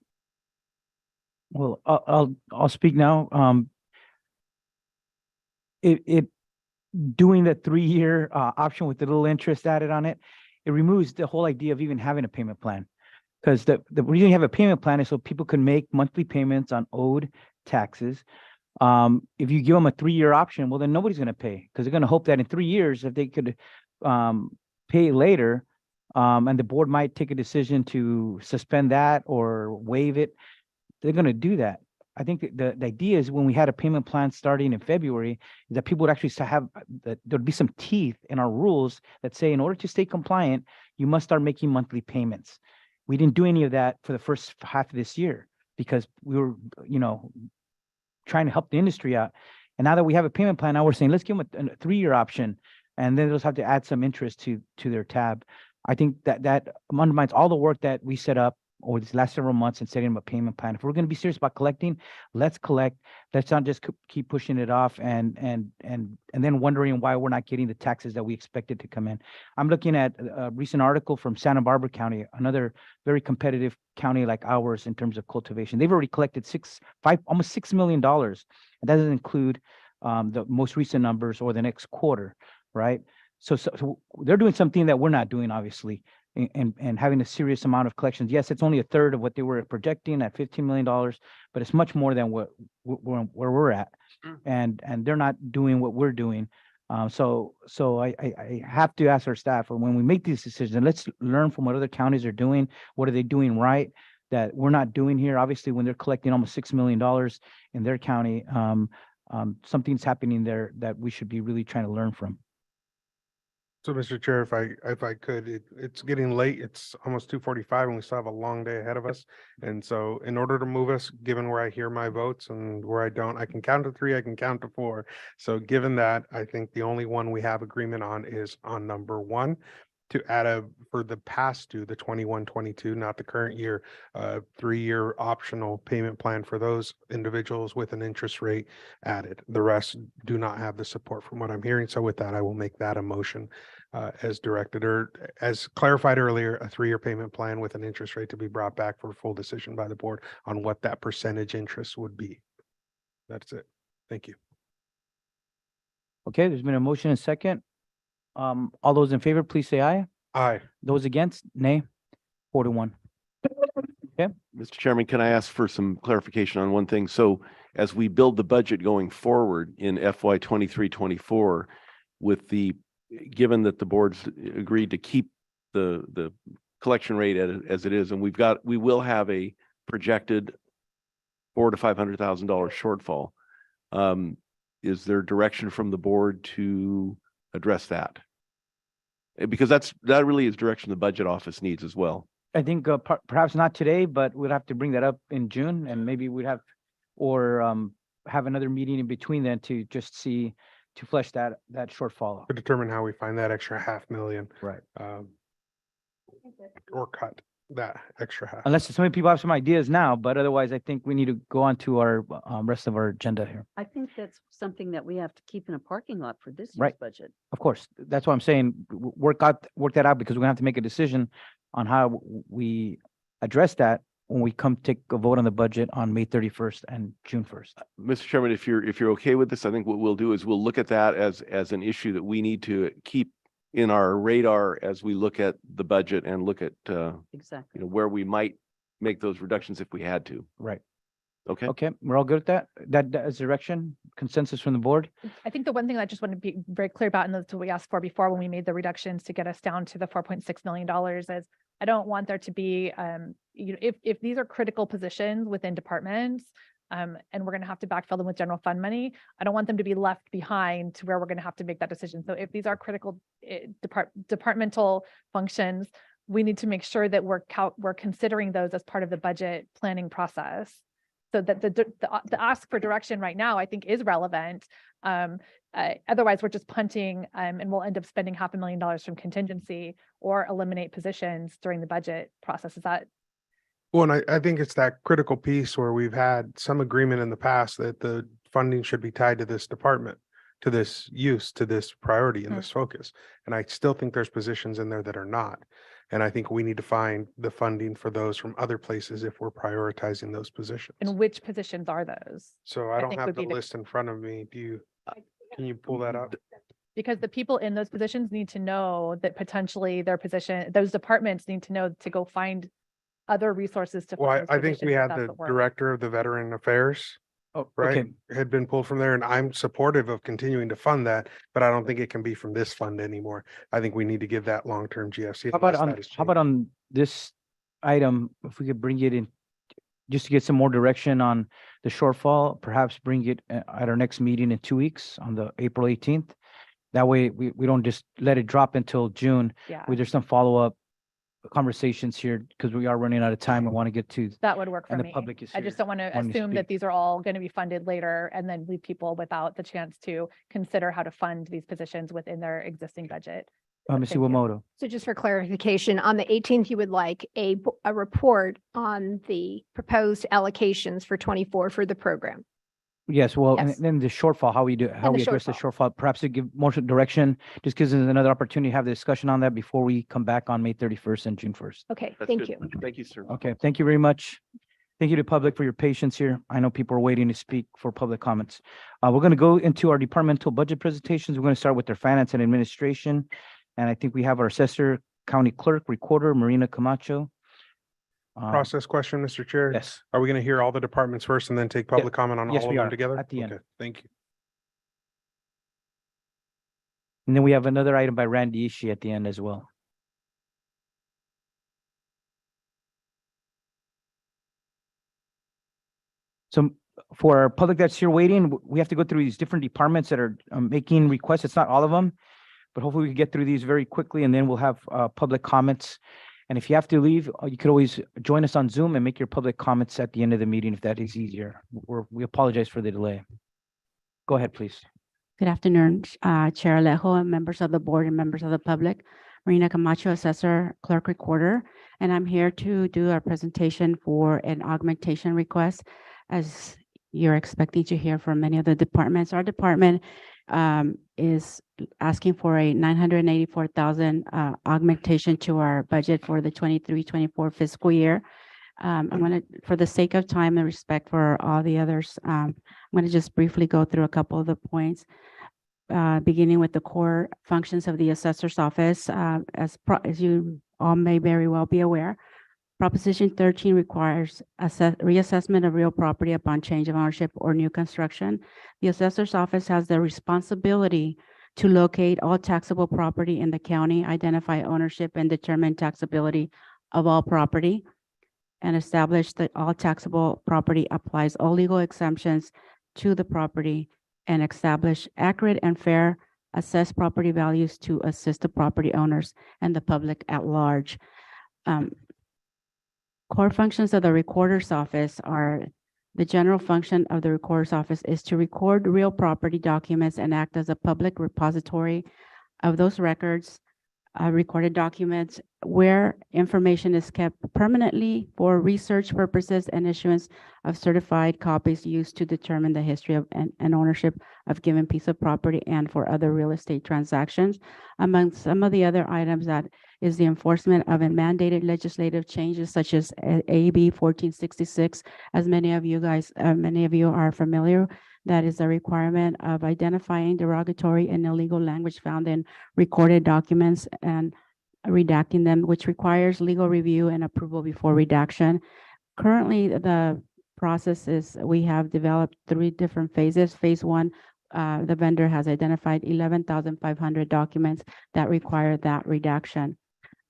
S1: Well, I'll speak now. It doing the 3-year option with the little interest added on it, it removes the whole idea of even having a payment plan. Because the reason you have a payment plan is so people can make monthly payments on owed taxes. If you give them a 3-year option, well, then nobody's going to pay, because they're going to hope that in 3 years, if they could pay later, and the board might take a decision to suspend that or waive it, they're going to do that. I think the idea is when we had a payment plan starting in February, is that people would actually have, that there'd be some teeth in our rules that say, in order to stay compliant, you must start making monthly payments. We didn't do any of that for the first half of this year because we were, you know, trying to help the industry out. And now that we have a payment plan, now we're saying, let's give them a 3-year option, and then they'll just have to add some interest to their tab. I think that undermines all the work that we set up over these last several months and setting up a payment plan. If we're going to be serious about collecting, let's collect. Let's not just keep pushing it off and then wondering why we're not getting the taxes that we expected to come in. I'm looking at a recent article from Santa Barbara County, another very competitive county like ours in terms of cultivation. They've already collected almost $6 million. And that doesn't include the most recent numbers or the next quarter, right? So they're doing something that we're not doing, obviously. And having a serious amount of collections. Yes, it's only a third of what they were projecting at $15 million, but it's much more than where we're at. And they're not doing what we're doing. So I have to ask our staff, when we make these decisions, let's learn from what other counties are doing. What are they doing right that we're not doing here? Obviously, when they're collecting almost $6 million in their county, something's happening there that we should be really trying to learn from.
S12: So, Mr. Chair, if I could, it's getting late. It's almost 2:45 and we still have a long day ahead of us. And so in order to move us, given where I hear my votes and where I don't, I can count to 3, I can count to 4. So given that, I think the only one we have agreement on is on number 1, to add for the past due, the 21-22, not the current year, 3-year optional payment plan for those individuals with an interest rate added. The rest do not have the support from what I'm hearing. So with that, I will make that a motion as directed, or as clarified earlier, a 3-year payment plan with an interest rate to be brought back for full decision by the board on what that percentage interest would be. That's it. Thank you.
S1: Okay, there's been a motion and second. All those in favor, please say aye.
S12: Aye.
S1: Those against, nay. 4-1.
S18: Mr. Chairman, can I ask for some clarification on one thing? So as we build the budget going forward in FY 23-24, with given that the board's agreed to keep the collection rate as it is, and we will have a projected $400,000 to $500,000 shortfall. Is there direction from the board to address that? Because that really is direction the budget office needs as well.
S1: I think perhaps not today, but we'll have to bring that up in June, and maybe we'd have, or have another meeting in between then to just see, to flesh that shortfall.
S12: To determine how we find that extra $500,000.
S1: Right.
S12: Or cut that extra half.
S1: Unless so many people have some ideas now, but otherwise I think we need to go on to our rest of our agenda here.
S13: I think that's something that we have to keep in a parking lot for this year's
S1: Right.
S13: budget.
S1: Of course, that's what I'm saying. Work that out, because we're gonna have to make a decision on how we address that when we come take a vote on the budget on May 31st and June 1st.
S18: Mr. Chairman, if you're okay with this, I think what we'll do is we'll look at that as an issue that we need to keep in our radar as we look at the budget and look at
S13: Exactly.
S18: where we might make those reductions if we had to.
S1: Right.
S18: Okay.
S1: Okay, we're all good with that? That is direction, consensus from the board?
S14: I think the one thing that I just want to be very clear about, and that's what we asked for before when we made the reductions to get us down to the $4.6 million, is I don't want there to be, if these are critical positions within departments, and we're going to have to backfill them with general fund money, I don't want them to be left behind to where we're going to have to make that decision. So if these are critical departmental functions, we need to make sure that we're considering those as part of the budget planning process. So that the ask for direction right now, I think, is relevant. Otherwise, we're just punting, and we'll end up spending $500,000 from contingency or eliminate positions during the budget process. Is that?
S12: Well, and I think it's that critical piece where we've had some agreement in the past that the funding should be tied to this department, to this use, to this priority and this focus. And I still think there's positions in there that are not. And I think we need to find the funding for those from other places if we're prioritizing those positions.
S14: And which positions are those?
S12: So I don't
S14: think
S12: have
S14: would
S12: the
S14: be the-
S12: list in front of me. Can you pull that up?
S14: Because the people in those positions need to know that potentially their position, those departments need to know to go find other resources to.
S12: Well,
S14: fund those
S12: I think we
S14: positions if
S12: had
S14: that's
S12: the
S14: what we're-
S12: director of the Veteran Affairs,
S1: Oh,
S12: right?
S1: okay.
S12: Had been pulled from there, and I'm supportive of continuing to fund that, but I don't think it can be from this fund anymore. I think we need to give that long-term GFC.
S1: How about
S12: unless that is
S1: how about on this item, if we could bring it in, just to get some more direction on the shortfall, perhaps bring it at our next meeting in 2 weeks on the April 18th. That way we don't just let it drop until June.
S14: Yeah.
S1: There's some follow-up conversations here because we are running out of time. We want to get to,
S14: That would work for
S1: and the
S14: me.
S1: public is
S14: I just
S1: here
S14: don't want to
S1: wanting to
S14: assume that
S1: speak.
S14: these are all going to be funded later and then leave people without the chance to consider how to fund these positions within their existing budget.
S1: Ms. Iwamoto.
S4: So just for clarification, on the 18th, you would like a report on the proposed allocations for 24 for the program.
S1: Yes, well, and
S4: Yes.
S1: then the shortfall, how we
S4: the
S1: address the shortfall, perhaps to give more direction, just gives us another opportunity to have the discussion on that before we come back on May 31st and June 1st.
S4: Okay,
S18: That's
S4: thank
S18: good.
S4: you.
S18: Thank you, sir.
S1: Okay, thank you very much. Thank you to public for your patience here. I know people are waiting to speak for public comments. We're going to go into our departmental budget presentations. We're going to start with their finance and administration. And I think we have our assessor, county clerk, recorder, Marina Camacho.
S12: Process question, Mr. Chair?
S1: Yes.
S12: Are we going to hear all the departments first and then take public comment on
S1: Yes,
S12: all of
S1: we
S12: them
S1: are,
S12: together?
S1: at the end.
S12: Okay, thank you.
S1: And then we have another item by Randy Ishii at the end as well. So for our public that's here waiting, we have to go through these different departments that are making requests. It's not all of them, but hopefully we can get through these very quickly and then we'll have public comments. And if you have to leave, you could always join us on Zoom and make your public comments at the end of the meeting if that is easier. We apologize for the delay. Go ahead, please.
S9: Good afternoon, Chair Alejo, and members of the board and members of the public. Marina Camacho, Assessor, Clerk Recorder, and I'm here to do a presentation for an augmentation request. As you're expecting to hear from many of the departments, our department is asking for a $984,000 augmentation to our budget for the 23-24 fiscal year. I'm going to, for the sake of time and respect for all the others, I'm going to just briefly go through a couple of the points, beginning with the core functions of the assessor's office. As you all may very well be aware, Proposition 13 requires reassessment of real property upon change of ownership or new construction. The assessor's office has the responsibility to locate all taxable property in the county, identify ownership, and determine taxability of all property, and establish that all taxable property applies all legal exemptions to the property, and establish accurate and fair assessed property values to assist the property owners and the public at large. Core functions of the recorder's office are: the general function of the recorder's office is to record real property documents and act as a public repository of those records, recorded documents, where information is kept permanently for research purposes, and issuance of certified copies used to determine the history of and ownership of given piece of property, and for other real estate transactions. Among some of the other items that is the enforcement of mandated legislative changes such as AB 1466, as many of you are familiar. That is a requirement of identifying derogatory and illegal language found in recorded documents and redacting them, which requires legal review and approval before redaction. Currently, the process is we have developed 3 different phases. Phase 1, the vendor has identified 11,500 documents that require that redaction.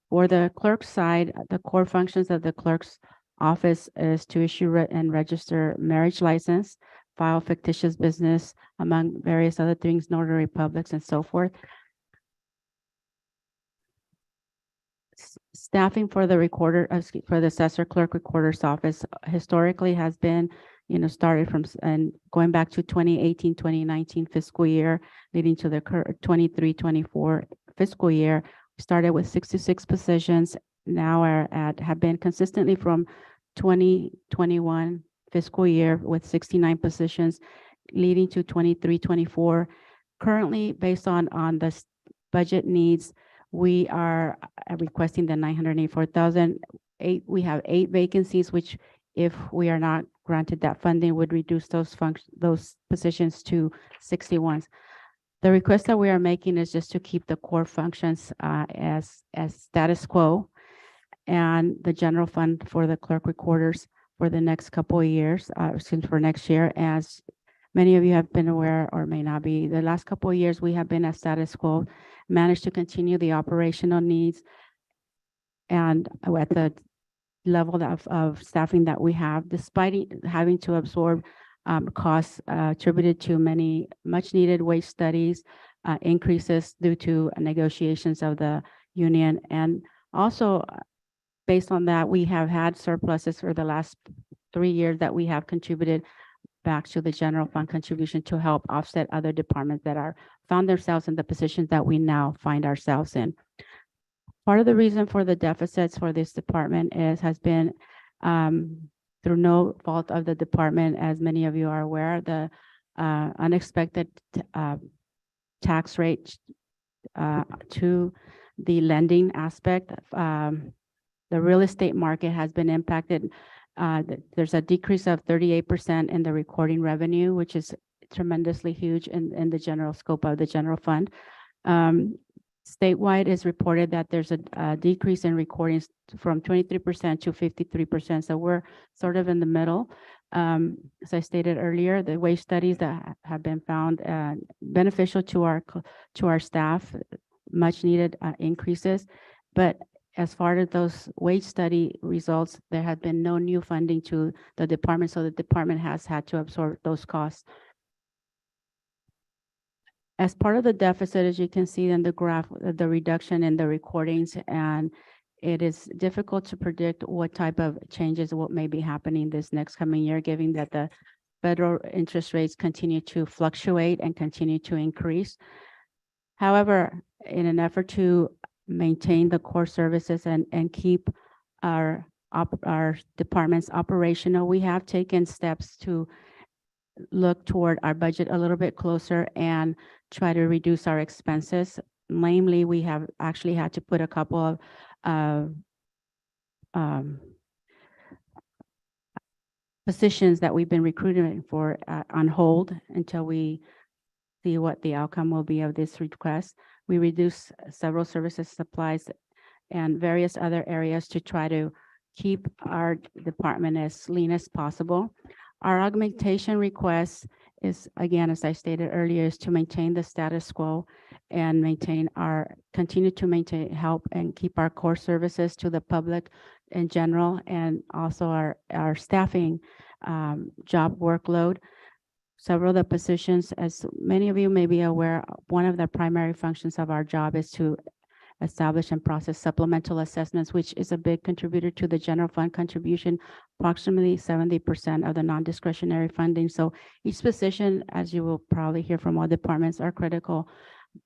S9: For the clerk's side, the core functions of the clerk's office is to issue and register marriage license, file fictitious business, among various other things, notary publics, and so forth. Staffing for the recorder, for the assessor clerk recorder's office historically has been, started from and going back to 2018, 2019 fiscal year, leading to the 23-24 fiscal year. We started with 66 positions. Now have been consistently from 2021 fiscal year with 69 positions, leading to 23-24. Currently, based on the budget needs, we are requesting the 984,000. We have 8 vacancies, which, if we are not granted that funding, would reduce those positions to 61. The request that we are making is just to keep the core functions as status quo, and the general fund for the clerk recorders for the next couple of years, for next year. As many of you have been aware, or may not be, the last couple of years we have been at status quo, managed to continue the operational needs, and at the level of staffing that we have, despite having to absorb costs attributed to many much needed wage studies, increases due to negotiations of the union. And also, based on that, we have had surpluses for the last 3 years that we have contributed back to the general fund contribution to help offset other departments that found themselves in the positions that we now find ourselves in. Part of the reason for the deficits for this department has been through no fault of the department. As many of you are aware, the unexpected tax rate to the lending aspect. The real estate market has been impacted. There's a decrease of 38% in the recording revenue, which is tremendously huge in the general scope of the general fund. Statewide, is reported that there's a decrease in recordings from 23% to 53%. So we're sort of in the middle. As I stated earlier, the wage studies that have been found beneficial to our staff, much needed increases. But as far as those wage study results, there had been no new funding to the department, so the department has had to absorb those costs. As part of the deficit, as you can see in the graph, the reduction in the recordings, and it is difficult to predict what type of changes, what may be happening this next coming year, given that the federal interest rates continue to fluctuate and continue to increase. However, in an effort to maintain the core services and keep our departments operational, we have taken steps to look toward our budget a little bit closer and try to reduce our expenses. Namely, we have actually had to put a couple of positions that we've been recruiting for on hold until we see what the outcome will be of this request. We reduce several services, supplies, and various other areas to try to keep our department as lean as possible. Our augmentation request is, again, as I stated earlier, is to maintain the status quo and continue to maintain, help and keep our core services to the public in general, and also our staffing job workload. Several of the positions, as many of you may be aware, one of the primary functions of our job is to establish and process supplemental assessments, which is a big contributor to the general fund contribution, approximately 70% of the non-discretionary funding. So each position, as you will probably hear from all departments, are critical.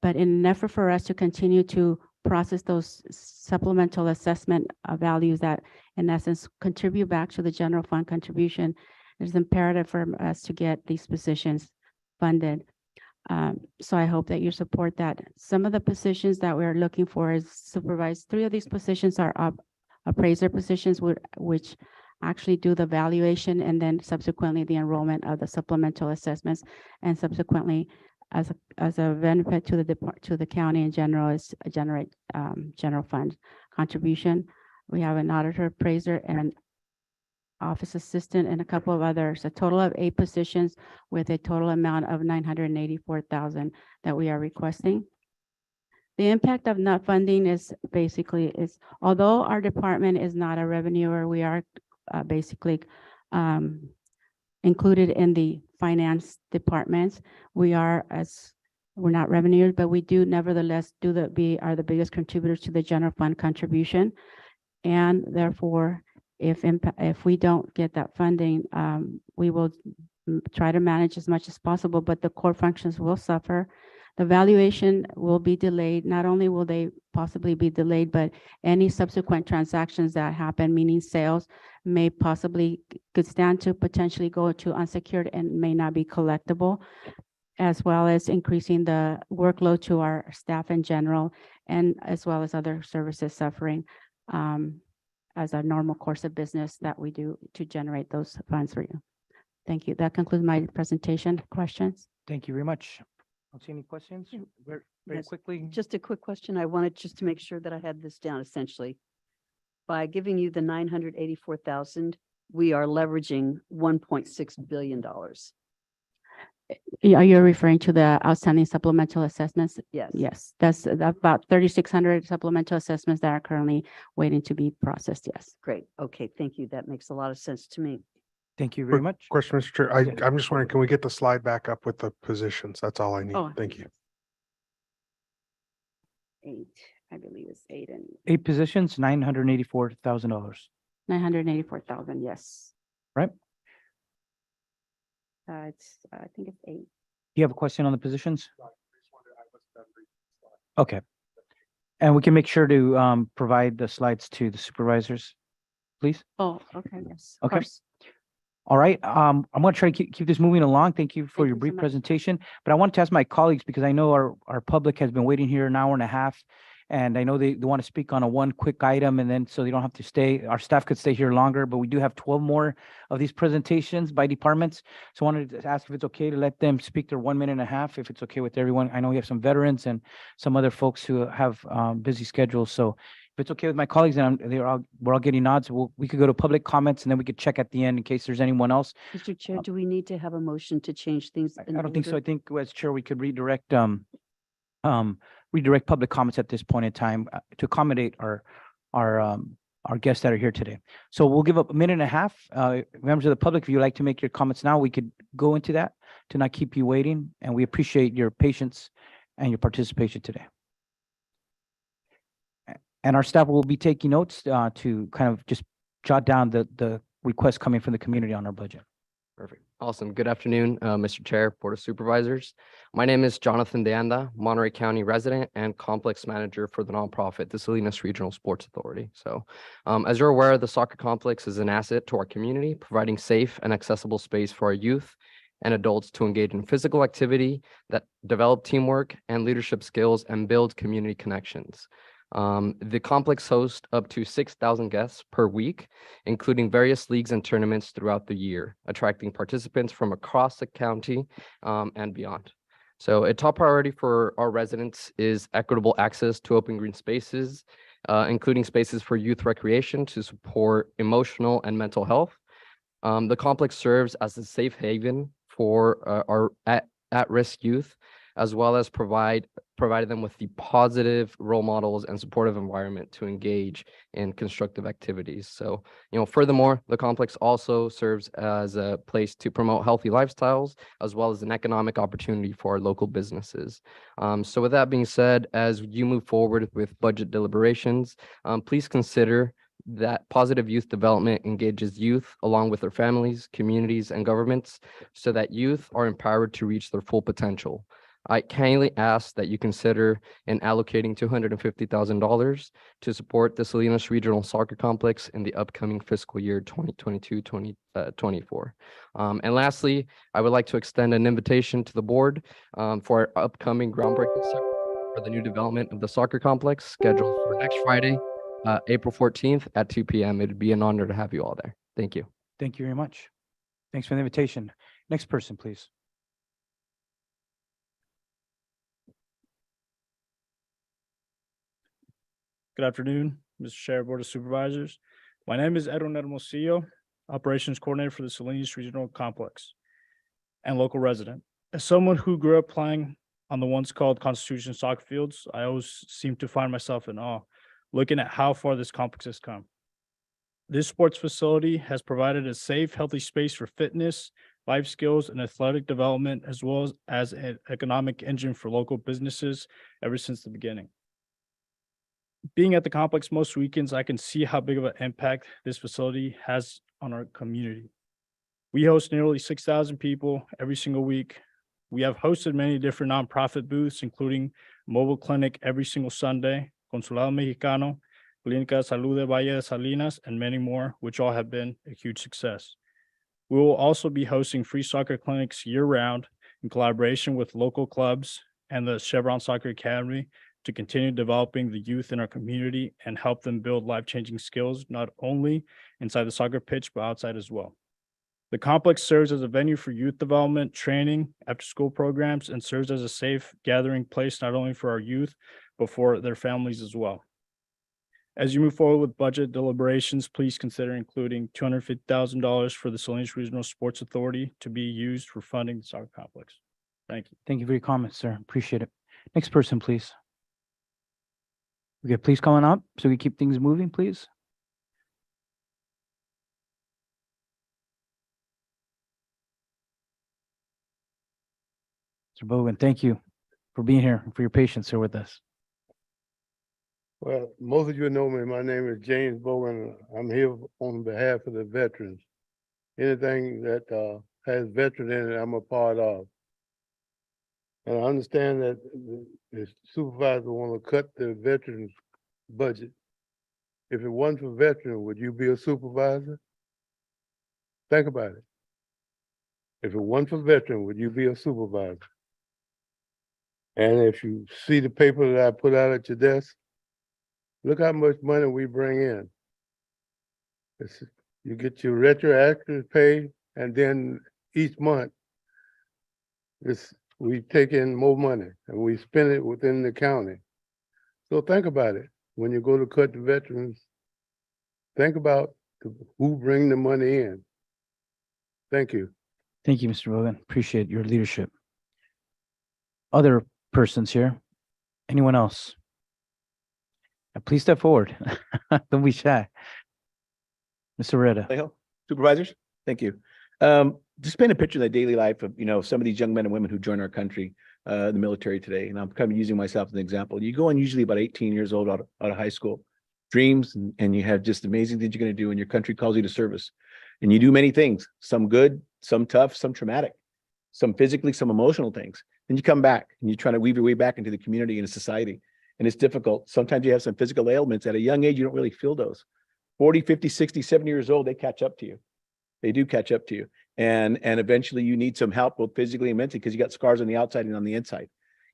S9: But in an effort for us to continue to process those supplemental assessment values that in essence contribute back to the general fund contribution, it is imperative for us to get these positions funded. So I hope that you support that. Some of the positions that we're looking for is supervised. 3 of these positions are appraiser positions, which actually do the valuation and then subsequently the enrollment of the supplemental assessments, and subsequently as a benefit to the county in general is generate general fund contribution. We have an auditor, appraiser, and office assistant, and a couple of others, a total of 8 positions with a total amount of $984,000 that we are requesting. The impact of not funding is basically although our department is not a revenuer, we are basically included in the finance departments. We're not revenuers, but we do nevertheless are the biggest contributors to the general fund contribution, and therefore, if we don't get that funding, we will try to manage as much as possible, but the core functions will suffer. The valuation will be delayed. Not only will they possibly be delayed, but any subsequent transactions that happen, meaning sales, could stand to potentially go to unsecured and may not be collectible, as well as increasing the workload to our staff in general, and as well as other services suffering. As a normal course of business that we do to generate those funds for you. Thank you. That concludes my presentation. Questions?
S1: Thank you very much. I don't see any questions. Very
S13: Yes.
S1: quickly.
S13: Just a quick question. I wanted just to make sure that I had this down essentially. By giving you the 984,000, we are leveraging $1.6 billion.
S9: Yeah, you're referring to the outstanding supplemental assessments?
S13: Yes.
S9: Yes, that's about 3,600 supplemental assessments that are currently waiting to be processed. Yes.
S13: Great. Okay, thank you. That makes a lot of sense to me.
S1: Thank you very much.
S12: Question, Mr. Chair. I'm just wondering, can we get the slide back up with the positions? That's all I need.
S9: Oh.
S12: Thank you.
S9: 8, I believe it's 8 and
S1: 8 positions, $984,000.
S9: 984,000. Yes.
S1: Right?
S9: I think it's 8.
S1: Do you have a question on the positions? Okay. And we can make sure to provide the slides to the supervisors, please.
S9: Oh, okay. Yes. Of
S1: Okay.
S9: course.
S1: All right. I'm going to try to keep this moving along. Thank you for
S9: Thank
S1: your
S9: you so
S1: brief
S9: much.
S1: presentation. But I want to ask my colleagues, because I know our public has been waiting here an hour and a half, and I know they want to speak on one quick item, and then so they don't have to stay. Our staff could stay here longer, but we do have 12 more of these presentations by departments. So I wanted to ask if it's okay to let them speak their 1 minute and a half, if it's okay with everyone. I know we have some veterans and some other folks who have busy schedules. So if it's okay with my colleagues, and we're all getting nods, we could go to public comments, and then we could check at the end in case there's anyone else.
S13: Mr. Chair, do we need to have a motion to change things?
S1: I don't think so. I think as chair, we could redirect public comments at this point in time to accommodate our guests that are here today. So we'll give up 1 minute and a half. Members of the public, if you'd like to make your comments now, we could go into that to not keep you waiting. And we appreciate your patience and your participation today. And our staff will be taking notes to kind of just jot down the requests coming from the community on our budget.
S10: Perfect. Awesome. Good afternoon, Mr. Chair, Board of Supervisors. My name is Jonathan De Anda, Monterey County resident and complex manager for the nonprofit, the Salinas Regional Sports Authority. So as you're aware, the soccer complex is an asset to our community, providing safe and accessible space for our youth and adults to engage in physical activity that develop teamwork and leadership skills and build community connections. The complex hosts up to 6,000 guests per week, including various leagues and tournaments throughout the year, attracting participants from across the county and beyond. So a top priority for our residents is equitable access to open green spaces including spaces for youth recreation to support emotional and mental health. The complex serves as a safe haven for our at-risk youth, as well as providing them with the positive role models and supportive environment to engage in constructive activities. So, furthermore, the complex also serves as a place to promote healthy lifestyles, as well as an economic opportunity for our local businesses. So with that being said, as you move forward with budget deliberations, please consider that positive youth development engages youth along with their families, communities, and governments so that youth are empowered to reach their full potential. I kindly ask that you consider in allocating $250,000 to support the Salinas Regional Soccer Complex in the upcoming fiscal year 2022-2024. And lastly, I would like to extend an invitation to the board for our upcoming groundbreaking for the new development of the soccer complex scheduled for next Friday, April 14th at 2 p.m. It'd be an honor to have you all there. Thank you.
S1: Thank you very much. Thanks for the invitation. Next person, please.
S15: Good afternoon, Mr. Chair, Board of Supervisors. My name is Edwin Hermosillo, Operations Coordinator for the Salinas Regional Complex and local resident. As someone who grew up playing on the once called Constitution soccer fields, I always seem to find myself in awe, looking at how far this complex has come. This sports facility has provided a safe, healthy space for fitness, life skills, and athletic development, as well as an economic engine for local businesses ever since the beginning. Being at the complex most weekends, I can see how big of an impact this facility has on our community. We host nearly 6,000 people every single week. We have hosted many different nonprofit booths, including mobile clinic every single Sunday, Consulado Mexicano, Clínica de Salud de Valle de Salinas, and many more, which all have been a huge success. We will also be hosting free soccer clinics year-round in collaboration with local clubs and the Chevron Soccer Academy to continue developing the youth in our community and help them build life-changing skills, not only inside the soccer pitch, but outside as well. The complex serves as a venue for youth development, training, after-school programs, and serves as a safe gathering place, not only for our youth, but for their families as well. As you move forward with budget deliberations, please consider including $250,000 for the Salinas Regional Sports Authority to be used for funding the soccer complex. Thank you.
S1: Thank you for your comments, sir. Appreciate it. Next person, please. Okay, please come on up so we keep things moving, please. Mr. Bogan, thank you for being here and for your patience here with us.
S17: Well, most of you know me. My name is James Bowen. I'm here on behalf of the veterans. Anything that has veteran in it, I'm a part of. And I understand that the supervisor want to cut the veterans budget. If it wasn't for veteran, would you be a supervisor? Think about it. If it wasn't for veteran, would you be a supervisor? And if you see the paper that I put out at your desk, look how much money we bring in. You get your retroactive pay, and then each month, we take in more money and we spend it within the county. So think about it. When you go to cut the veterans, think about who bring the money in. Thank you.
S1: Thank you, Mr. Bogan. Appreciate your leadership. Other persons here? Anyone else? Please step forward. Don't be shy. Mr. Reda.
S22: Supervisors, thank you. Just paint a picture of the daily life of, some of these young men and women who join our country, the military today. And I'm kind of using myself as an example. You go in usually about 18 years old out of high school, dreams, and you have just amazing things you're going to do, and your country calls you to service. And you do many things, some good, some tough, some traumatic, some physically, some emotional things. Then you come back and you try to weave your way back into the community and society. And it's difficult. Sometimes you have some physical ailments. At a young age, you don't really feel those. 40, 50, 60, 70 years old, they catch up to you. They do catch up to you. And eventually you need some help both physically and mentally because you got scars on the outside and on the inside.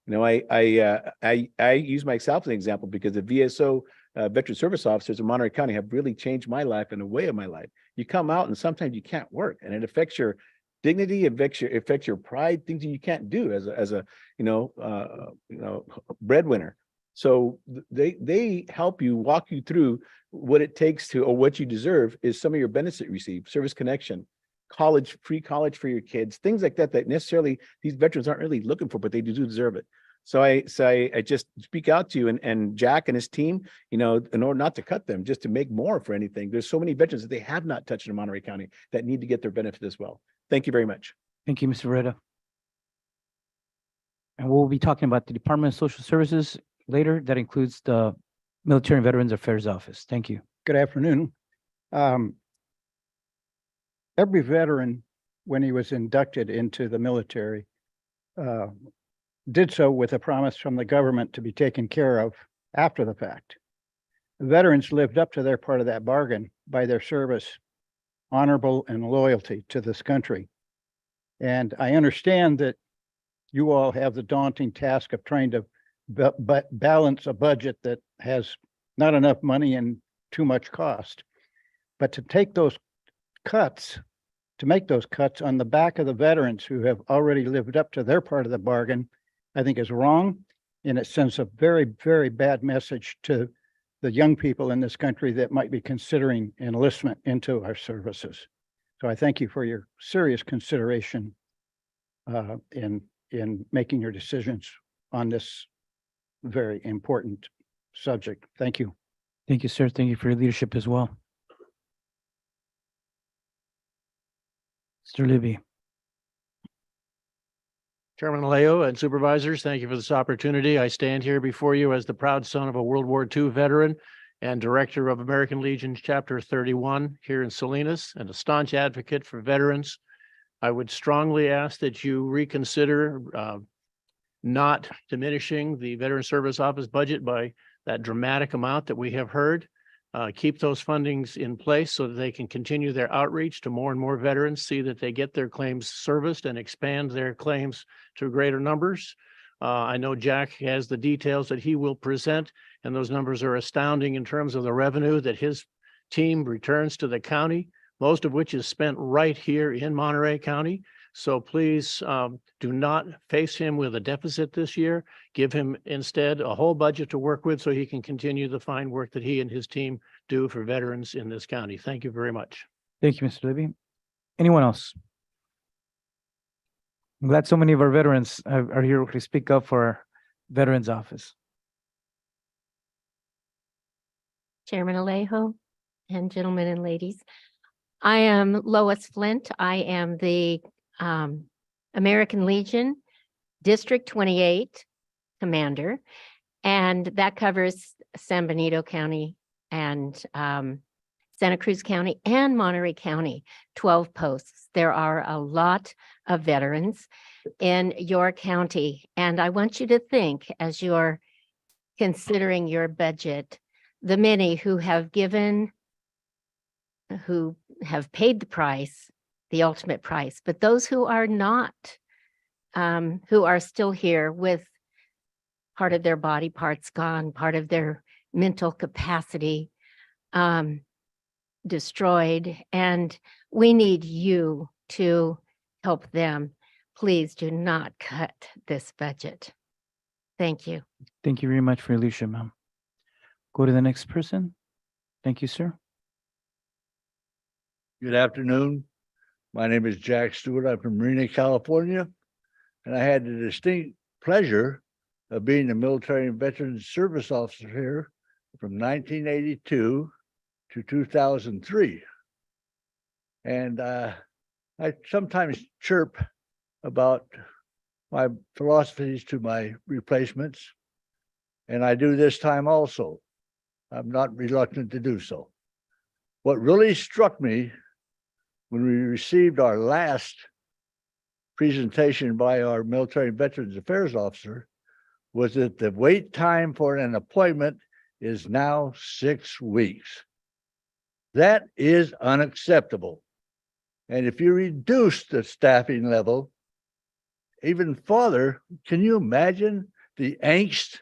S22: I use myself as an example because the VSO veteran service officers in Monterey County have really changed my life and the way of my life. You come out and sometimes you can't work, and it affects your dignity, affects your pride, things that you can't do as a breadwinner. So they help you, walk you through what it takes to, or what you deserve is some of your benefits that you receive, service connection, college, free college for your kids, things like that, that necessarily these veterans aren't really looking for, but they do deserve it. So I just speak out to you and Jack and his team, in order not to cut them, just to make more for anything. There's so many veterans that they have not touched in Monterey County that need to get their benefit as well. Thank you very much.
S1: Thank you, Mr. Reda. And we'll be talking about the Department of Social Services later. That includes the Military and Veterans Affairs Office. Thank you.
S6: Good afternoon. Every veteran, when he was inducted into the military, did so with a promise from the government to be taken care of after the fact. The veterans lived up to their part of that bargain by their service, honorable and loyalty to this country. And I understand that you all have the daunting task of trying to balance a budget that has not enough money and too much cost. But to take those cuts, to make those cuts on the back of the veterans who have already lived up to their part of the bargain, I think is wrong. And it sends a very, very bad message to the young people in this country that might be considering enlistment into our services. So I thank you for your serious consideration in making your decisions on this very important subject. Thank you.
S1: Thank you, sir. Thank you for your leadership as well. Mr. Libby.
S16: Chairman Alejo and supervisors, thank you for this opportunity. I stand here before you as the proud son of a World War II veteran and director of American Legion's Chapter 31 here in Salinas, and a staunch advocate for veterans. I would strongly ask that you reconsider not diminishing the Veteran Service Office budget by that dramatic amount that we have heard. Keep those fundings in place so that they can continue their outreach to more and more veterans, see that they get their claims serviced and expand their claims to greater numbers. I know Jack has the details that he will present, and those numbers are astounding in terms of the revenue that his team returns to the county, most of which is spent right here in Monterey County. So please do not face him with a deficit this year. Give him instead a whole budget to work with so he can continue the fine work that he and his team do for veterans in this county. Thank you very much.
S1: Thank you, Mr. Libby. Anyone else? I'm glad so many of our veterans are here to speak up for our Veterans Office.
S23: Chairman Alejo and gentlemen and ladies. I am Lois Flint. I am the American Legion District 28 Commander, and that covers San Benito County and Santa Cruz County and Monterey County, 12 posts. There are a lot of veterans in your county, and I want you to think, as you're considering your budget, the many who have given, who have paid the price, the ultimate price, but those who are not, who are still here with part of their body parts gone, part of their mental capacity destroyed, and we need you to help them. Please do not cut this budget. Thank you.
S1: Thank you very much for your leadership, ma'am. Go to the next person. Thank you, sir.
S24: Good afternoon. My name is Jack Stewart. I'm from Marina, California, and I had the distinct pleasure of being the Military and Veterans Service Officer here from 1982 to 2003. And I sometimes chirp about my philosophies to my replacements, and I do this time also. I'm not reluctant to do so. What really struck me when we received our last presentation by our Military and Veterans Affairs Officer was that the wait time for an appointment is now 6 weeks. That is unacceptable. And if you reduce the staffing level even further, can you imagine the angst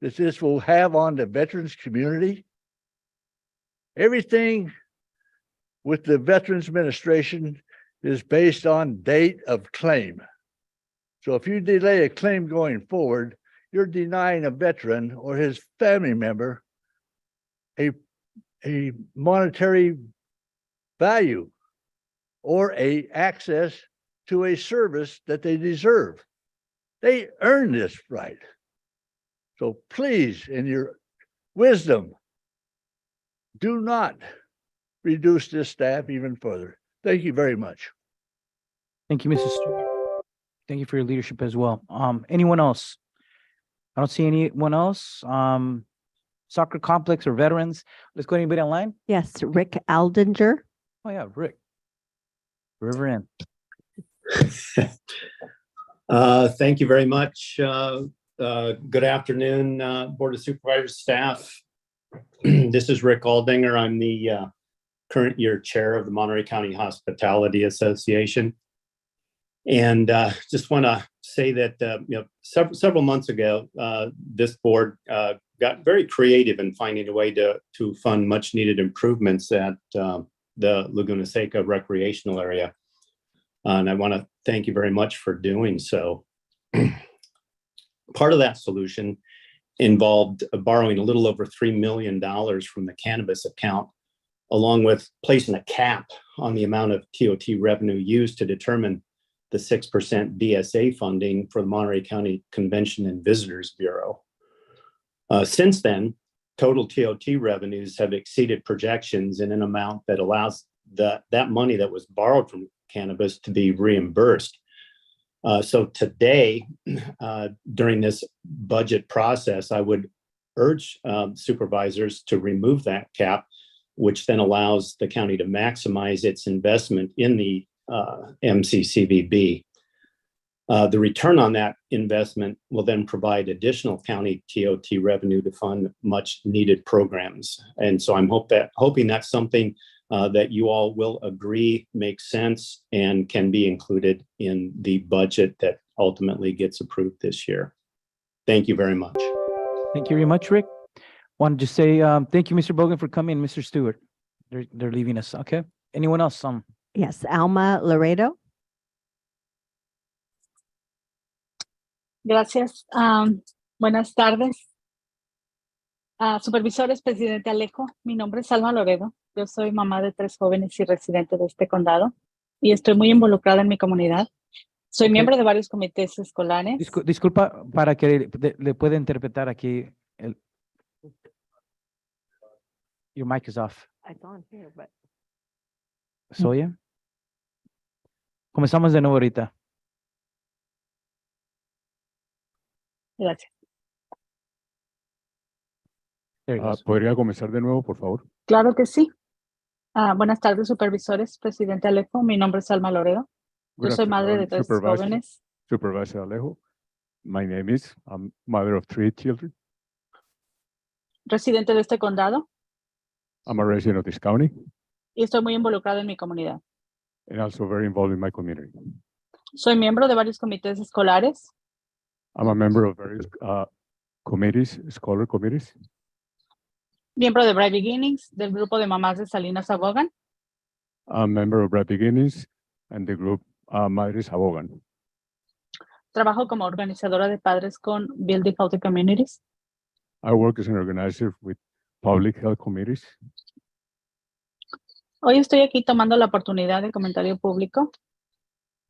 S24: that this will have on the veterans community? Everything with the Veterans Administration is based on date of claim. So if you delay a claim going forward, you're denying a veteran or his family member a monetary value or a access to a service that they deserve. They earn this right. So please, in your wisdom, do not reduce this staff even further. Thank you very much.
S1: Thank you, Mrs. Stewart. Thank you for your leadership as well. Anyone else? I don't see anyone else. Soccer complex or veterans? Let's go. Anybody online?
S3: Yes, Rick Aldinger.
S1: Oh yeah, Rick. River Inn.
S5: Thank you very much. Good afternoon, Board of Supervisors staff. This is Rick Aldinger. I'm the current year chair of the Monterey County Hospitality Association. And just want to say that several months ago, this board got very creative in finding a way to fund much needed improvements at the Laguna Seca recreational area. And I want to thank you very much for doing so. Part of that solution involved borrowing a little over $3 million from the cannabis account, along with placing a cap on the amount of TOT revenue used to determine the 6% BSA funding for the Monterey County Convention and Visitors Bureau. Since then, total TOT revenues have exceeded projections in an amount that allows that money that was borrowed from cannabis to be reimbursed. So today, during this budget process, I would urge supervisors to remove that cap, which then allows the county to maximize its investment in the MCCVB. The return on that investment will then provide additional county TOT revenue to fund much needed programs. And so I'm hoping that's something that you all will agree makes sense and can be included in the budget that ultimately gets approved this year. Thank you very much.
S1: Thank you very much, Rick. Wanted to say thank you, Mr. Bogan, for coming, Mr. Stewart. They're leaving us. Okay. Anyone else?
S3: Yes, Alma Laredo.
S7: Gracias. Buenas tardes. Supervisores, presidente Alejo, mi nombre es Alma Loredo. Yo soy mamá de 3 jóvenes y residente de este condado y estoy muy involucrada en mi comunidad. Soy miembro de varios comités escolares.
S1: Disculpa para que le pueda interpretar aquí. Your mic is off.
S3: It's on here, but...
S1: ¿Se oye? Comenzamos de nuevo ahorita.
S7: Gracias.
S19: ¿Podría comenzar de nuevo, por favor?
S7: Claro que sí. Buenas tardes, supervisores, presidente Alejo. Mi nombre es Alma Loredo. Yo soy madre de 3 jóvenes.
S19: Supervisor Alejo. My name is, I'm mother of 3 children.
S7: Residente de este condado
S19: I'm a resident of this county
S7: y estoy muy involucrada en mi comunidad.
S19: and also very involved in my community.
S7: Soy miembro de varios comités escolares.
S19: I'm a member of various committees, scholar committees.
S7: Miembro de Bright Beginnings, del grupo de mamás de Salinas Abogan.
S19: I'm a member of Bright Beginnings and the group Madres Abogan.
S7: Trabajo como organizadora de padres con Building Healthy Communities.
S19: I work as an organizer with public health committees.
S7: Hoy estoy aquí tomando la oportunidad de comentario público,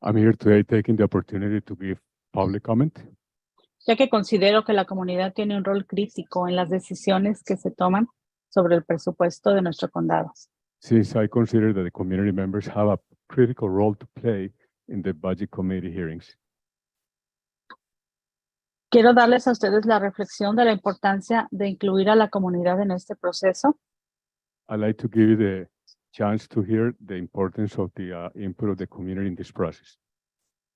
S19: I'm here today taking the opportunity to give public comment,
S7: ya que considero que la comunidad tiene un rol crítico en las decisiones que se toman sobre el presupuesto de nuestro condado.
S19: since I consider that the community members have a critical role to play in the budget committee hearings.
S7: Quiero darles a ustedes la reflexión de la importancia de incluir a la comunidad en este proceso.
S19: I'd like to give you the chance to hear the importance of the input of the community in this process.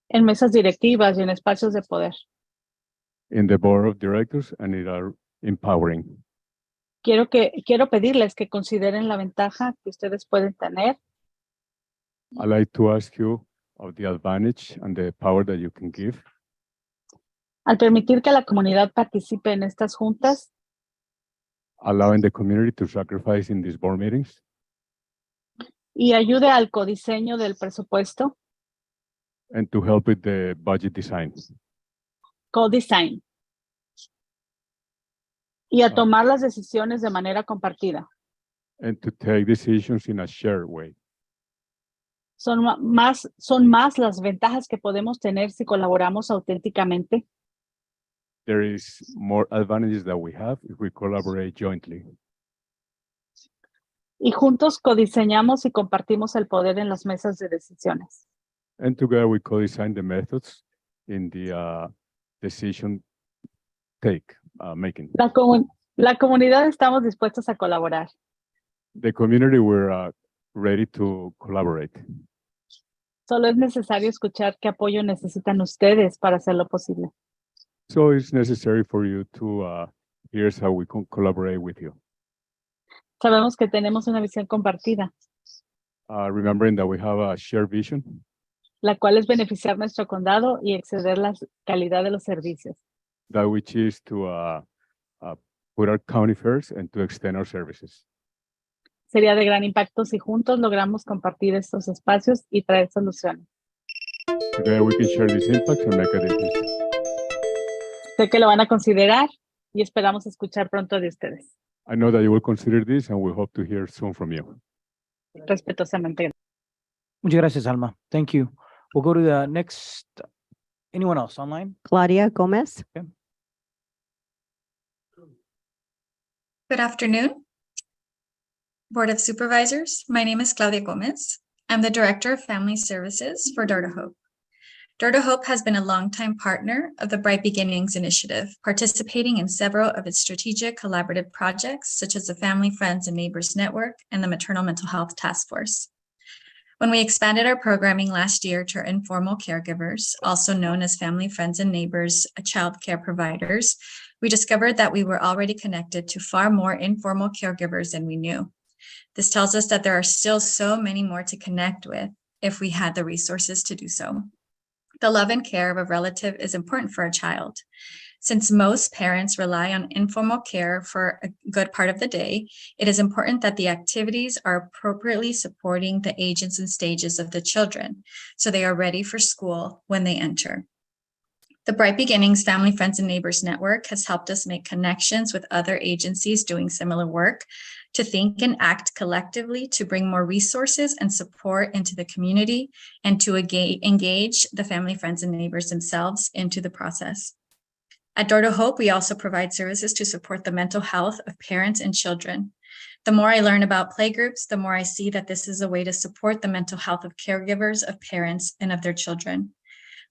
S7: En mesas directivas y en espacios de poder.
S19: In the board of directors and in our empowering.
S7: Quiero pedirles que consideren la ventaja que ustedes pueden tener
S19: I'd like to ask you of the advantage and the power that you can give
S7: al permitir que la comunidad participe en estas juntas
S19: allowing the community to sacrifice in these board meetings
S7: y ayude al codiseño del presupuesto,
S19: and to help with the budget design.
S7: co-design. y a tomar las decisiones de manera compartida.
S19: and to take decisions in a shared way.
S7: Son más las ventajas que podemos tener si colaboramos auténticamente.
S19: There is more advantages that we have if we collaborate jointly.
S7: Y juntos codiseñamos y compartimos el poder en las mesas de decisiones.
S19: And together we co-design the methods in the decision making.
S7: La comunidad estamos dispuestos a colaborar.
S19: The community were ready to collaborate.
S7: Solo es necesario escuchar qué apoyo necesitan ustedes para hacerlo posible.
S19: So it's necessary for you to here's how we can collaborate with you.
S7: Sabemos que tenemos una visión compartida,
S19: Remembering that we have a shared vision,
S7: la cual es beneficiar nuestro condado y exceder la calidad de los servicios.
S19: that which is to put our county first and to extend our services.
S7: Sería de gran impacto si juntos logramos compartir estos espacios y traer soluciones.
S19: Together we can share this impact and make a difference.
S7: Sé que lo van a considerar y esperamos escuchar pronto de ustedes.
S19: I know that you will consider this and we hope to hear soon from you.
S7: Respetuosamente.
S1: Muchas gracias, Alma. Thank you. We'll go to the next. Anyone else online?
S3: Claudia Gomez.
S1: Okay.
S2: Good afternoon, Board of Supervisors. My name is Claudia Gomez. I'm the Director of Family Services for Door to Hope. Door to Hope has been a longtime partner of the Bright Beginnings Initiative, participating in several of its strategic collaborative projects, such as the Family, Friends, and Neighbors Network and the Maternal Mental Health Task Force. When we expanded our programming last year to our informal caregivers, also known as Family, Friends, and Neighbors child care providers, we discovered that we were already connected to far more informal caregivers than we knew. This tells us that there are still so many more to connect with if we had the resources to do so. The love and care of a relative is important for a child. Since most parents rely on informal care for a good part of the day, it is important that the activities are appropriately supporting the ages and stages of the children, so they are ready for school when they enter. The Bright Beginnings Family, Friends, and Neighbors Network has helped us make connections with other agencies doing similar work, to think and act collectively to bring more resources and support into the community and to engage the family, friends, and neighbors themselves into the process. At Door to Hope, we also provide services to support the mental health of parents and children. The more I learn about playgroups, the more I see that this is a way to support the mental health of caregivers, of parents, and of their children.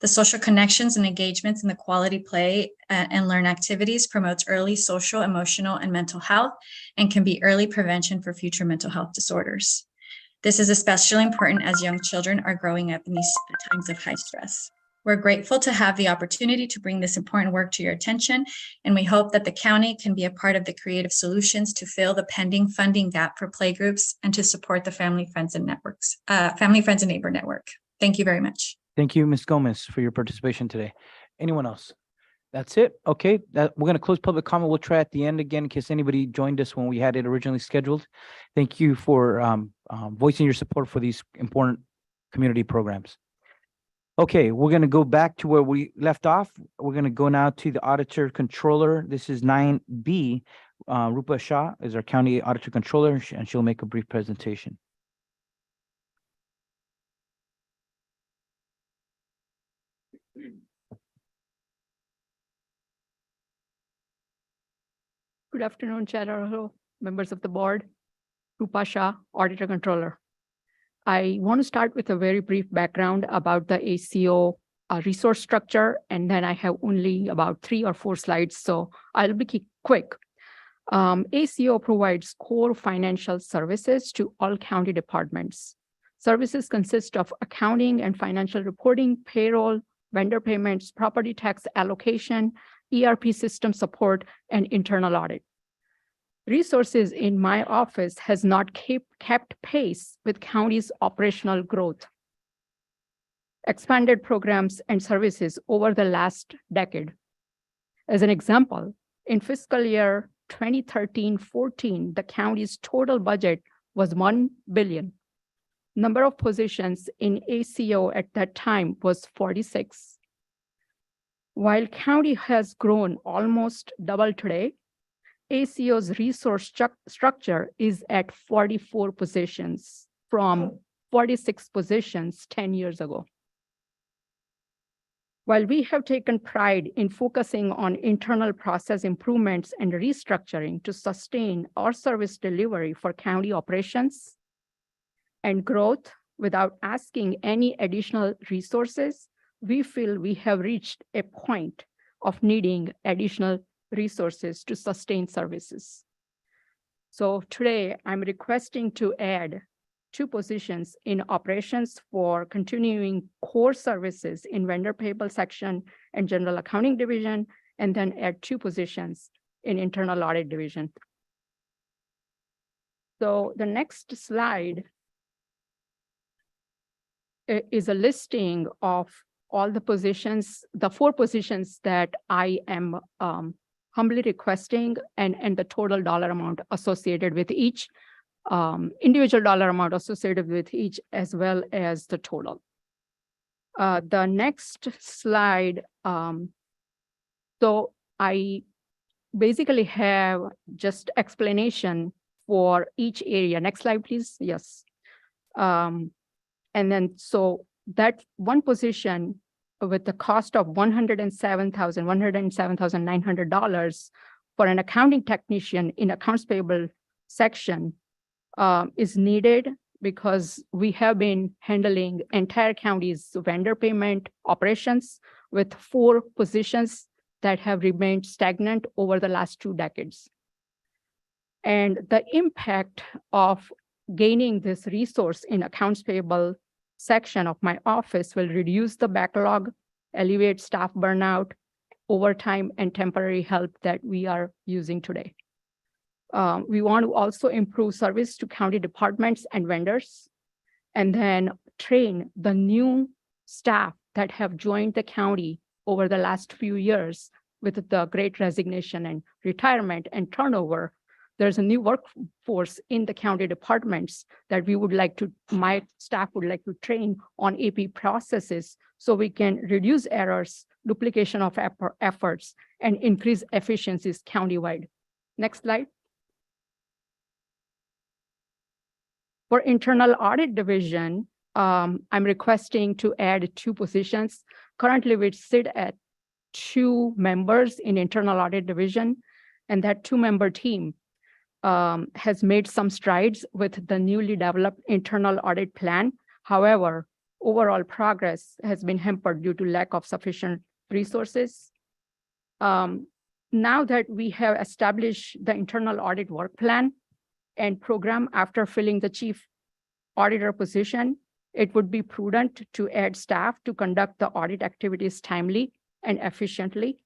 S2: The social connections and engagements in the quality play and learn activities promotes early social, emotional, and mental health and can be early prevention for future mental health disorders. This is especially important as young children are growing up in these times of high stress. We're grateful to have the opportunity to bring this important work to your attention, and we hope that the county can be a part of the creative solutions to fill the pending funding gap for playgroups and to support the Family, Friends, and Neighbor Network. Thank you very much.
S1: Thank you, Ms. Gomez, for your participation today. Anyone else? That's it. Okay, we're going to close public comment. We'll try at the end again in case anybody joined us when we had it originally scheduled. Thank you for voicing your support for these important community programs. Okay, we're going to go back to where we left off. We're going to go now to the Auditor Controller. This is 9B. Rupa Shah is our County Auditor Controller, and she'll make a brief presentation.
S8: Good afternoon, Chair, members of the board. Rupa Shah, Auditor Controller. I want to start with a very brief background about the ACO resource structure, and then I have only about 3 or 4 slides, so I'll be quick. ACO provides core financial services to all county departments. Services consist of accounting and financial reporting, payroll, vendor payments, property tax allocation, ERP system support, and internal audit. Resources in my office has not kept pace with county's operational growth, expanded programs and services over the last decade. As an example, in fiscal year 2013-14, the county's total budget was $1 billion. Number of positions in ACO at that time was 46. While county has grown almost double today, ACO's resource structure is at 44 positions from 46 positions 10 years ago. While we have taken pride in focusing on internal process improvements and restructuring to sustain our service delivery for county operations and growth without asking any additional resources, we feel we have reached a point of needing additional resources to sustain services. So today I'm requesting to add 2 positions in operations for continuing core services in vendor payable section and general accounting division, and then add 2 positions in internal audit division. So the next slide is a listing of all the positions, the 4 positions that I am humbly requesting, and the total dollar amount associated with each, individual dollar amount associated with each, as well as the total. The next slide, so I basically have just explanation for each area. Next slide, please. Yes. And then, so that one position with the cost of $107,900 for an accounting technician in accounts payable section is needed because we have been handling entire county's vendor payment operations with 4 positions that have remained stagnant over the last 2 decades. And the impact of gaining this resource in accounts payable section of my office will reduce the backlog, alleviate staff burnout, overtime, and temporary help that we are using today. We want to also improve service to county departments and vendors, and then train the new staff that have joined the county over the last few years with the great resignation and retirement and turnover. There's a new workforce in the county departments that we would like to, my staff would like to train on AP processes so we can reduce errors, duplication of efforts, and increase efficiencies countywide. Next slide. For internal audit division, I'm requesting to add 2 positions. Currently, we sit at 2 members in internal audit division, and that 2-member team has made some strides with the newly developed internal audit plan. However, overall progress has been hampered due to lack of sufficient resources. Now that we have established the internal audit work plan and program after filling the chief auditor position, it would be prudent to add staff to conduct the audit activities timely and efficiently,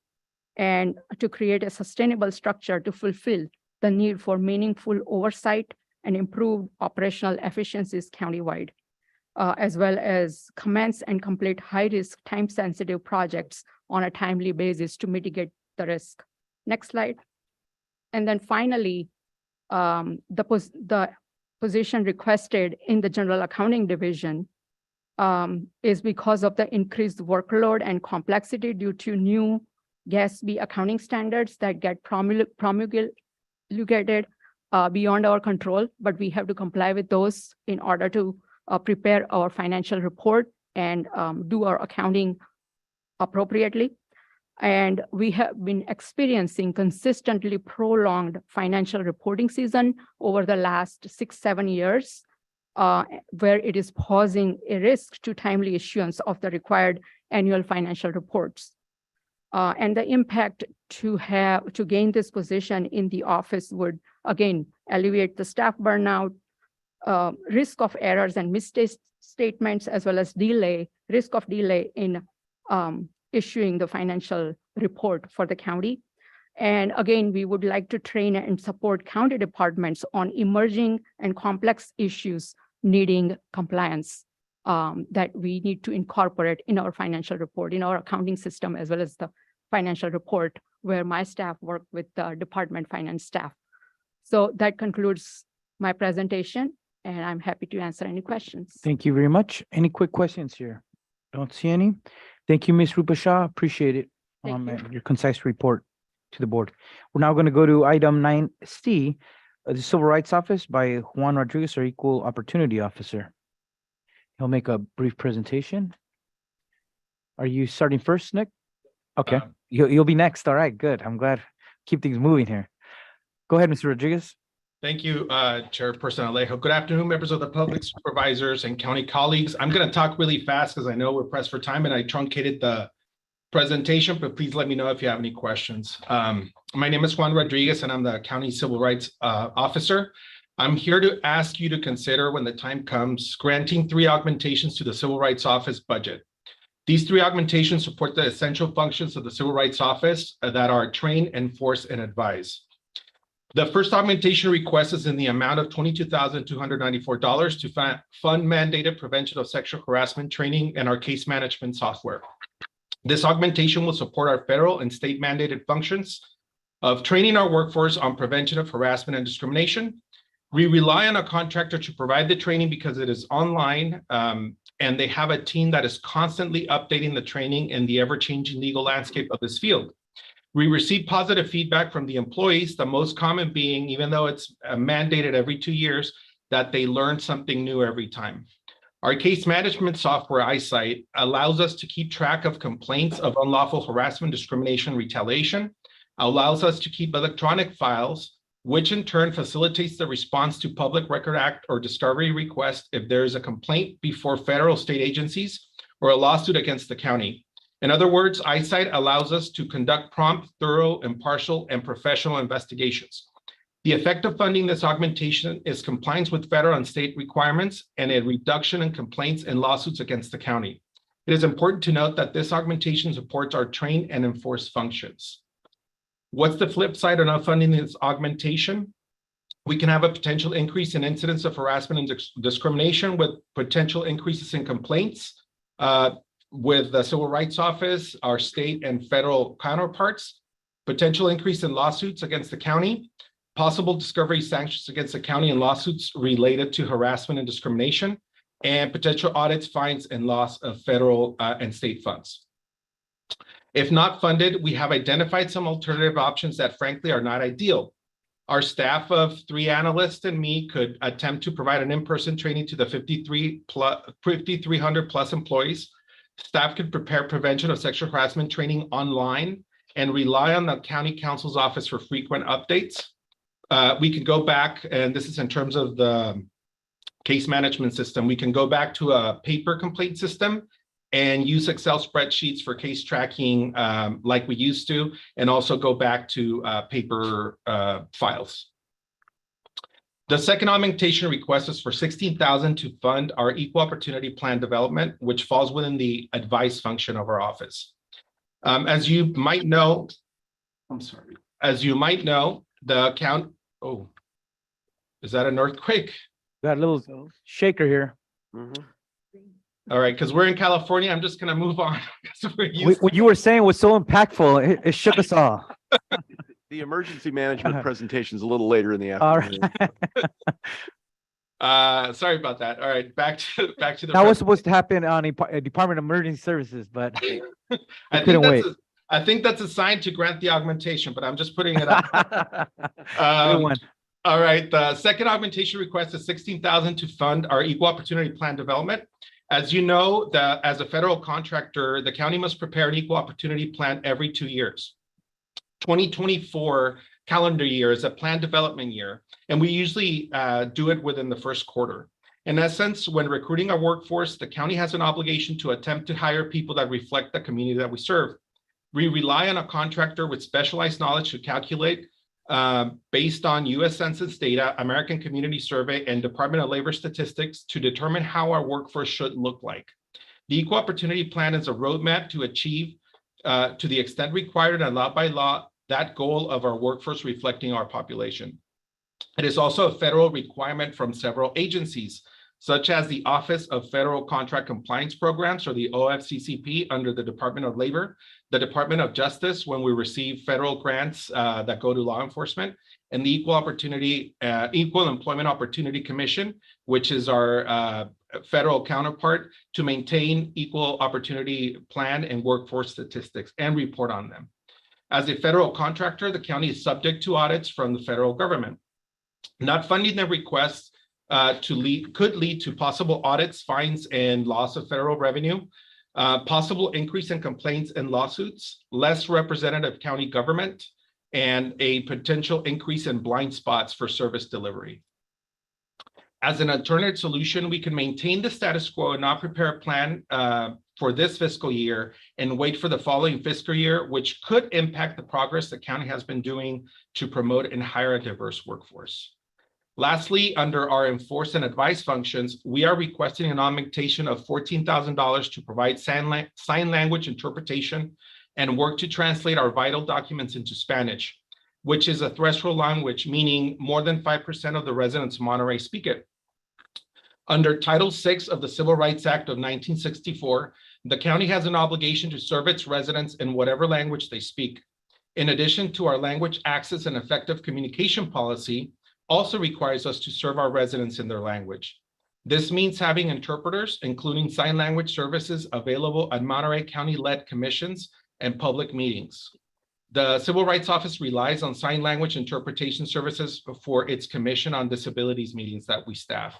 S8: and to create a sustainable structure to fulfill the need for meaningful oversight and improved operational efficiencies countywide, as well as commence and complete high-risk, time-sensitive projects on a timely basis to mitigate the risk. Next slide. And then finally, the position requested in the general accounting division is because of the increased workload and complexity due to new GASB accounting standards that get promulgated beyond our control, but we have to comply with those in order to prepare our financial report and do our accounting appropriately. And we have been experiencing consistently prolonged financial reporting season over the last 6-7 years, where it is posing a risk to timely issuance of the required annual financial reports. And the impact to gain this position in the office would, again, alleviate the staff burnout, risk of errors and misstatements, as well as risk of delay in issuing the financial report for the county. And again, we would like to train and support county departments on emerging and complex issues needing compliance that we need to incorporate in our financial report, in our accounting system, as well as the financial report, where my staff work with the department finance staff. So that concludes my presentation, and I'm happy to answer any questions.
S1: Thank you very much. Any quick questions here? Don't see any. Thank you, Ms. Rupa Shah. Appreciate it.
S8: Thank you.
S1: Your concise report. to the board. We're now going to go to item 9C, the Civil Rights Office by Juan Rodriguez, our Equal Opportunity Officer. He'll make a brief presentation. Are you starting first, Nick? Okay, you'll be next. All right, good. I'm glad. Keep things moving here. Go ahead, Mr. Rodriguez.
S11: Thank you, Chairperson Alejo. Good afternoon, members of the public, supervisors, and county colleagues. I'm going to talk really fast because I know we're pressed for time and I truncated the presentation, but please let me know if you have any questions. My name is Juan Rodriguez and I'm the County Civil Rights Officer. I'm here to ask you to consider, when the time comes, granting 3 augmentations to the Civil Rights Office budget. These 3 augmentations support the essential functions of the Civil Rights Office that are train, enforce, and advise. The first augmentation request is in the amount of $22,294 to fund mandated prevention of sexual harassment training and our case management software. This augmentation will support our federal and state mandated functions of training our workforce on prevention of harassment and discrimination. We rely on a contractor to provide the training because it is online, and they have a team that is constantly updating the training in the ever-changing legal landscape of this field. We receive positive feedback from the employees, the most common being, even though it's mandated every 2 years, that they learn something new every time. Our case management software, iSight, allows us to keep track of complaints of unlawful harassment, discrimination, retaliation, allows us to keep electronic files, which in turn facilitates the response to Public Record Act or discovery request if there is a complaint before federal state agencies or a lawsuit against the county. In other words, iSight allows us to conduct prompt, thorough, impartial, and professional investigations. The effect of funding this augmentation is compliance with federal and state requirements and a reduction in complaints and lawsuits against the county. It is important to note that this augmentation supports our train and enforce functions. What's the flip side of not funding this augmentation? We can have a potential increase in incidents of harassment and discrimination with potential increases in complaints with the Civil Rights Office, our state and federal counterparts, potential increase in lawsuits against the county, possible discovery sanctions against the county and lawsuits related to harassment and discrimination, and potential audits, fines, and loss of federal and state funds. If not funded, we have identified some alternative options that frankly are not ideal. Our staff of 3 analysts and me could attempt to provide an in-person training to the 5,300 plus employees. Staff could prepare prevention of sexual harassment training online and rely on the county counsel's office for frequent updates. We can go back, and this is in terms of the case management system, we can go back to a paper complaint system and use Excel spreadsheets for case tracking like we used to, and also go back to paper files. The second augmentation request is for $16,000 to fund our equal opportunity plan development, which falls within the advice function of our office. As you might know, the account, oh, is that an earthquake?
S1: Got a little shaker here.
S11: All right, because we're in California, I'm just gonna move on.
S1: What you were saying was so impactful, it shook us all.
S18: The emergency management presentation is a little later in the afternoon.
S11: All right. Sorry about that. All right, back to the.
S1: That was supposed to happen on a Department of Emergency Services, but
S11: I think that's a sign to grant the augmentation, but I'm just putting it up. All right, the second augmentation request is $16,000 to fund our equal opportunity plan development. As you know, as a federal contractor, the county must prepare an equal opportunity plan every 2 years. 2024 calendar year is a plan development year, and we usually do it within the first quarter. In essence, when recruiting our workforce, the county has an obligation to attempt to hire people that reflect the community that we serve. We rely on a contractor with specialized knowledge to calculate based on US Census data, American Community Survey, and Department of Labor statistics to determine how our workforce should look like. The Equal Opportunity Plan is a roadmap to achieve, to the extent required and allowed by law, that goal of our workforce reflecting our population. It is also a federal requirement from several agencies, such as the Office of Federal Contract Compliance Programs, or the OFCCP, under the Department of Labor, the Department of Justice when we receive federal grants that go to law enforcement, and the Equal Employment Opportunity Commission, which is our federal counterpart to maintain equal opportunity plan and workforce statistics and report on them. As a federal contractor, the county is subject to audits from the federal government. Not funding the requests could lead to possible audits, fines, and loss of federal revenue, possible increase in complaints and lawsuits, less representative county government, and a potential increase in blind spots for service delivery. As an alternative solution, we can maintain the status quo and not prepare a plan for this fiscal year and wait for the following fiscal year, which could impact the progress the county has been doing to promote and hire a diverse workforce. Lastly, under our enforce and advise functions, we are requesting an augmentation of $14,000 to provide sign language interpretation and work to translate our vital documents into Spanish, which is a threshold language, meaning more than 5% of the residents of Monterey speak it. Under Title VI of the Civil Rights Act of 1964, the county has an obligation to serve its residents in whatever language they speak. In addition to our language access and effective communication policy, also requires us to serve our residents in their language. This means having interpreters, including sign language services, available at Monterey County-led commissions and public meetings. The Civil Rights Office relies on sign language interpretation services for its Commission on Disabilities meetings that we staff.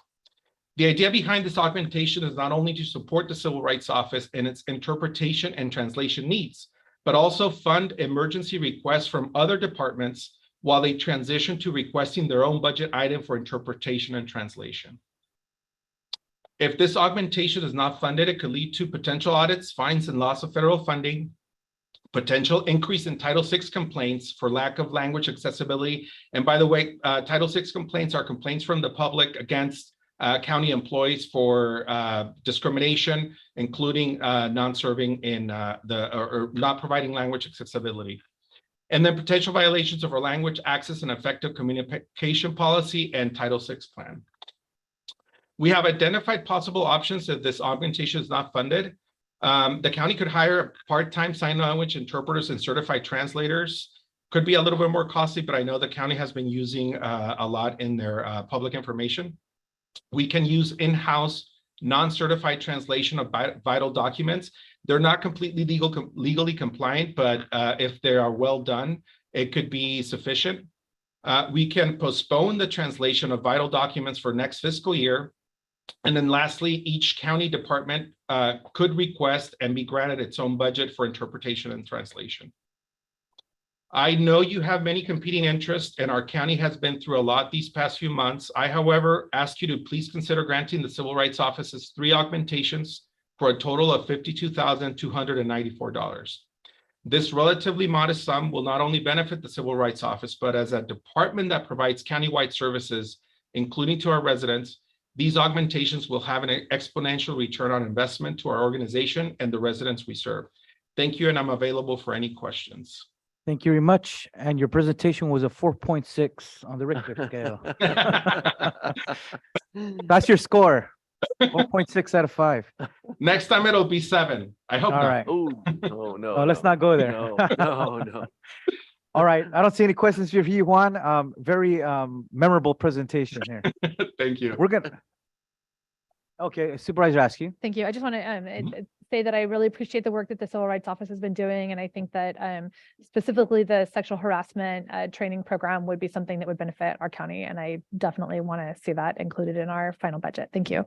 S11: The idea behind this augmentation is not only to support the Civil Rights Office in its interpretation and translation needs, but also fund emergency requests from other departments while they transition to requesting their own budget item for interpretation and translation. If this augmentation is not funded, it could lead to potential audits, fines, and loss of federal funding, potential increase in Title VI complaints for lack of language accessibility. And by the way, Title VI complaints are complaints from the public against county employees for discrimination, including non-serving in or not providing language accessibility. And then potential violations of our language access and effective communication policy and Title VI plan. We have identified possible options if this augmentation is not funded. The county could hire part-time sign language interpreters and certified translators. Could be a little bit more costly, but I know the county has been using a lot in their public information. We can use in-house non-certified translation of vital documents. They're not completely legally compliant, but if they are well done, it could be sufficient. We can postpone the translation of vital documents for next fiscal year. And then lastly, each county department could request and be granted its own budget for interpretation and translation. I know you have many competing interests and our county has been through a lot these past few months. I, however, ask you to please consider granting the Civil Rights Office's 3 augmentations for a total of $52,294. This relatively modest sum will not only benefit the Civil Rights Office, but as a department that provides countywide services, including to our residents, these augmentations will have an exponential return on investment to our organization and the residents we serve. Thank you, and I'm available for any questions.
S1: Thank you very much. And your presentation was a 4.6 on the Richter scale. That's your score. 4.6 out of 5.
S11: Next time it'll be 7. I hope
S1: All
S11: not.
S1: right.
S18: Oh, no, no.
S1: Oh, let's not go there.
S18: No.
S1: All right. I don't see any questions for you, Juan. Very memorable presentation here.
S11: Thank you.
S1: We're gonna. Okay, Supervisor ask you.
S4: Thank you. I just want to say that I really appreciate the work that the Civil Rights Office has been doing. And I think that specifically the sexual harassment training program would be something that would benefit our county. And I definitely want to see that included in our final budget. Thank you.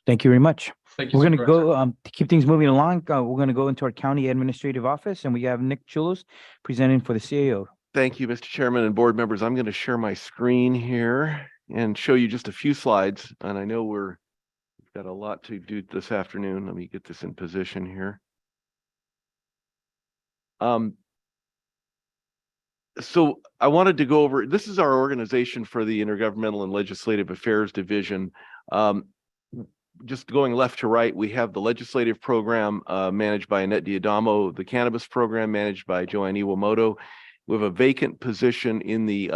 S1: Thank you very much.
S11: Thank you,
S1: We're going to
S11: Supervisor.
S1: go to keep things moving along. We're going to go into our county administrative office and we have Nick Chulos presenting for the CAO.
S18: Thank you, Mr. Chairman and board members. I'm going to share my screen here and show you just a few slides. And I know we've got a lot to do this afternoon. Let me get this in position here. So I wanted to go over, this is our organization for the Intergovernmental and Legislative Affairs Division. Just going left to right, we have the legislative program managed by Annette Diadamo, the cannabis program managed by Joanne Iwamoto. We have a vacant position in the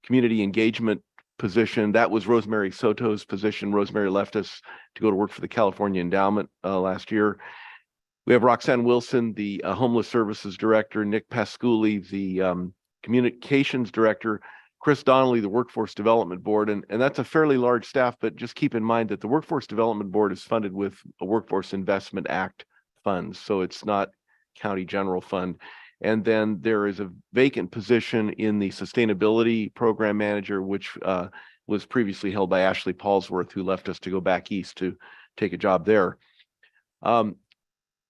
S18: community engagement position. That was Rosemary Soto's position. Rosemary left us to go to work for the California Endowment last year. We have Roxanne Wilson, the homeless services director, Nick Pasculi, the communications director, Chris Donnelly, the Workforce Development Board, and that's a fairly large staff, but just keep in mind that the Workforce Development Board is funded with a Workforce Investment Act funds, so it's not county general fund. And then there is a vacant position in the sustainability program manager, which was previously held by Ashley Paulsworth, who left us to go back east to take a job there.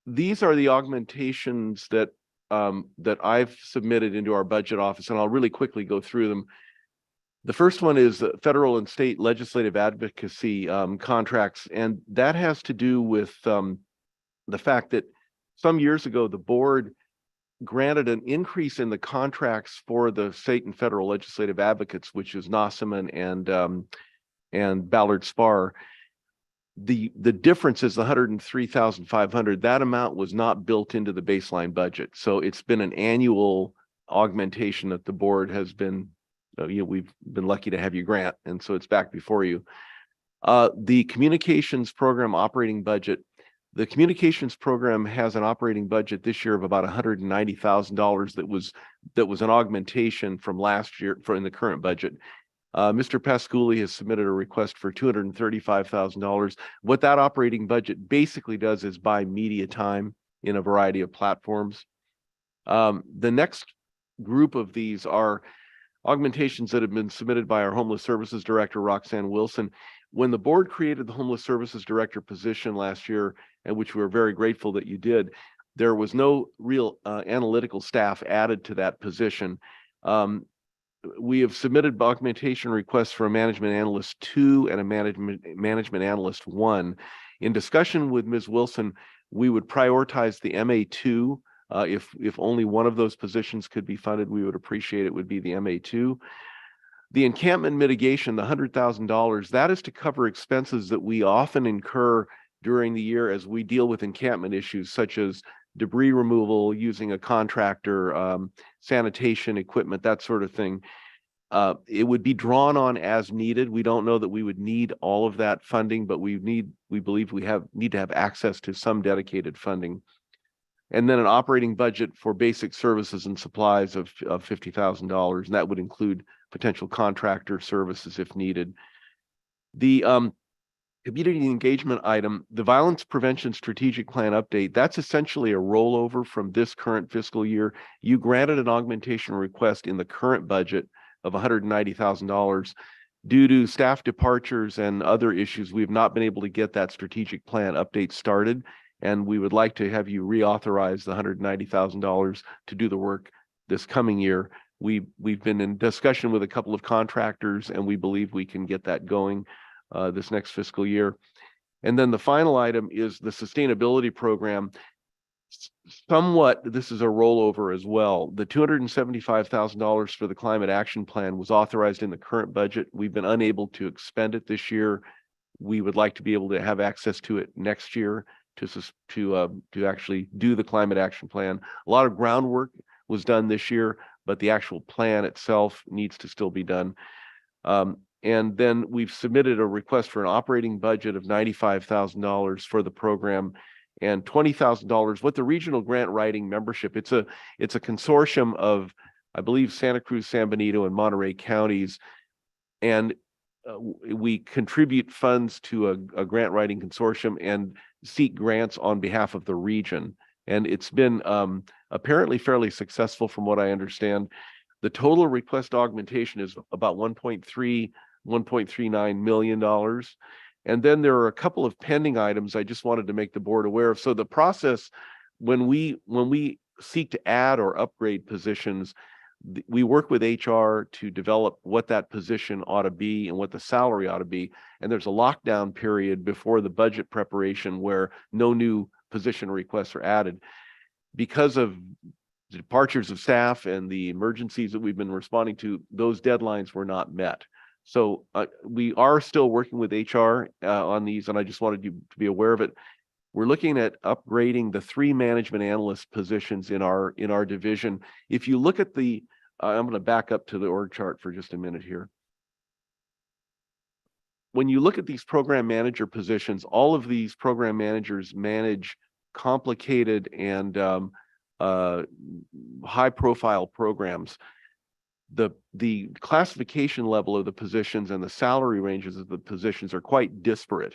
S18: These are the augmentations that that I've submitted into our budget office, and I'll really quickly go through them. The first one is federal and state legislative advocacy contracts, and that has to do with the fact that some years ago, the board granted an increase in the contracts for the state and federal legislative advocates, which is Nossaman and Ballard Spar. The difference is the $103,500. That amount was not built into the baseline budget. So it's been an annual augmentation that the board has been, we've been lucky to have you grant. And so it's back before you. The communications program operating budget, the communications program has an operating budget this year of about $190,000 that was an augmentation from last year in the current budget. Mr. Pasculi has submitted a request for $235,000. What that operating budget basically does is buy media time in a variety of platforms. The next group of these are augmentations that have been submitted by our Homeless Services Director, Roxanne Wilson. When the board created the Homeless Services Director position last year, and which we're very grateful that you did, there was no real analytical staff added to that position. We have submitted augmentation requests for a management analyst 2 and a management analyst 1. In discussion with Ms. Wilson, we would prioritize the MA2. If only one of those positions could be funded, we would appreciate it would be the MA2. The encampment mitigation, the $100,000, that is to cover expenses that we often incur during the year as we deal with encampment issues such as debris removal, using a contractor, sanitation equipment, that sort of thing. It would be drawn on as needed. We don't know that we would need all of that funding, but we believe we need to have access to some dedicated funding. And then an operating budget for basic services and supplies of $50,000, and that would include potential contractor services if needed. The community engagement item, the Violence Prevention Strategic Plan update, that's essentially a rollover from this current fiscal year. You granted an augmentation request in the current budget of $190,000. Due to staff departures and other issues, we've not been able to get that strategic plan update started, and we would like to have you reauthorize the $190,000 to do the work this coming year. We've been in discussion with a couple of contractors, and we believe we can get that going this next fiscal year. And then the final item is the sustainability program. Somewhat, this is a rollover as well. The $275,000 for the climate action plan was authorized in the current budget. We've been unable to expend it this year. We would like to be able to have access to it next year to actually do the climate action plan. A lot of groundwork was done this year, but the actual plan itself needs to still be done. And then we've submitted a request for an operating budget of $95,000 for the program and $20,000 with the regional grant writing membership. It's a consortium of, I believe, Santa Cruz, San Benito, and Monterey counties. And we contribute funds to a grant writing consortium and seek grants on behalf of the region. And it's been apparently fairly successful from what I understand. The total request augmentation is about $1.39 million. And then there are a couple of pending items I just wanted to make the board aware of. So the process, when we seek to add or upgrade positions, we work with HR to develop what that position ought to be and what the salary ought to be. And there's a lockdown period before the budget preparation where no new position requests are added. Because of the departures of staff and the emergencies that we've been responding to, those deadlines were not met. So we are still working with HR on these, and I just wanted you to be aware of it. We're looking at upgrading the 3 management analyst positions in our division. If you look at the, I'm going to back up to the org chart for just a minute here. When you look at these program manager positions, all of these program managers manage complicated and high-profile programs. The classification level of the positions and the salary ranges of the positions are quite disparate.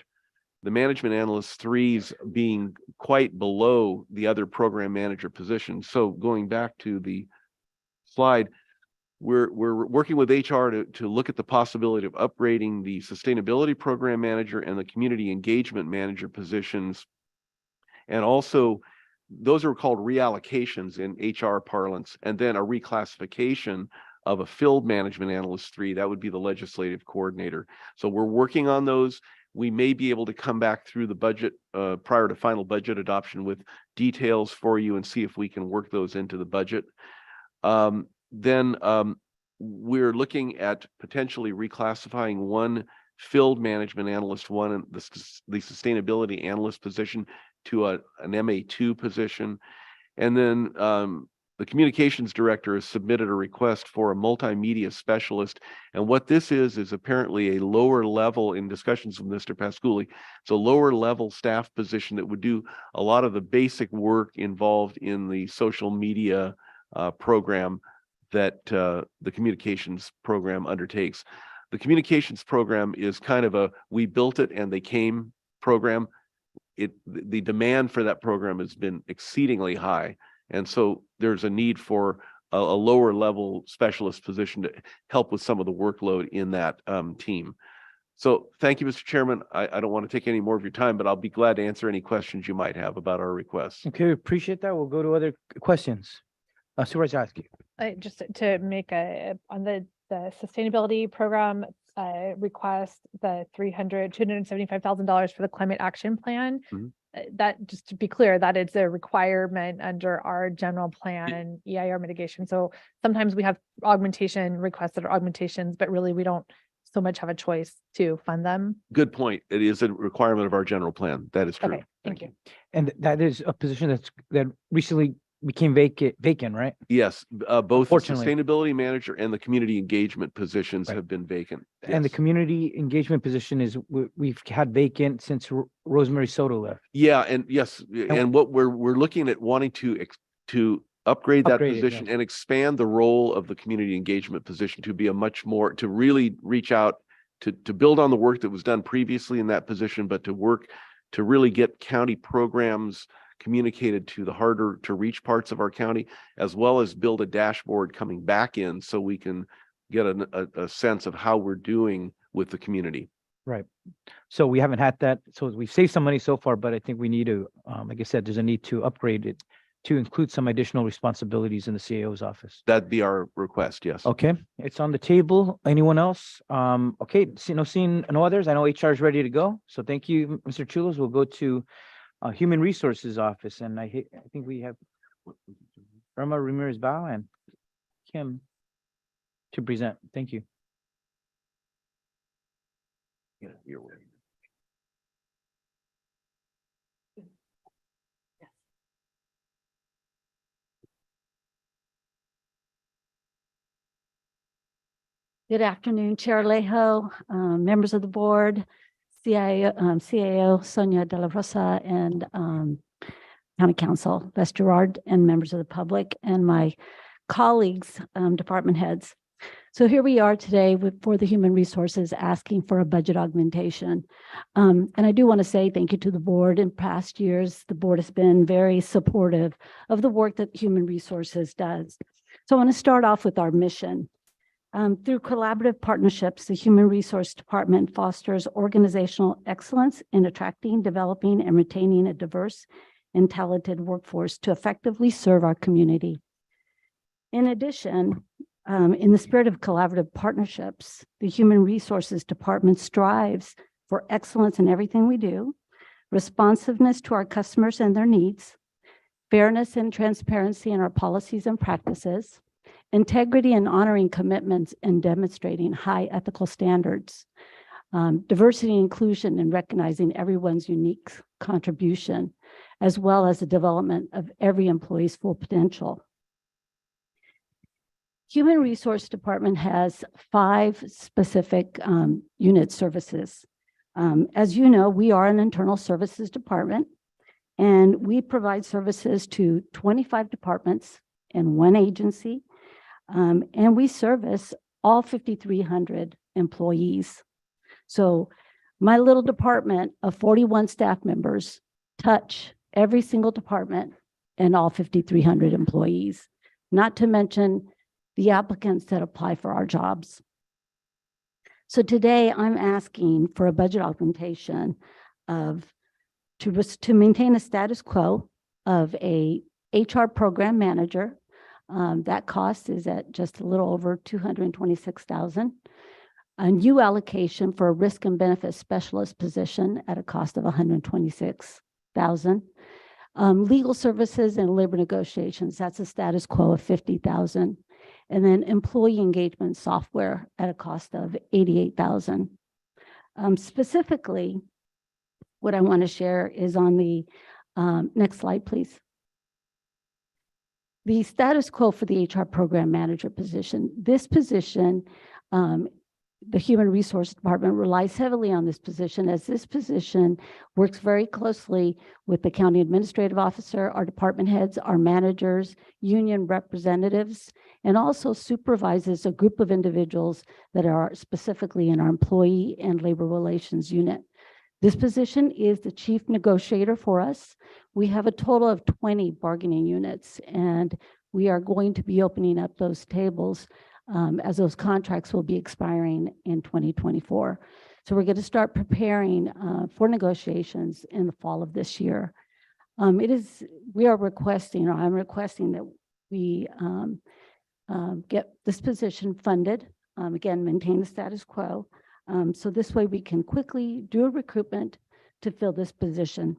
S18: the management analyst threes being quite below the other program manager positions. So going back to the slide, we're working with HR to look at the possibility of upgrading the sustainability program manager and the community engagement manager positions. And also, those are called reallocations in HR parlance, and then a reclassification of a field management analyst 3, that would be the legislative coordinator. So we're working on those. We may be able to come back through the budget prior to final budget adoption with details for you and see if we can work those into the budget. Then we're looking at potentially reclassifying one field management analyst 1 and the sustainability analyst position to an MA2 position. And then the communications director has submitted a request for a multimedia specialist. And what this is apparently a lower level, in discussions with Mr. Pasculi, it's a lower level staff position that would do a lot of the basic work involved in the social media program that the communications program undertakes. The communications program is kind of a we built it and they came program. The demand for that program has been exceedingly high. And so there's a need for a lower level specialist position to help with some of the workload in that team. So thank you, Mr. Chairman. I don't want to take any more of your time, but I'll be glad to answer any questions you might have about our requests.
S1: Okay, appreciate that. We'll go to other questions. Supervisor Hosky.
S4: Just to make on the sustainability program request, the $275,000 for the climate action plan. That, just to be clear, that is a requirement under our general plan and EIR mitigation. So sometimes we have augmentation requests that are augmentations, but really we don't so much have a choice to fund them.
S18: Good point. It is a requirement of our general plan. That is true.
S4: Okay, thank you.
S1: And that is a position that recently became vacant, right?
S18: Yes, both the
S1: Unfortunately.
S18: sustainability manager and the community engagement positions have been vacant.
S1: And the
S18: Yes.
S1: community engagement position is we've had vacant since Rosemary Soto left.
S18: Yeah, and yes, and what we're looking at wanting to upgrade that
S1: Upgrade it,
S18: position
S1: yes.
S18: and expand the role of the community engagement position to be a much more, to really reach out to build on the work that was done previously in that position, but to work to really get county programs communicated to the harder to reach parts of our county, as well as build a dashboard coming back in so we can get a sense of how we're doing with the community.
S1: Right. So we haven't had that. So we've saved some money so far, but I think we need to, like I said, there's a need to upgrade it to include some additional responsibilities in the CAO's office.
S18: That'd be our request, yes.
S1: Okay, it's on the table. Anyone else? Okay, seeing no others. I know HR is ready to go. So thank you, Mr. Chulos. We'll go to Human Resources Office, and I think we have Irma Ramirez Bao and Kim to present. Thank you.
S18: Yeah, you're welcome.
S12: Good afternoon, Chair Alejo, members of the board, CAO Sonia De La Rosa, and County Council Les Gerard, and members of the public, and my colleagues, department heads. So here we are today for the Human Resources asking for a budget augmentation. And I do want to say thank you to the board. In past years, the board has been very supportive of the work that Human Resources does. So I want to start off with our mission. Through collaborative partnerships, the Human Resource Department fosters organizational excellence in attracting, developing, and retaining a diverse and talented workforce to effectively serve our community. In addition, in the spirit of collaborative partnerships, the Human Resources Department strives for excellence in everything we do, responsiveness to our customers and their needs, fairness and transparency in our policies and practices, integrity and honoring commitments and demonstrating high ethical standards, diversity and inclusion and recognizing everyone's unique contribution, as well as the development of every employee's full potential. Human Resource Department has 5 specific unit services. As you know, we are an internal services department, and we provide services to 25 departments and 1 agency. And we service all 5,300 employees. So My little department of 41 staff members touch every single department and all 5,300 employees, not to mention the applicants that apply for our jobs. So today I'm asking for a budget augmentation to maintain a status quo of a HR program manager. That cost is at just a little over $226,000. A new allocation for a risk and benefit specialist position at a cost of $126,000. Legal services and labor negotiations, that's a status quo of $50,000. And then employee engagement software at a cost of $88,000. Specifically, what I want to share is on the next slide, please. The status quo for the HR program manager position. This position, the Human Resources Department relies heavily on this position, as this position works very closely with the county administrative officer, our department heads, our managers, union representatives, and also supervises a group of individuals that are specifically in our employee and labor relations unit. This position is the chief negotiator for us. We have a total of 20 bargaining units, and we are going to be opening up those tables as those contracts will be expiring in 2024. So we're going to start preparing for negotiations in the fall of this year. We are requesting, or I'm requesting that we get this position funded, again, maintain the status quo. So this way we can quickly do a recruitment to fill this position.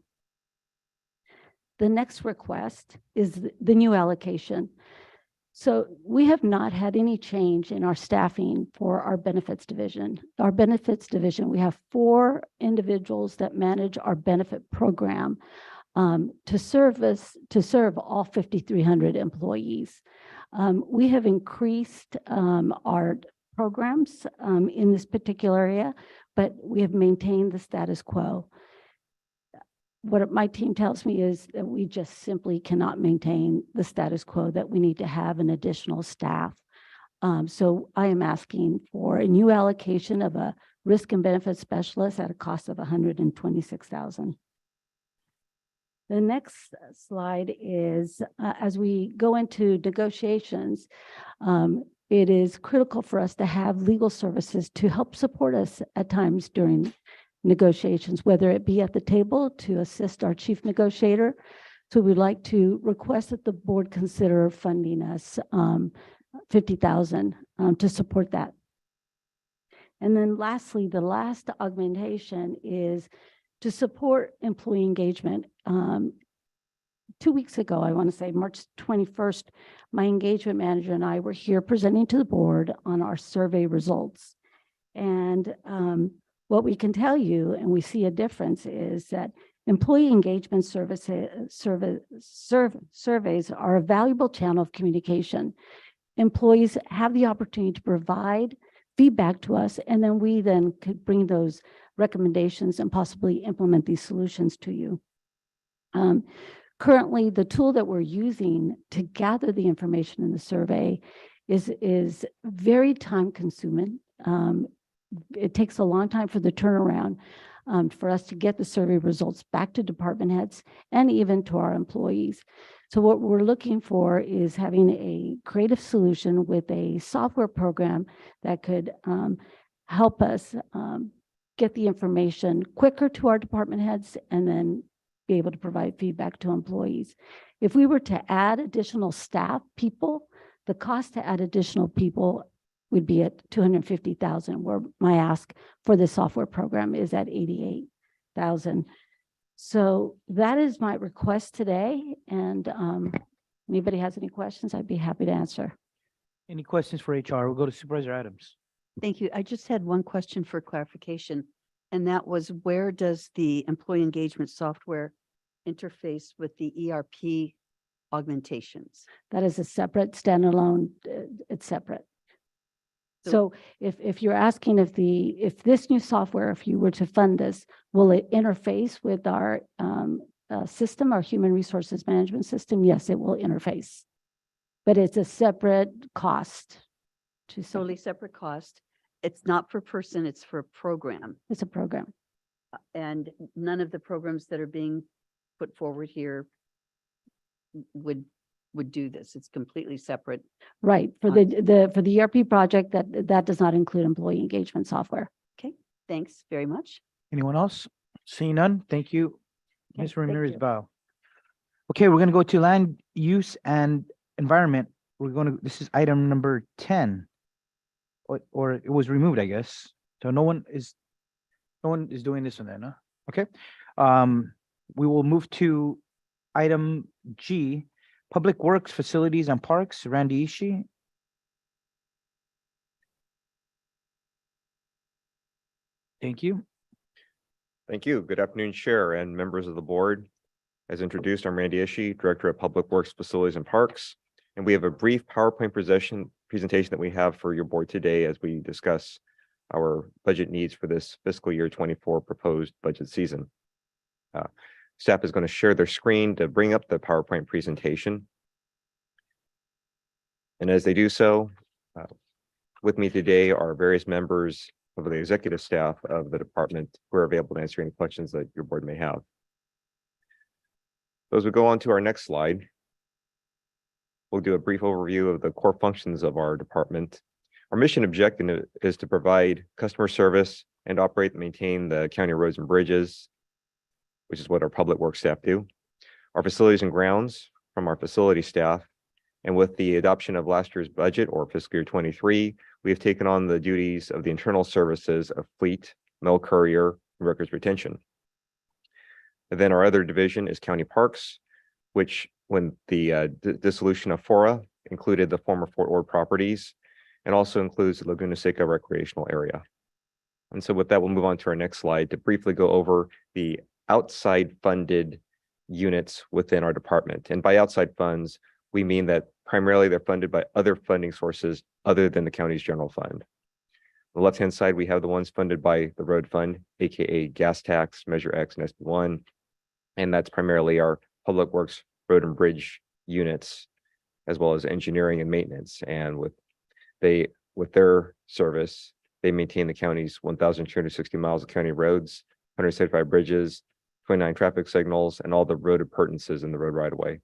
S12: The next request is the new allocation. So we have not had any change in our staffing for our benefits division. Our benefits division, we have 4 individuals that manage our benefit program to serve all 5,300 employees. We have increased our programs in this particular area, but we have maintained the status quo. What my team tells me is that we just simply cannot maintain the status quo, that we need to have an additional staff. So I am asking for a new allocation of a risk and benefit specialist at a cost of $126,000. The next slide is, as we go into negotiations, it is critical for us to have legal services to help support us at times during negotiations, whether it be at the table to assist our chief negotiator. So we'd like to request that the board consider funding us $50,000 to support that. And then lastly, the last augmentation is to support employee engagement. 2 weeks ago, I want to say March 21st, my engagement manager and I were here presenting to the board on our survey results. And what we can tell you, and we see a difference, is that employee engagement surveys are a valuable channel of communication. Employees have the opportunity to provide feedback to us, and then we then could bring those recommendations and possibly implement these solutions to you. Currently, the tool that we're using to gather the information in the survey is very time consuming. It takes a long time for the turnaround for us to get the survey results back to department heads and even to our employees. So what we're looking for is having a creative solution with a software program that could help us get the information quicker to our department heads and then be able to provide feedback to employees. If we were to add additional staff people, the cost to add additional people would be at $250,000, where my ask for the software program is at $88,000. So that is my request today. And anybody has any questions, I'd be happy to answer.
S1: Any questions for HR? We'll go to Supervisor Adams.
S13: Thank you. I just had one question for clarification, and that was, where does the employee engagement software interface with the ERP augmentations?
S12: That is a separate standalone, it's separate. So if you're asking if this new software, if you were to fund this, will it interface with our system, our human resources management system? Yes, it will interface, but it's a separate cost.
S13: Totally separate cost. It's not per person, it's for a program.
S12: It's a program.
S13: And none of the programs that are being put forward here would do this. It's completely separate.
S12: Right, for for the ERP project, that does not include employee engagement software.
S13: Okay, thanks very much.
S1: Anyone else? Seeing none, thank you,
S12: Okay,
S1: Ms.
S12: thank
S1: Ramirez
S12: you.
S1: Bao. Okay, we're gonna go to land use and environment. This is item number 10. Or it was removed, I guess. So no one is doing this one then, huh? Okay. We will move to item G, Public Works, Facilities and Parks, Randy Ishii. Thank you.
S9: Thank you. Good afternoon, Chair and members of the board. As introduced, I'm Randy Ishii, Director of Public Works, Facilities and Parks. And we have a brief PowerPoint presentation that we have for your board today as we discuss our budget needs for this fiscal year 24 proposed budget season. Staff is going to share their screen to bring up the PowerPoint presentation. And as they do so, with me today are various members of the executive staff of the department who are available to answer any questions that your board may have. So as we go on to our next slide, we'll do a brief overview of the core functions of our department. Our mission objective is to provide customer service and operate and maintain the county roads and bridges, which is what our public works staff do. Our facilities and grounds from our facility staff. And with the adoption of last year's budget or fiscal year 23, we have taken on the duties of the internal services of fleet, mail courier, and records retention. And then our other division is county parks, which when the dissolution of FORA included the former Fort Ord properties and also includes the Laguna Seca recreational area. And so with that, we'll move on to our next slide to briefly go over the outside funded units within our department. And by outside funds, we mean that primarily they're funded by other funding sources other than the county's general fund. On the left-hand side, we have the ones funded by the road fund, aka gas tax, Measure X, and SB1. And that's primarily our public works, road and bridge units, as well as engineering and maintenance. And with their service, they maintain the county's 1,260 miles of county roads, 175 bridges, 29 traffic signals, and all the road appurtenances in the road right of way.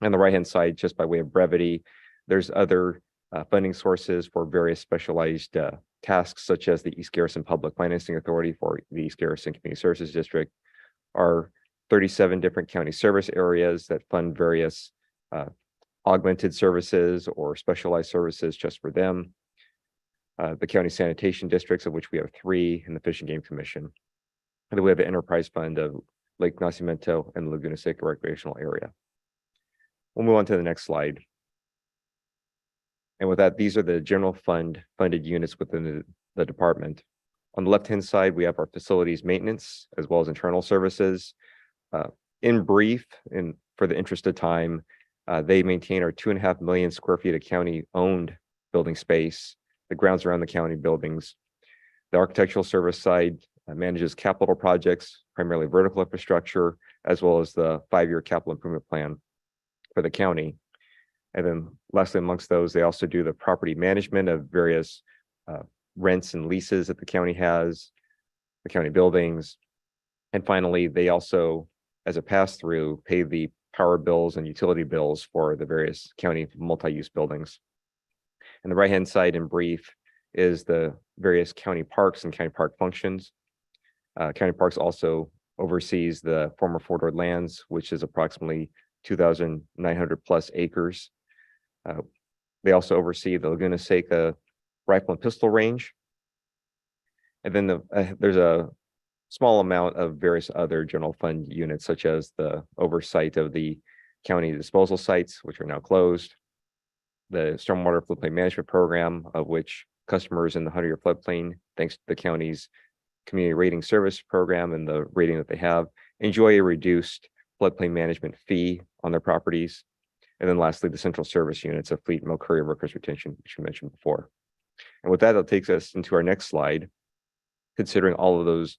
S9: On the right-hand side, just by way of brevity, there's other funding sources for various specialized tasks, such as the East Garrison Public Financing Authority for the East Garrison Community Services District, our 37 different county service areas that fund various augmented services or specialized services just for them, the county sanitation districts, of which we have 3, and the Fish and Game Commission. And then we have the enterprise fund of Lake Nacimiento and Laguna Seca recreational area. We'll move on to the next slide. And with that, these are the general funded units within the department. On the left-hand side, we have our facilities maintenance as well as internal services. In brief, and for the interest of time, they maintain our 2.5 million square feet of county-owned building space, the grounds around the county buildings. The architectural service side manages capital projects, primarily vertical infrastructure, as well as the 5-year capital improvement plan for the county. And then lastly, amongst those, they also do the property management of various rents and leases that the county has, the county buildings. And finally, they also, as a pass-through, pay the power bills and utility bills for the various county multi-use buildings. And the right-hand side, in brief, is the various county parks and county park functions. County Parks also oversees the former Fort Ord lands, which is approximately 2,900 plus acres. They also oversee the Laguna Seca rifle and pistol range. And then there's a small amount of various other general fund units, such as the oversight of the county disposal sites, which are now closed, the stormwater floodplain management program, of which customers in the 100-year floodplain, thanks to the county's community rating service program and the rating that they have, enjoy a reduced floodplain management fee on their properties. And then lastly, the central service units of fleet, mail courier, workers retention, which we mentioned before. And with that takes us into our next slide, considering all of those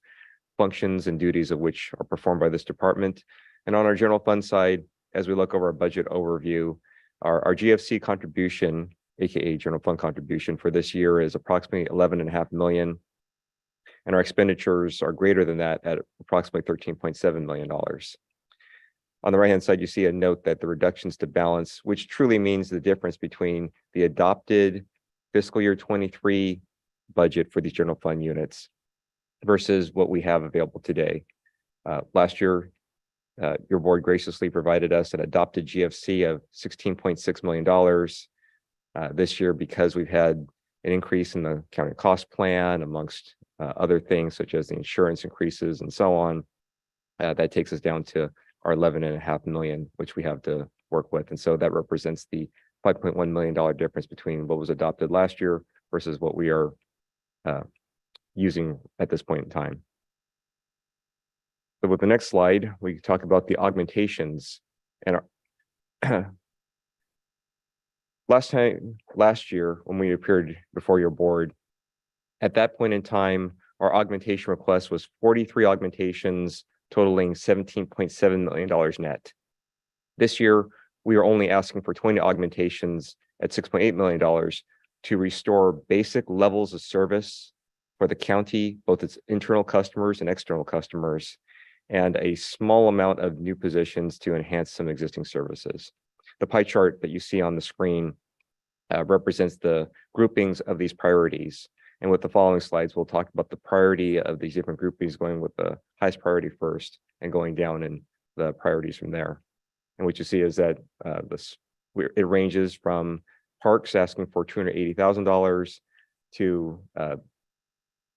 S9: functions and duties of which are performed by this department. And on our general fund side, as we look over our budget overview, our GFC contribution, aka general fund contribution for this year, is approximately 11.5 million. and our expenditures are greater than that at approximately $13.7 million. On the right-hand side, you see a note that the reductions to balance, which truly means the difference between the adopted fiscal year 23 budget for these general fund units versus what we have available today. Last year, your board graciously provided us an adopted GFC of $16.6 million. This year, because we've had an increase in the county cost plan amongst other things such as the insurance increases and so on, that takes us down to our 11.5 million, which we have to work with. And so that represents the $5.1 million difference between what was adopted last year versus what we are using at this point in time. So with the next slide, we talk about the augmentations. And our last year, when we appeared before your board, at that point in time, our augmentation request was 43 augmentations totaling $17.7 million net. This year, we are only asking for 20 augmentations at $6.8 million to restore basic levels of service for the county, both its internal customers and external customers, and a small amount of new positions to enhance some existing services. The pie chart that you see on the screen represents the groupings of these priorities. And with the following slides, we'll talk about the priority of these different groupings, going with the highest priority first and going down in the priorities from there. And what you see is that it ranges from parks asking for $280,000 to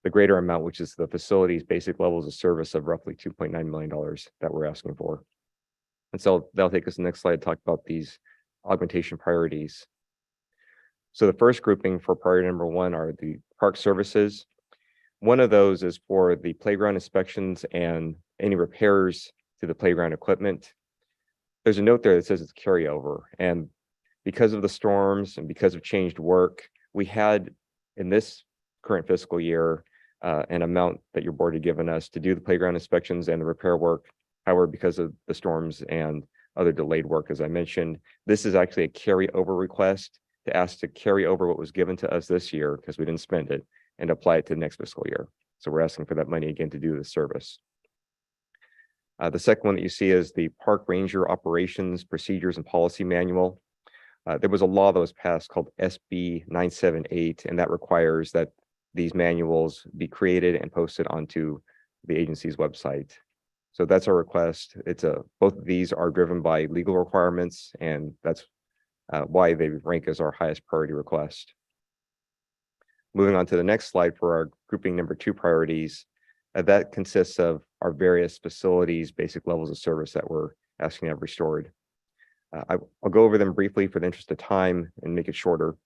S9: the greater amount, which is the facilities basic levels of service of roughly $2.9 million that we're asking for. And so that'll take us to the next slide to talk about these augmentation priorities. So the first grouping for priority number 1 are the park services. One of those is for the playground inspections and any repairs to the playground equipment. There's a note there that says it's carryover. And because of the storms and because of changed work, we had in this current fiscal year an amount that your board had given us to do the playground inspections and the repair work. However, because of the storms and other delayed work, as I mentioned, this is actually a carryover request to ask to carry over what was given to us this year because we didn't spend it and apply it to the next fiscal year. So we're asking for that money again to do this service. The second one that you see is the Park Ranger Operations, Procedures, and Policy Manual. There was a law that was passed called SB 978, and that requires that these manuals be created and posted onto the agency's website. So that's our request. Both of these are driven by legal requirements, and that's why they rank as our highest priority request. Moving on to the next slide for our grouping number 2 priorities, that consists of our various facilities, basic levels of service that we're asking to have restored. I'll go over them briefly for the interest of time and make it shorter.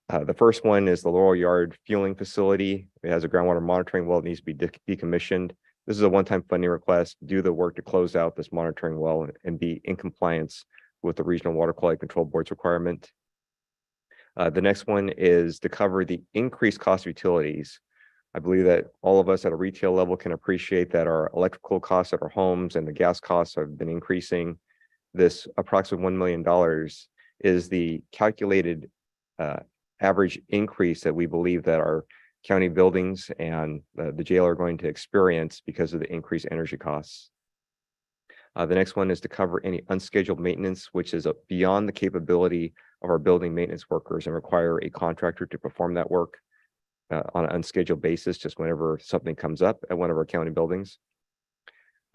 S9: The first one is the Laurel Yard Fueling Facility. It has a groundwater monitoring well that needs to be decommissioned. This is a one-time funding request, do the work to close out this monitoring well and be in compliance with the Regional Water Quality Control Board's requirement. The next one is to cover the increased cost of utilities. I believe that all of us at a retail level can appreciate that our electrical costs at our homes and the gas costs have been increasing. This approximately $1 million is the calculated average increase that we believe that our county buildings and the jail are going to experience because of the increased energy costs. The next one is to cover any unscheduled maintenance, which is beyond the capability of our building maintenance workers and require a contractor to perform that work on an unscheduled basis, just whenever something comes up at one of our county buildings.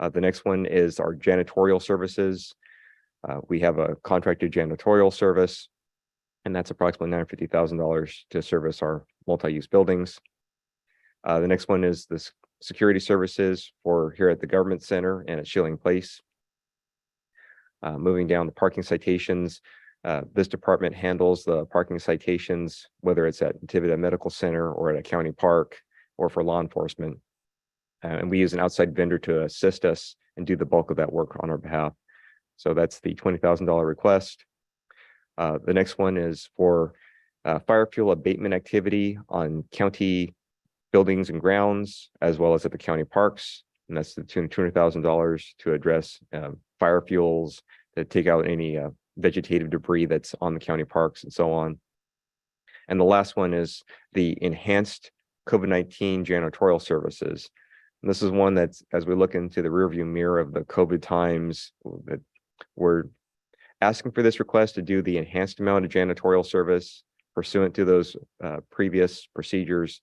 S9: The next one is our janitorial services. We have a contracted janitorial service, and that's approximately $950,000 to service our multi-use buildings. The next one is the security services for here at the Government Center and at Schilling Place. Moving down the parking citations, this department handles the parking citations, whether it's at Nativita Medical Center or at a county park or for law enforcement. And we use an outside vendor to assist us and do the bulk of that work on our behalf. So that's the $20,000 request. The next one is for fire fuel abatement activity on county buildings and grounds, as well as at the county parks. And that's the $200,000 to address fire fuels, to take out any vegetative debris that's on the county parks and so on. And the last one is the enhanced COVID-19 janitorial services. And this is one that's, as we look into the rearview mirror of the COVID times, that we're asking for this request to do the enhanced amount of janitorial service pursuant to those previous procedures.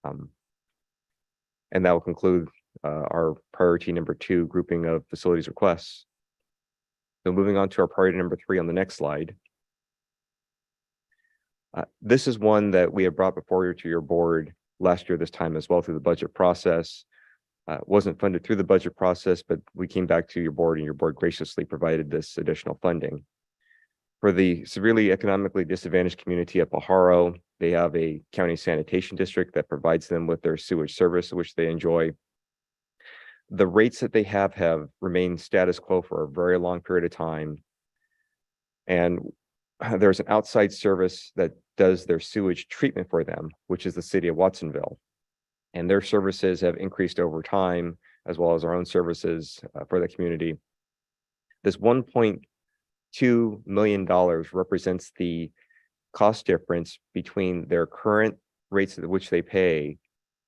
S9: And that will conclude our priority number 2 grouping of facilities requests. So moving on to our priority number 3 on the next slide. This is one that we have brought before you to your board last year this time as well through the budget process. Wasn't funded through the budget process, but we came back to your board and your board graciously provided this additional funding. For the severely economically disadvantaged community of Pajaro, they have a county sanitation district that provides them with their sewage service, which they enjoy. The rates that they have remained status quo for a very long period of time. And there's an outside service that does their sewage treatment for them, which is the city of Watsonville. And their services have increased over time, as well as our own services for the community. This $1.2 million represents the cost difference between their current rates at which they pay,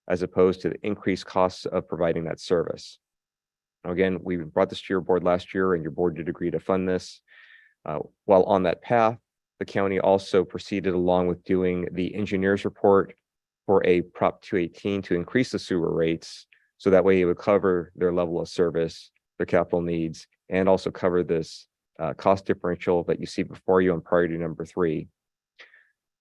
S9: as opposed to the increased costs of providing that service. Now, again, we brought this to your board last year, and your board did agree to fund this. While on that path, the county also proceeded along with doing the engineer's report for a Prop 218 to increase the sewer rates, so that way it would cover their level of service, their capital needs, and also cover this cost differential that you see before you on priority number 3.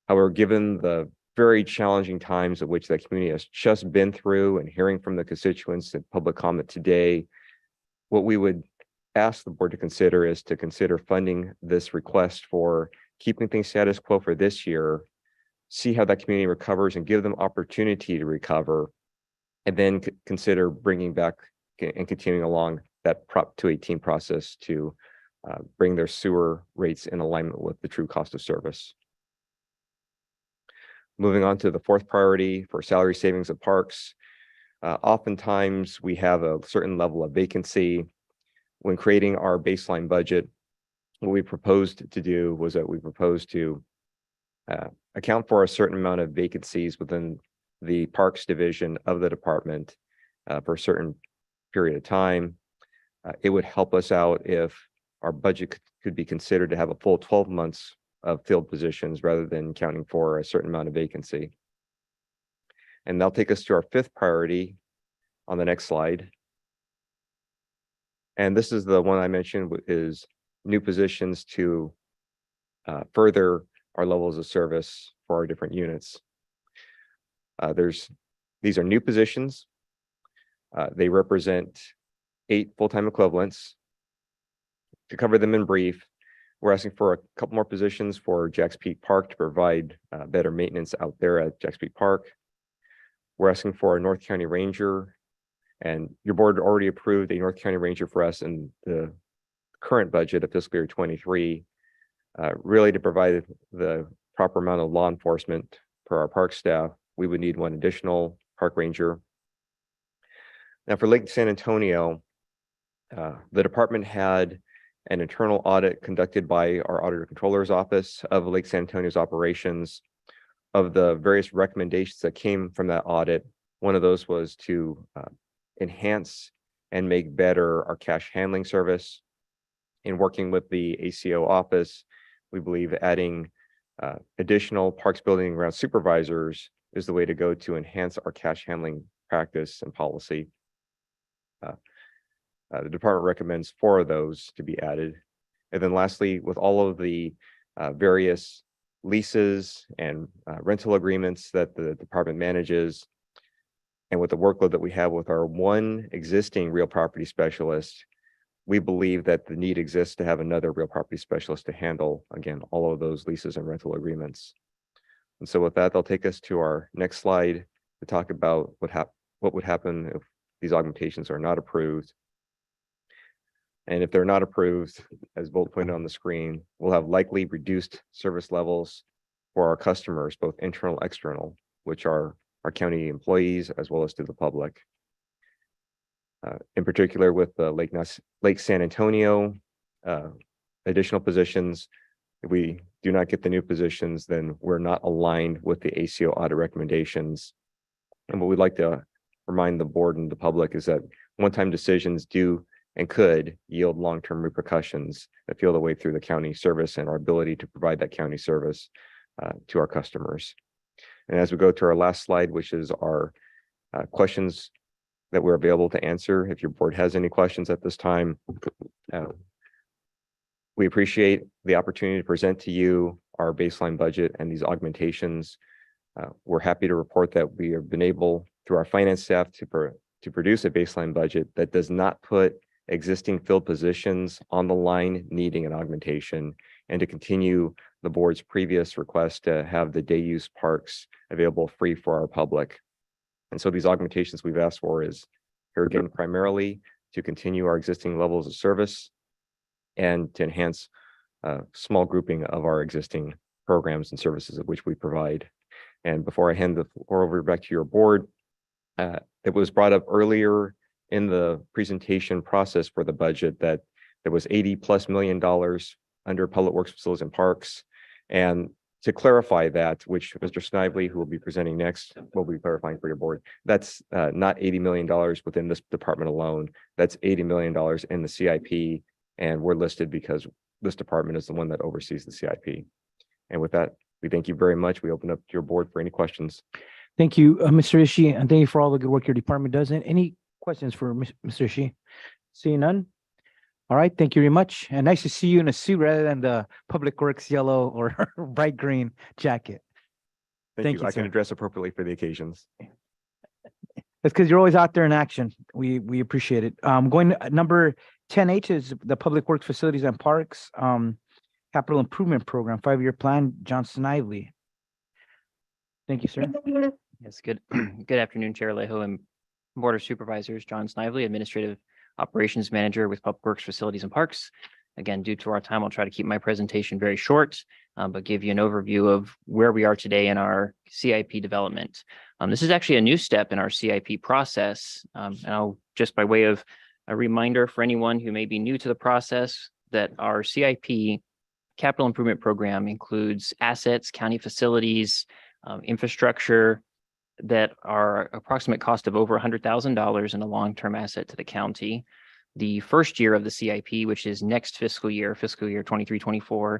S9: However, given the very challenging times of which that community has just been through and hearing from the constituents in public comment today, what we would ask the board to consider is to consider funding this request for keeping things status quo for this year, see how that community recovers and give them opportunity to recover, and then consider bringing back and continuing along that Prop 218 process to bring their sewer rates in alignment with the true cost of service. Moving on to the 4th priority for salary savings of parks. Oftentimes we have a certain level of vacancy. When creating our baseline budget, what we proposed to do was that we proposed to account for a certain amount of vacancies within the parks division of the department for a certain period of time. It would help us out if our budget could be considered to have a full 12 months of filled positions rather than counting for a certain amount of vacancy. And that'll take us to our 5th priority on the next slide. And this is the one I mentioned, is new positions to further our levels of service for our different units. These are new positions. They represent 8 full-time equivalents. To cover them in brief, we're asking for a couple more positions for Jacks Peak Park to provide better maintenance out there at Jacks Peak Park. We're asking for a North County Ranger, and your board already approved a North County Ranger for us in the current budget of fiscal year 23, really to provide the proper amount of law enforcement for our park staff. We would need one additional park ranger. Now for Lake San Antonio, the department had an internal audit conducted by our Auditor Controller's Office of Lake San Antonio's operations. Of the various recommendations that came from that audit, one of those was to enhance and make better our cash handling service. In working with the ACO office, we believe adding additional parks building and ground supervisors is the way to go to enhance our cash handling practice and policy. The department recommends 4 of those to be added. And then lastly, with all of the various leases and rental agreements that the department manages, and with the workload that we have with our one existing real property specialist, we believe that the need exists to have another real property specialist to handle, again, all of those leases and rental agreements. And so with that, they'll take us to our next slide to talk about what would happen if these augmentations are not approved. And if they're not approved, as both pointed on the screen, we'll have likely reduced service levels for our customers, both internal, external, which are our county employees, as well as to the public. In particular with the Lake San Antonio additional positions, if we do not get the new positions, then we're not aligned with the ACO audit recommendations. And what we'd like to remind the board and the public is that one-time decisions do and could yield long-term repercussions that feel the way through the county service and our ability to provide that county service to our customers. And as we go to our last slide, which is our questions that we're available to answer, if your board has any questions at this time, we appreciate the opportunity to present to you our baseline budget and these augmentations. We're happy to report that we have been able, through our finance staff, to produce a baseline budget that does not put existing filled positions on the line needing an augmentation, and to continue the board's previous request to have the day use parks available free for our public. And so these augmentations we've asked for is here again primarily to continue our existing levels of service and to enhance small grouping of our existing programs and services of which we provide. And before I hand the floor over back to your board, it was brought up earlier in the presentation process for the budget that there was $80+ million under Public Works, Facilities and Parks. And to clarify that, which Mr. Snively, who will be presenting next, will be clarifying for your board, that's not $80 million within this department alone. That's $80 million in the CIP. And we're listed because this department is the one that oversees the CIP. And with that, we thank you very much. We open up to your board for any questions.
S1: Thank you, Mr. Ishii, and thank you for all the good work your department does. And any questions for Mr. Ishii? Seeing none? All right, thank you very much. And nice to see you in a suit rather than the Public Works yellow or bright green jacket.
S9: Thank you. I can
S1: sir.
S9: address appropriately for the occasions.
S1: That's because you're always out there in action. We appreciate it. Going to number 10H is the Public Works, Facilities and Parks Capital Improvement Program, 5-year plan, John Snively. Thank you, sir.
S10: Yes, good afternoon, Chair Alejo and Board of Supervisors. John Snively, Administrative Operations Manager with Public Works, Facilities and Parks. Again, due to our time, I'll try to keep my presentation very short, but give you an overview of where we are today in our CIP development. This is actually a new step in our CIP process. And I'll just by way of a reminder for anyone who may be new to the process that our CIP capital improvement program includes assets, county facilities, infrastructure that are approximate cost of over $100,000 in a long-term asset to the county. The first year of the CIP, which is next fiscal year 23-24,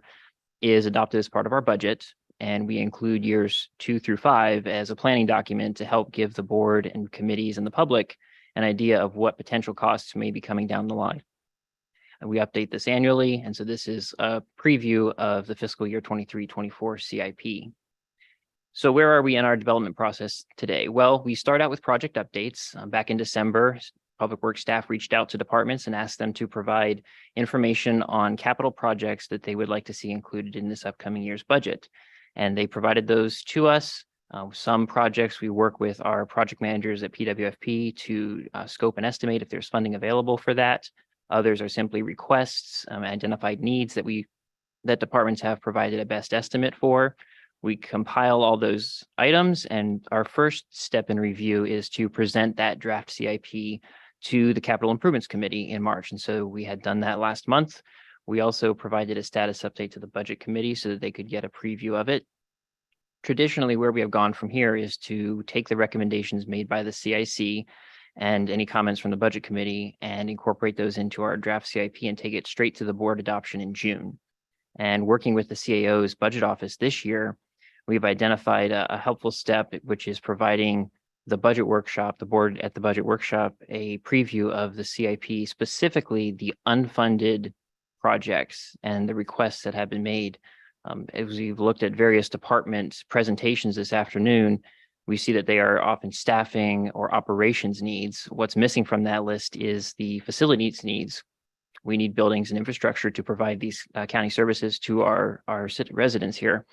S10: is adopted as part of our budget. And we include years 2 through 5 as a planning document to help give the board and committees and the public an idea of what potential costs may be coming down the line. And we update this annually. And so this is a preview of the fiscal year 23-24 CIP. So where are we in our development process today? Well, we start out with project updates. Back in December, Public Works staff reached out to departments and asked them to provide information on capital projects that they would like to see included in this upcoming year's budget. And they provided those to us. Some projects we work with our project managers at PWFP to scope and estimate if there's funding available for that. Others are simply requests, identified needs that departments have provided a best estimate for. We compile all those items, and our first step in review is to present that draft CIP to the Capital Improvements Committee in March. And so we had done that last month. We also provided a status update to the Budget Committee so that they could get a preview of it. Traditionally, where we have gone from here is to take the recommendations made by the CIC and any comments from the Budget Committee and incorporate those into our draft CIP and take it straight to the board adoption in June. And working with the CAO's budget office this year, we've identified a helpful step, which is providing the budget workshop, the board at the budget workshop, a preview of the CIP, specifically the unfunded projects and the requests that have been made. As we've looked at various department presentations this afternoon, we see that they are often staffing or operations needs. What's missing from that list is the facilities needs. We need buildings and infrastructure to provide these county services to our residents here.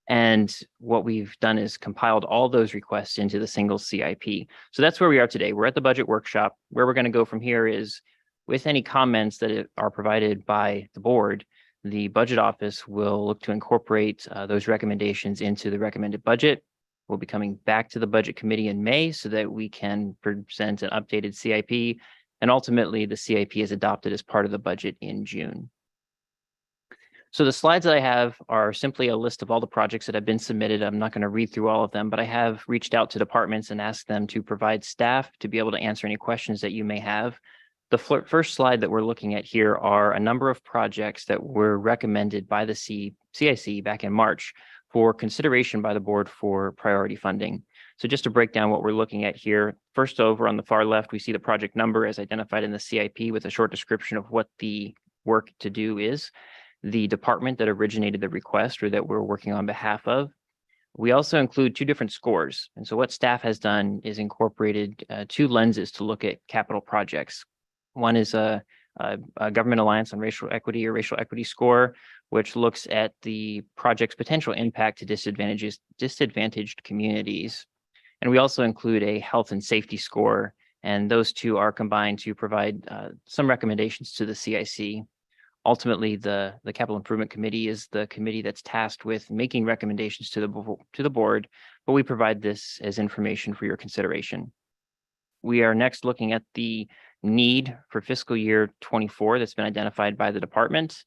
S10: And what we've done is compiled all those requests into the single CIP. So that's where we are today. We're at the budget workshop. Where we're going to go from here is with any comments that are provided by the board, the budget office will look to incorporate those recommendations into the recommended budget. We'll be coming back to the Budget Committee in May so that we can present an updated CIP. And ultimately, the CIP is adopted as part of the budget in June. So the slides that I have are simply a list of all the projects that have been submitted. I'm not going to read through all of them, but I have reached out to departments and asked them to provide staff to be able to answer any questions that you may have. The first slide that we're looking at here are a number of projects that were recommended by the CIC back in March for consideration by the board for priority funding. So just to break down what we're looking at here, first over on the far left, we see the project number as identified in the CIP with a short description of what the work to do is, the department that originated the request or that we're working on behalf of. We also include two different scores. And so what staff has done is incorporated two lenses to look at capital projects. One is a Government Alliance on Racial Equity or Racial Equity score, which looks at the project's potential impact to disadvantaged communities. And we also include a health and safety score, and those two are combined to provide some recommendations to the CIC. Ultimately, the Capital Improvement Committee is the committee that's tasked with making recommendations to the board, but we provide this as information for your consideration. We are next looking at the need for fiscal year 24 that's been identified by the department.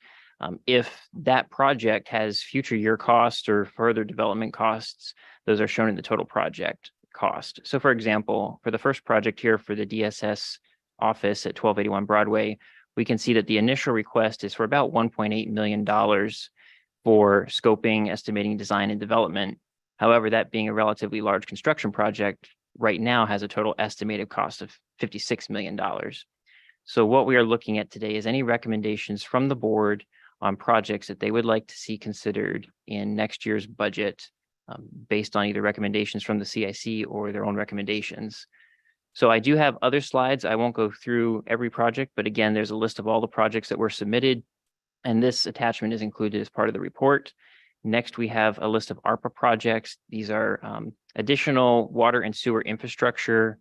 S10: If that project has future year costs or further development costs, those are shown in the total project cost. So for example, for the first project here for the DSS office at 1281 Broadway, we can see that the initial request is for about $1.8 million for scoping, estimating, design, and development. However, that being a relatively large construction project, right now has a total estimated cost of $56 million. So what we are looking at today is any recommendations from the board on projects that they would like to see considered in next year's budget based on either recommendations from the CIC or their own recommendations. So I do have other slides. I won't go through every project, but again, there's a list of all the projects that were submitted, and this attachment is included as part of the report. Next, we have a list of ARPA projects. These are additional water and sewer infrastructure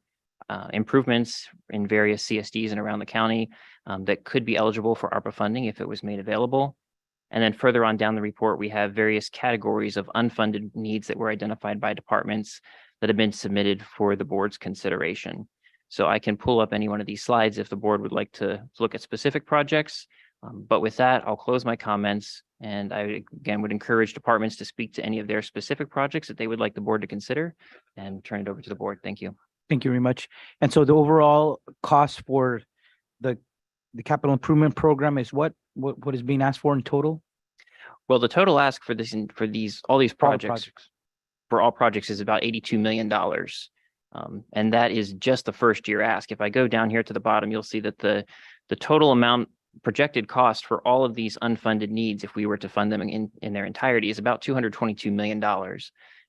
S10: improvements in various CSDs and around the county that could be eligible for ARPA funding if it was made available. And then further on down the report, we have various categories of unfunded needs that were identified by departments that have been submitted for the board's consideration. So I can pull up any one of these slides if the board would like to look at specific projects. But with that, I'll close my comments. And I, again, would encourage departments to speak to any of their specific projects that they would like the board to consider and turn it over to the board. Thank you.
S1: Thank you very much. And so the overall cost for the capital improvement program is what is being asked for in total?
S10: Well, the total ask for this for all these projects for all projects is about $82 million. And that is just the first year ask. If I go down here to the bottom, you'll see that the total amount projected cost for all of these unfunded needs, if we were to fund them in their entirety, is about $222 million.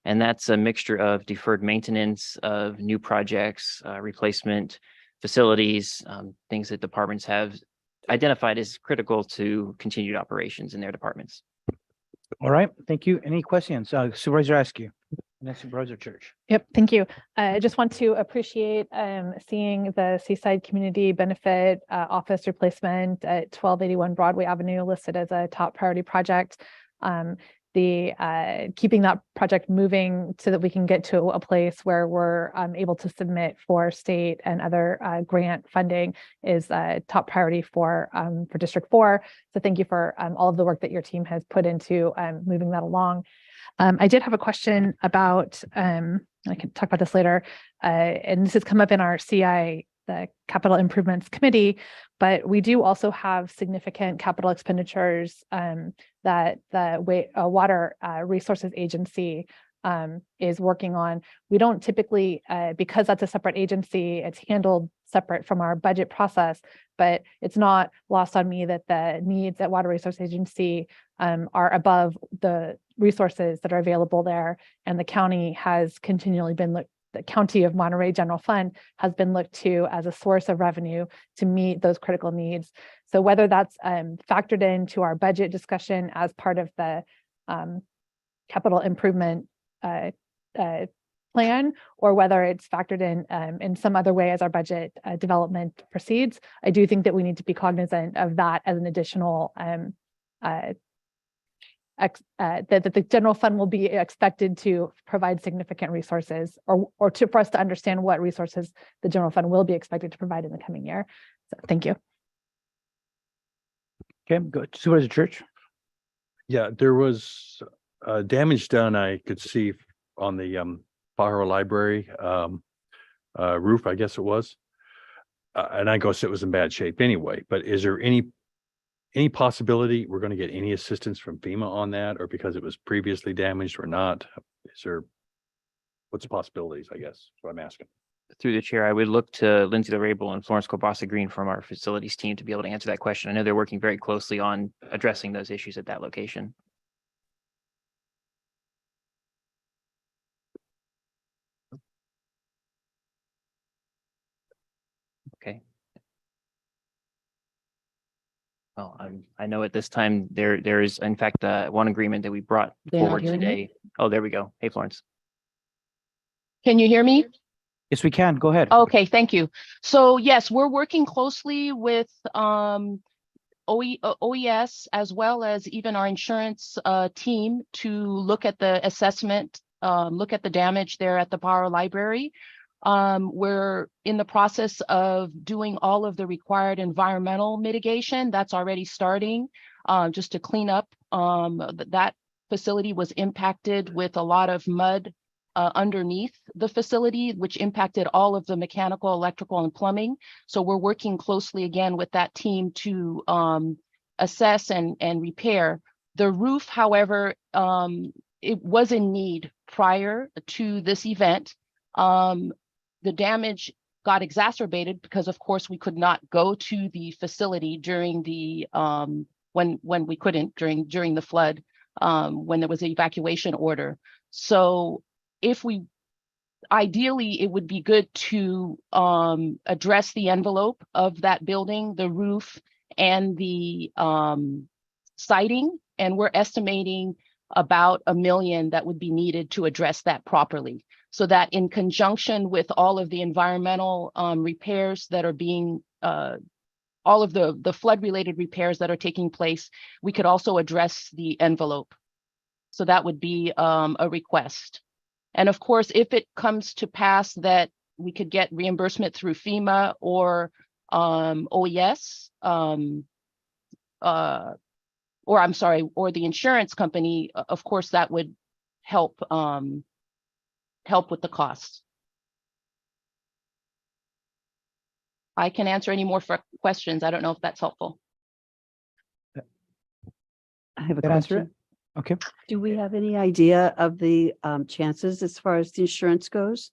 S10: And that's a mixture of deferred maintenance of new projects, replacement facilities, things that departments have identified as critical to continued operations in their departments.
S1: All right, thank you. Any questions? Supervisor Askew, next Supervisor Church.
S4: Yep, thank you. I just want to appreciate seeing the Seaside Community Benefit Office replacement at 1281 Broadway Avenue listed as a top priority project. Keeping that project moving so that we can get to a place where we're able to submit for state and other grant funding is a top priority for District 4. So thank you for all of the work that your team has put into moving that along. I did have a question about, I can talk about this later, and this has come up in our CI, the Capital Improvements Committee, but we do also have significant capital expenditures that the Water Resources Agency is working on. We don't typically, because that's a separate agency, it's handled separate from our budget process, but it's not lost on me that the needs at Water Resource Agency are above the resources that are available there. And the county has continually been the County of Monterey General Fund has been looked to as a source of revenue to meet those critical needs. So whether that's factored into our budget discussion as part of the capital improvement plan, or whether it's factored in some other way as our budget development proceeds, I do think that we need to be cognizant of that as an additional that the general fund will be expected to provide significant resources for us to understand what resources the general fund will be expected to provide in the coming year. So thank you.
S1: Okay, good. Supervisor Church.
S19: Yeah, there was damage done, I could see on the Pajaro Library roof, I guess it was. And I guess it was in bad shape anyway, but is there any possibility we're going to get any assistance from FEMA on that, or because it was previously damaged or not? Is there, what's the possibilities, I guess, is what I'm asking.
S10: Through the chair, I would look to Lindsay LaRabel and Florence Kobasa Green from our facilities team to be able to answer that question. I know they're working very closely on addressing those issues at that location. Okay. Well, I know at this time there is in fact one agreement that we brought
S14: They're not
S10: forward
S14: hearing me?
S10: today. Oh, there we go. Hey, Florence.
S14: Can you hear me?
S1: Yes, we can. Go ahead.
S14: Okay, thank you. So yes, we're working closely with OES as well as even our insurance team to look at the assessment, look at the damage there at the Pajaro Library. We're in the process of doing all of the required environmental mitigation. That's already starting just to clean up. That facility was impacted with a lot of mud underneath the facility, which impacted all of the mechanical, electrical, and plumbing. So we're working closely again with that team to assess and repair. The roof, however, it was in need prior to this event. The damage got exacerbated because, of course, we could not go to the facility during the when we couldn't during the flood, when there was an evacuation order. So if we ideally, it would be good to address the envelope of that building, the roof, and the siding, and we're estimating about $1 million that would be needed to address that properly. So that in conjunction with all of the environmental repairs that are being, all of the flood-related repairs that are taking place, we could also address the envelope. So that would be a request. And of course, if it comes to pass that we could get reimbursement through FEMA or OES, or I'm sorry, or the insurance company, of course, that would help help with the costs. I can answer any more questions. I don't know if that's helpful.
S13: I have a
S1: That answer
S13: question.
S1: it? Okay.
S13: Do we have any idea of the chances as far as the insurance goes?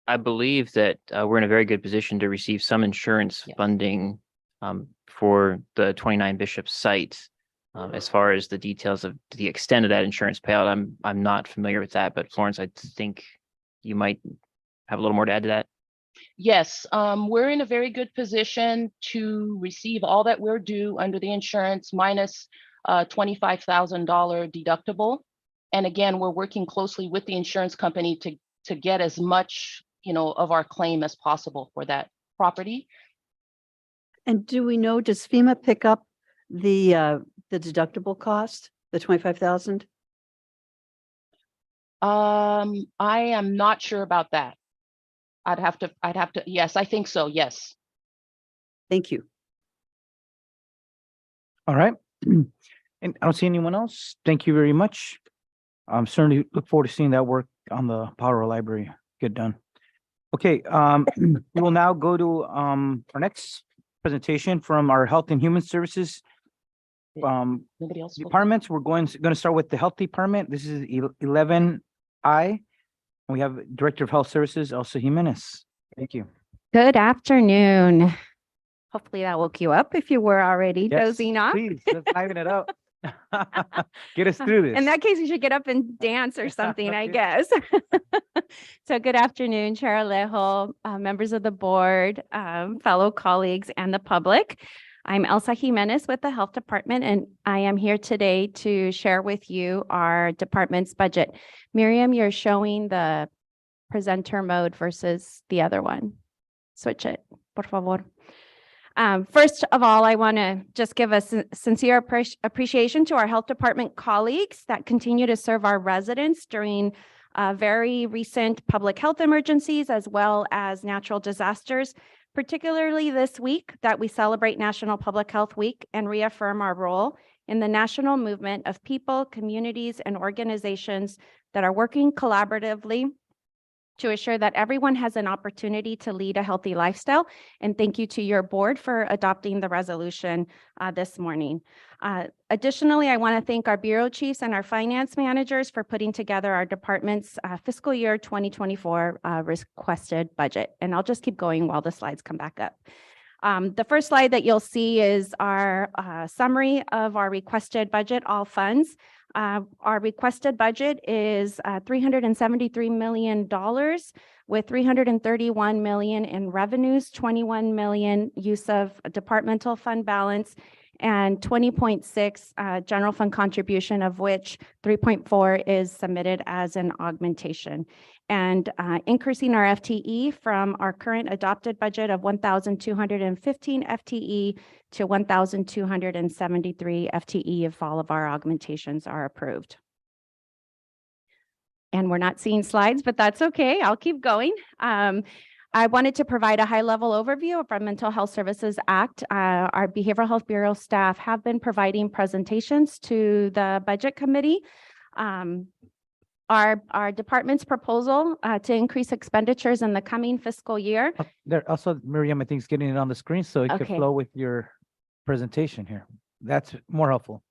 S10: I believe that we're in a very good position to receive some insurance funding for the 29 Bishop site. As far as the details of the extent of that insurance payout, I'm not familiar with that, but Florence, I think you might have a little more to add to that.
S14: Yes, we're in a very good position to receive all that we're due under the insurance minus $25,000 deductible. And again, we're working closely with the insurance company to get as much, of our claim as possible for that property.
S13: And do we know, does FEMA pick up the deductible cost, the 25,000?
S14: I am not sure about that. I'd have to, yes, I think so, yes.
S13: Thank you.
S1: All right. And I don't see anyone else. Thank you very much. I'm certainly look forward to seeing that work on the Pajaro Library get done. Okay, we will now go to our next presentation from our Health and Human Services
S14: Nobody else spoke?
S1: departments. We're going to start with the Health Department. This is 11I. We have Director of Health Services, Elsa Jimenez. Thank you.
S15: Good afternoon. Hopefully that woke you up if you were already
S1: Yes,
S15: dozing off.
S1: please, let's liven it up. Get us through this.
S15: In that case, you should get up and dance or something, I guess. So good afternoon, Chair Alejo, members of the board, fellow colleagues, and the public. I'm Elsa Jimenez with the Health Department, and I am here today to share with you our department's budget. Miriam, you're showing the presenter mode versus the other one. Switch it, por favor. First of all, I want to just give a sincere appreciation to our health department colleagues that continue to serve our residents during very recent public health emergencies as well as natural disasters, particularly this week that we celebrate National Public Health Week and reaffirm our role in the national movement of people, communities, and organizations that are working collaboratively to assure that everyone has an opportunity to lead a healthy lifestyle. And thank you to your board for adopting the resolution this morning. Additionally, I want to thank our bureau chiefs and our finance managers for putting together our department's fiscal year 2024 requested budget. And I'll just keep going while the slides come back up. The first slide that you'll see is our summary of our requested budget, all funds. Our requested budget is $373 million with $331 million in revenues, $21 million use of departmental fund balance, and 20.6 general fund contribution, of which 3.4 is submitted as an augmentation. And increasing our FTE from our current adopted budget of 1,215 FTE to 1,273 FTE if all of our augmentations are approved. And we're not seeing slides, but that's okay. I'll keep going. I wanted to provide a high-level overview of our Mental Health Services Act. Our Behavioral Health Bureau staff have been providing presentations to the Budget Committee. Our department's proposal to increase expenditures in the coming fiscal year.
S1: There also, Miriam, I think is getting it on the screen so it could
S15: Okay.
S1: flow with your presentation here. That's more helpful.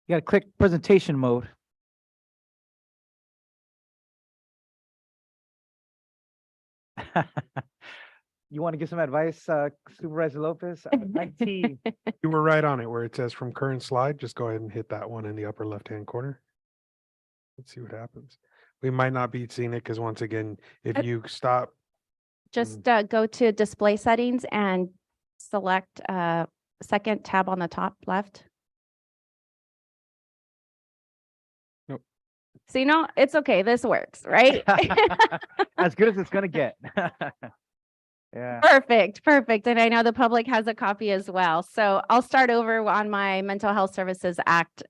S1: You gotta click presentation mode. You want to give some advice, Supervisor Lopez? IT.
S17: You were right on it where it says from current slide. Just go ahead and hit that one in the upper left-hand corner. Let's see what happens. We might not be seeing it because once again, if you stop.
S15: Just go to display settings and select second tab on the top left.
S17: Nope.
S15: So, it's okay. This works, right?
S1: As good as it's gonna get. Yeah.
S15: Perfect. And I know the public has a copy as well. So I'll start over on my Mental Health Services Act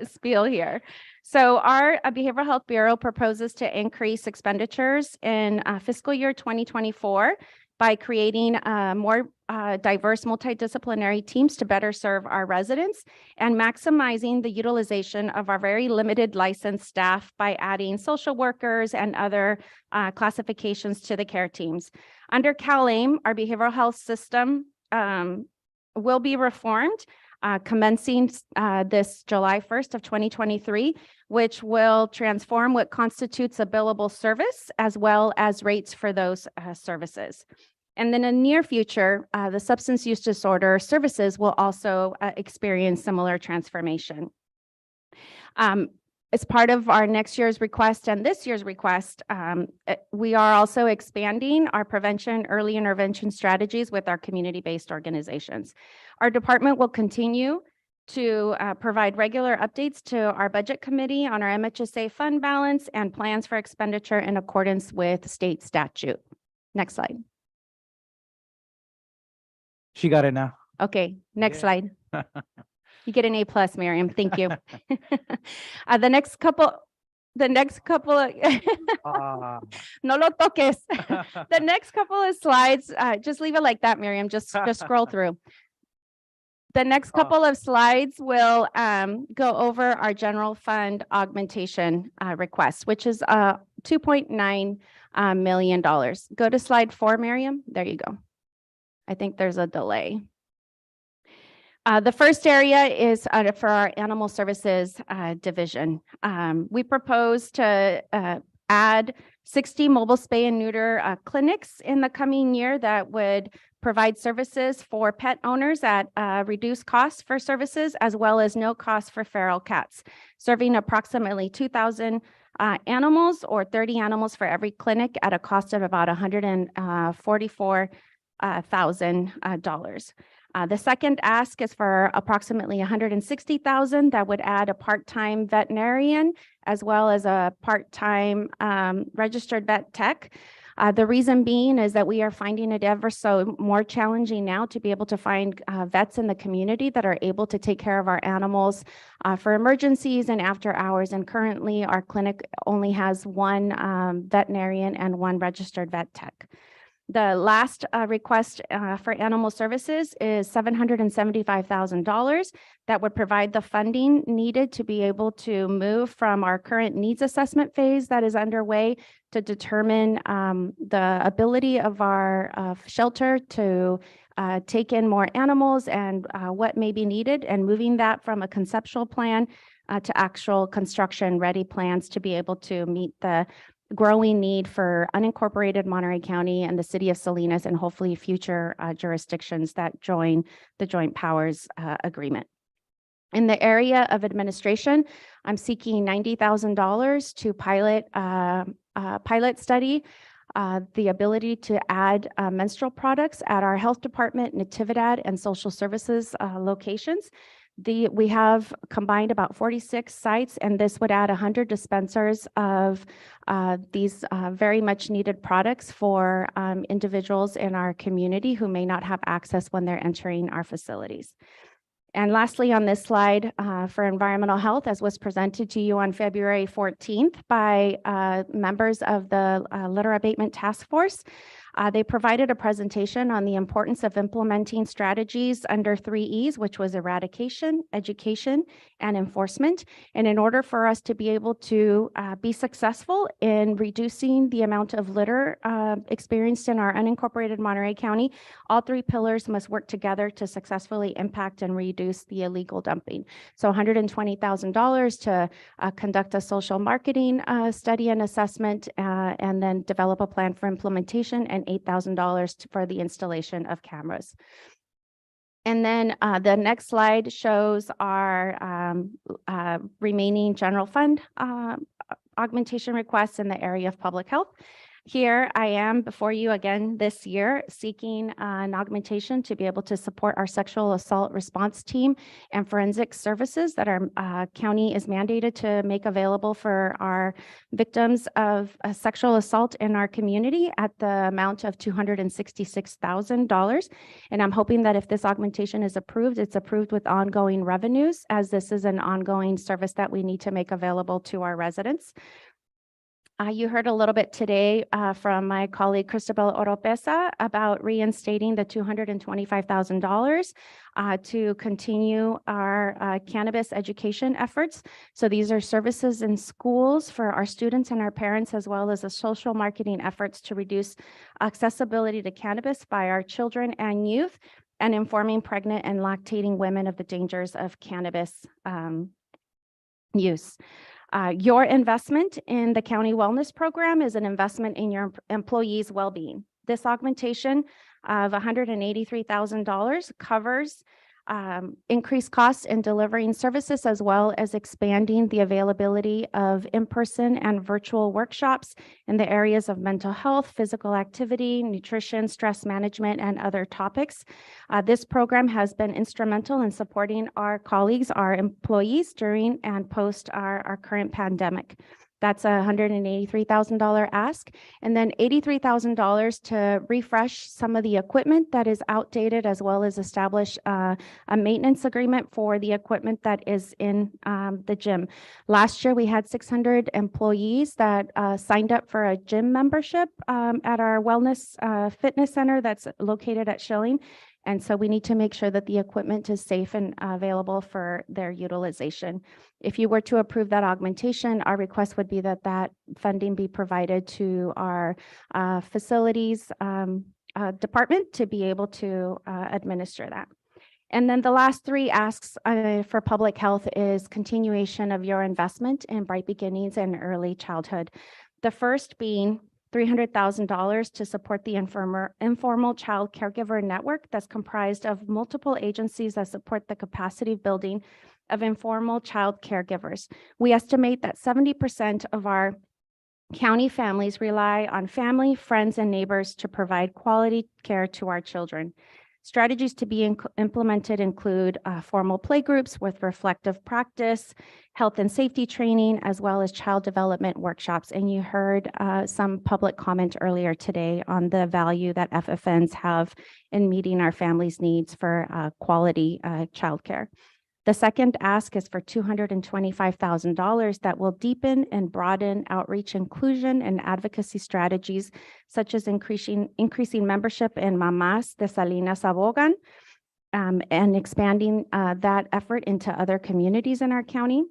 S15: spiel here. So our Behavioral Health Bureau proposes to increase expenditures in fiscal year 2024 by creating more diverse multidisciplinary teams to better serve our residents and maximizing the utilization of our very limited licensed staff by adding social workers and other classifications to the care teams. Under CalAIM, our behavioral health system will be reformed commencing this July 1st of 2023, which will transform what constitutes a billable service as well as rates for those services. And then in the near future, the substance use disorder services will also experience similar transformation. As part of our next year's request and this year's request, we are also expanding our prevention early intervention strategies with our community-based organizations. Our department will continue to provide regular updates to our budget committee on our MHSA fund balance and plans for expenditure in accordance with state statute. Next slide.
S1: She got it now.
S15: Okay, next slide. You get an A+, Miriam. Thank you. The next couple of, no lo toques. The next couple of slides, just leave it like that, Miriam. Just scroll through. The next couple of slides will go over our general fund augmentation request, which is $2.9 million. Go to slide 4, Miriam. There you go. I think there's a delay. The first area is for our animal services division. We propose to add 60 mobile spay and neuter clinics in the coming year that would provide services for pet owners at reduced cost for services, as well as no cost for feral cats, serving approximately 2,000 animals or 30 animals for every clinic at a cost of about $144,000. The second ask is for approximately $160,000 that would add a part-time veterinarian as well as a part-time registered vet tech. The reason being is that we are finding it ever so more challenging now to be able to find vets in the community that are able to take care of our animals for emergencies and after hours. And currently our clinic only has one veterinarian and one registered vet tech. The last request for animal services is $775,000 that would provide the funding needed to be able to move from our current needs assessment phase that is underway to determine the ability of our shelter to take in more animals and what may be needed, and moving that from a conceptual plan to actual construction-ready plans to be able to meet the growing need for unincorporated Monterey County and the city of Salinas, and hopefully future jurisdictions that join the Joint Powers Agreement. In the area of administration, I'm seeking $90,000 to pilot study the ability to add menstrual products at our health department, Natividad, and social services locations. We have combined about 46 sites, and this would add 100 dispensers of these very much needed products for individuals in our community who may not have access when they're entering our facilities. And lastly, on this slide for environmental health, as was presented to you on February 14th by members of the Litter Abatement Task Force, they provided a presentation on the importance of implementing strategies under 3 E's, which was eradication, education, and enforcement. And in order for us to be able to be successful in reducing the amount of litter experienced in our unincorporated Monterey County, all 3 pillars must work together to successfully impact and reduce the illegal dumping. So $120,000 to conduct a social marketing study and assessment, and then develop a plan for implementation, and $8,000 for the installation of cameras. And then the next slide shows our remaining general fund augmentation requests in the area of public health. Here I am before you again this year seeking an augmentation to be able to support our sexual assault response team and forensic services that our county is mandated to make available for our victims of sexual assault in our community at the amount of $266,000. And I'm hoping that if this augmentation is approved, it's approved with ongoing revenues, as this is an ongoing service that we need to make available to our residents. You heard a little bit today from my colleague Cristobal Oropesa about reinstating the $225,000 to continue our cannabis education efforts. So these are services in schools for our students and our parents, as well as the social marketing efforts to reduce accessibility to cannabis by our children and youth, and informing pregnant and lactating women of the dangers of cannabis use. Your investment in the county wellness program is an investment in your employees' well-being. This augmentation of $183,000 covers increased costs in delivering services, as well as expanding the availability of in-person and virtual workshops in the areas of mental health, physical activity, nutrition, stress management, and other topics. This program has been instrumental in supporting our colleagues, our employees during and post our current pandemic. That's a $183,000 ask, and then $83,000 to refresh some of the equipment that is outdated, as well as establish a maintenance agreement for the equipment that is in the gym. Last year, we had 600 employees that signed up for a gym membership at our wellness fitness center that's located at Schilling. And so we need to make sure that the equipment is safe and available for their utilization. If you were to approve that augmentation, our request would be that that funding be provided to our facilities department to be able to administer that. And then the last 3 asks for public health is continuation of your investment in Bright Beginnings and early childhood. The first being $300,000 to support the informal child caregiver network that's comprised of multiple agencies that support the capacity building of informal child caregivers. We estimate that 70% of our county families rely on family, friends, and neighbors to provide quality care to our children. Strategies to be implemented include formal playgroups with reflective practice, health and safety training, as well as child development workshops. And you heard some public comment earlier today on the value that FFNs have in meeting our families' needs for quality childcare. The second ask is for $225,000 that will deepen and broaden outreach, inclusion, and advocacy strategies, such as increasing membership in Mamás de Salinas Abogan, and expanding that effort into other communities in our county.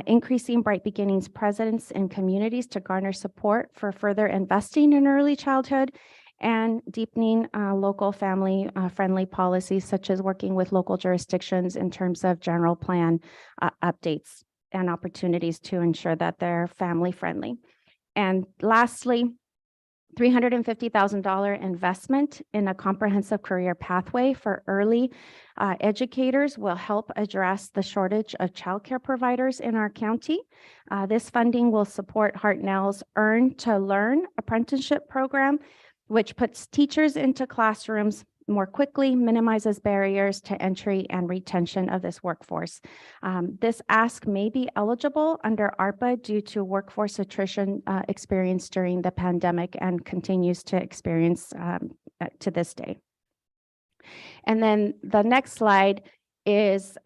S15: Increasing Bright Beginnings presence in communities to garner support for further investing in early childhood, and deepening local family friendly policies, such as working with local jurisdictions in terms of general plan updates and opportunities to ensure that they're family friendly. And lastly, $350,000 investment in a comprehensive career pathway for early educators will help address the shortage of childcare providers in our county. This funding will support Hartnell's Earn to Learn apprenticeship program, which puts teachers into classrooms more quickly, minimizes barriers to entry and retention of this workforce. This ask may be eligible under ARPA due to workforce attrition experienced during the pandemic and continues to experience to this day. And then the next slide is,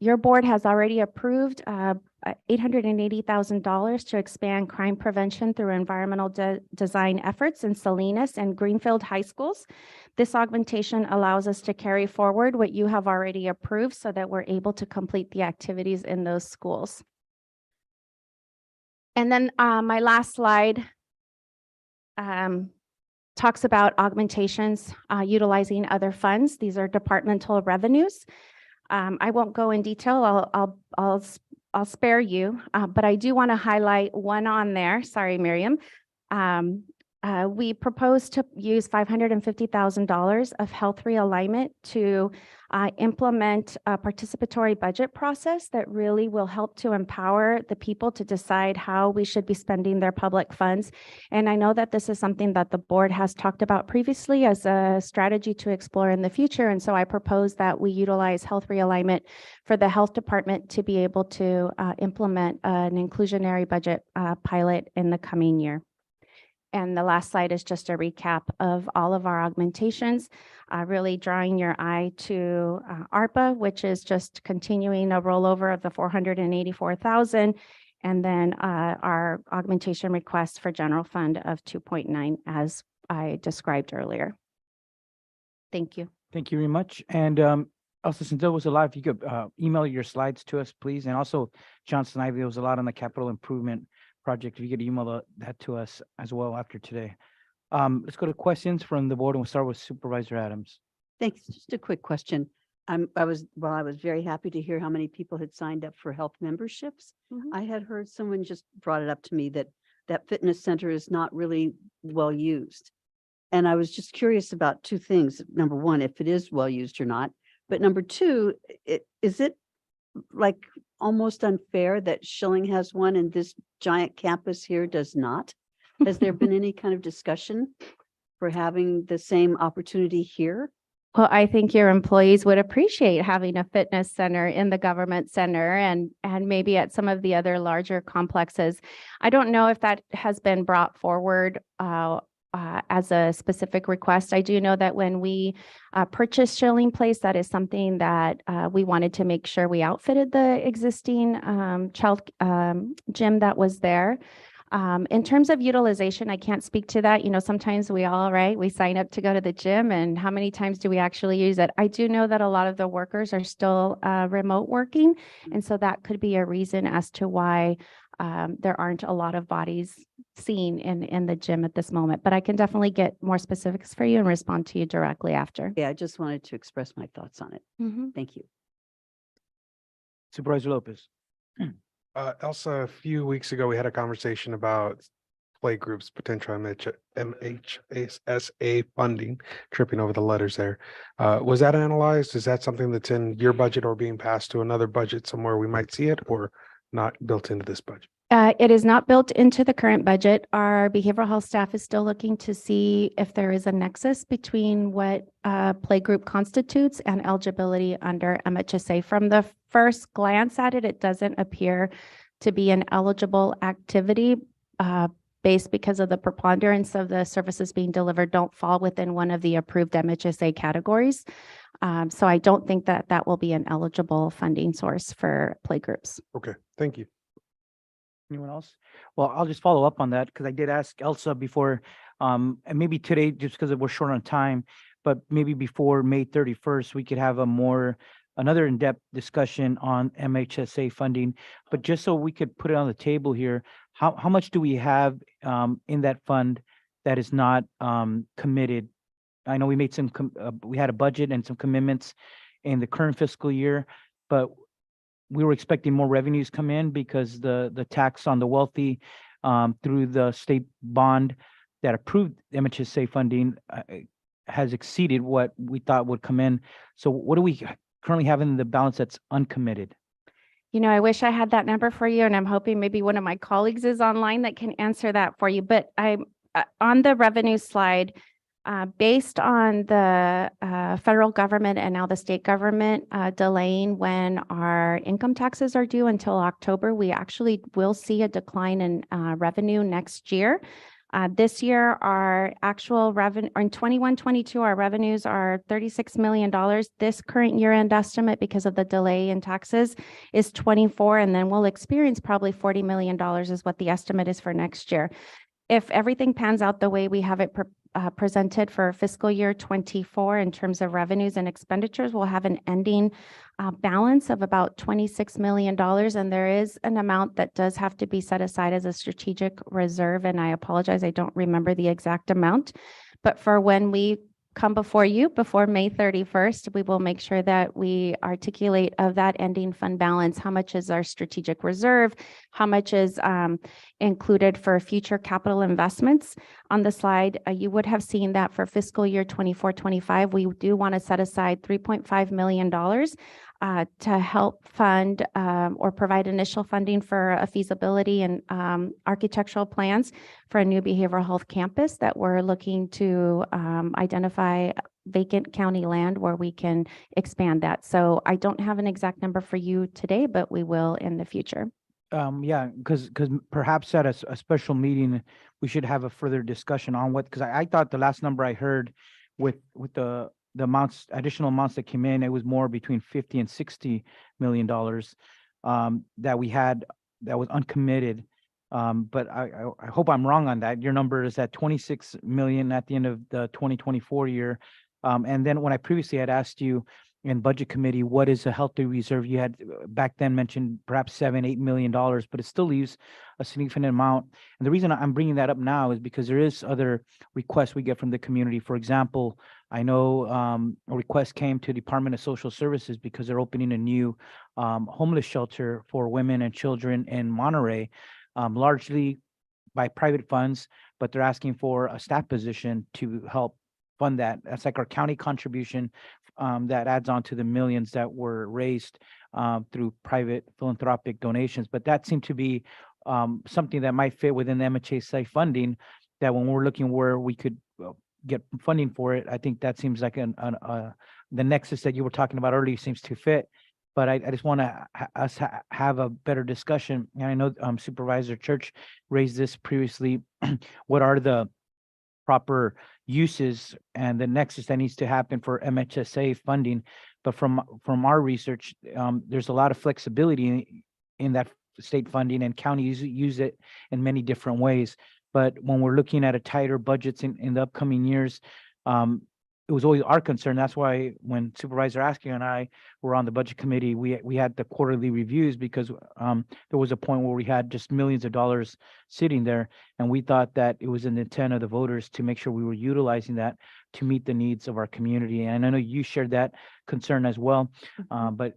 S15: your board has already approved $880,000 to expand crime prevention through environmental design efforts in Salinas and Greenfield high schools. This augmentation allows us to carry forward what you have already approved so that we're able to complete the activities in those schools. And then my last slide talks about augmentations utilizing other funds. These are departmental revenues. I won't go in detail. I'll spare you, but I do want to highlight one on there. Sorry, Miriam. We propose to use $550,000 of health realignment to implement a participatory budget process that really will help to empower the people to decide how we should be spending their public funds. And I know that this is something that the board has talked about previously as a strategy to explore in the future. And so I propose that we utilize health realignment for the health department to be able to implement an inclusionary budget pilot in the coming year. And the last slide is just a recap of all of our augmentations, really drawing your eye to ARPA, which is just continuing a rollover of the $484,000, and then our augmentation request for general fund of 2.9, as I described earlier. Thank you.
S1: Thank you very much. And also, since it was alive, you could email your slides to us, please. And also, John Snively, there was a lot on the capital improvement project. If you could email that to us as well after today. Let's go to questions from the board, and we'll start with Supervisor Adams.
S13: Thanks. Just a quick question. I was very happy to hear how many people had signed up for health memberships. I had heard someone just brought it up to me that fitness center is not really well used. And I was just curious about two things. Number one, if it is well used or not. But number two, is it like almost unfair that Schilling has one and this giant campus here does not? Has there been any kind of discussion for having the same opportunity here?
S15: Well, I think your employees would appreciate having a fitness center in the government center and maybe at some of the other larger complexes. I don't know if that has been brought forward as a specific request. I do know that when we purchased Schilling Place, that is something that we wanted to make sure we outfitted the existing gym that was there. In terms of utilization, I can't speak to that. You know, sometimes we sign up to go to the gym, and how many times do we actually use it? I do know that a lot of the workers are still remote working, and so that could be a reason as to why there aren't a lot of bodies seen in the gym at this moment. But I can definitely get more specifics for you and respond to you directly after.
S13: Yeah, I just wanted to express my thoughts on it. Thank you.
S1: Supervisor Lopez.
S17: Elsa, a few weeks ago, we had a conversation about play groups, potential MHSA funding, tripping over the letters there. Was that analyzed? Is that something that's in your budget or being passed to another budget somewhere we might see it, or not built into this budget?
S15: It is not built into the current budget. Our behavioral health staff is still looking to see if there is a nexus between what playgroup constitutes and eligibility under MHSA. From the first glance at it, it doesn't appear to be an eligible activity based because of the preponderance of the services being delivered don't fall within one of the approved MHSA categories. So I don't think that that will be an eligible funding source for playgroups.
S17: Okay, thank you.
S1: Anyone else? Well, I'll just follow up on that because I did ask Elsa before, and maybe today, just because we're short on time, but maybe before May 31st, we could have another in-depth discussion on MHSA funding. But just so we could put it on the table here, how much do we have in that fund that is not committed? I know we made we had a budget and some commitments in the current fiscal year, but we were expecting more revenues come in because the tax on the wealthy through the state bond that approved MHSA funding has exceeded what we thought would come in. So what do we currently have in the balance that's uncommitted?
S15: You know, I wish I had that number for you, and I'm hoping maybe one of my colleagues is online that can answer that for you. But I'm on the revenue slide, based on the federal government and now the state government delaying when our income taxes are due until October, we actually will see a decline in revenue next year. This year, our actual revenue, in 21-22, our revenues are $36 million. This current year-end estimate, because of the delay in taxes, is 24, and then we'll experience probably $40 million is what the estimate is for next year. If everything pans out the way we have it presented for fiscal year 24 in terms of revenues and expenditures, we'll have an ending balance of about $26 million. And there is an amount that does have to be set aside as a strategic reserve. And I apologize, I don't remember the exact amount. But for when we come before you before May 31st, we will make sure that we articulate of that ending fund balance, how much is our strategic reserve, how much is included for future capital investments. On the slide, you would have seen that for fiscal year 24-25, we do want to set aside $3.5 million to help fund or provide initial funding for a feasibility and architectural plans for a new behavioral health campus that we're looking to identify vacant county land where we can expand that. So I don't have an exact number for you today, but we will in the future.
S1: Yeah, because perhaps at a special meeting, we should have a further discussion on what, because I thought the last number I heard with the amounts, additional amounts that came in, it was more between 50 and 60 million dollars that we had that was uncommitted. But I hope I'm wrong on that. Your number is at 26 million at the end of the 2024 year. And then when I previously had asked you in budget committee, what is a healthy reserve? You had back then mentioned perhaps $7-8 million, but it still leaves a significant amount. And the reason I'm bringing that up now is because there is other requests we get from the community. For example, I know a request came to Department of Social Services because they're opening a new homeless shelter for women and children in Monterey, largely by private funds, but they're asking for a staff position to help fund that. That's like our county contribution that adds on to the millions that were raised through private philanthropic donations. But that seemed to be something that might fit within the MHSA funding, that when we're looking where we could get funding for it, I think that seems like the nexus that you were talking about earlier seems to fit. But I just want to have a better discussion. And I know Supervisor Church raised this previously. What are the proper uses and the nexus that needs to happen for MHSA funding? But from our research, there's a lot of flexibility in that state funding, and counties use it in many different ways. But when we're looking at a tighter budgets in the upcoming years, it was always our concern. That's why when Supervisor Askew and I were on the budget committee, we had the quarterly reviews, because there was a point where we had just millions of dollars sitting there, and we thought that it was in the intent of the voters to make sure we were utilizing that to meet the needs of our community. And I know you shared that concern as well, but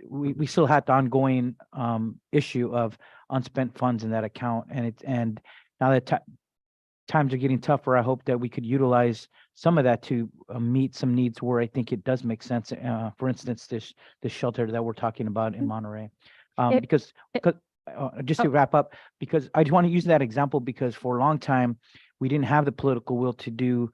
S1: we still had the ongoing issue of unspent funds in that account, and now that times are getting tougher, I hope that we could utilize some of that to meet some needs where I think it does make sense. For instance, this shelter that we're talking about in Monterey, because just to wrap up, because I just want to use that example because for a long time we didn't have the political will to do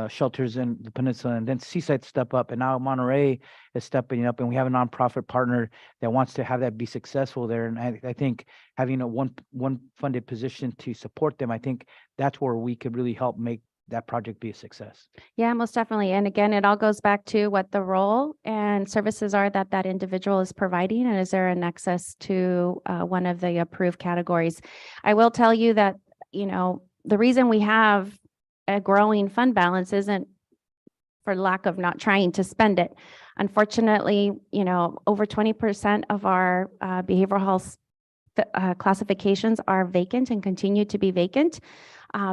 S1: shelters in the peninsula, and then Seaside step up, and now Monterey is stepping up, and we have a nonprofit partner that wants to have that be successful there. And I think having a one funded position to support them, I think that's where we could really help make that project be a success.
S15: Yeah, most definitely. And again, it all goes back to what the role and services are that that individual is providing, and is there a nexus to one of the approved categories. I will tell you that, you know, the reason we have a growing fund balance isn't for lack of not trying to spend it. Unfortunately, you know, over 20% of our behavioral health classifications are vacant and continue to be vacant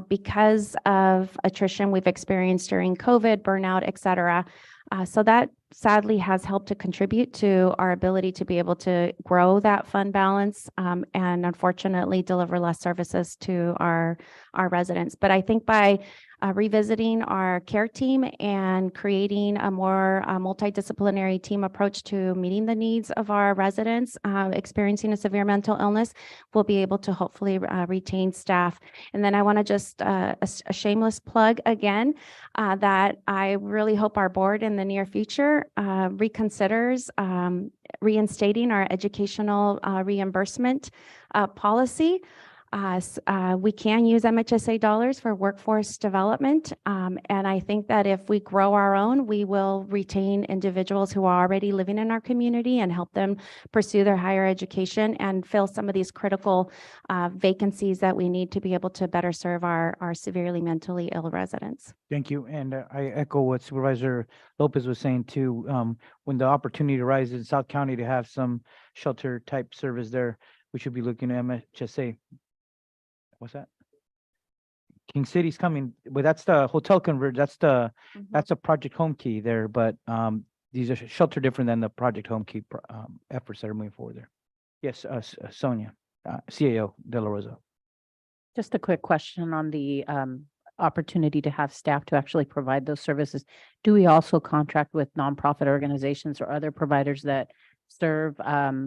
S15: because of attrition we've experienced during COVID, burnout, et cetera. So that sadly has helped to contribute to our ability to be able to grow that fund balance and unfortunately deliver less services to our residents. But I think by revisiting our care team and creating a more multidisciplinary team approach to meeting the needs of our residents experiencing a severe mental illness, we'll be able to hopefully retain staff. And then I want to just a shameless plug again that I really hope our board in the near future reconsiders reinstating our educational reimbursement policy. We can use MHSA dollars for workforce development. And I think that if we grow our own, we will retain individuals who are already living in our community and help them pursue their higher education and fill some of these critical vacancies that we need to be able to better serve our severely mentally ill residents.
S1: Thank you. And I echo what Supervisor Lopez was saying too. When the opportunity arises in South County to have some shelter type service there, we should be looking at MHSA. What's that? King City's coming, but that's the hotel convert. That's a Project Home Key there, but these are shelter different than the Project Home Key efforts that are moving forward there. Yes, Sonia, CAO De La Rosa.
S6: Just a quick question on the opportunity to have staff to actually provide those services. Do we also contract with nonprofit organizations or other providers that serve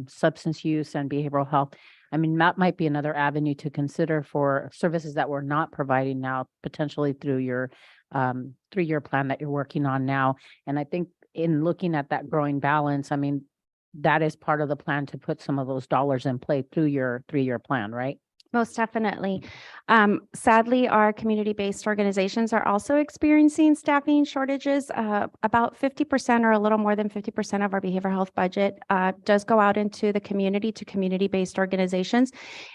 S6: substance use and behavioral health? I mean, that might be another avenue to consider for services that we're not providing now, potentially through your 3-year plan that you're working on now. And I think in looking at that growing balance, I mean, that is part of the plan to put some of those dollars in play through your 3-year plan, right?
S15: Most definitely. Sadly, our community-based organizations are also experiencing staffing shortages. About 50% or a little more than 50% of our behavioral health budget does go out into the community to community-based organizations.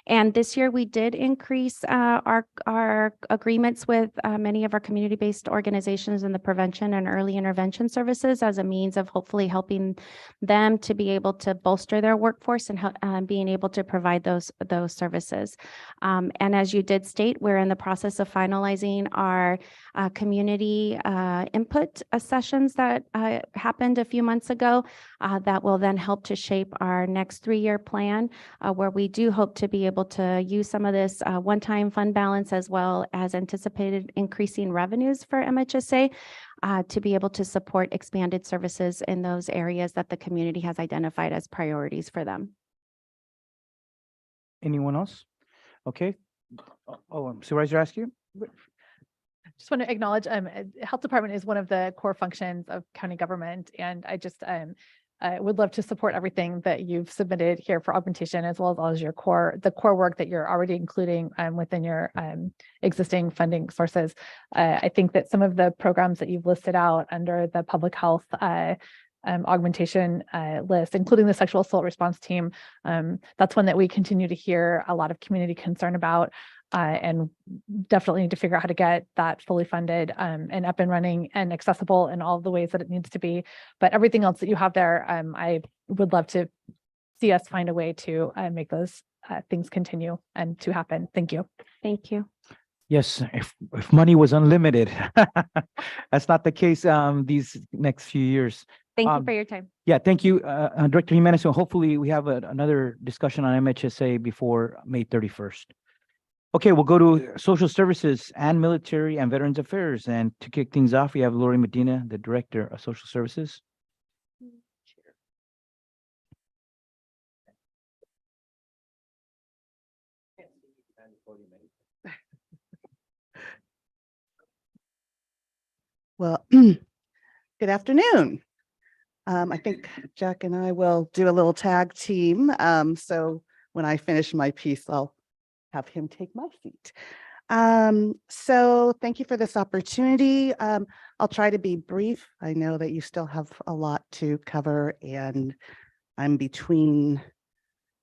S15: And this year we did increase our agreements with many of our community-based organizations in the prevention and early intervention services as a means of hopefully helping them to be able to bolster their workforce and being able to provide those services. And as you did state, we're in the process of finalizing our community input sessions that happened a few months ago that will then help to shape our next 3-year plan, where we do hope to be able to use some of this one-time fund balance as well as anticipated increasing revenues for MHSA to be able to support expanded services in those areas that the community has identified as priorities for them.
S1: Anyone else? Okay. Supervisor Askew?
S4: Just want to acknowledge, health department is one of the core functions of county government, and I just would love to support everything that you've submitted here for augmentation, as well as the core work that you're already including within your existing funding sources. I think that some of the programs that you've listed out under the public health augmentation list, including the sexual assault response team, that's one that we continue to hear a lot of community concern about, and definitely need to figure out how to get that fully funded and up and running and accessible in all the ways that it needs to be. But everything else that you have there, I would love to see us find a way to make those things continue and to happen. Thank you.
S15: Thank you.
S1: Yes, if money was unlimited, that's not the case these next few years.
S15: Thank you for your time.
S1: Yeah, thank you, Director Jimenez. So hopefully we have another discussion on MHSA before May 31st. Okay, we'll go to Social Services and Military and Veterans Affairs. And to kick things off, we have Lori Medina, the Director of Social Services.
S16: Well, good afternoon. I think Jack and I will do a little tag team. So when I finish my piece, I'll have him take my seat. So thank you for this opportunity. I'll try to be brief. I know that you still have a lot to cover and I'm between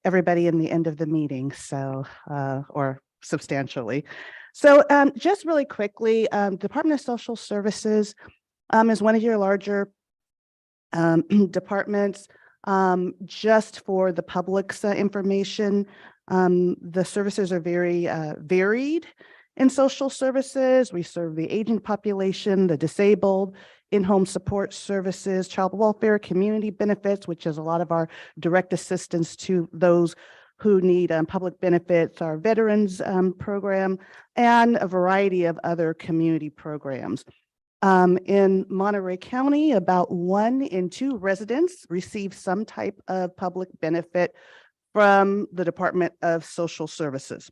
S16: everybody in the end of the meeting, so or substantially. So just really quickly, Department of Social Services is one of your larger departments. Just for the public's information, the services are very varied in social services. We serve the aging population, the disabled, in-home support services, child welfare, community benefits, which is a lot of our direct assistance to those who need public benefits, our veterans program, and a variety of other community programs. In Monterey County, about 1 in 2 residents receive some type of public benefit from the Department of Social Services.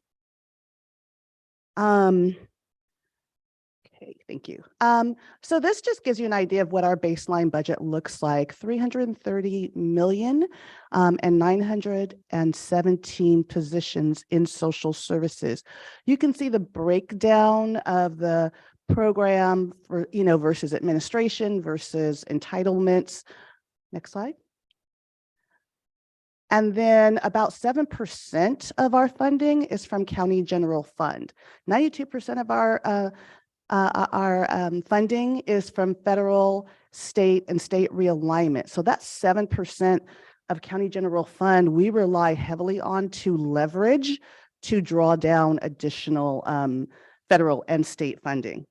S16: Okay, thank you. So this just gives you an idea of what our baseline budget looks like: 330 million and 917 positions in social services. You can see the breakdown of the program for, versus administration versus entitlements. Next slide. And then about 7% of our funding is from county general fund. 92% of our funding is from federal, state, and state realignment. So that's 7% of county general fund we rely heavily on to leverage to draw down additional federal and state funding.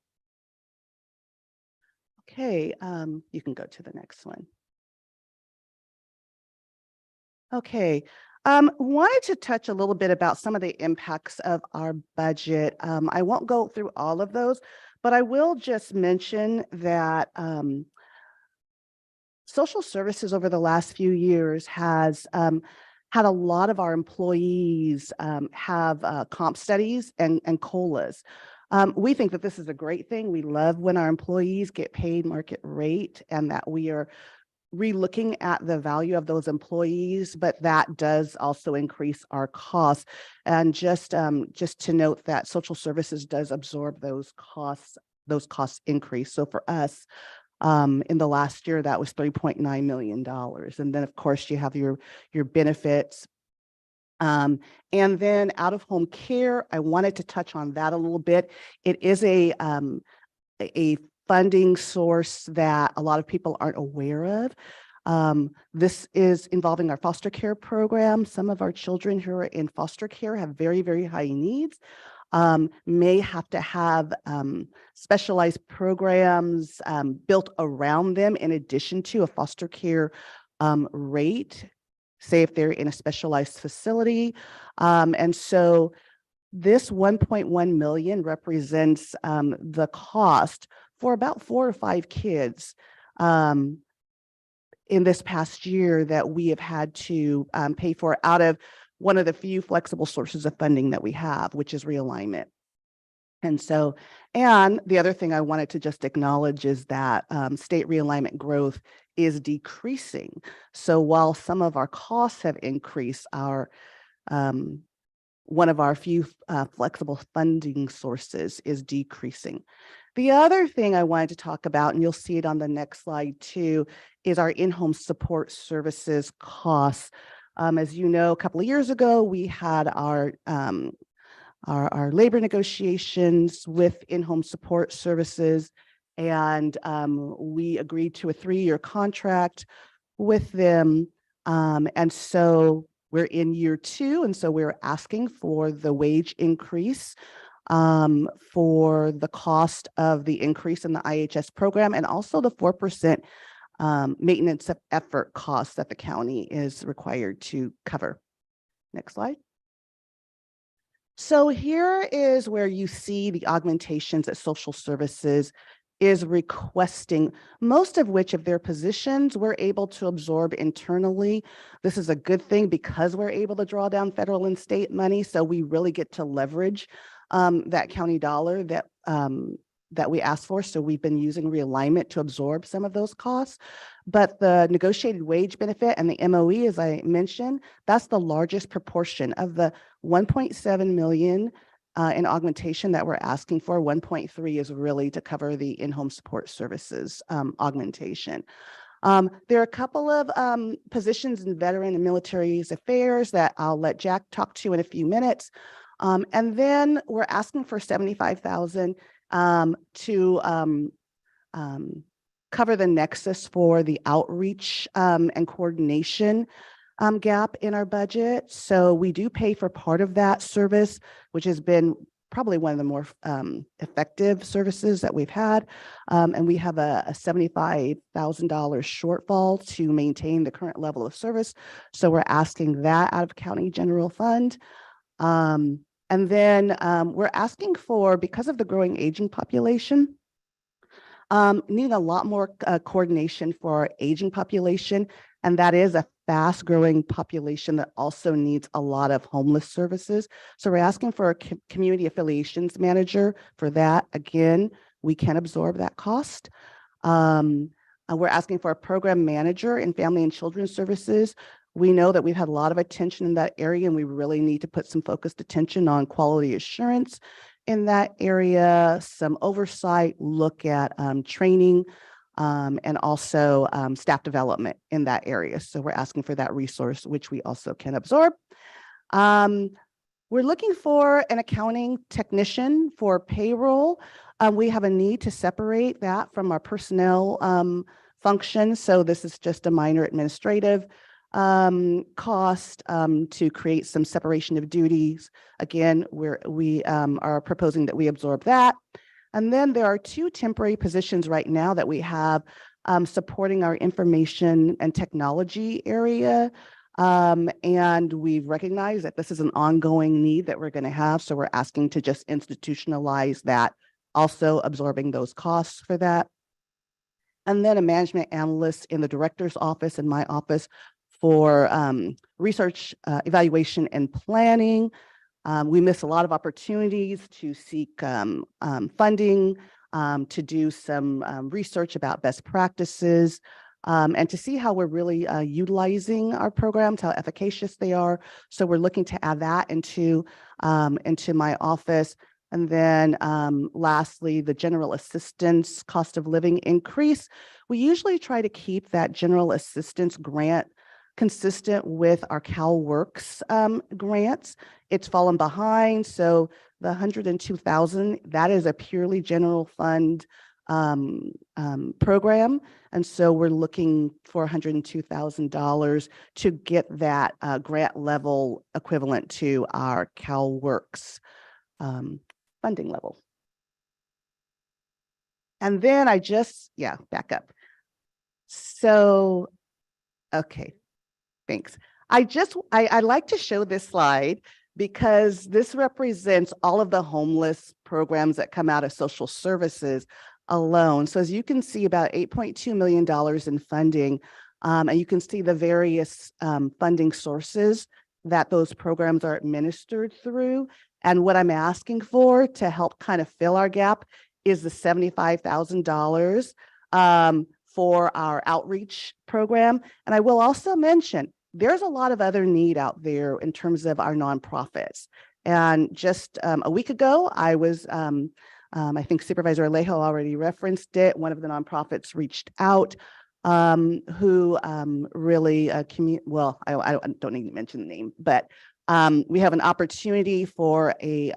S16: Okay, you can go to the next one. Okay, wanted to touch a little bit about some of the impacts of our budget. I won't go through all of those, but I will just mention that social services over the last few years has had a lot of our employees have comp studies and COLAs. We think that this is a great thing. We love when our employees get paid market rate and that we are re-looking at the value of those employees, but that does also increase our costs. And just to note that social services does absorb those costs increase. So for us, in the last year, that was $3.9 million. And then of course you have your benefits. And then out-of-home care, I wanted to touch on that a little bit. It is a funding source that a lot of people aren't aware of. This is involving our foster care program. Some of our children who are in foster care have very, very high needs, may have to have specialized programs built around them in addition to a foster care rate, say if they're in a specialized facility. And so this 1.1 million represents the cost for about 4 or 5 kids in this past year that we have had to pay for out of one of the few flexible sources of funding that we have, which is realignment. And so, and the other thing I wanted to just acknowledge is that state realignment growth is decreasing. So while some of our costs have increased, our one of our few flexible funding sources is decreasing. The other thing I wanted to talk about, and you'll see it on the next slide too, is our in-home support services costs. As you know, a couple of years ago, we had our labor negotiations with in-home support services, and we agreed to a 3-year contract with them. And so we're in year 2, and so we're asking for the wage increase for the cost of the increase in the IHS program, and also the 4% maintenance of effort costs that the county is required to cover. Next slide. So here is where you see the augmentations that social services is requesting, most of which of their positions we're able to absorb internally. This is a good thing because we're able to draw down federal and state money, so we really get to leverage that county dollar that we asked for. So we've been using realignment to absorb some of those costs. But the negotiated wage benefit and the MOE, as I mentioned, that's the largest proportion of the 1.7 million in augmentation that we're asking for. 1.3 is really to cover the in-home support services augmentation. There are a couple of positions in veteran and military affairs that I'll let Jack talk to in a few minutes. And then we're asking for 75,000 to cover the nexus for the outreach and coordination gap in our budget. So we do pay for part of that service, which has been probably one of the more effective services that we've had. And we have a $75,000 shortfall to maintain the current level of service. So we're asking that out of county general fund. And then we're asking for, because of the growing aging population, needing a lot more coordination for our aging population. And that is a fast growing population that also needs a lot of homeless services. So we're asking for a community affiliations manager for that. Again, we can absorb that cost. We're asking for a program manager in family and children's services. We know that we've had a lot of attention in that area, and we really need to put some focused attention on quality assurance in that area, some oversight, look at training, and also staff development in that area. So we're asking for that resource, which we also can absorb. We're looking for an accounting technician for payroll. We have a need to separate that from our personnel function. So this is just a minor administrative cost to create some separation of duties. Again, we are proposing that we absorb that. And then there are 2 temporary positions right now that we have supporting our information and technology area. And we recognize that this is an ongoing need that we're going to have. So we're asking to just institutionalize that, also absorbing those costs for that. And then a management analyst in the director's office and my office for research, evaluation, and planning. We miss a lot of opportunities to seek funding, to do some research about best practices, and to see how we're really utilizing our programs, how efficacious they are. So we're looking to add that into my office. And then lastly, the general assistance cost of living increase. We usually try to keep that general assistance grant consistent with our CalWorks grants. It's fallen behind. So the 102,000, that is a purely general fund program. And so we're looking for $102,000 to get that grant level equivalent to our CalWorks funding level. And then back up. So, okay. Thanks. I like to show this slide because this represents all of the homeless programs that come out of social services alone. So as you can see, about $8.2 million in funding, and you can see the various funding sources that those programs are administered through. And what I'm asking for to help kind of fill our gap is the $75,000 for our outreach program. And I will also mention, there's a lot of other need out there in terms of our nonprofits. And just a week ago, I was, I think Supervisor Alejo already referenced it. One of the nonprofits reached out who really, I don't need to mention the name, but we have an opportunity for a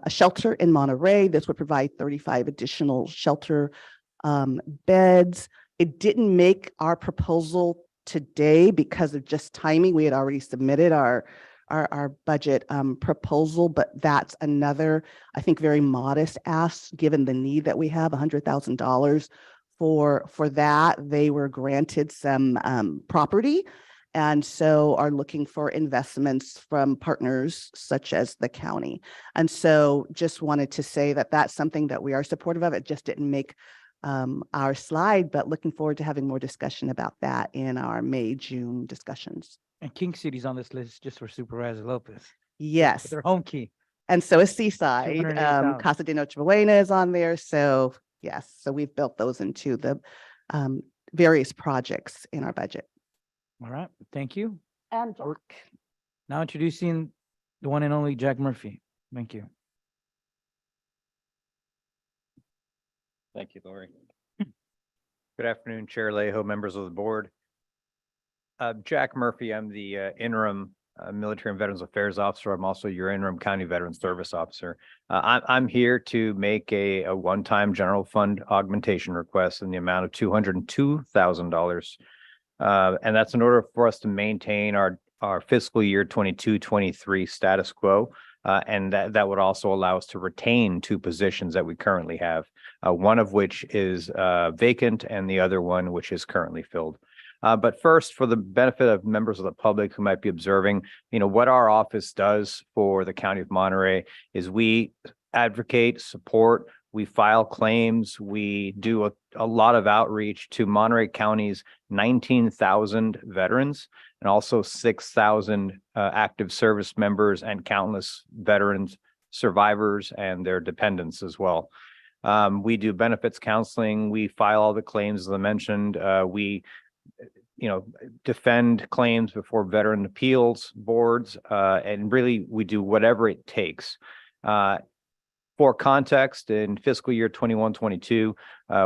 S16: shelter in Monterey. This would provide 35 additional shelter beds. It didn't make our proposal today because of just timing. We had already submitted our budget proposal, but that's another, I think, very modest ask given the need that we have, $100,000 for that. They were granted some property, and so are looking for investments from partners such as the county. And so just wanted to say that that's something that we are supportive of. It just didn't make our slide, but looking forward to having more discussion about that in our May, June discussions.
S1: And King City's on this list just for Supervisor Lopez.
S16: Yes.
S1: Their home key.
S16: And so is Seaside.
S1: 280,000.
S16: Casa de Noche Buena is on there. So yes, so we've built those into the various projects in our budget.
S1: All right, thank you.
S16: And
S1: Now introducing the one and only Jack Murphy. Thank you.
S20: Thank you, Lori. Good afternoon, Chair Leaho, members of the board. Jack Murphy, I'm the interim Military and Veterans Affairs Officer. I'm also your interim County Veteran Service Officer. I'm here to make a one-time general fund augmentation request in the amount of $202,000. And that's in order for us to maintain our fiscal year 22-23 status quo. And that would also allow us to retain 2 positions that we currently have, one of which is vacant and the other one which is currently filled. But first, for the benefit of members of the public who might be observing, what our office does for the County of Monterey is we advocate, support, we file claims, we do a lot of outreach to Monterey County's 19,000 veterans and also 6,000 active service members and countless veterans, survivors, and their dependents as well. We do benefits counseling, we file all the claims, as I mentioned, we defend claims before veteran appeals boards, and really we do whatever it takes. For context, in fiscal year 21-22,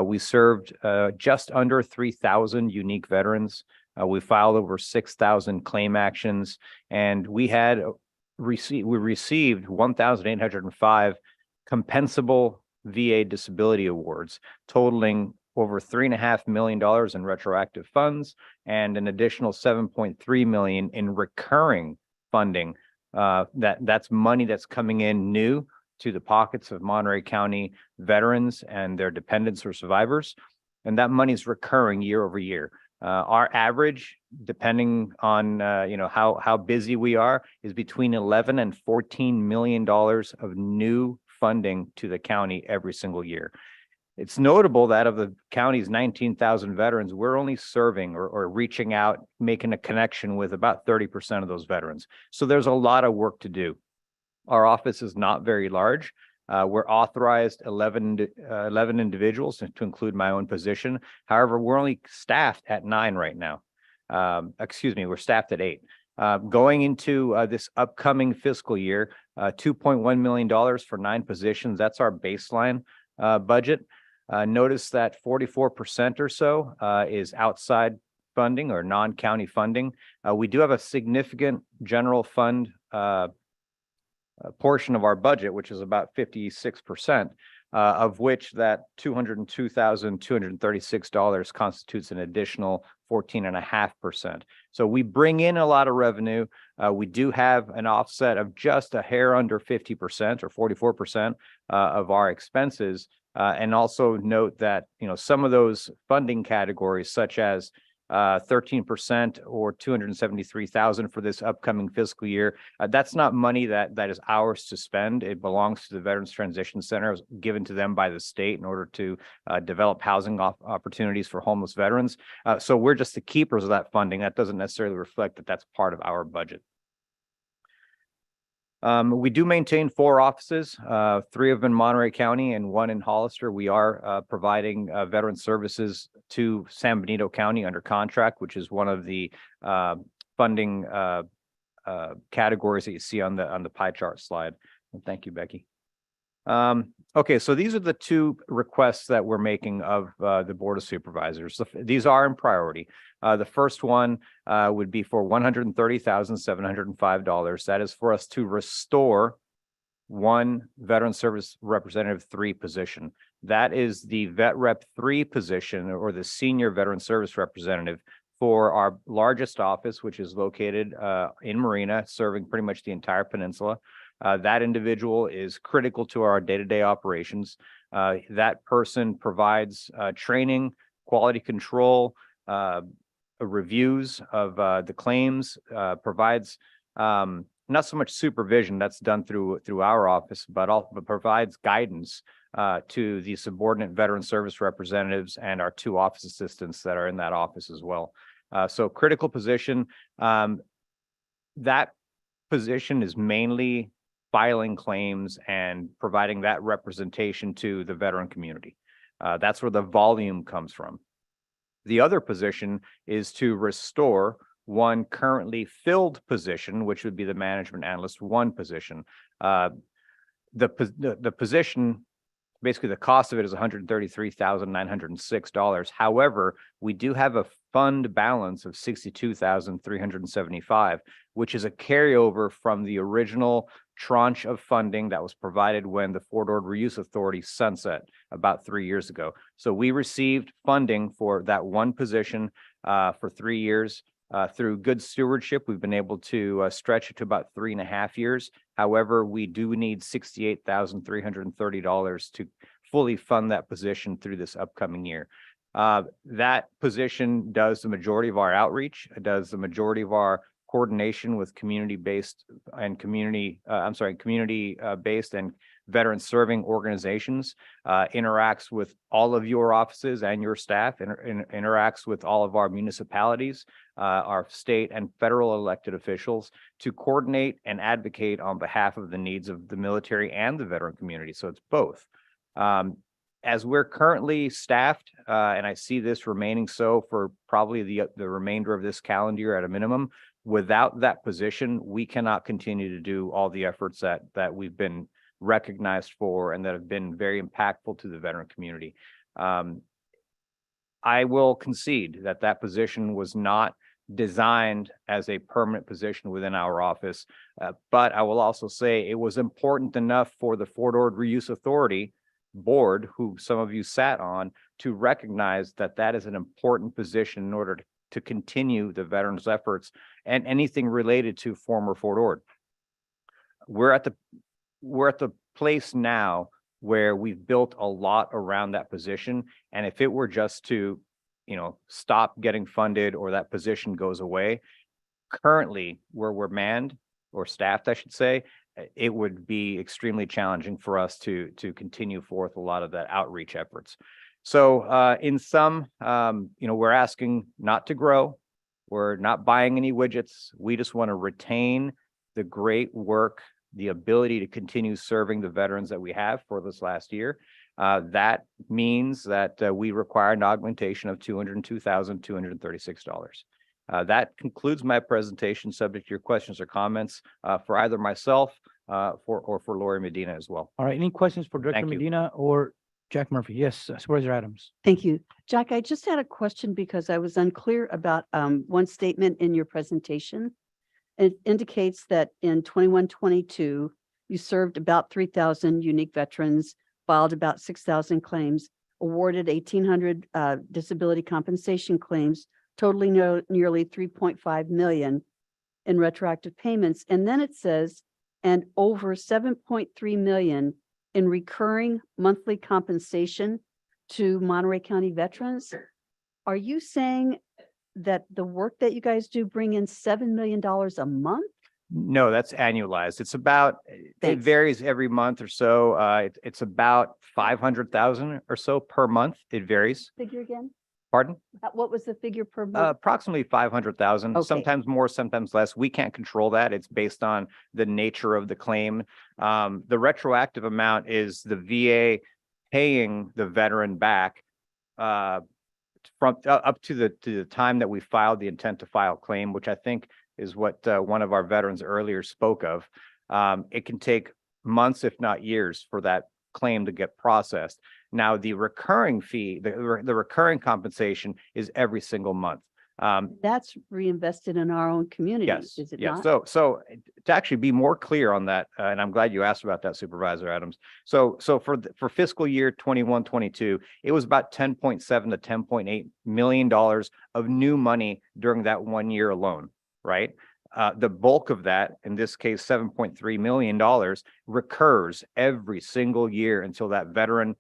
S20: we served just under 3,000 unique veterans. We filed over 6,000 claim actions, and we received 1,805 compensable VA disability awards, totaling over $3.5 million in retroactive funds and an additional $7.3 million in recurring funding. That's money that's coming in new to the pockets of Monterey County veterans and their dependents or survivors. And that money is recurring year over year. Our average, depending on how busy we are, is between $11 and $14 million of new funding to the county every single year. It's notable that of the county's 19,000 veterans, we're only serving or reaching out, making a connection with about 30% of those veterans. So there's a lot of work to do. Our office is not very large. We're authorized 11 individuals to include my own position. However, we're only staffed at 9 right now. We're staffed at 8. Going into this upcoming fiscal year, $2.1 million for 9 positions. That's our baseline budget. Notice that 44% or so is outside funding or non-county funding. We do have a significant general fund portion of our budget, which is about 56%, of which that $202,236 constitutes an additional 14.5%. So we bring in a lot of revenue. We do have an offset of just a hair under 50% or 44% of our expenses. And also note that, some of those funding categories, such as 13% or $273,000 for this upcoming fiscal year. That's not money that is ours to spend. It belongs to the Veterans Transition Center, given to them by the state in order to develop housing opportunities for homeless veterans. So we're just the keepers of that funding. That doesn't necessarily reflect that that's part of our budget. We do maintain 4 offices, 3 of them in Monterey County and 1 in Hollister. We are providing veteran services to San Benito County under contract, which is one of the funding categories that you see on the pie chart slide. And thank you, Becky. Okay, so these are the 2 requests that we're making of the Board of Supervisors. These are in priority. The first one would be for $130,705. That is for us to restore 1 Veteran Service Representative 3 position. That is the Vet Rep 3 position, or the Senior Veteran Service Representative for our largest office, which is located in Marina, serving pretty much the entire peninsula. That individual is critical to our day-to-day operations. That person provides training, quality control, reviews of the claims, provides not so much supervision, that's done through our office, but provides guidance to the subordinate veteran service representatives and our 2 office assistants that are in that office as well. So critical position. That position is mainly filing claims and providing that representation to the veteran community. That's where the volume comes from. The other position is to restore one currently filled position, which would be the management analyst one position. The position, basically the cost of it is $133,906. However, we do have a fund balance of $62,375, which is a carryover from the original tranche of funding that was provided when the Fort Ord Reuse Authority sunset about 3 years ago. So we received funding for that one position for 3 years. Through good stewardship, we've been able to stretch it to about 3.5 years. However, we do need $68,330 to fully fund that position through this upcoming year. That position does the majority of our outreach. It does the majority of our coordination with community-based and community-based and veteran serving organizations, interacts with all of your offices and your staff, interacts with all of our municipalities, our state and federal elected officials to coordinate and advocate on behalf of the needs of the military and the veteran community. So it's both. As we're currently staffed, and I see this remaining so for probably the remainder of this calendar year at a minimum, without that position, we cannot continue to do all the efforts that we've been recognized for and that have been very impactful to the veteran community. I will concede that that position was not designed as a permanent position within our office, but I will also say it was important enough for the Fort Ord Reuse Authority board, who some of you sat on, to recognize that that is an important position in order to continue the veterans' efforts and anything related to former Fort Ord. We're at the place now where we've built a lot around that position, and if it were just to, stop getting funded or that position goes away, currently where we're manned or staffed, I should say, it would be extremely challenging for us to continue forth a lot of that outreach efforts. So in sum, we're asking not to grow. We're not buying any widgets. We just want to retain the great work, the ability to continue serving the veterans that we have for this last year. That means that we require an augmentation of $202,236. That concludes my presentation, subject to your questions or comments for either myself or for Lori Medina as well.
S1: All right, any questions for Director
S20: Thank you.
S1: Medina or Jack Murphy? Yes, Supervisor Adams.
S13: Thank you. Jack, I just had a question because I was unclear about one statement in your presentation. It indicates that in 21-22, you served about 3,000 unique veterans, filed about 6,000 claims, awarded 1,800 disability compensation claims, totaling nearly 3.5 million in retroactive payments. And then it says, and over 7.3 million in recurring monthly compensation to Monterey County veterans. Are you saying that the work that you guys do bring in $7 million a month?
S20: No, that's annualized. It's about, it
S13: Thanks.
S20: varies every month or so. It's about 500,000 or so per month. It varies.
S13: Figure again?
S20: Pardon?
S13: What was the figure per month?
S20: Approximately 500,000,
S13: Okay.
S20: sometimes more, sometimes less. We can't control that. It's based on the nature of the claim. The retroactive amount is the VA paying the veteran back from up to the time that we filed the intent to file claim, which I think is what one of our veterans earlier spoke of. It can take months, if not years, for that claim to get processed. Now, the recurring fee, the recurring compensation is every single month.
S13: That's reinvested in our own community,
S20: Yes,
S13: is it
S20: yes.
S13: not?
S20: So to actually be more clear on that, and I'm glad you asked about that, Supervisor Adams. So for fiscal year 21-22, it was about $10.7 to $10.8 million of new money during that 1 year alone, right? The bulk of that, in this case, $7.3 million, recurs every single year until that veteran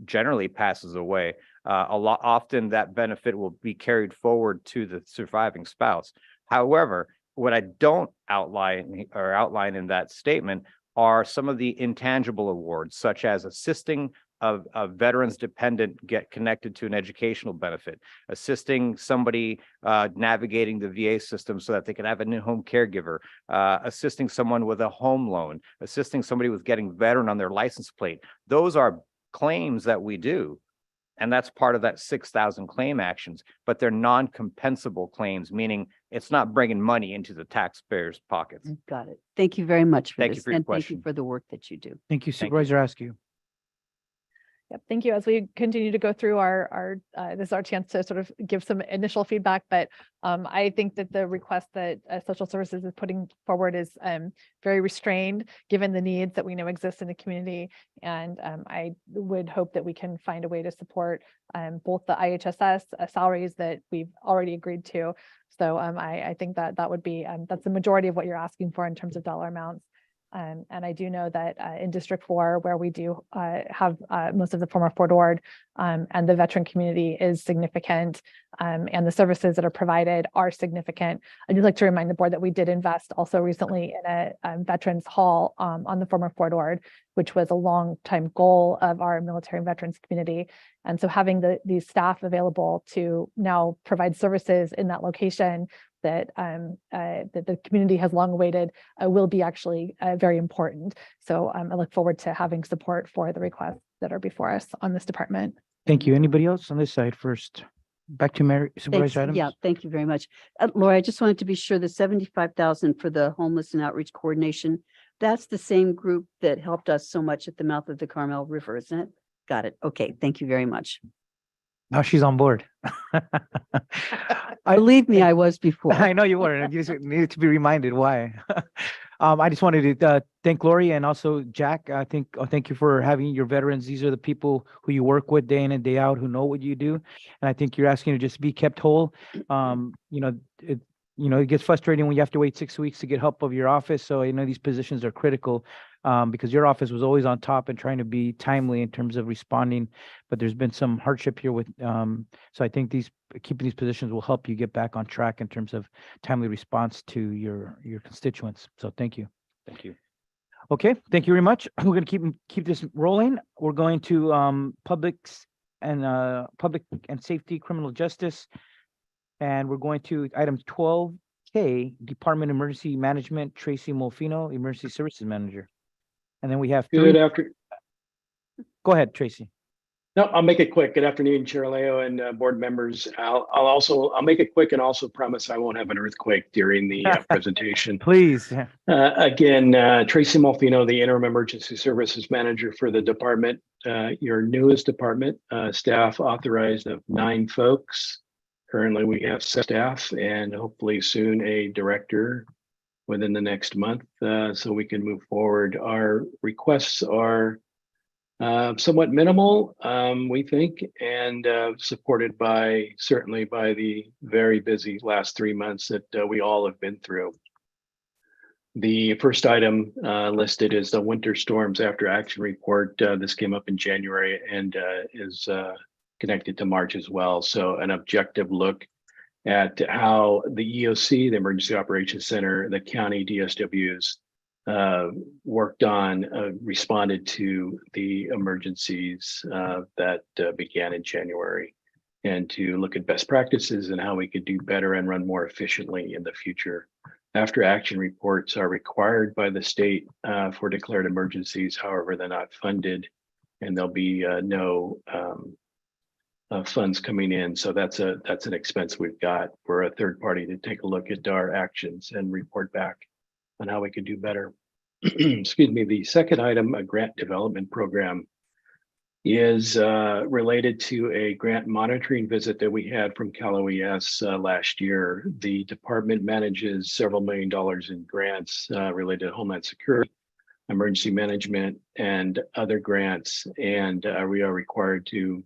S20: generally passes away. Often that benefit will be carried forward to the surviving spouse. However, what I don't outline in that statement are some of the intangible awards, such as assisting a veteran's dependent get connected to an educational benefit, assisting somebody navigating the VA system so that they can have an in-home caregiver, assisting someone with a home loan, assisting somebody with getting veteran on their license plate. Those are claims that we do. And that's part of that 6,000 claim actions, but they're non-compensable claims, meaning it's not bringing money into the taxpayers' pockets.
S13: Got it. Thank you very much for
S20: Thank you
S13: this.
S20: for your
S13: And thank you
S20: question.
S13: for the work that you do.
S1: Thank you,
S20: Thank you.
S1: Supervisor Askew.
S4: Yep, thank you. As we continue to go through our this is our chance to sort of give some initial feedback, but I think that the request that social services is putting forward is very restrained, given the needs that we know exist in the community. And I would hope that we can find a way to support both the IHSS salaries that we've already agreed to. So I think that that would be that's the majority of what you're asking for in terms of dollar amounts. And I do know that in District 4, where we do have most of the former Fort Ord and the veteran community is significant, and the services that are provided are significant. I'd just like to remind the board that we did invest also recently in a veterans hall on the former Fort Ord, which was a long time goal of our military and veterans community. And so having these staff available to now provide services in that location that the community has long awaited will be actually very important. So I look forward to having support for the requests that are before us on this department.
S1: Thank you. Anybody else on this side first? Back to Mary, Supervisor Adams.
S13: Yeah, thank you very much. Laura, I just wanted to be sure the 75,000 for the homeless and outreach coordination, that's the same group that helped us so much at the mouth of the Carmel River, isn't it? Got it. Okay, thank you very much.
S1: Now she's on board.
S13: Believe me, I was before.
S1: I know you were, and you just needed to be reminded why. I just wanted to thank Lori and also Jack. Thank you for having your veterans. These are the people who you work with day in and day out, who know what you do, and I think you're asking to just be kept whole. It gets frustrating when you have to wait 6 weeks to get help of your office. So I know these positions are critical because your office was always on top and trying to be timely in terms of responding. But there's been some hardship here with, so I think keeping these positions will help you get back on track in terms of timely response to your constituents. So thank you.
S20: Thank you.
S1: Okay, thank you very much. We're going to keep this rolling. We're going to public and safety, criminal justice. And we're going to item 12K, Department of Emergency Management, Tracy Molfino, Emergency Services Manager. And then we have
S21: Good afternoon.
S1: Go ahead, Tracy.
S21: No, I'll make it quick. Good afternoon, Chair Leo and board members. I'll make it quick and also promise I won't have an earthquake during the presentation.
S1: Please.
S21: Again, Tracy Molfino, the Interim Emergency Services Manager for the department, your newest department, staff authorized of 9 folks. Currently, we have 6 staff and hopefully soon a director within the next month, so we can move forward. Our requests are somewhat minimal, we think, and supported certainly by the very busy last 3 months that we all have been through. The first item listed is the winter storms after action report. This came up in January and is connected to March as well. So an objective look at how the EOC, the Emergency Operations Center, the county DSWs worked on, responded to the emergencies that began in January, and to look at best practices and how we could do better and run more efficiently in the future. After action reports are required by the state for declared emergencies. However, they're not funded and there'll be no funds coming in. So that's an expense we've got for a third party to take a look at our actions and report back on how we could do better. Excuse me. The second item, a grant development program, is related to a grant monitoring visit that we had from Cal OES last year. The department manages several $1 million in grants related to Homeland Security, emergency management, and other grants. And we are required to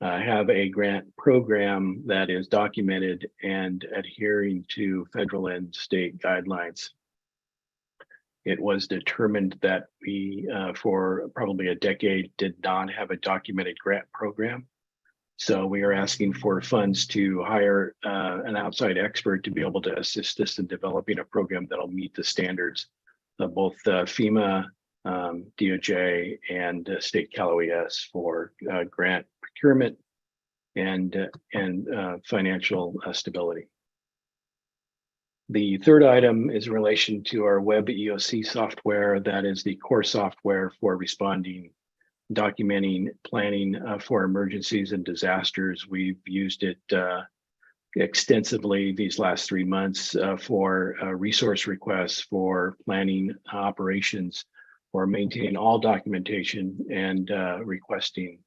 S21: have a grant program that is documented and adhering to federal and state guidelines. It was determined that we, for probably a decade, did not have a documented grant program. So we are asking for funds to hire an outside expert to be able to assist us in developing a program that'll meet the standards of both FEMA DOJ and State Cal OES for grant procurement and financial stability. The third item is in relation to our web EOC software. That is the core software for responding, documenting, planning for emergencies and disasters. We've used it extensively these last 3 months for resource requests, for planning operations, for maintaining all documentation and requesting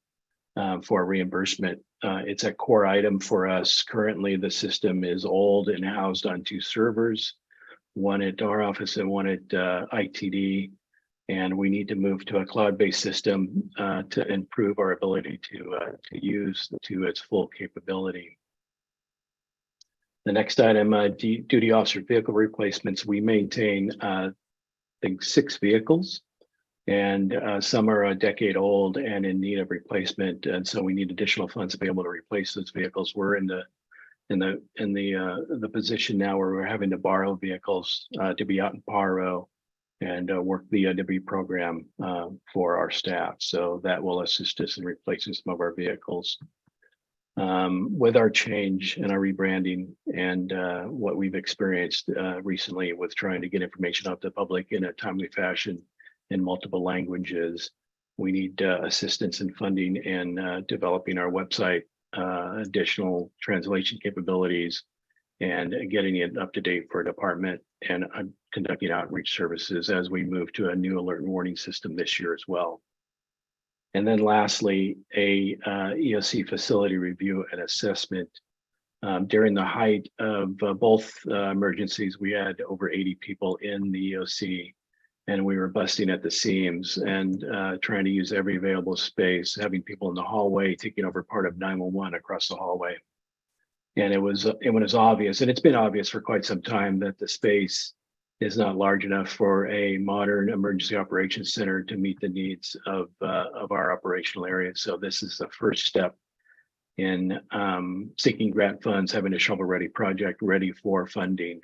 S21: for reimbursement. It's a core item for us. Currently, the system is old and housed on 2 servers, one at our office and one at ITD. And we need to move to a cloud-based system to improve our ability to use to its full capability. The next item, duty officer vehicle replacements. We maintain, I think, 6 vehicles, and some are a decade old and in need of replacement. And so we need additional funds to be able to replace those vehicles. We're in the position now where we're having to borrow vehicles to be out in Paro and work the EWB program for our staff. So that will assist us in replacing some of our vehicles. With our change and our rebranding and what we've experienced recently with trying to get information out to the public in a timely fashion in multiple languages, we need assistance in funding and developing our website, additional translation capabilities, and getting it up to date for a department, and conducting outreach services as we move to a new alert and warning system this year as well. And then lastly, a EOC facility review and assessment. During the height of both emergencies, we had over 80 people in the EOC, and we were busting at the seams and trying to use every available space, having people in the hallway taking over part of 911 across the hallway. And it was obvious, and it's been obvious for quite some time, that the space is not large enough for a modern emergency operations center to meet the needs of our operational area. So this is the first step in seeking grant funds, having a shovel-ready project ready for funding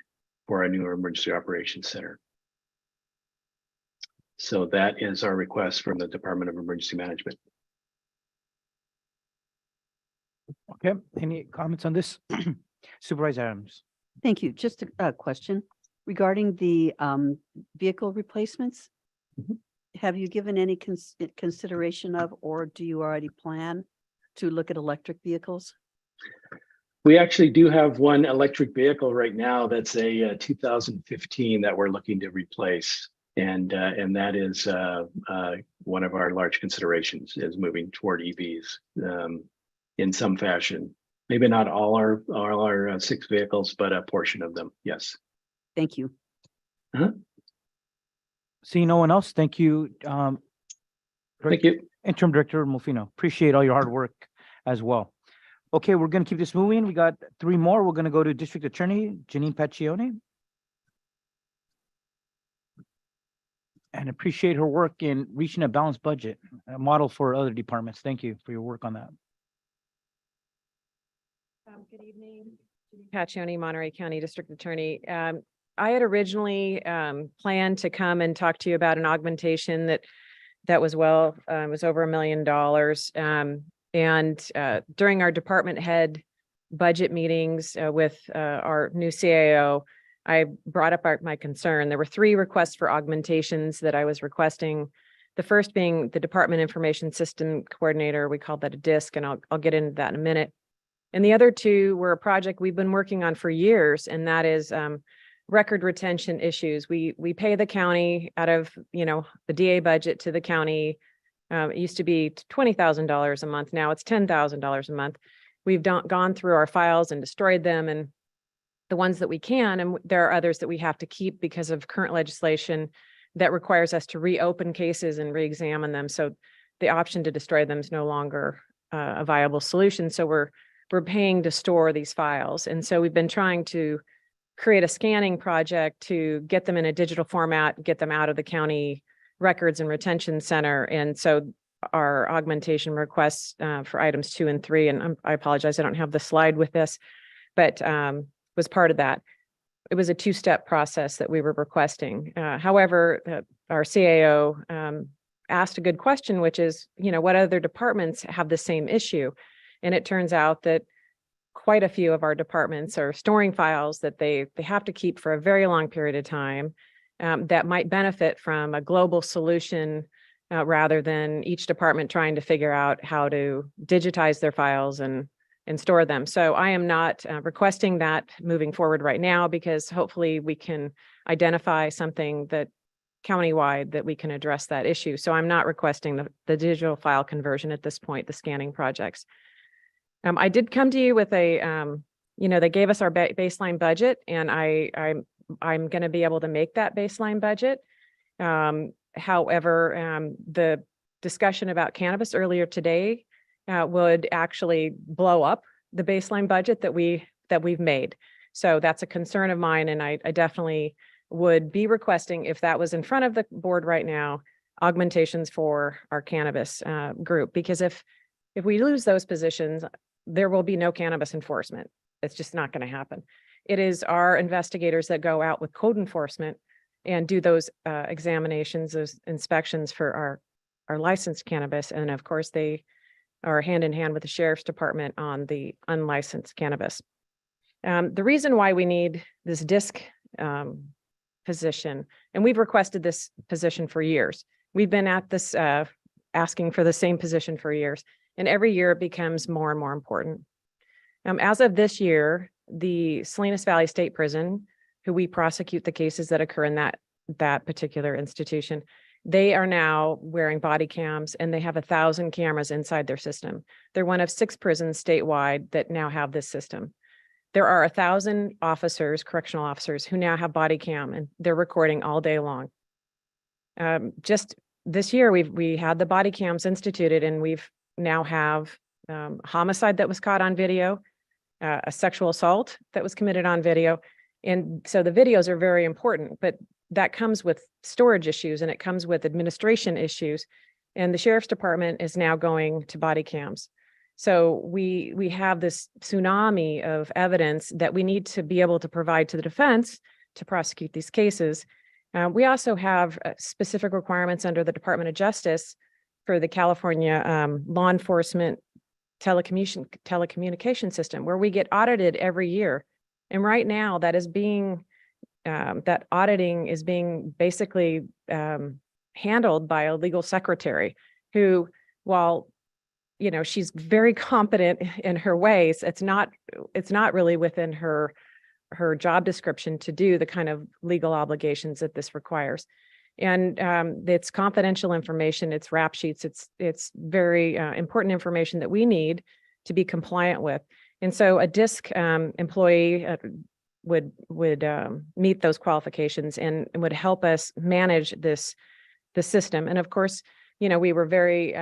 S21: for our new emergency operations center. So that is our request from the Department of Emergency Management.
S1: Okay, any comments on this? Supervisor Adams.
S13: Thank you. Just a question regarding the vehicle replacements. Have you given any consideration of, or do you already plan to look at electric vehicles?
S21: We actually do have one electric vehicle right now that's a 2015 that we're looking to replace. And that is one of our large considerations, is moving toward EVs in some fashion. Maybe not all our 6 vehicles, but a portion of them. Yes.
S13: Thank you.
S1: Seeing no one else, thank you.
S21: Thank you.
S1: Interim Director Mofino. Appreciate all your hard work as well. Okay, we're going to keep this moving. We got 3 more. We're going to go to District Attorney Janine Paccione. And appreciate her work in reaching a balanced budget, a model for other departments. Thank you for your work on that.
S5: Good evening. Paccione, Monterey County District Attorney. I had originally planned to come and talk to you about an augmentation that was was over $1 million. And during our department head budget meetings with our new CAO, I brought up my concern. There were 3 requests for augmentations that I was requesting. The first being the Department Information System Coordinator. We called that a DISC, and I'll get into that in a minute. And the other 2 were a project we've been working on for years, and that is record retention issues. We pay the county out of, the DA budget to the county. It used to be $20,000 a month. Now it's $10,000 a month. We've gone through our files and destroyed them, and the ones that we can, and there are others that we have to keep because of current legislation that requires us to reopen cases and re-examine them. So the option to destroy them is no longer a viable solution. So we're paying to store these files. And so we've been trying to create a scanning project to get them in a digital format, get them out of the county records and retention center. And so our augmentation requests for items 2 and 3, and I apologize, I don't have the slide with this, but was part of that. It was a 2-step process that we were requesting. However, our CAO asked a good question, which is, what other departments have the same issue? And it turns out that quite a few of our departments are storing files that they have to keep for a very long period of time that might benefit from a global solution rather than each department trying to figure out how to digitize their files and store them. So I am not requesting that moving forward right now, because hopefully we can identify something that countywide that we can address that issue. So I'm not requesting the digital file conversion at this point, the scanning projects. I did come to you with a, they gave us our baseline budget, and I'm going to be able to make that baseline budget. However, the discussion about cannabis earlier today would actually blow up the baseline budget that we've made. So that's a concern of mine, and I definitely would be requesting, if that was in front of the board right now, augmentations for our cannabis group, because if we lose those positions, there will be no cannabis enforcement. It's just not going to happen. It is our investigators that go out with code enforcement and do those examinations, those inspections for our licensed cannabis. And of course, they are hand in hand with the sheriff's department on the unlicensed cannabis. The reason why we need this DISC position, and we've requested this position for years. We've been at this asking for the same position for years, and every year it becomes more and more important. As of this year, the Salinas Valley State Prison, who we prosecute the cases that occur in that particular institution, they are now wearing body cams, and they have 1,000 cameras inside their system. They're one of 6 prisons statewide that now have this system. There are 1,000 officers, correctional officers, who now have body cam, and they're recording all day long. Just this year, we had the body cams instituted, and we've now have homicide that was caught on video, a sexual assault that was committed on video. And so the videos are very important, but that comes with storage issues, and it comes with administration issues. And the sheriff's department is now going to body cams. So we have this tsunami of evidence that we need to be able to provide to the defense to prosecute these cases. We also have specific requirements under the Department of Justice for the California law enforcement telecommunication system, where we get audited every year. And right now that auditing is being basically handled by a legal secretary who, while she's very competent in her ways, it's not really within her job description to do the kind of legal obligations that this requires. And it's confidential information, it's rap sheets, it's very important information that we need to be compliant with. And so a DISC employee would meet those qualifications and would help us manage the system. And of course, we were very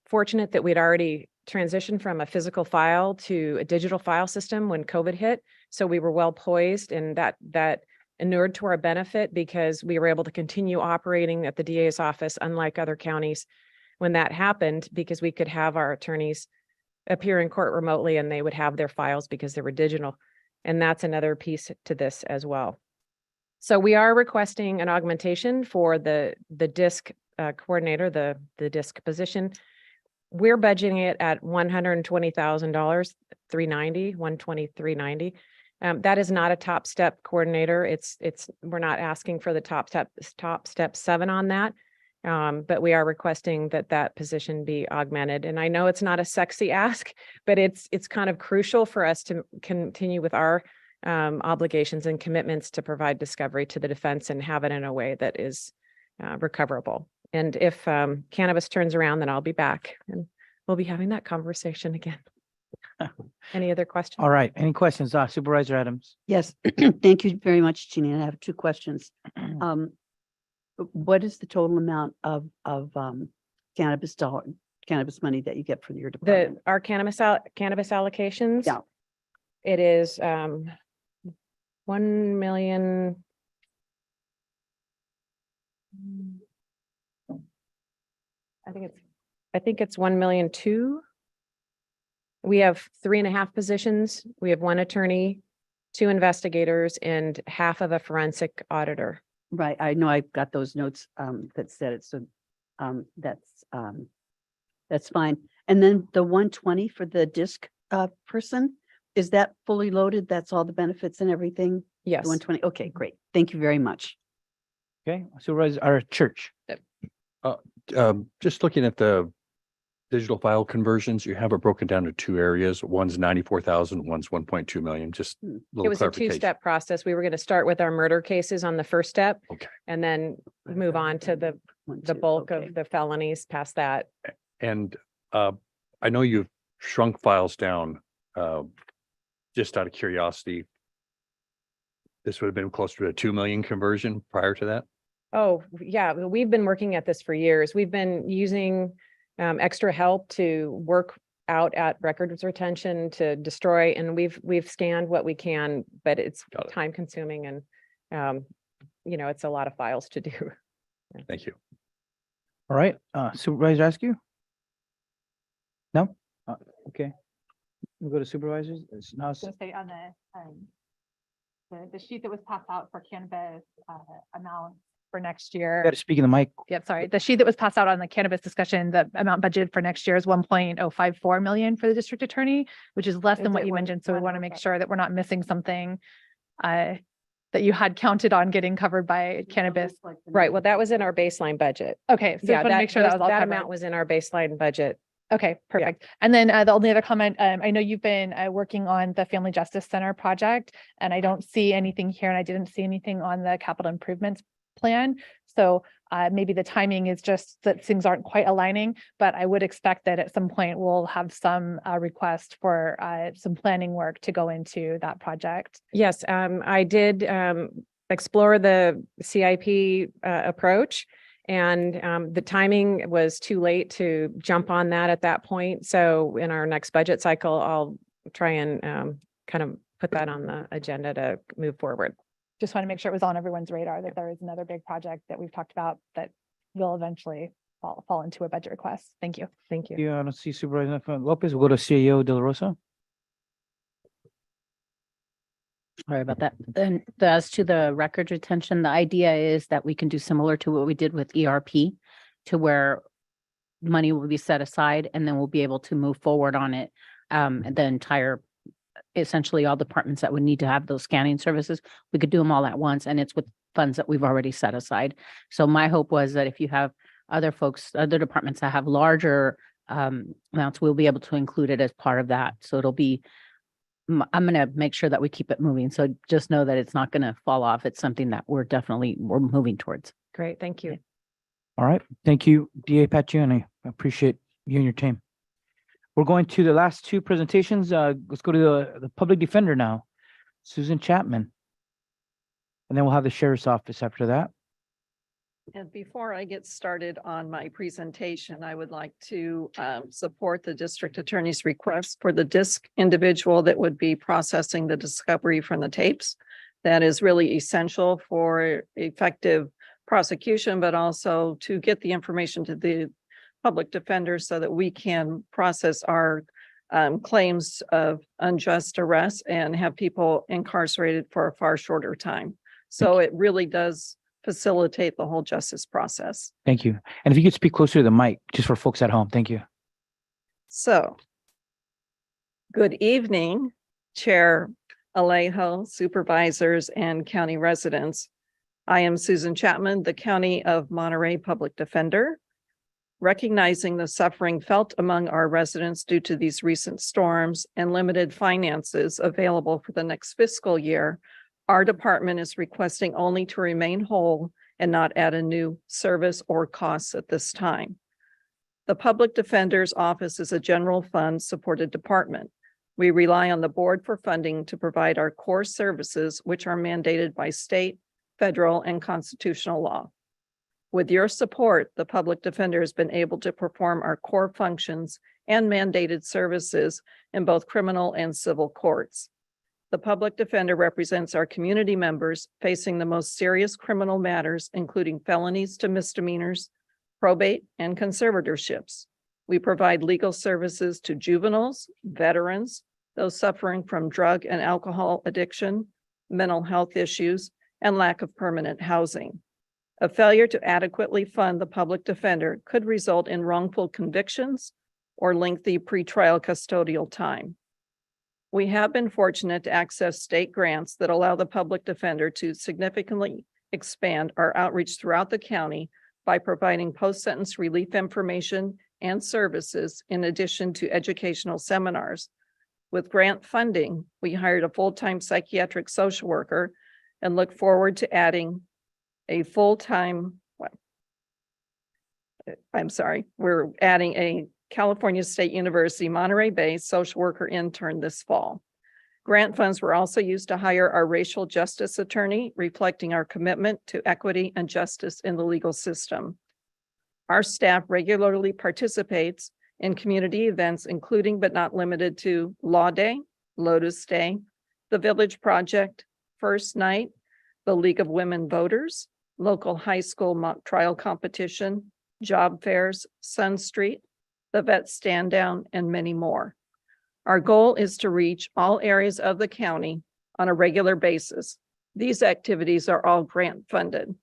S5: fortunate that we'd already transitioned from a physical file to a digital file system when COVID hit. So we were well poised, and that inured to our benefit, because we were able to continue operating at the DA's office, unlike other counties when that happened, because we could have our attorneys appear in court remotely and they would have their files because they were digital. And that's another piece to this as well. So we are requesting an augmentation for the DISC coordinator, the DISC position. We're budgeting it at $120,000, $120,390. That is not a top step coordinator. We're not asking for the top step 7 on that. But we are requesting that position be augmented. And I know it's not a sexy ask, but it's kind of crucial for us to continue with our obligations and commitments to provide discovery to the defense and have it in a way that is recoverable. And if cannabis turns around, then I'll be back and we'll be having that conversation again. Any other questions?
S1: All right. Any questions? Supervisor Adams?
S13: Yes, thank you very much, Jeannie. And I have 2 questions. What is the total amount of cannabis money that you get for your department?
S5: Our cannabis allocations?
S13: Yeah.
S5: It is 1 million. I think it's 1.2 million. We have 3.5 positions. We have 1 attorney, 2 investigators, and half of a forensic auditor.
S13: Right, I know I've got those notes that said it, so that's fine. And then the 120 for the disc person, is that fully loaded? That's all the benefits and everything?
S5: Yes.
S13: The 120, okay, great. Thank you very much.
S1: Okay, Supervisor, our church.
S19: Just looking at the digital file conversions, you have it broken down to two areas. One's 94,000, one's 1.2 million, just a
S5: It
S19: little
S5: was a
S19: clarification.
S5: two-step process. We were going to start with our murder cases on the first step.
S19: Okay.
S5: And then move on to the bulk of the felonies past that.
S19: And I know you've shrunk files down, just out of curiosity. This would have been closer to a 2 million conversion prior to that?
S5: Oh, yeah, we've been working at this for years. We've been using extra help to work out at records retention to destroy, and we've scanned what we can, but it's time consuming and it's a lot of files to do.
S19: Thank you.
S1: All right, Supervisor Askew? No? Okay. We'll go to supervisors. It's now,
S4: Say on the sheet that was passed out for cannabis amount for next year.
S1: got to speak in the mic.
S4: Yep, sorry. The sheet that was passed out on the cannabis discussion, the amount budgeted for next year is 1.054 million for the district attorney, which is less than what you mentioned. So we want to make sure that we're not missing something that you had counted on getting covered by cannabis.
S5: Right. Well, that was in our baseline budget.
S4: Okay, so
S5: Yeah,
S4: just want to make sure that was all
S5: that
S4: covered.
S5: amount was in our baseline budget.
S4: Okay, perfect. And then the only other comment, I know you've been working on the Family Justice Center project, and I don't see anything here, and I didn't see anything on the capital improvements plan. So maybe the timing is just that things aren't quite aligning, but I would expect that at some point we'll have some request for some planning work to go into that project.
S5: Yes, I did explore the CIP approach. And the timing was too late to jump on that at that point. So in our next budget cycle, I'll try and kind of put that on the agenda to move forward.
S4: Just want to make sure it was on everyone's radar that there is another big project that we've talked about that will eventually fall into a budget request. Thank you.
S5: Thank you.
S1: Yeah, I don't see Supervisor Lopez. We'll go to CAO De La Rosa.
S6: Sorry about that. And as to the record retention, the idea is that we can do similar to what we did with ERP, to where money will be set aside and then we'll be able to move forward on it. And the entire, essentially all departments that would need to have those scanning services, we could do them all at once, and it's with funds that we've already set aside. So my hope was that if you have other folks, other departments that have larger amounts, we'll be able to include it as part of that. So it'll be, I'm going to make sure that we keep it moving. So just know that it's not going to fall off. It's something that we're moving towards.
S5: Great. Thank you.
S1: All right. Thank you, DA Pacioni. I appreciate you and your team. We're going to the last two presentations. Let's go to the public defender now, Susan Chapman. And then we'll have the sheriff's office after that.
S7: And before I get started on my presentation, I would like to support the district attorney's request for the DISC individual that would be processing the discovery from the tapes. That is really essential for effective prosecution, but also to get the information to the public defender so that we can process our claims of unjust arrest and have people incarcerated for a far shorter time. So it really does facilitate the whole justice process.
S1: Thank you. And if you could speak closer to the mic, just for folks at home. Thank you.
S7: So, good evening, Chair Alejo, supervisors, and county residents. I am Susan Chapman, the County of Monterey Public Defender. Recognizing the suffering felt among our residents due to these recent storms and limited finances available for the next fiscal year, our department is requesting only to remain whole and not add a new service or costs at this time. The Public Defender's Office is a general fund supported department. We rely on the board for funding to provide our core services, which are mandated by state, federal, and constitutional law. With your support, the Public Defender has been able to perform our core functions and mandated services in both criminal and civil courts. The Public Defender represents our community members facing the most serious criminal matters, including felonies to misdemeanors, probate, and conservatorships. We provide legal services to juveniles, veterans, those suffering from drug and alcohol addiction, mental health issues, and lack of permanent housing. A failure to adequately fund the public defender could result in wrongful convictions or lengthy pretrial custodial time. We have been fortunate to access state grants that allow the public defender to significantly expand our outreach throughout the county by providing post-sentence relief information and services in addition to educational seminars. With grant funding, we hired a full-time psychiatric social worker and look forward to adding a full-time, we're adding a California State University Monterey-based social worker intern this fall. Grant funds were also used to hire our racial justice attorney, reflecting our commitment to equity and justice in the legal system. Our staff regularly participates in community events, including but not limited to Law Day, Lotus Day, the Village Project, First Night, the League of Women Voters, local high school mock trial competition, job fairs, Sun Street, the Vet Stand Down, and many more. Our goal is to reach all areas of the county on a regular basis. These activities are all grant funded.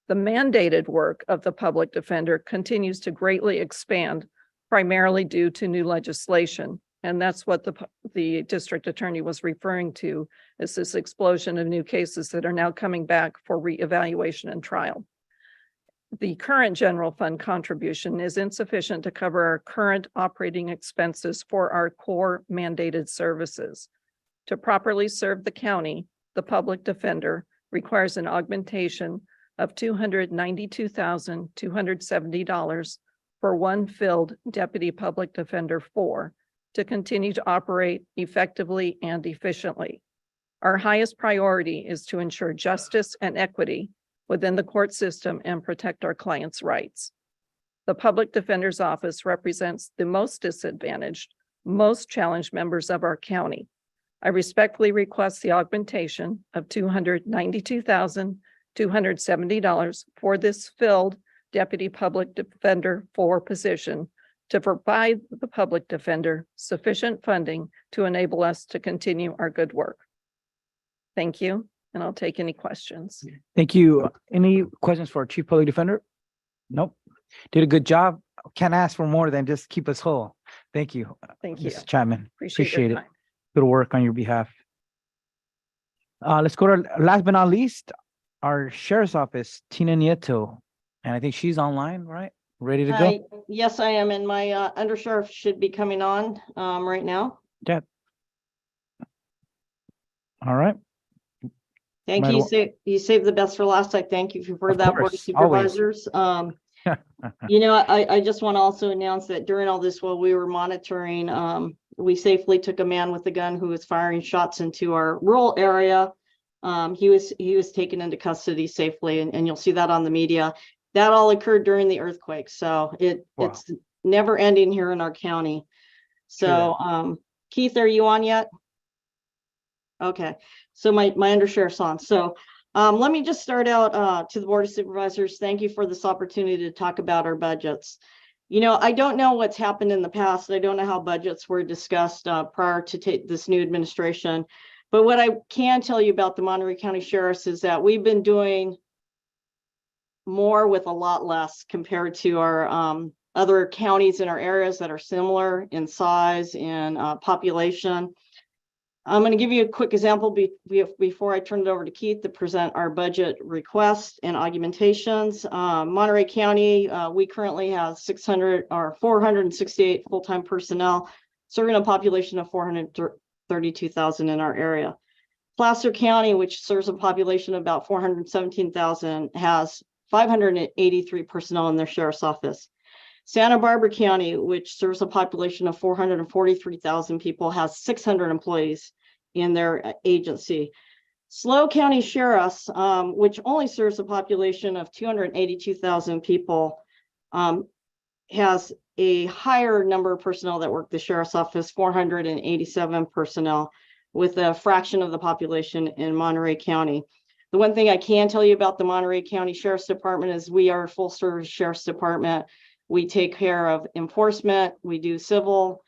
S7: The mandated work of the public defender continues to greatly expand, primarily due to new legislation. And that's what the district attorney was referring to, is this explosion of new cases that are now coming back for reevaluation and trial. The current general fund contribution is insufficient to cover our current operating expenses for our core mandated services. To properly serve the county, the public defender requires an augmentation of $292,270 for one filled deputy public defender 4 to continue to operate effectively and efficiently. Our highest priority is to ensure justice and equity within the court system and protect our clients' rights. The Public Defender's Office represents the most disadvantaged, most challenged members of our county. I respectfully request the augmentation of $292,270 for this filled Deputy Public Defender 4 position to provide the public defender sufficient funding to enable us to continue our good work. Thank you, and I'll take any questions.
S1: Thank you. Any questions for our Chief Public Defender? Nope. Did a good job. Can't ask for more than just keep us whole. Thank you.
S7: Thank you.
S1: Mrs. Chapman.
S7: Appreciate your
S1: it.
S7: time.
S1: Good work on your behalf. Let's go to last but not least, our Sheriff's Office, Tina Nieto. And I think she's online, right? Ready to go?
S3: Yes, I am. And my undersheriff should be coming on right now.
S1: Yeah. All right.
S3: Thank
S1: Might
S3: you.
S1: wa-
S3: You saved the best for last. I thank you for
S1: Of
S3: that, Board of
S1: course, always.
S3: Supervisors. You know, I just want to also announce that during all this, while we were monitoring, we safely took a man with a gun who was firing shots into our rural area. He was taken into custody safely, and you'll see that on the media. That all occurred during the earthquake, so it's never ending here in our county. So, Keith, are you on yet? Okay, so my undersheriff's on. So let me just start out to the Board of Supervisors. Thank you for this opportunity to talk about our budgets. You know, I don't know what's happened in the past. I don't know how budgets were discussed prior to this new administration. But what I can tell you about the Monterey County Sheriffs is that we've been doing more with a lot less compared to our other counties in our areas that are similar in size and population. I'm going to give you a quick example before I turn it over to Keith to present our budget requests and augmentations. Monterey County, we currently have 468 full-time personnel serving a population of 432,000 in our area. Placer County, which serves a population of about 417,000, has 583 personnel in their sheriff's office. Santa Barbara County, which serves a population of 443,000 people, has 600 employees in their agency. SLO County Sheriffs, which only serves a population of 282,000 people, has a higher number of personnel that work the sheriff's office, 487 personnel, with a fraction of the population in Monterey County. The one thing I can tell you about the Monterey County Sheriff's Department is we are a full service sheriff's department. We take care of enforcement, we do civil,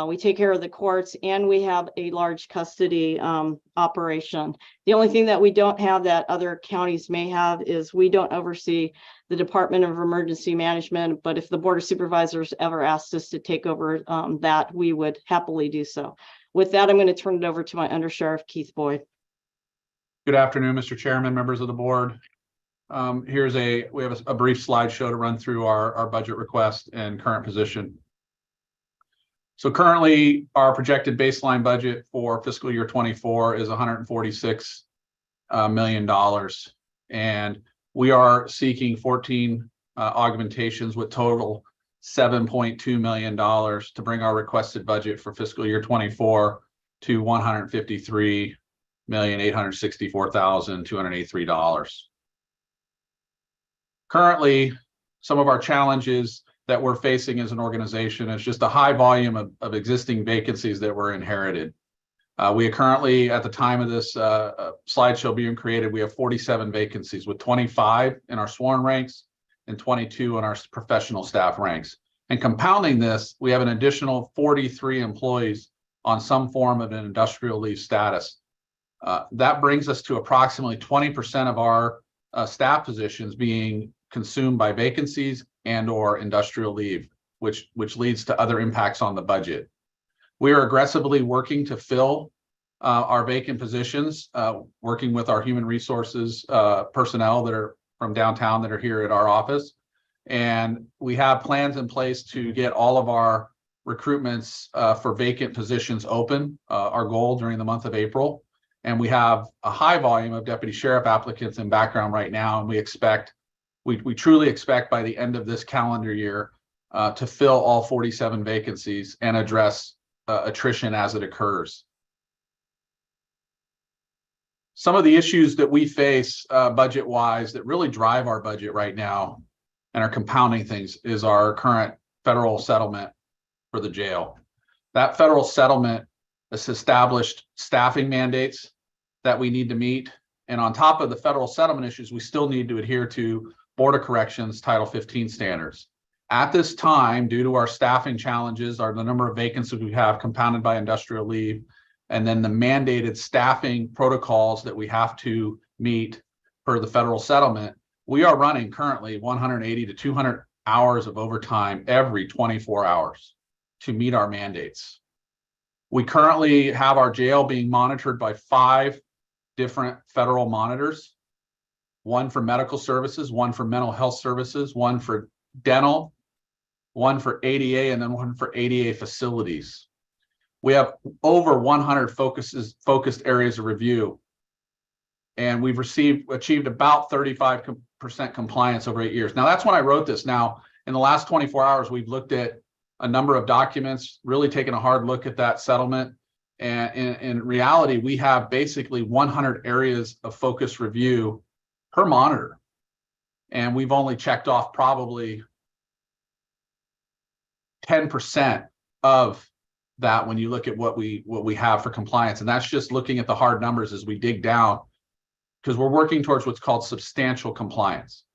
S3: We take care of the courts, and we have a large custody operation. The only thing that we don't have that other counties may have is we don't oversee the Department of Emergency Management, but if the Board of Supervisors ever asked us to take over that, we would happily do so. With that, I'm going to turn it over to my Undersheriff, Keith Boyd.
S2: Good afternoon, Mr. Chairman, members of the board. We have a brief slideshow to run through our budget request and current position. So currently, our projected baseline budget for fiscal year 24 is $146 million. And we are seeking 14 augmentations with total $7.2 million to bring our requested budget for fiscal year 24 to $153,864,283. Currently, some of our challenges that we're facing as an organization is just a high volume of existing vacancies that were inherited. We are currently, at the time of this slideshow being created, we have 47 vacancies with 25 in our sworn ranks and 22 in our professional staff ranks. And compounding this, we have an additional 43 employees on some form of an industrial leave status. That brings us to approximately 20% of our staff positions being consumed by vacancies and or industrial leave, which leads to other impacts on the budget. We are aggressively working to fill our vacant positions, working with our human resources personnel that are from downtown that are here at our office. And we have plans in place to get all of our recruitments for vacant positions open, our goal during the month of April. And we have a high volume of deputy sheriff applicants in background right now, and we truly expect by the end of this calendar year to fill all 47 vacancies and address attrition as it occurs. Some of the issues that we face budget-wise that really drive our budget right now and are compounding things is our current federal settlement for the jail. That federal settlement has established staffing mandates that we need to meet. And on top of the federal settlement issues, we still need to adhere to Board of Corrections Title 15 standards. At this time, due to our staffing challenges, the number of vacancies we have compounded by industrial leave, and then the mandated staffing protocols that we have to meet per the federal settlement, we are running currently 180 to 200 hours of overtime every 24 hours to meet our mandates. We currently have our jail being monitored by 5 different federal monitors. One for medical services, one for mental health services, one for dental, one for ADA, and then one for ADA facilities. We have over 100 focused areas of review, and we've achieved about 35% compliance over 8 years. Now, that's when I wrote this. Now, in the last 24 hours, we've looked at a number of documents, really taken a hard look at that settlement. And in reality, we have basically 100 areas of focused review per monitor. And we've only checked off probably 10% of that when you look at what we have for compliance. And that's just looking at the hard numbers as we dig down, because we're working towards what's called substantial compliance.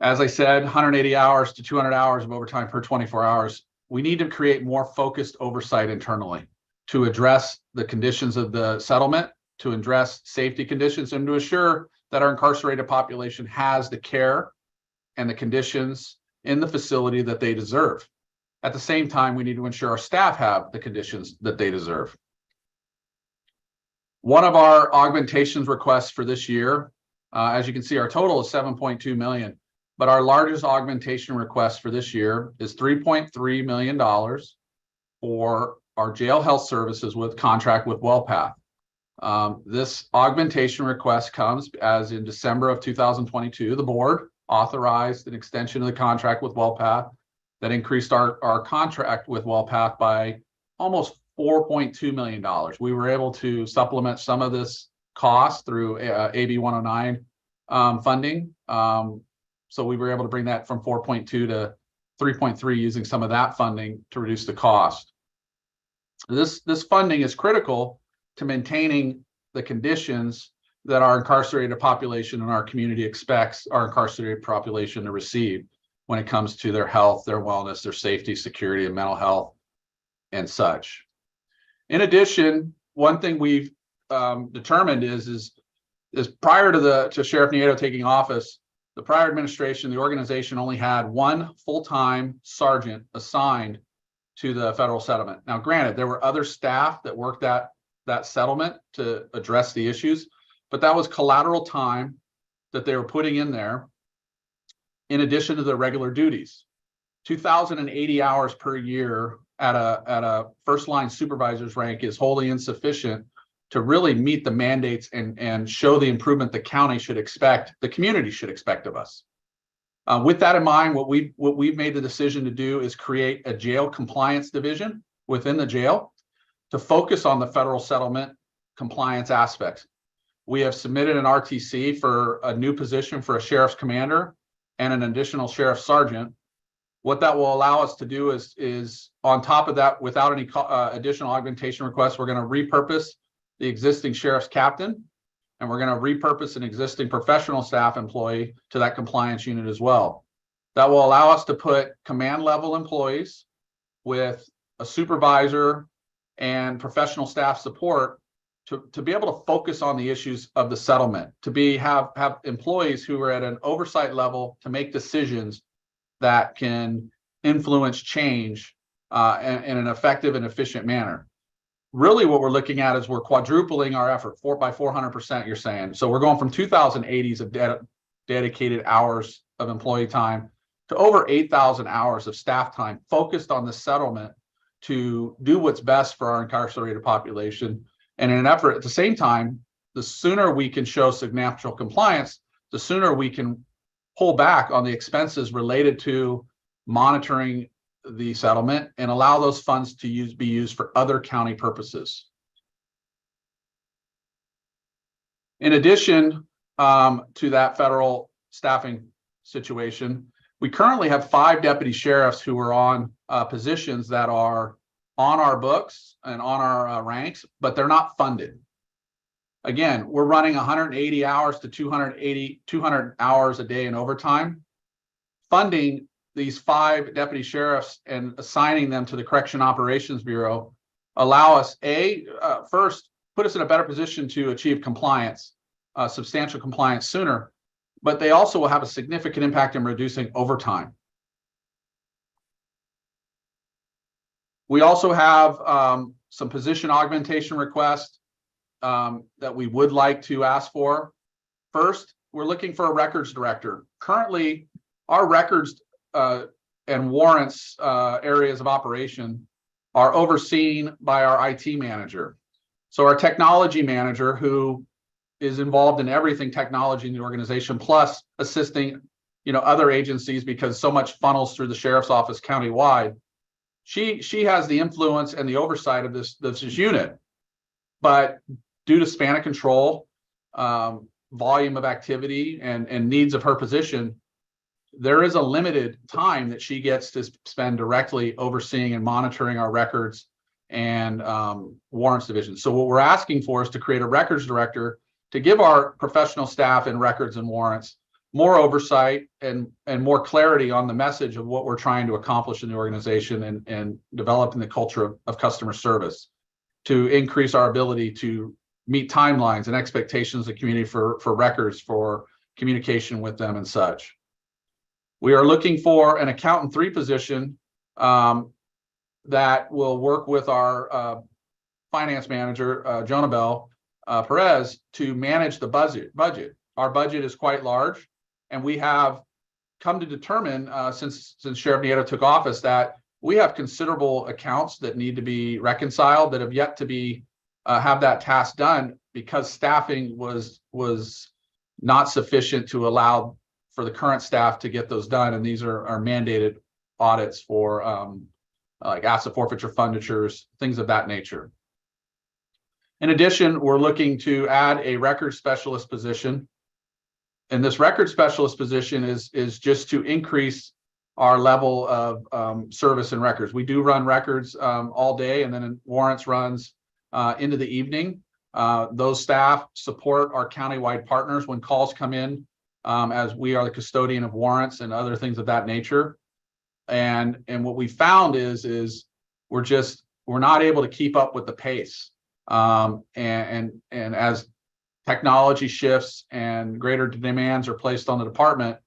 S2: As I said, 180 hours to 200 hours of overtime per 24 hours. We need to create more focused oversight internally to address the conditions of the settlement, to address safety conditions, and to assure that our incarcerated population has the care and the conditions in the facility that they deserve. At the same time, we need to ensure our staff have the conditions that they deserve. One of our augmentations requests for this year, as you can see, our total is $7.2 million, but our largest augmentation request for this year is $3.3 million for our jail health services with contract with WellPath. This augmentation request comes as in December of 2022, the board authorized an extension of the contract with WellPath that increased our contract with WellPath by almost $4.2 million. We were able to supplement some of this cost through AB 109 funding. So we were able to bring that from 4.2 to 3.3 using some of that funding to reduce the cost. This funding is critical to maintaining the conditions that our incarcerated population and our community expects our incarcerated population to receive. when it comes to their health, their wellness, their safety, security, and mental health and such. In addition, one thing we've determined is prior to Sheriff Nieto taking office, the prior administration, the organization only had one full-time sergeant assigned to the federal settlement. Now, granted, there were other staff that worked that settlement to address the issues, but that was collateral time that they were putting in there in addition to their regular duties. 2,080 hours per year at a first line supervisor's rank is wholly insufficient to really meet the mandates and show the improvement the county should expect, the community should expect of us. With that in mind, what we've made the decision to do is create a jail compliance division within the jail to focus on the federal settlement compliance aspects. We have submitted an RTC for a new position for a sheriff's commander and an additional sheriff's sergeant. What that will allow us to do is on top of that, without any additional augmentation requests, we're going to repurpose the existing sheriff's captain, and we're going to repurpose an existing professional staff employee to that compliance unit as well. That will allow us to put command level employees with a supervisor and professional staff support to be able to focus on the issues of the settlement, to have employees who are at an oversight level to make decisions that can influence change in an effective and efficient manner. Really what we're looking at is we're quadrupling our effort, 400%, you're saying. So we're going from 2,080s of dedicated hours of employee time to over 8,000 hours of staff time focused on the settlement to do what's best for our incarcerated population. And in an effort at the same time, the sooner we can show substantial compliance, the sooner we can pull back on the expenses related to monitoring the settlement and allow those funds to be used for other county purposes. In addition to that federal staffing situation, we currently have 5 deputy sheriffs who are on positions that are on our books and on our ranks, but they're not funded. Again, we're running 180 hours to 200 hours a day in overtime. Funding these 5 deputy sheriffs and assigning them to the Correction Operations Bureau allow us, first, put us in a better position to achieve compliance, substantial compliance sooner, but they also will have a significant impact in reducing overtime. We also have some position augmentation requests that we would like to ask for. First, we're looking for a records director. Currently, our records and warrants areas of operation are overseen by our IT manager. So our technology manager, who is involved in everything technology in the organization, plus assisting other agencies because so much funnels through the sheriff's office countywide, she has the influence and the oversight of this unit. But due to span of control, volume of activity, and needs of her position, there is a limited time that she gets to spend directly overseeing and monitoring our records and warrants division. So what we're asking for is to create a records director to give our professional staff in records and warrants more oversight and more clarity on the message of what we're trying to accomplish in the organization and developing the culture of customer service to increase our ability to meet timelines and expectations of the community for records, for communication with them and such. We are looking for an accountant 3 position that will work with our finance manager, Jonah Bell Perez, to manage the budget. Our budget is quite large, and we have come to determine since Sheriff Nieto took office that we have considerable accounts that need to be reconciled that have yet to be have that task done because staffing was not sufficient to allow for the current staff to get those done. And these are mandated audits for like asset forfeiture funditures, things of that nature. In addition, we're looking to add a record specialist position. And this record specialist position is just to increase our level of service and records. We do run records all day, and then warrants runs into the evening. Those staff support our countywide partners when calls come in as we are the custodian of warrants and other things of that nature. And what we found is we're not able to keep up with the pace. And as technology shifts and greater demands are placed on the department,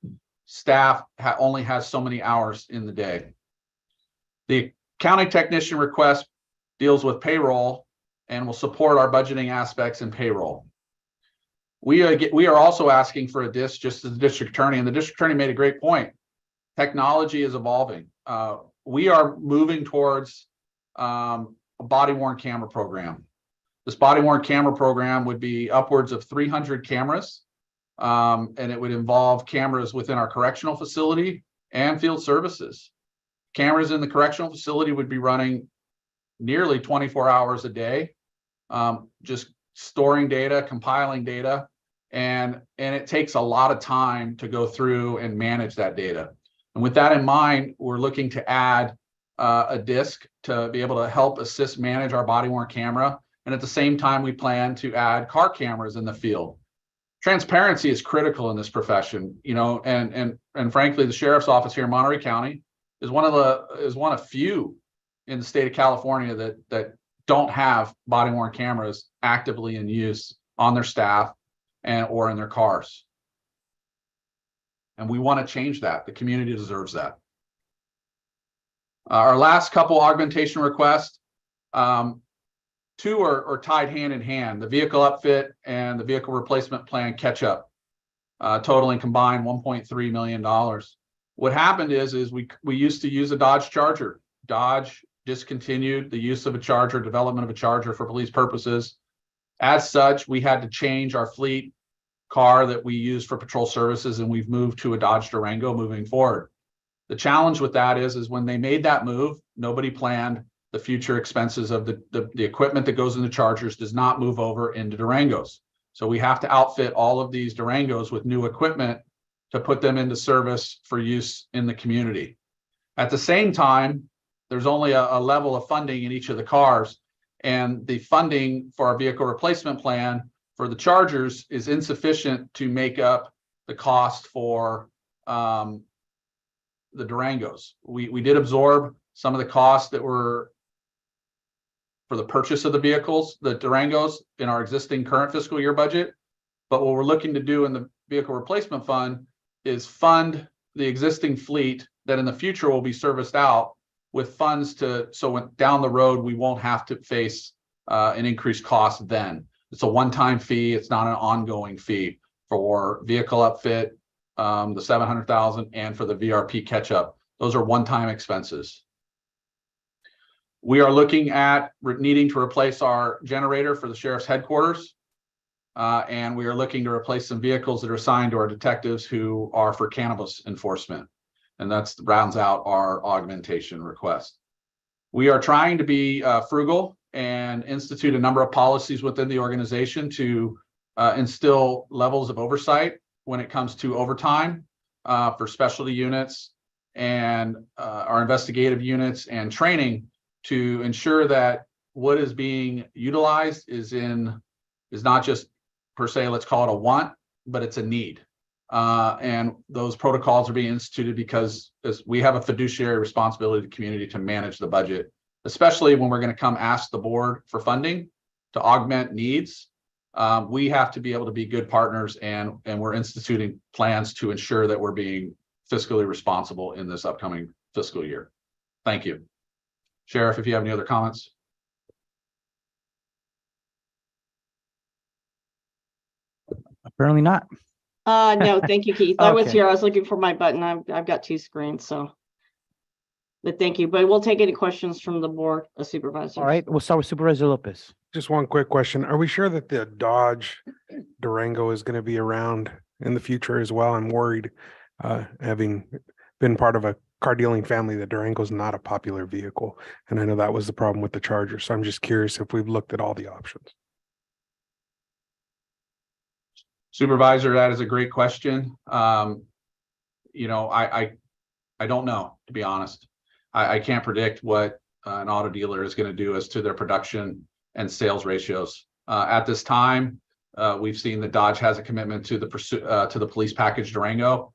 S2: staff only has so many hours in the day. The county technician request deals with payroll and will support our budgeting aspects in payroll. We are also asking for a DIS, just as the district attorney, and the district attorney made a great point. Technology is evolving. We are moving towards a body-worn camera program. This body-worn camera program would be upwards of 300 cameras, and it would involve cameras within our correctional facility and field services. Cameras in the correctional facility would be running nearly 24 hours a day, just storing data, compiling data, and it takes a lot of time to go through and manage that data. And with that in mind, we're looking to add a disc to be able to help assist manage our body-worn camera. And at the same time, we plan to add car cameras in the field. Transparency is critical in this profession, you know, and frankly, the sheriff's office here in Monterey County is one of few in the state of California that don't have body-worn cameras actively in use on their staff or in their cars. And we want to change that. The community deserves that. Our last couple augmentation requests, two are tied hand in hand: the vehicle upfit and the vehicle replacement plan catch up, totaling combined $1.3 million. What happened is we used to use a Dodge Charger. Dodge discontinued the use of a Charger, development of a Charger for police purposes. As such, we had to change our fleet car that we use for patrol services, and we've moved to a Dodge Durango moving forward. The challenge with that is when they made that move, nobody planned the future expenses of the equipment that goes in the Chargers does not move over into Durangos. So we have to outfit all of these Durangos with new equipment to put them into service for use in the community. At the same time, there's only a level of funding in each of the cars, and the funding for our vehicle replacement plan for the Chargers is insufficient to make up the cost for the Durangos. We did absorb some of the costs that were for the purchase of the vehicles, the Durangos, in our existing current fiscal year budget. But what we're looking to do in the vehicle replacement fund is fund the existing fleet that in the future will be serviced out with funds so when down the road, we won't have to face an increased cost then. It's a one-time fee. It's not an ongoing fee for vehicle upfit, the $700,000, and for the VRP catch-up. Those are one-time expenses. We are looking at needing to replace our generator for the sheriff's headquarters. And we are looking to replace some vehicles that are assigned to our detectives who are for cannabis enforcement. And that rounds out our augmentation request. We are trying to be frugal and institute a number of policies within the organization to instill levels of oversight when it comes to overtime for specialty units and our investigative units and training to ensure that what is being utilized is not just per se, let's call it a want, but it's a need. And those protocols are being instituted because we have a fiduciary responsibility to the community to manage the budget, especially when we're going to come ask the board for funding to augment needs. We have to be able to be good partners, and we're instituting plans to ensure that we're being fiscally responsible in this upcoming fiscal year. Thank you. Sheriff, if you have any other comments.
S1: Apparently not.
S3: No, thank you, Keith. I was
S1: Okay.
S3: here. I was looking for my button. I've got two screens, so. But thank you. But we'll take any questions from the board of supervisors.
S1: All right, we'll start with Supervisor Lopez.
S17: Just one quick question. Are we sure that the Dodge Durango is going to be around in the future as well? I'm worried, having been part of a car dealing family, that Durango is not a popular vehicle. And I know that was the problem with the Charger. So I'm just curious if we've looked at all the options.
S2: Supervisor, that is a great question. You know, I don't know, to be honest. I can't predict what an auto dealer is going to do as to their production and sales ratios. At this time, We've seen that Dodge has a commitment to the police package Durango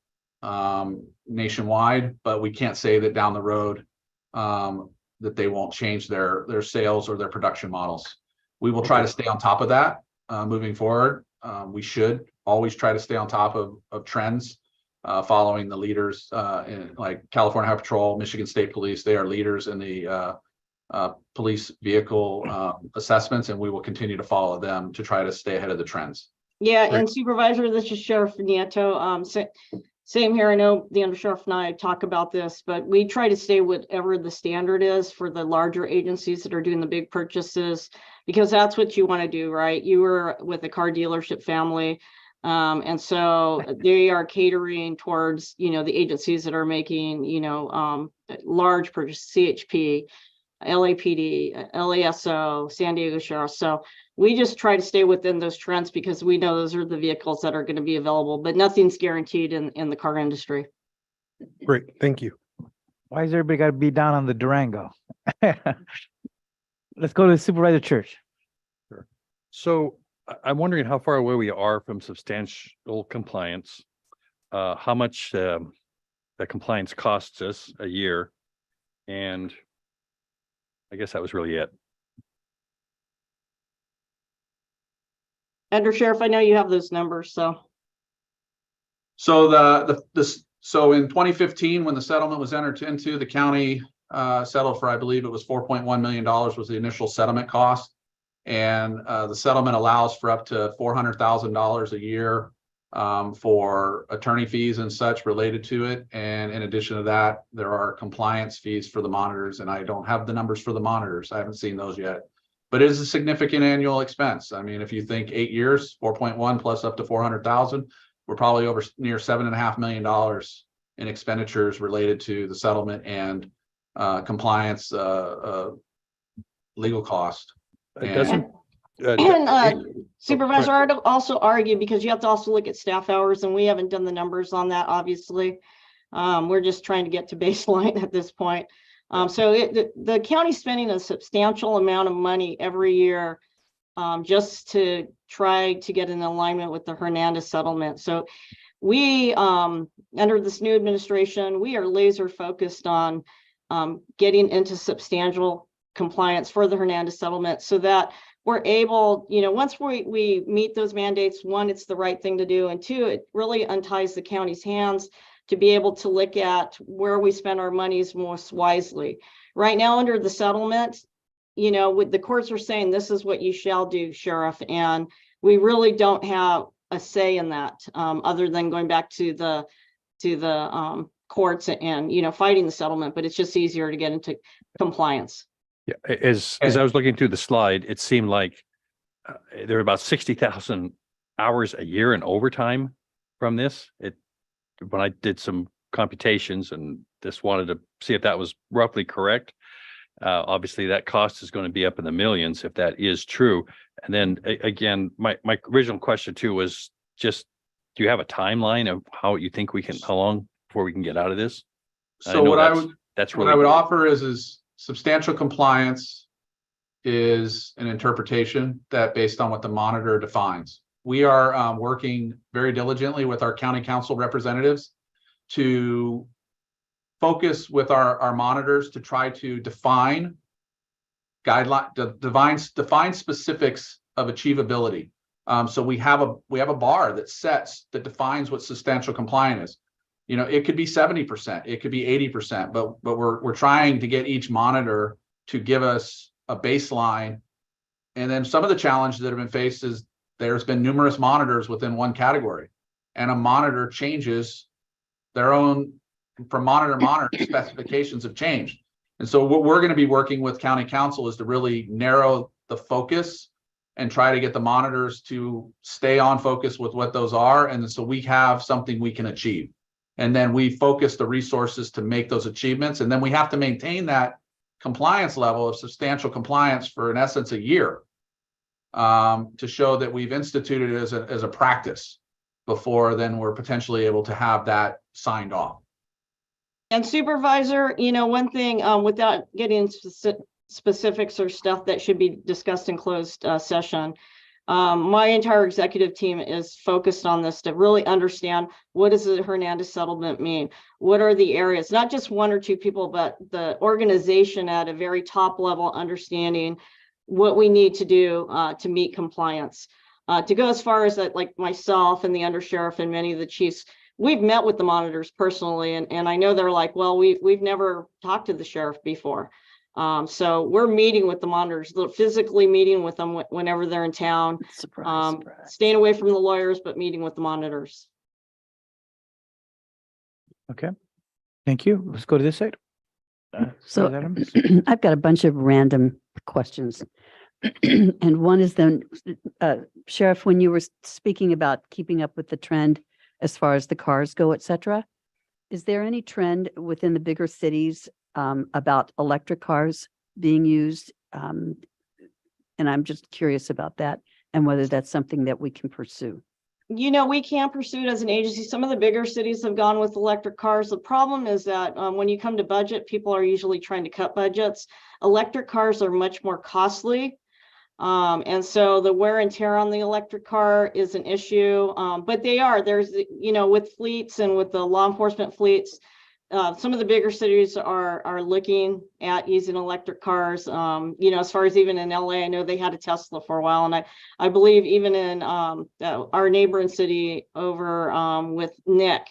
S2: nationwide, but we can't say that down the road that they won't change their sales or their production models. We will try to stay on top of that moving forward. We should always try to stay on top of trends, following the leaders in like California Highway Patrol, Michigan State Police. They are leaders in the police vehicle assessments, and we will continue to follow them to try to stay ahead of the trends.
S3: Yeah, and Supervisor, this is Sheriff Nieto. Same here. I know the Undersheriff and I talk about this, but we try to stay whatever the standard is for the larger agencies that are doing the big purchases, because that's what you want to do, right? You were with a car dealership family. And so they are catering towards, the agencies that are making, large purchases, CHP, LAPD, LASO, San Diego Sheriff. So we just try to stay within those trends because we know those are the vehicles that are going to be available, but nothing's guaranteed in the car industry.
S17: Great, thank you.
S1: Why is everybody got to be down on the Durango? Let's go to Supervisor Church.
S19: Sure. So I'm wondering how far away we are from substantial compliance, how much that compliance costs us a year, and I guess that was really it.
S3: Undersheriff, I know you have those numbers, so.
S2: So so in 2015, when the settlement was entered into, the county settled for, I believe it was $4.1 million was the initial settlement cost. And the settlement allows for up to $400,000 a year for attorney fees and such related to it. And in addition to that, there are compliance fees for the monitors. And I don't have the numbers for the monitors. I haven't seen those yet. But it is a significant annual expense. I mean, if you think 8 years, 4.1 plus up to 400,000, we're probably over near $7.5 million in expenditures related to the settlement and compliance legal cost.
S3: Supervisor, I'd also argue, because you have to also look at staff hours, and we haven't done the numbers on that, obviously. We're just trying to get to baseline at this point. So the county's spending a substantial amount of money every year just to try to get in alignment with the Hernandez settlement. So we, under this new administration, we are laser focused on getting into substantial compliance for the Hernandez settlement so that we're able, once we meet those mandates, one, it's the right thing to do, and two, it really unties the county's hands to be able to look at where we spend our monies most wisely. Right now, under the settlement, with the courts are saying this is what you shall do, Sheriff, and we really don't have a say in that, other than going back to the courts and fighting the settlement. But it's just easier to get into compliance.
S19: Yeah, as I was looking through the slide, it seemed like there are about 60,000 hours a year in overtime from this. When I did some computations and just wanted to see if that was roughly correct. Obviously, that cost is going to be up in the millions if that is true. And then again, my original question too was just, do you have a timeline of how long before we can get out of this?
S2: So what I would offer is substantial compliance is an interpretation that based on what the monitor defines. We are working very diligently with our county council representatives to focus with our monitors to try to define define specifics of achievability. So we have a bar that defines what substantial compliance is. It could be 70%, it could be 80%, but we're trying to get each monitor to give us a baseline. And then some of the challenges that have been faced is there's been numerous monitors within one category, and a monitor changes their own from monitor to monitor. Specifications have changed. And so what we're going to be working with county council is to really narrow the focus and try to get the monitors to stay on focus with what those are. And so we have something we can achieve. And then we focus the resources to make those achievements. And then we have to maintain that compliance level of substantial compliance for, in essence, a year to show that we've instituted it as a practice before then we're potentially able to have that signed off.
S3: And Supervisor, one thing without getting into specifics or stuff that should be discussed in closed session, My entire executive team is focused on this to really understand, what does the Hernandez settlement mean? What are the areas, not just one or two people, but the organization at a very top level, understanding what we need to do to meet compliance. To go as far as that, like myself and the undersheriff and many of the chiefs, we've met with the monitors personally, and I know they're like, well, we've never talked to the sheriff before. So we're meeting with the monitors, physically meeting with them whenever they're in town, staying away from the lawyers, but meeting with the monitors.
S1: Okay, thank you. Let's go to this side.
S13: So
S1: Adams.
S13: I've got a bunch of random questions. And one is then, Sheriff, when you were speaking about keeping up with the trend as far as the cars go, et cetera, is there any trend within the bigger cities about electric cars being used? And I'm just curious about that and whether that's something that we can pursue.
S3: You know, we can pursue it as an agency. Some of the bigger cities have gone with electric cars. The problem is that when you come to budget, people are usually trying to cut budgets. Electric cars are much more costly. And so the wear and tear on the electric car is an issue. But there's, you know, with fleets and with the law enforcement fleets, some of the bigger cities are looking at using electric cars. You know, as far as even in LA, I know they had a Tesla for a while, and I believe even in our neighboring city over with Nick,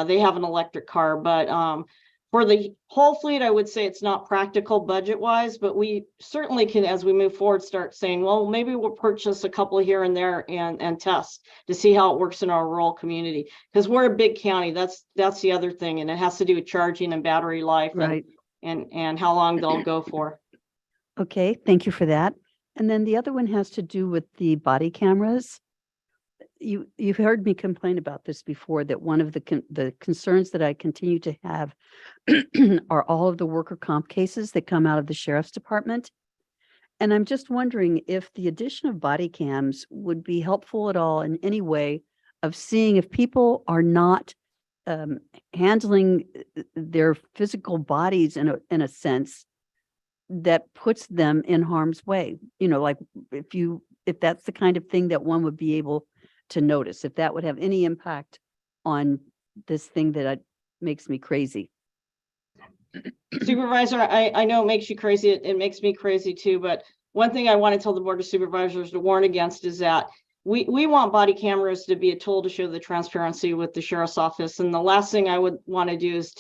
S3: they have an electric car. But for the whole fleet, I would say it's not practical budget wise, but we certainly can, as we move forward, start saying, well, maybe we'll purchase a couple here and there and test to see how it works in our rural community. Because we're a big county. That's the other thing. And it has to do with charging and battery life,
S13: right,
S3: and how long they'll go for.
S13: Okay, thank you for that. And then the other one has to do with the body cameras. You've heard me complain about this before, that one of the concerns that I continue to have are all of the worker comp cases that come out of the sheriff's department. And I'm just wondering if the addition of body cams would be helpful at all in any way of seeing if people are not handling their physical bodies in a sense that puts them in harm's way. You know, like if that's the kind of thing that one would be able to notice, if that would have any impact on this thing that makes me crazy.
S3: Supervisor, I know it makes you crazy. It makes me crazy too. But one thing I want to tell the Board of Supervisors to warn against is that we want body cameras to be a tool to show the transparency with the sheriff's office. And the last thing I would want to do is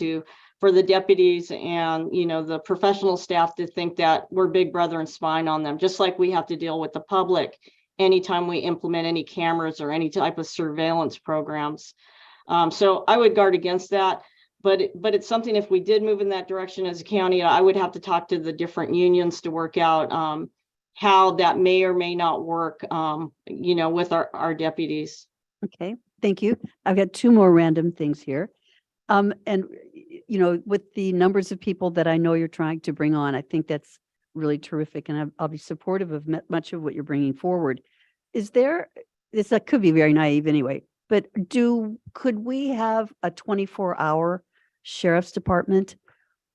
S3: for the deputies and, you know, the professional staff to think that we're big brother and spying on them, just like we have to deal with the public anytime we implement any cameras or any type of surveillance programs. So I would guard against that. But it's something, if we did move in that direction as a county, I would have to talk to the different unions to work out how that may or may not work, you know, with our deputies.
S13: Okay, thank you. I've got two more random things here. And, you know, with the numbers of people that I know you're trying to bring on, I think that's really terrific. And I'll be supportive of much of what you're bringing forward. Is there, this could be very naive anyway, but could we have a 24-hour sheriff's department?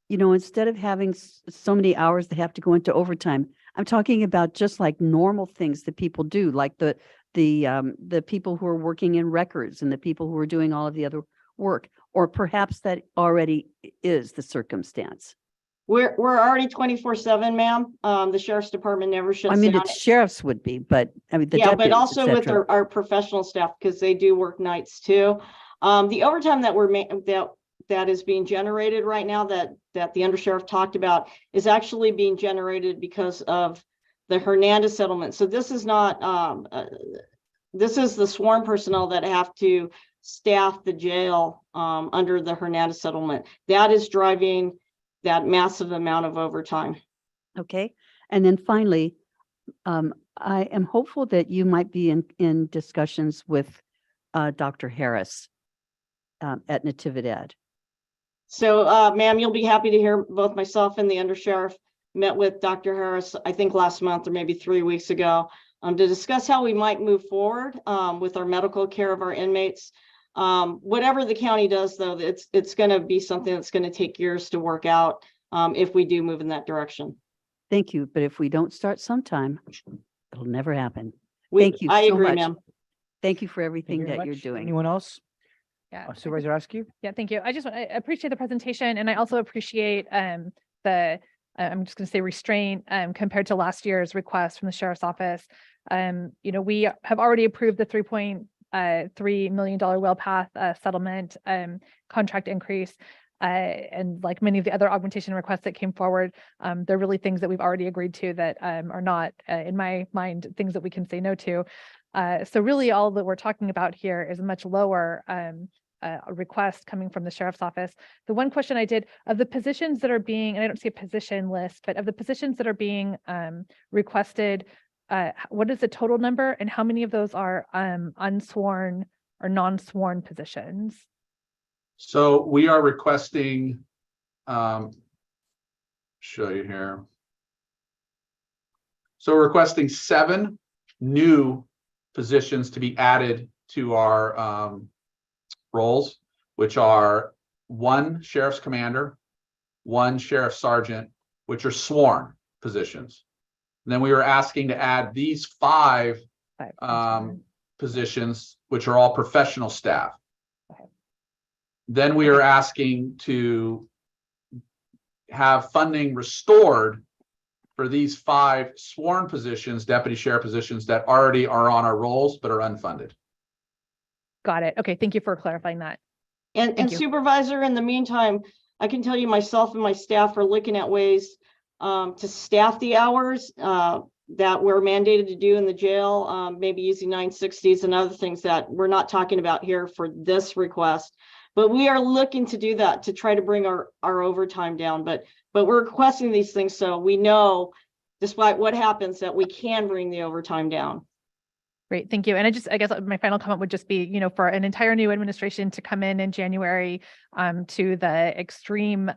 S13: You know, instead of having so many hours that have to go into overtime, I'm talking about just like normal things that people do, like the people who are working in records and the people who are doing all of the other work, or perhaps that already is the circumstance.
S3: We're already 24/7, ma'am. The sheriff's department never shuts down.
S13: I mean, it's sheriffs would be, but I mean,
S3: yeah, but also with our professional staff, because they do work nights too. The overtime that that is being generated right now, that the undersheriff talked about, is actually being generated because of the Hernandez settlement. So this is not this is the sworn personnel that have to staff the jail under the Hernandez settlement. That is driving that massive amount of overtime.
S13: Okay. And then finally, I am hopeful that you might be in discussions with Dr. Harris at Natividad.
S3: So, ma'am, you'll be happy to hear both myself and the undersheriff met with Dr. Harris, I think last month or maybe 3 weeks ago, to discuss how we might move forward with our medical care of our inmates. Whatever the county does, though, it's going to be something that's going to take years to work out if we do move in that direction.
S13: Thank you. But if we don't start sometime, it'll never happen. Thank you
S3: I
S13: so
S3: agree,
S13: much.
S3: ma'am.
S13: Thank you for
S1: Thank you
S13: everything
S1: very
S13: that you're
S1: much.
S13: doing.
S1: Anyone else?
S4: Yeah.
S1: Supervisor Askew?
S4: Yeah, thank you. I appreciate the presentation, and I also appreciate I'm just going to say restraint compared to last year's request from the sheriff's office. We have already approved the $3.3 million well path settlement contract increase. And like many of the other augmentation requests that came forward, they're really things that we've already agreed to that are not, in my mind, things that we can say no to. So really all that we're talking about here is a much lower a request coming from the sheriff's office. The one question I did of the positions that are being, and I don't see a position list, but of the positions that are being requested, what is the total number and how many of those are unsworn or non-sworn positions?
S2: So we are requesting, show you here. So we're requesting 7 new positions to be added to our roles, which are 1 sheriff's commander, 1 sheriff sergeant, which are sworn positions. And then we were asking to add these 5 positions, which are all professional staff. Then we are asking to have funding restored for these 5 sworn positions, deputy sheriff positions that already are on our rolls but are unfunded.
S4: Got it. Okay, thank you for clarifying that.
S3: And Supervisor, in the meantime, I can tell you myself and my staff are looking at ways to staff the hours that we're mandated to do in the jail, maybe using 960s and other things that we're not talking about here for this request. But we are looking to do that to try to bring our overtime down. But we're requesting these things so we know, despite what happens, that we can bring the overtime down.
S4: Great, thank you. And I guess my final comment would just be, for an entire new administration to come in January to the extreme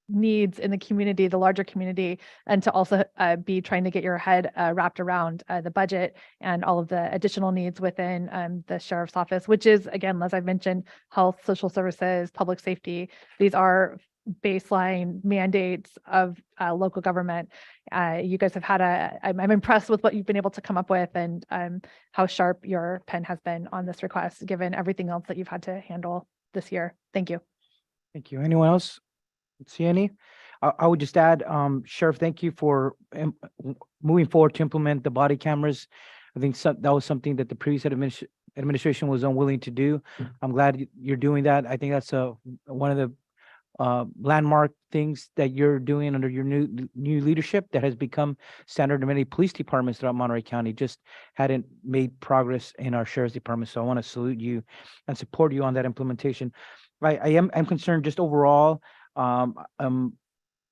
S4: needs in the community, the larger community, and to also be trying to get your head wrapped around the budget and all of the additional needs within the sheriff's office, which is, again, as I've mentioned, health, social services, public safety. These are baseline mandates of local government. You guys have had I'm impressed with what you've been able to come up with and how sharp your pen has been on this request, given everything else that you've had to handle this year. Thank you.
S1: Thank you. Anyone else? See any? I would just add, Sheriff, thank you for moving forward to implement the body cameras. I think that was something that the previous administration was unwilling to do. I'm glad you're doing that. I think that's one of the landmark things that you're doing under your new leadership that has become standard in many police departments throughout Monterey County. Just hadn't made progress in our sheriff's department. So I want to salute you and support you on that implementation. I'm concerned just overall on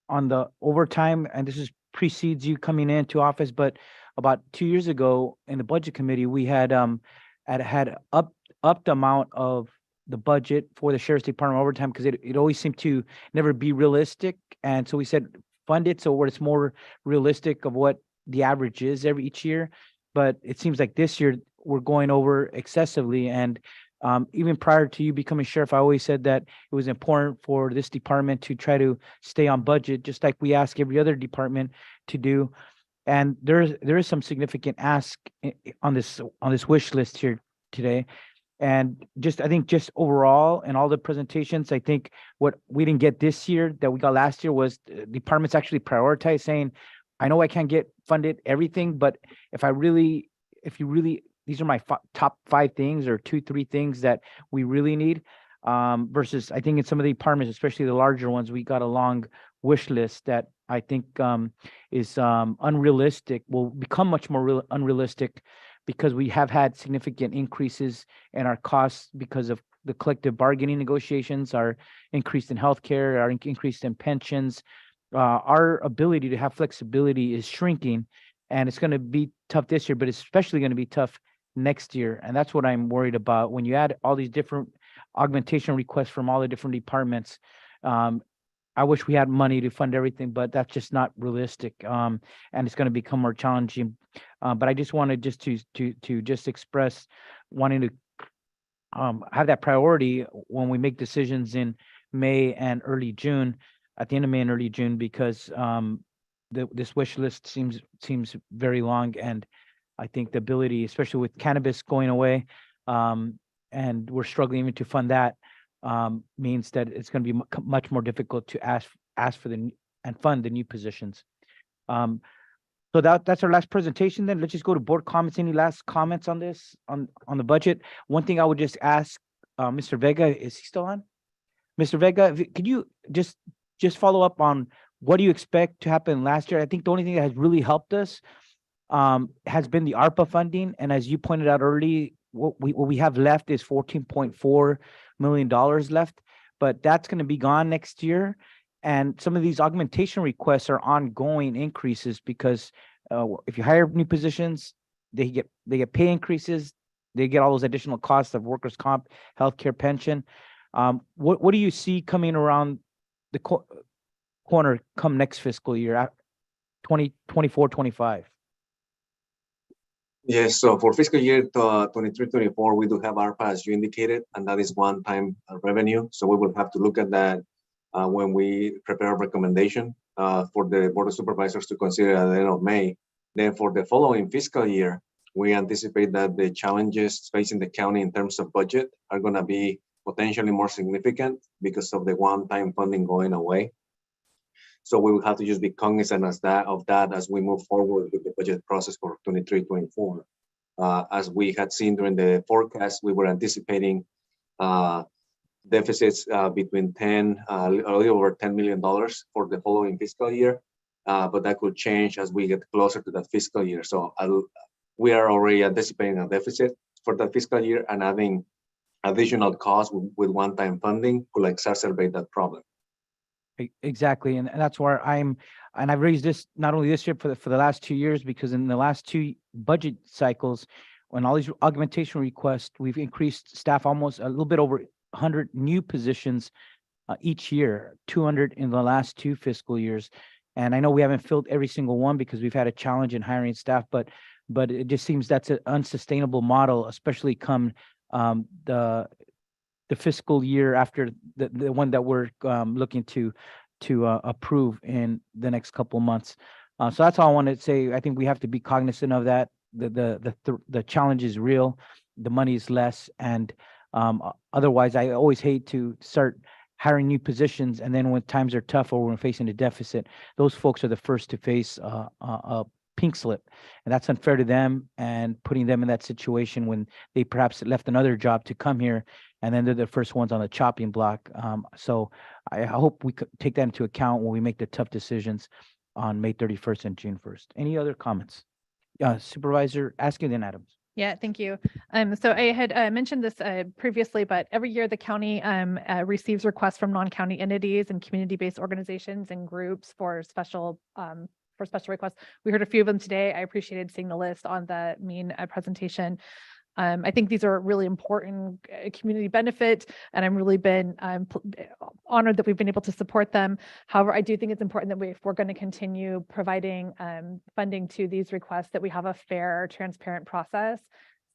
S1: the overtime, and this precedes you coming into office, but about 2 years ago in the budget committee, we had upped the amount of the budget for the sheriff's department overtime because it always seemed to never be realistic. And so we said, fund it so where it's more realistic of what the average is each year. But it seems like this year we're going over excessively. And even prior to you becoming sheriff, I always said that it was important for this department to try to stay on budget, just like we ask every other department to do. And there is some significant ask on this wish list here today. And I think just overall in all the presentations, I think what we didn't get this year that we got last year was departments actually prioritize saying, I know I can't get funded everything, but if you really, these are my top 5 things or 2-3 things that we really need, versus I think in some of the departments, especially the larger ones, we got a long wish list that I think is unrealistic, will become much more unrealistic because we have had significant increases in our costs because of the collective bargaining negotiations, our increase in healthcare, our increase in pensions. Our ability to have flexibility is shrinking, and it's going to be tough this year, but it's especially going to be tough next year. And that's what I'm worried about. When you add all these different augmentation requests from all the different departments, I wish we had money to fund everything, but that's just not realistic. And it's going to become more challenging. But I just wanted to just express wanting to have that priority when we make decisions in May and early June, at the end of May and early June, because this wish list seems very long, and I think the ability, especially with cannabis going away, and we're struggling even to fund that, means that it's going to be much more difficult to ask for and fund the new positions. So that's our last presentation. Then let's just go to board comments. Any last comments on this, on the budget? One thing I would just ask, Mr. Vega, is he still on? Mr. Vega, could you just follow up on what do you expect to happen last year? I think the only thing that has really helped us has been the ARPA funding. And as you pointed out early, what we have left is $14.4 million left, but that's going to be gone next year. And some of these augmentation requests are ongoing increases because if you hire new positions, they get pay increases, they get all those additional costs of workers' comp, healthcare, pension. What do you see coming around the corner come next fiscal year, 2024-25?
S8: Yes, so for fiscal year 23-24, we do have ARPA, as you indicated, and that is one-time revenue. So we will have to look at that when we prepare a recommendation for the Board of Supervisors to consider at the end of May. Then for the following fiscal year, we anticipate that the challenges facing the county in terms of budget are going to be potentially more significant because of the one-time funding going away. So we will have to just be cognizant of that as we move forward with the budget process for 23-24. As we had seen during the forecast, we were anticipating deficits between a little over $10 million for the following fiscal year, but that could change as we get closer to that fiscal year. So we are already anticipating a deficit for that fiscal year, and having additional costs with one-time funding will exacerbate that problem.
S1: Exactly, and that's where and I've raised this not only this year for the last 2 years, because in the last 2 budget cycles, when all these augmentation requests, we've increased staff almost a little bit over 100 new positions each year, 200 in the last 2 fiscal years. And I know we haven't filled every single one because we've had a challenge in hiring staff, but it just seems that's an unsustainable model, especially come the fiscal year after the one that we're looking to approve in the next couple of months. So that's all I wanted to say. I think we have to be cognizant of that. The challenge is real, the money is less, and otherwise I always hate to start hiring new positions, and then when times are tough or we're facing a deficit, those folks are the first to face a pink slip, and that's unfair to them and putting them in that situation when they perhaps left another job to come here, and then they're the first ones on the chopping block. So I hope we could take that into account when we make the tough decisions on May 31st and June 1st. Any other comments? Supervisor Askew, then Adams.
S4: Yeah, thank you. So I had mentioned this previously, but every year the county receives requests from non-county entities and community-based organizations and groups for special requests. We heard a few of them today. I appreciated seeing the list on the main presentation. I think these are really important community benefit, and I'm really been honored that we've been able to support them. However, I do think it's important that if we're going to continue providing funding to these requests, that we have a fair, transparent process,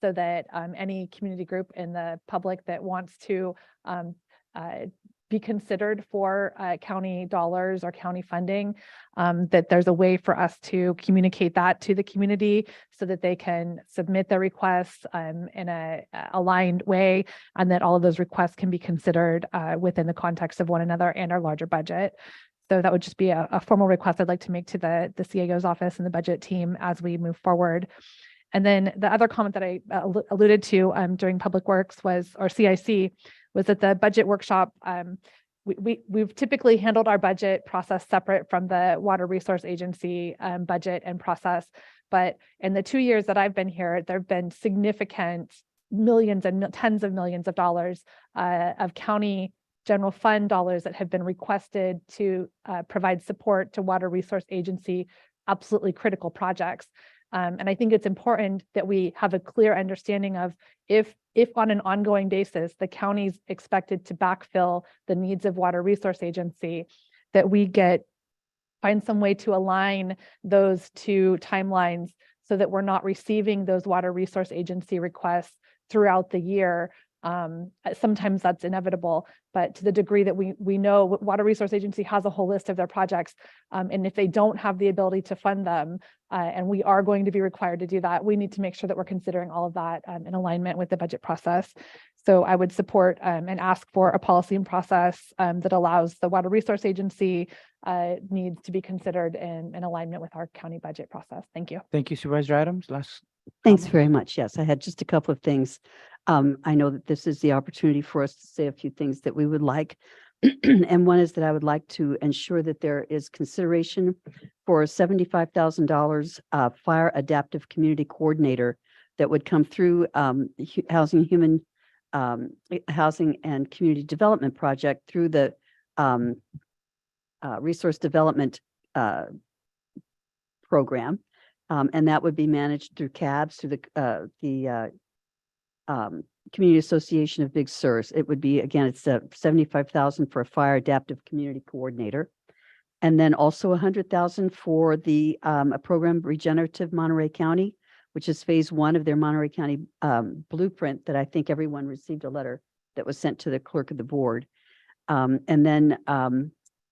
S4: so that any community group in the public that wants to be considered for county dollars or county funding, that there's a way for us to communicate that to the community so that they can submit their requests in a aligned way, and that all of those requests can be considered within the context of one another and our larger budget. So that would just be a formal request I'd like to make to the CAO's office and the budget team as we move forward. And then the other comment that I alluded to during Public Works or CIC, was that the budget workshop, we've typically handled our budget process separate from the Water Resource Agency budget and process. But in the 2 years that I've been here, there have been significant millions and tens of millions of dollars of county general fund dollars that have been requested to provide support to Water Resource Agency, absolutely critical projects. And I think it's important that we have a clear understanding of if on an ongoing basis, the county's expected to backfill the needs of Water Resource Agency, that we find some way to align those 2 timelines so that we're not receiving those Water Resource Agency requests throughout the year Sometimes that's inevitable, but to the degree that we know Water Resource Agency has a whole list of their projects, and if they don't have the ability to fund them, and we are going to be required to do that, we need to make sure that we're considering all of that in alignment with the budget process. So I would support and ask for a policy and process that allows the Water Resource Agency needs to be considered in alignment with our county budget process. Thank you.
S1: Thank you, Supervisor Adams. Last.
S13: Thanks
S1: comment?
S13: very much. Yes, I had just a couple of things. I know that this is the opportunity for us to say a few things that we would like. And one is that I would like to ensure that there is consideration for a $75,000 fire adaptive community coordinator that would come through housing and community development project through the resource development program. And that would be managed through CABS, through the Community Association of Big Surs. It would be, again, it's $75,000 for a fire adaptive community coordinator. And then also $100,000 for the a program Regenerative Monterey County, which is phase 1 of their Monterey County blueprint that I think everyone received a letter that was sent to the clerk of the board. And then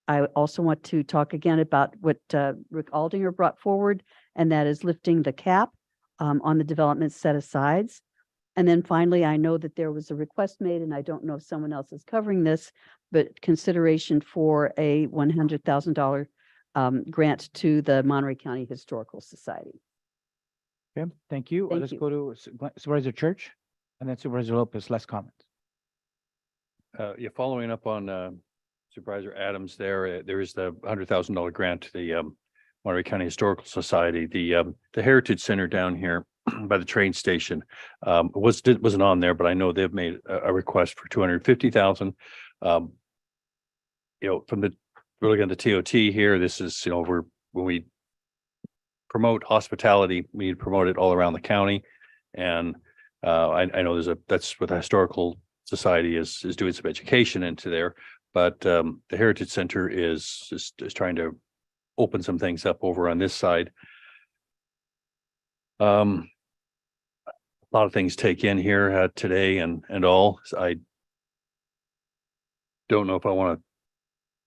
S13: I also want to talk again about what Rick Aldinger brought forward, and that is lifting the cap on the development set-asides. And then finally, I know that there was a request made, and I don't know if someone else is covering this, but consideration for a $100,000 grant to the Monterey County Historical Society.
S1: Okay, thank you.
S13: Thank
S1: Let's
S13: you.
S1: go to Supervisor Church and then Supervisor Lopez. Last comments.
S19: Yeah, following up on Supervisor Adams there, there is the $100,000 grant to the Monterey County Historical Society. The Heritage Center down here by the train station wasn't on there, but I know they've made a request for $250,000. You know, from we're looking at the TOT here. This is, you know, when we promote hospitality, we need to promote it all around the county. And I know that's what the Historical Society is doing some education into there, but the Heritage Center is trying to open some things up over on this side. A lot of things take in here today and all. So I don't know if I want to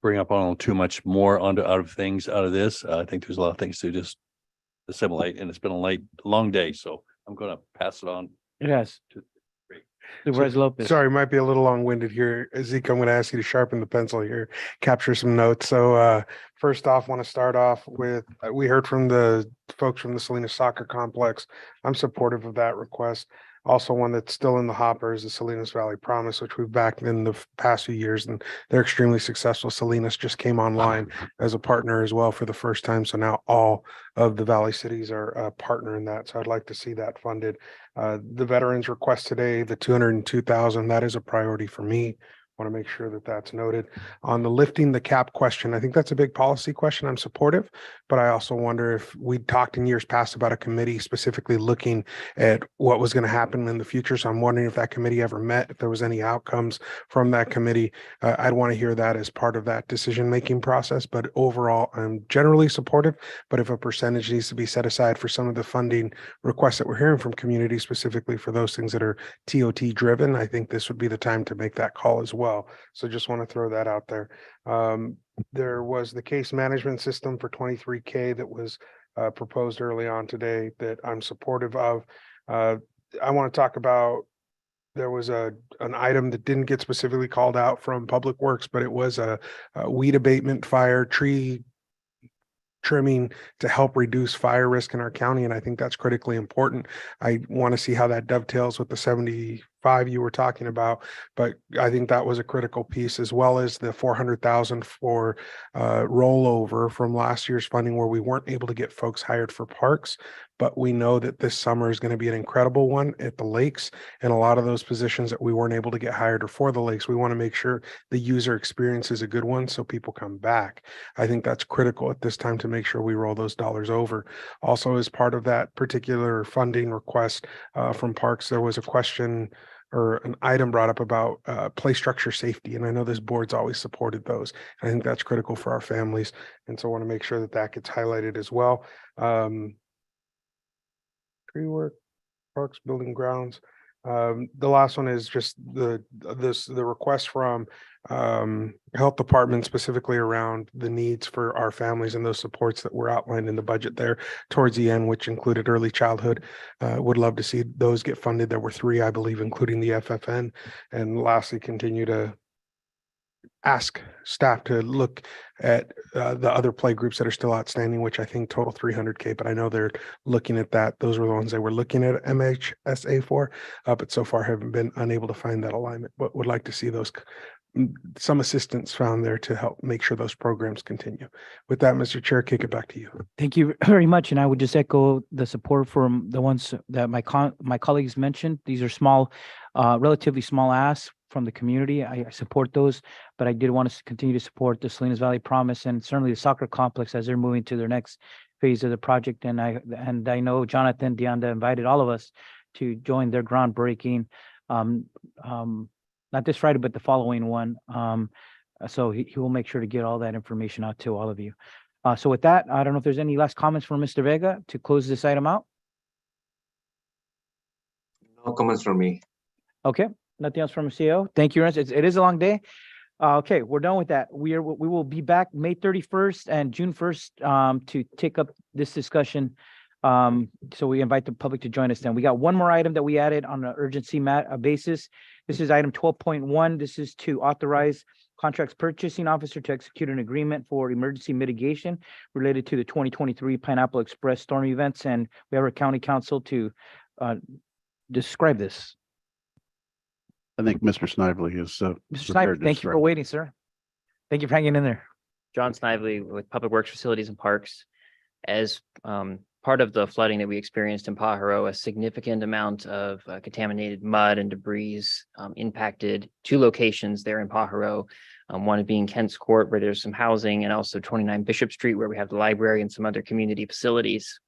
S19: bring up on too much more out of this. I think there's a lot of things to just assimilate, and it's been a long day, so I'm going to pass it on.
S1: It has. Supervisor Lopez.
S17: Sorry, might be a little long-winded here. Zeke, I'm going to ask you to sharpen the pencil here, capture some notes. So first off, want to start off with, we heard from the folks from the Salinas Soccer Complex. I'm supportive of that request. Also, one that's still in the hopper is the Salinas Valley Promise, which we've backed in the past few years, and they're extremely successful. Salinas just came online as a partner as well for the first time. So now all of the Valley cities are a partner in that. So I'd like to see that funded. The veterans request today, the $202,000, that is a priority for me. Want to make sure that that's noted. On the lifting the cap question, I think that's a big policy question. I'm supportive, but I also wonder if we talked in years past about a committee specifically looking at what was going to happen in the future. So I'm wondering if that committee ever met, if there was any outcomes from that committee. I'd want to hear that as part of that decision-making process. But overall, I'm generally supportive, but if a percentage needs to be set aside for some of the funding requests that we're hearing from communities, specifically for those things that are TOT driven, I think this would be the time to make that call as well. So just want to throw that out there. There was the case management system for 23K that was proposed early on today that I'm supportive of. I want to talk about, there was an item that didn't get specifically called out from Public Works, but it was a weed abatement, fire, tree trimming to help reduce fire risk in our county. And I think that's critically important. I want to see how that dovetails with the 75 you were talking about, but I think that was a critical piece, as well as the 400,000 for rollover from last year's funding where we weren't able to get folks hired for parks. But we know that this summer is going to be an incredible one at the lakes, and a lot of those positions that we weren't able to get hired or for the lakes, we want to make sure the user experience is a good one so people come back. I think that's critical at this time to make sure we roll those dollars over. Also, as part of that particular funding request from parks, there was a question or an item brought up about play structure safety. And I know this board's always supported those. I think that's critical for our families. And so I want to make sure that that gets highlighted as well. Tree work, parks, building grounds. The last one is just the request from health department specifically around the needs for our families and those supports that were outlined in the budget there towards the end, which included early childhood. Would love to see those get funded. There were 3, I believe, including the FFN. And lastly, continue to ask staff to look at the other play groups that are still outstanding, which I think total 300K, but I know they're looking at that. Those were the ones they were looking at MHSA for, but so far haven't been unable to find that alignment, but would like to see those some assistance found there to help make sure those programs continue. With that, Mr. Chair, kick it back to you.
S1: Thank you very much. And I would just echo the support from the ones that my colleagues mentioned. These are small, relatively small asks from the community. I support those, but I did want to continue to support the Salinas Valley Promise and certainly the soccer complex as they're moving to their next phase of the project. And I know Jonathan Deanda invited all of us to join their groundbreaking, not this Friday, but the following one. So he will make sure to get all that information out to all of you. So with that, I don't know if there's any last comments from Mr. Vega to close this item out.
S8: No comments from me.
S1: Okay, nothing else from CEO. Thank you, Ernest. It is a long day. Okay, we're done with that. We will be back May 31st and June 1st to take up this discussion. So we invite the public to join us then. We got one more item that we added on an urgency basis. This is item 12.1. This is to authorize contracts purchasing officer to execute an agreement for emergency mitigation related to the 2023 Pineapple Express storm events. And we have our county council to describe this.
S11: I think Mr. Snively is
S1: Mr. Snively, thank you for waiting, sir. Thank you for hanging in there.
S10: John Snively with Public Works Facilities and Parks. As part of the flooding that we experienced in Pajaro, a significant amount of contaminated mud and debris impacted 2 locations there in Pajaro. One being Kent's Court, where there's some housing, and also 29 Bishop Street, where we have the library and some other community facilities.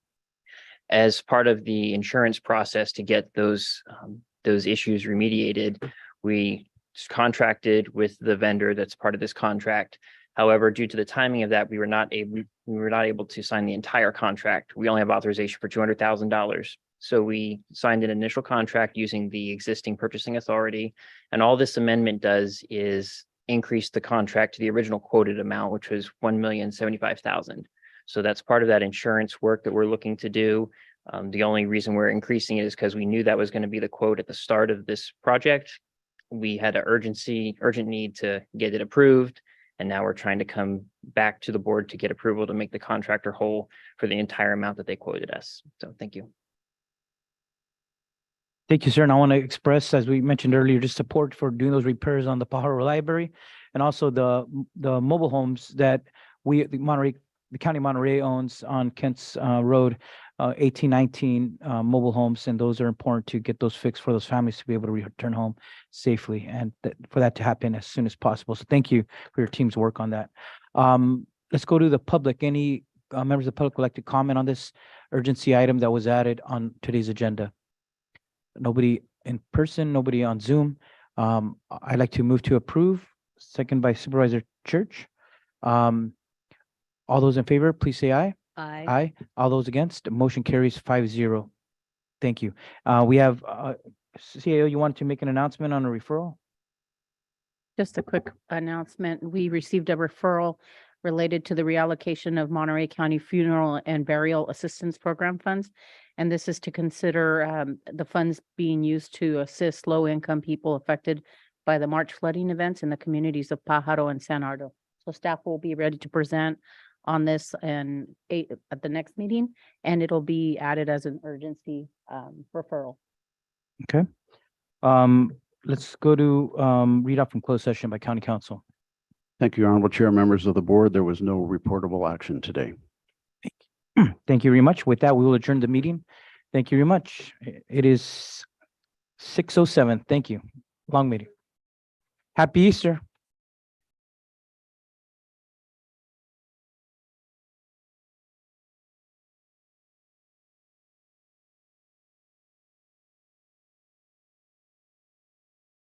S10: As part of the insurance process to get those issues remediated, we contracted with the vendor that's part of this contract. However, due to the timing of that, we were not able to sign the entire contract. We only have authorization for $200,000. So we signed an initial contract using the existing purchasing authority. And all this amendment does is increase the contract to the original quoted amount, which was $1,075,000. So that's part of that insurance work that we're looking to do. The only reason we're increasing it is because we knew that was going to be the quote at the start of this project. We had an urgent need to get it approved. And now we're trying to come back to the board to get approval to make the contractor whole for the entire amount that they quoted us. So thank you.
S1: Thank you, sir. And I want to express, as we mentioned earlier, just support for doing those repairs on the Pajaro Library and also the mobile homes that the County of Monterey owns on Kent's Road, 1819 mobile homes, and those are important to get those fixed for those families to be able to return home safely and for that to happen as soon as possible. So thank you for your team's work on that. Let's go to the public. Any members of the public would like to comment on this urgency item that was added on today's agenda? Nobody in person, nobody on Zoom. I'd like to move to approve. Second by Supervisor Church. All those in favor, please say aye.
S6: Aye.
S1: Aye. All those against, motion carries 5-0. Thank you. We have CAO, you wanted to make an announcement on a referral?
S6: Just a quick announcement. We received a referral related to the reallocation of Monterey County Funeral and Burial Assistance Program funds. And this is to consider the funds being used to assist low-income people affected by the March flooding events in the communities of Pajaro and San Ardo. So staff will be ready to present on this at the next meeting, and it'll be added as an urgency referral.
S1: Okay. Let's go to read out from closed session by County Council.
S11: Thank you, Honorable Chair, members of the board. There was no reportable action today.
S1: Thank you very much. With that, we will adjourn the meeting. Thank you very much. It is 6:07. Thank you. Long meeting. Happy Easter.